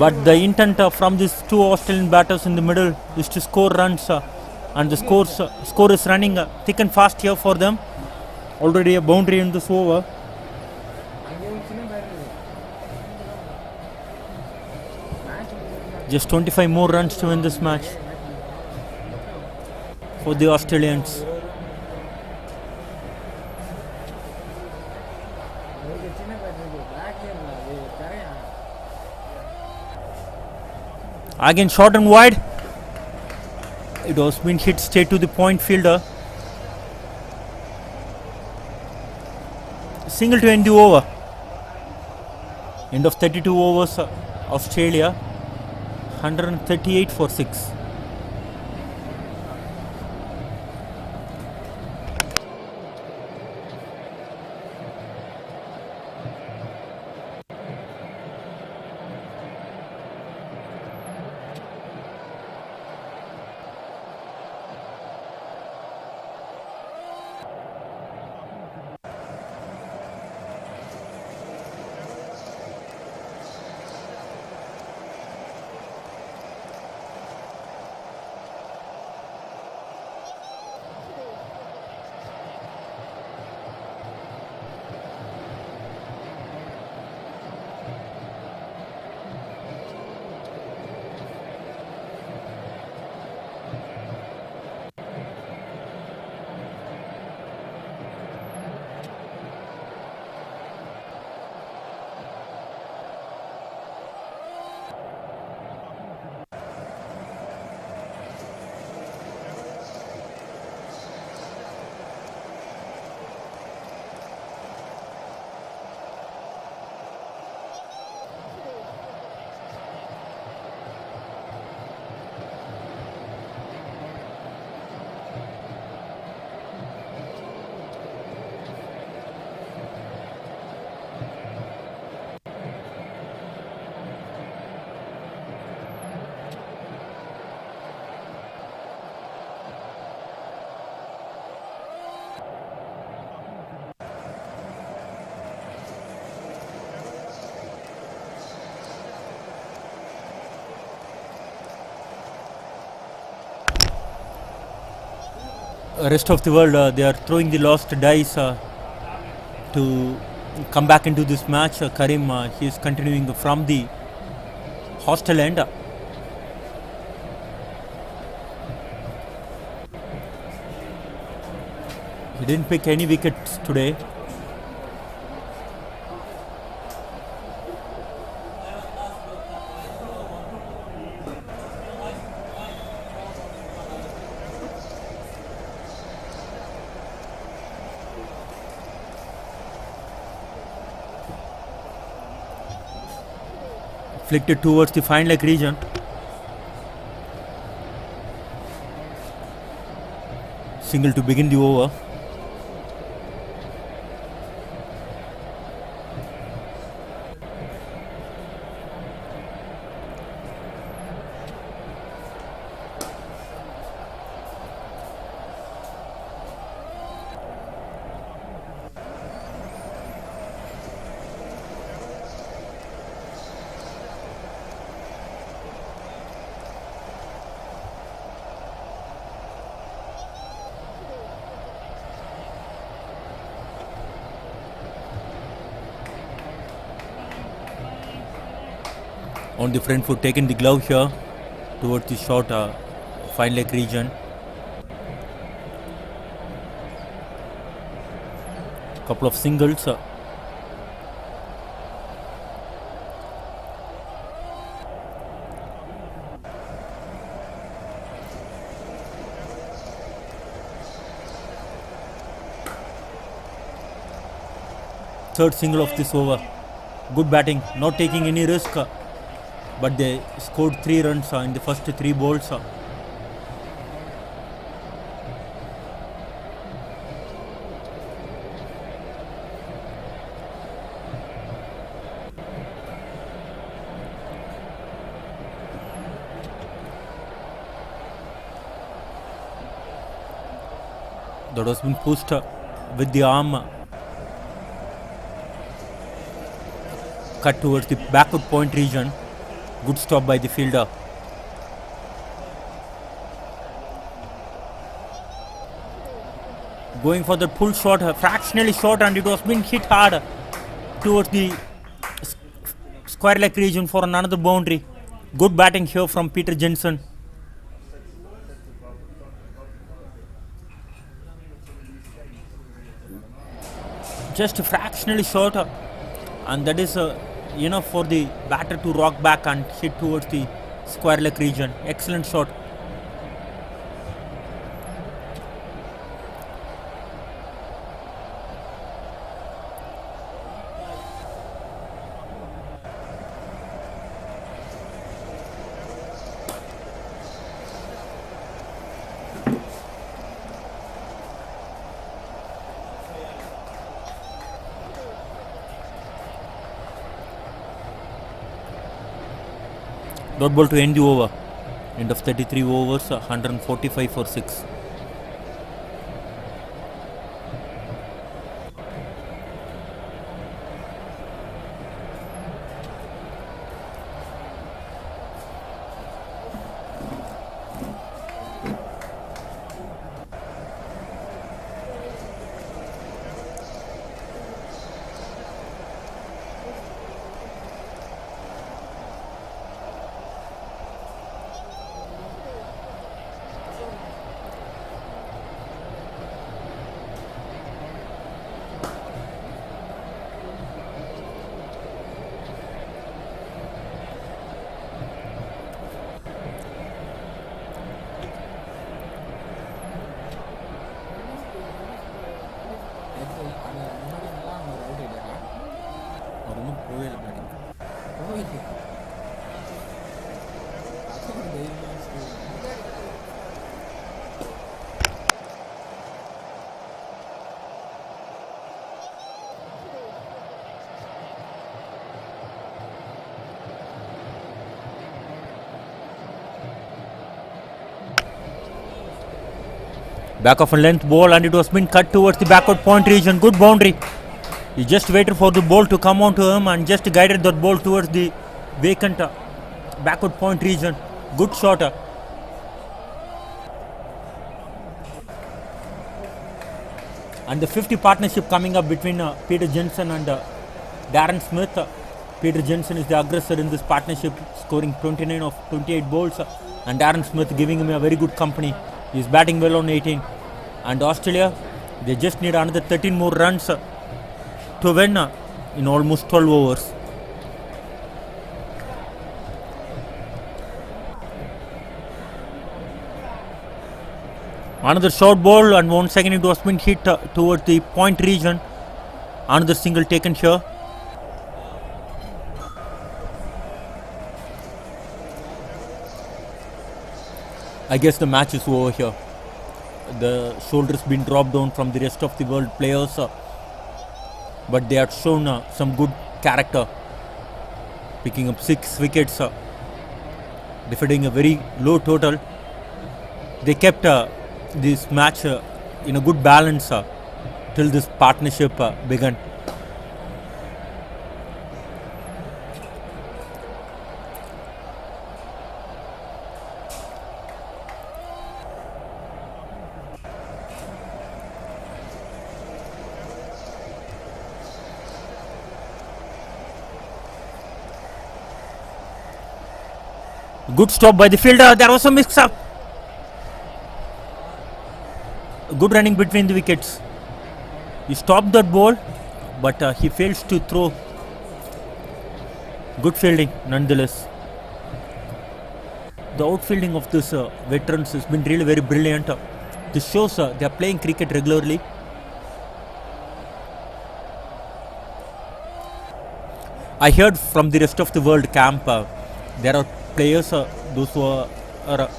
But the intent from these two Australian batters in the middle is to score runs, and the score is running thick and fast here for them. Already a boundary in this over. அங்கே ஒரு சின்ன bad இருக்கு. Just 25 more runs to win this match for the Australians. ஒரு சின்ன bad இருக்கு, பேக்ல இருந்தா அது கரையா. Again short and wide. It was been hit straight to the point fielder. Single to end the over. End of 32 overs. Australia 138 for 6. Rest of the world, they are throwing the last dice to come back into this match. Karim, he is continuing from the hostel end. He didn't pick any wickets today. Flicked it towards the fine leg region. Single to begin the over. On the front foot, taking the glove here towards the short fine leg region. Couple of singles. Third single of this over. Good batting, not taking any risk, but they scored 3 runs in the first 3 balls. That has been pushed with the arm. Cut towards the backward point region. Good stop by the fielder. Going for the pull shot, fractionally short, and it was being hit hard towards the square leg region for another boundary. Good batting here from Peter Jensen. Just fractionally short, and that is enough for the batter to rock back and hit towards the square leg region. Excellent shot. Dot ball to end the over. End of 33 overs, 145 for 6. Back of a length ball, and it was been cut towards the backward point region. Good boundary. He just waited for the ball to come on to him and just guided that ball towards the vacant backward point region. Good shot. And the 50 partnership coming up between Peter Jensen and Darren Smith. Peter Jensen is the aggressor in this partnership, scoring 29 of 28 balls, and Darren Smith giving him a very good company. He is batting well on 18. And Australia, they just need another 13 more runs to win in almost 12 overs. Another short ball, and once again it was been hit towards the point region. Another single taken here. I guess the match is over here. The shoulders been dropped down from the rest of the world players, but they have shown some good character, picking up 6 wickets, defending a very low total. They kept this match in a good balance till this partnership began. Good stop by the fielder. There was a mix-up. Good running between the wickets. He stopped that ball, but he fails to throw. Good fielding nonetheless. The outfielding of this veterans has been really very brilliant. This shows they are playing cricket regularly. I heard from the rest of the world camp there are players, those who are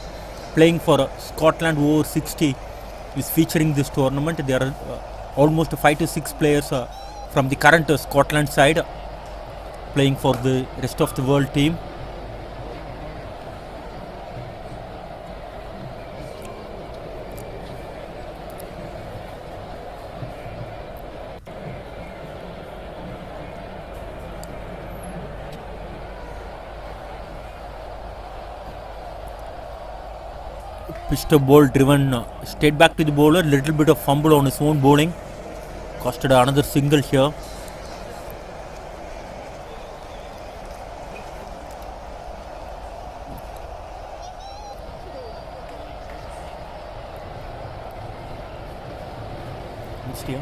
playing for Scotland over 60 is featuring this tournament. There are almost 5 to 6 players from the current Scotland side playing for the rest of the world team. Pitched a ball driven straight back to the bowler, little bit of fumble on his own bowling, costed another single here. Next here.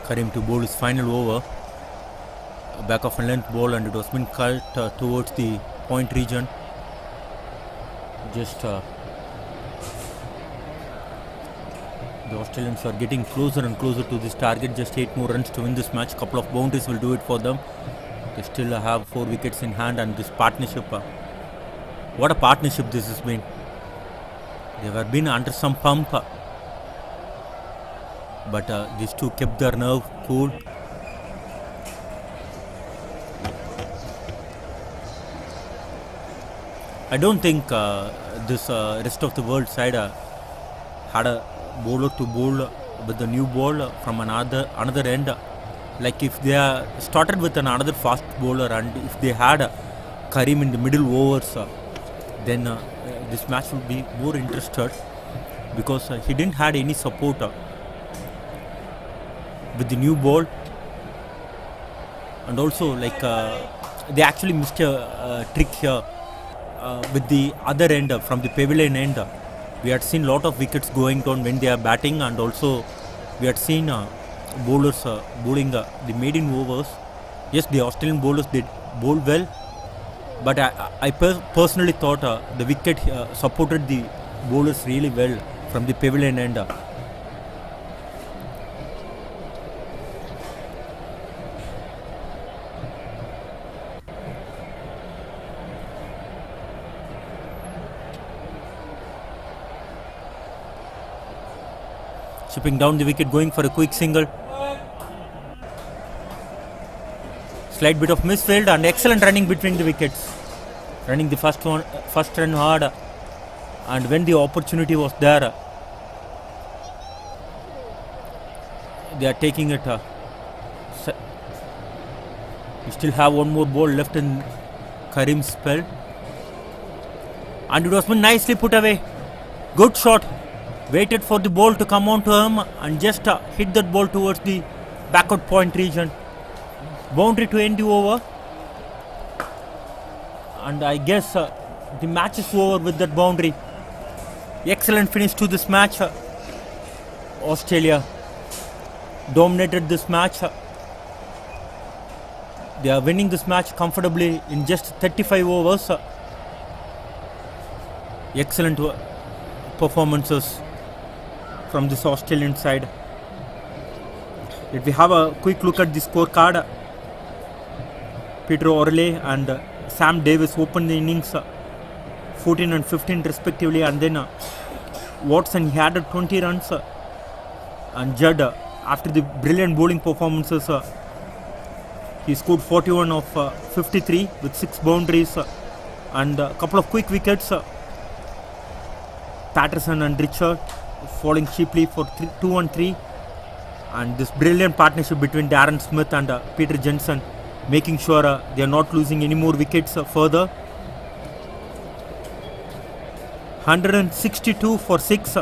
Karim to bowl his final over, back of a length ball, and it was been cut towards the point region. Just the Australians are getting closer and closer to this target. Just 8 more runs to win this match. Couple of boundaries will do it for them. They still have 4 wickets in hand, and this partnership, what a partnership this has been. They have been under some pump, but these two kept their nerve cool. I don't think this rest of the world side had a bowler to bowl with the new ball from another end. Like if they started with another fast bowler, and if they had Karim in the middle overs, then this match would be more interested, because he didn't had any support with the new ball. And also, like they actually missed a trick here with the other end, from the pavilion end. We had seen lot of wickets going down when they are batting, and also we had seen bowlers bowling the maiden overs. Yes, the Australian bowlers did bowl well, but I personally thought the wicket supported the bowlers really well from the pavilion end. Chipping down the wicket, going for a quick single. Slight bit of misfield and excellent running between the wickets. Running the first run hard, and when the opportunity was there, they are taking it. We still have one more ball left in Karim's spell, and it was nicely put away. Good shot. Waited for the ball to come on to him and just hit that ball towards the backward point region. Boundary to end the over, and I guess the match is over with that boundary. Excellent finish to this match. Australia dominated this match. They are winning this match comfortably in just 35 overs. Excellent performances from this Australian side. If we have a quick look at the scorecard, Peter Orley and Sam Davis opened the innings 14 and 15 respectively, and then Watson he added 20 runs, and Judd after the brilliant bowling performances he scored 41 of 53 with 6 boundaries and a couple of quick wickets. Patterson and Richard falling cheaply for 2 and 3, and this brilliant partnership between Darren Smith and Peter Jensen making sure they are not losing any more wickets further. 162 for 6.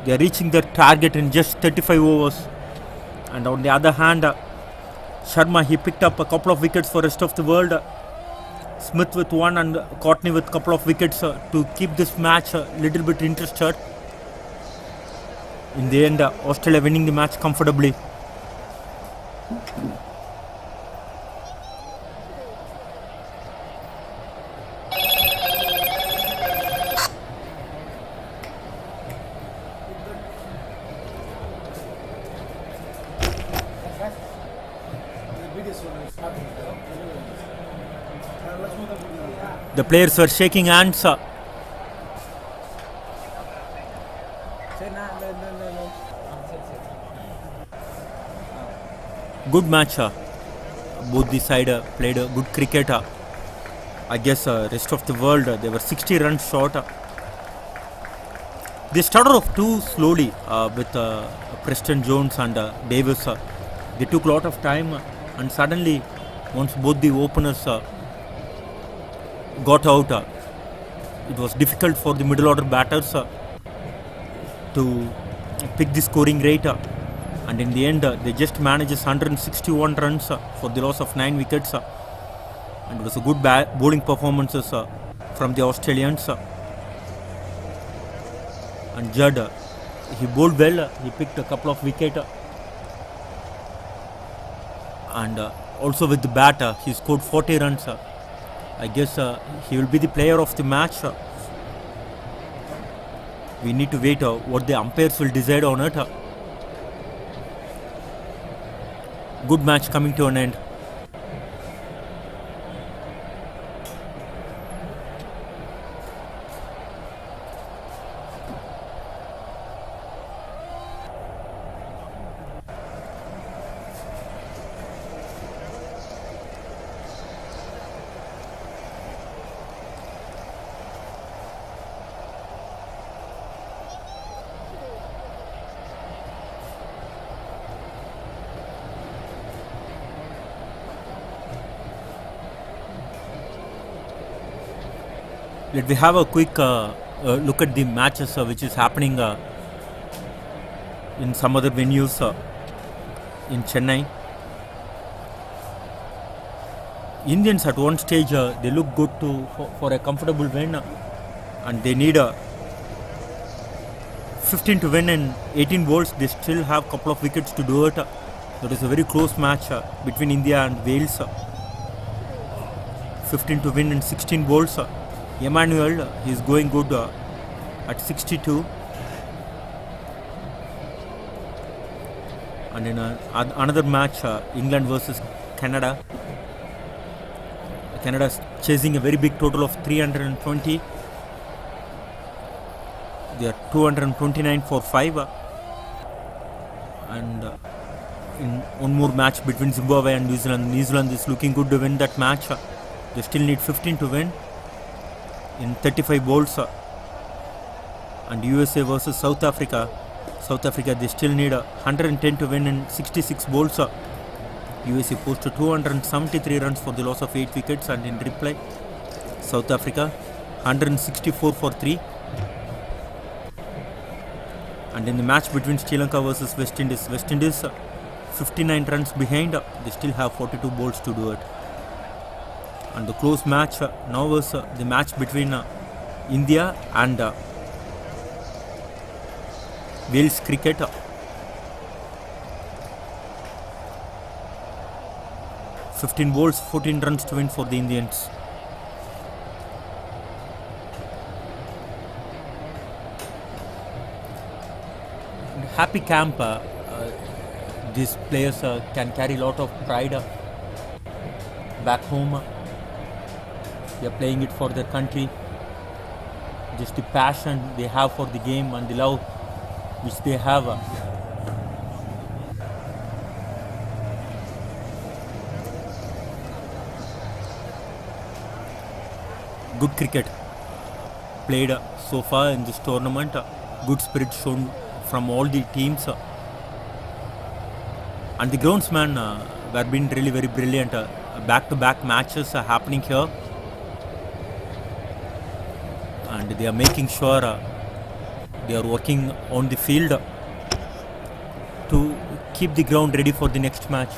They are reaching their target in just 35 overs. And on the other hand, Sharma he picked up a couple of wickets for rest of the world. Smith with 1 and Courtney with a couple of wickets to keep this match a little bit interested. In the end, Australia winning the match comfortably. The players were shaking hands. Good match. Both the side played good cricket. I guess rest of the world they were 60 runs short. They started off too slowly with Preston Jones and Davis. They took a lot of time, and suddenly once both the openers got out, it was difficult for the middle order batters to pick the scoring rate, and in the end they just managed 161 runs for the loss of 9 wickets, and it was a good bowling performances from the Australians. And Judd he bowled well, he picked a couple of wickets, and also with the bat he scored 40 runs. I guess he will be the player of the match. We need to wait what the umpires will decide on it. Good match coming to an end. Let me have a quick look at the matches which is happening in some other venues in Chennai. Indians at one stage they look good for a comfortable win, and they need 15 to win in 18 balls. They still have a couple of wickets to do it. That is a very close match between India and Wales. 15 to win in 16 balls. Emmanuel is going good at 62, and in another match, England versus Canada. Canada is chasing a very big total of 320. They are 229 for 5, and in one more match between Zimbabwe and New Zealand. New Zealand is looking good to win that match. They still need 15 to win in 35 balls. And USA versus South Africa. South Africa they still need 110 to win in 66 balls. USA posted 273 runs for the loss of 8 wickets, and in reply South Africa 164 for 3. And in the match between Sri Lanka versus West Indies 59 runs behind, they still have 42 balls to do it. And the close match now was the match between India and Wales cricket. 15 balls, 14 runs to win for the Indians. Happy camp. These players can carry a lot of pride back home. They are playing it for their country. Just the passion they have for the game and the love which they have. Good cricket played so far in this tournament. Good spirit shown from all the teams. And the groundsmen were being really very brilliant. Back-to-back matches are happening here. And they are making sure they are working on the field to keep the ground ready for the next match.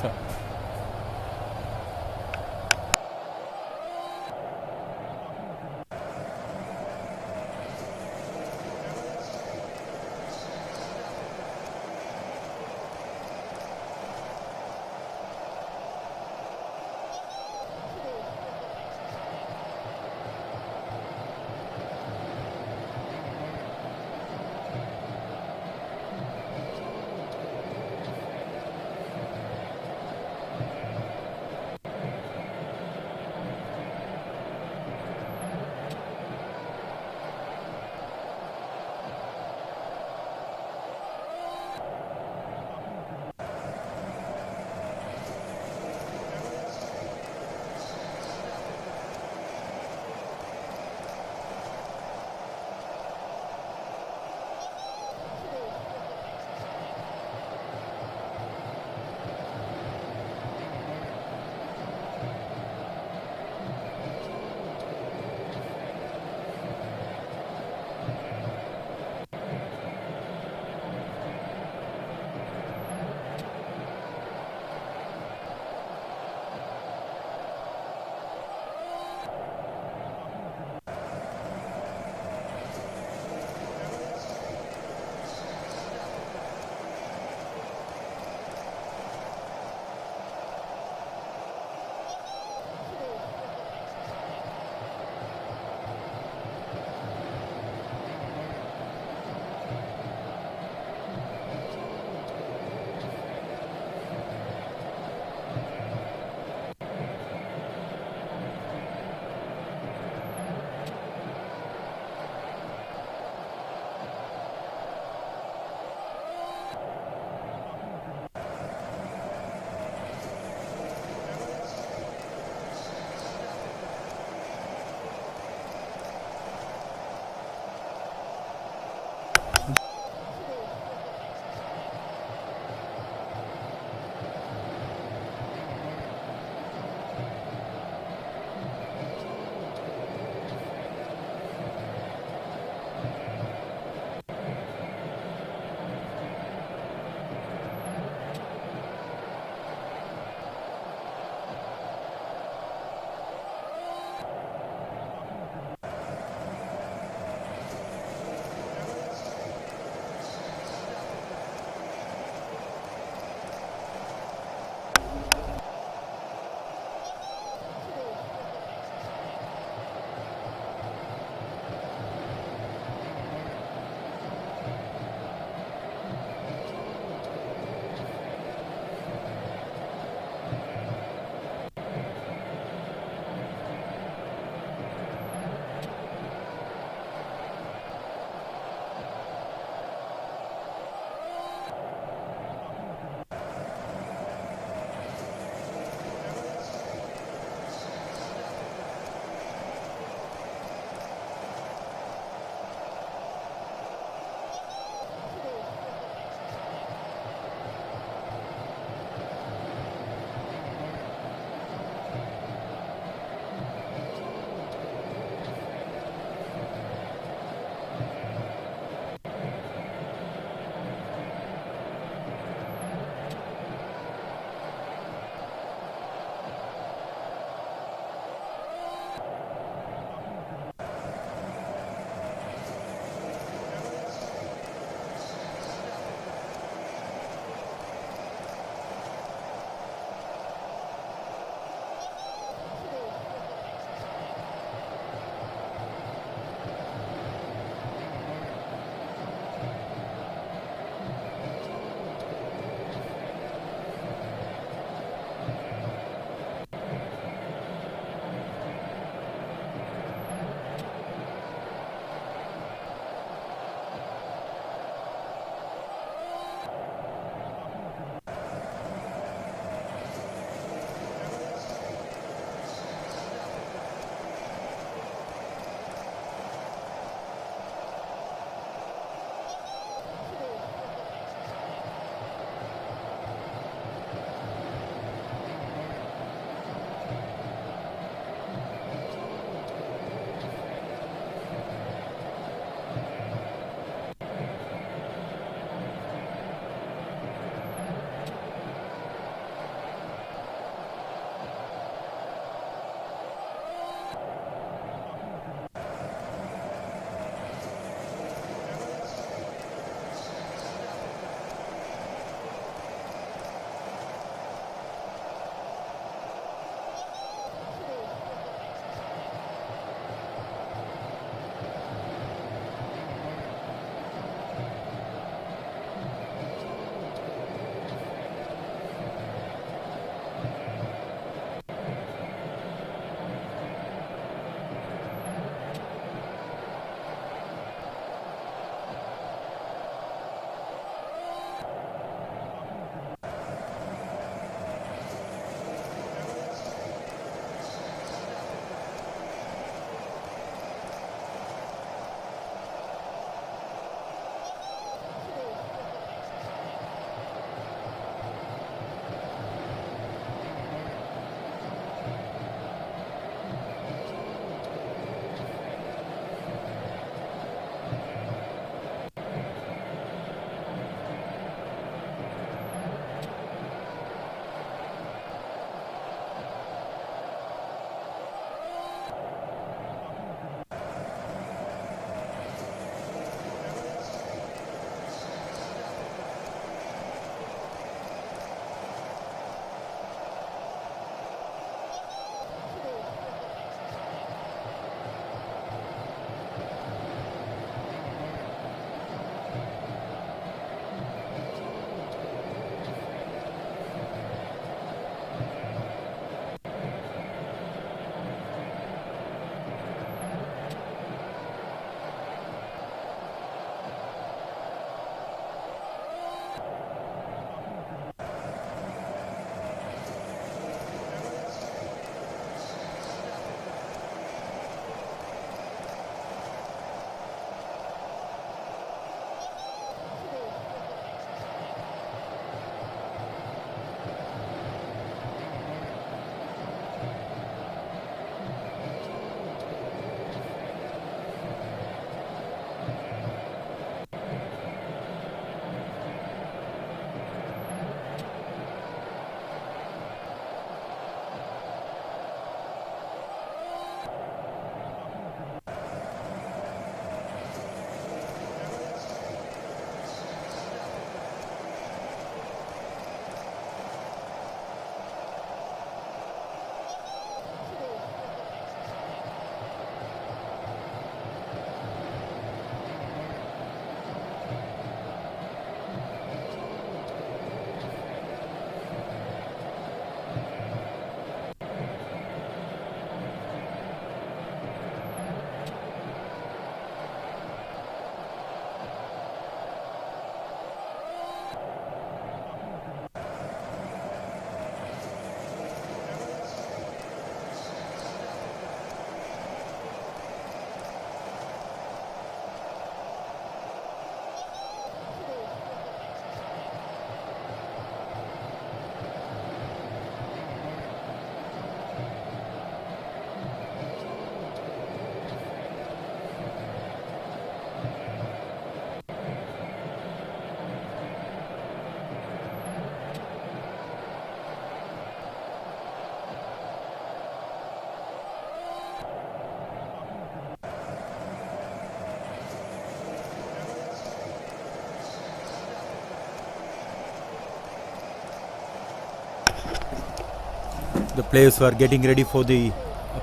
The players were getting ready for the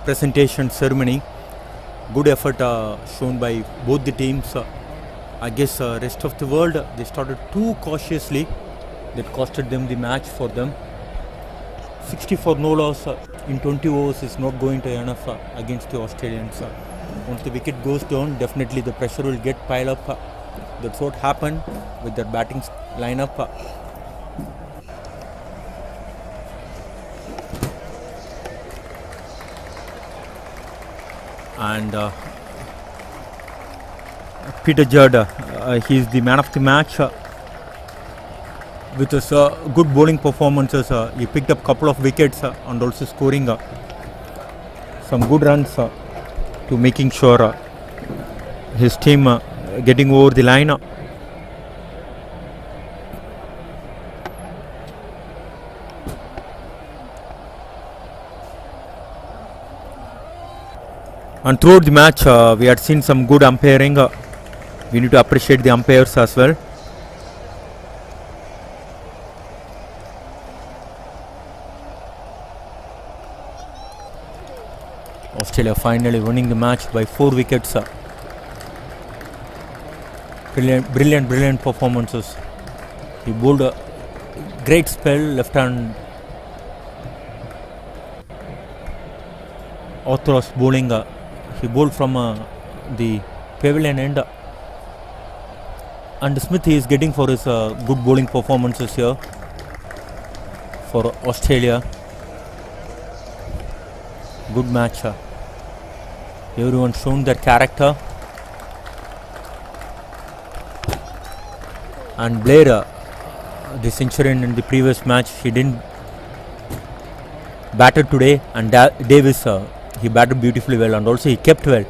presentation ceremony. Good effort shown by both the teams. I guess rest of the world, they started too cautiously. That costed them the match for them. 64 no loss in 20 overs is not going to enough against the Australians. Once the wicket goes down, definitely the pressure will get piled up. That's what happened with their batting lineup. And Peter Judd, he is the man of the match. With his good bowling performances, he picked up a couple of wickets and also scoring some good runs to making sure his team getting over the line. And throughout the match, we had seen some good umpiring. We need to appreciate the umpires as well. Australia finally winning the match by 4 wickets. Brilliant performances. He bowled a great spell, left hand orthodox bowling. He bowled from the pavilion end. And Smith is getting for his good bowling performances here for Australia. Good match. Everyone shown their character. And Blair, the centurion in the previous match, he didn't batter today. And Davis, he batted beautifully well, and also he kept well.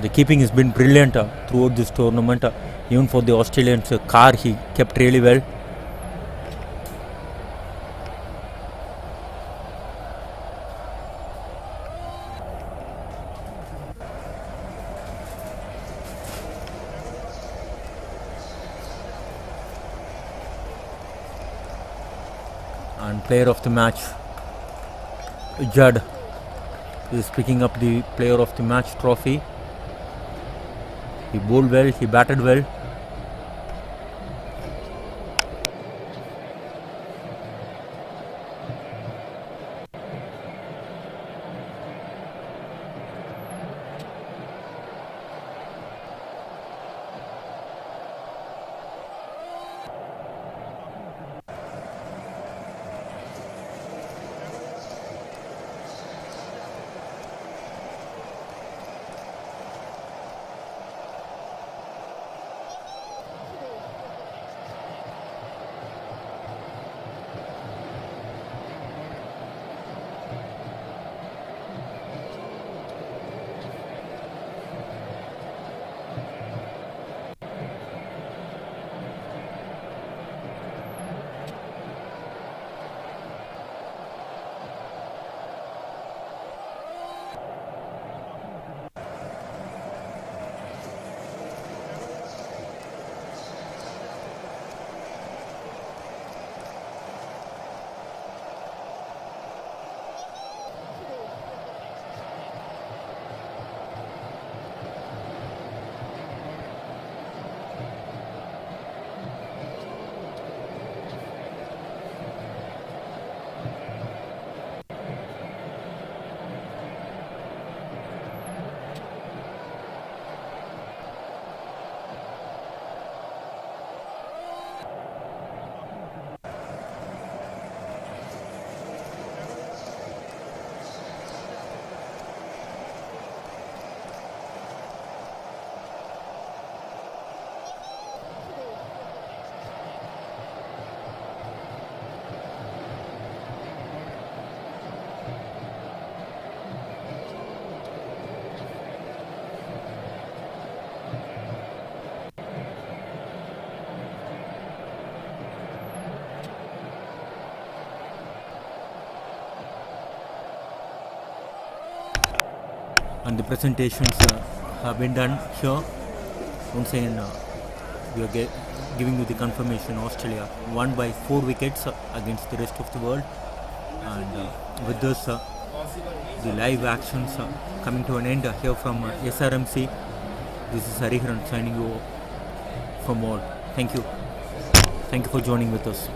The keeping has been brilliant throughout this tournament. Even for the Australians, Carr, he kept really well. And player of the match, Judd, is picking up the player of the match trophy. He bowled well, he batted well. And the presentations have been done here. Once again, we are giving you the confirmation. Australia won by 4 wickets against the rest of the world. And with this, the live actions coming to an end here from SRMC. This is Hariharan signing you from all. Thank you. Thank you for joining with us.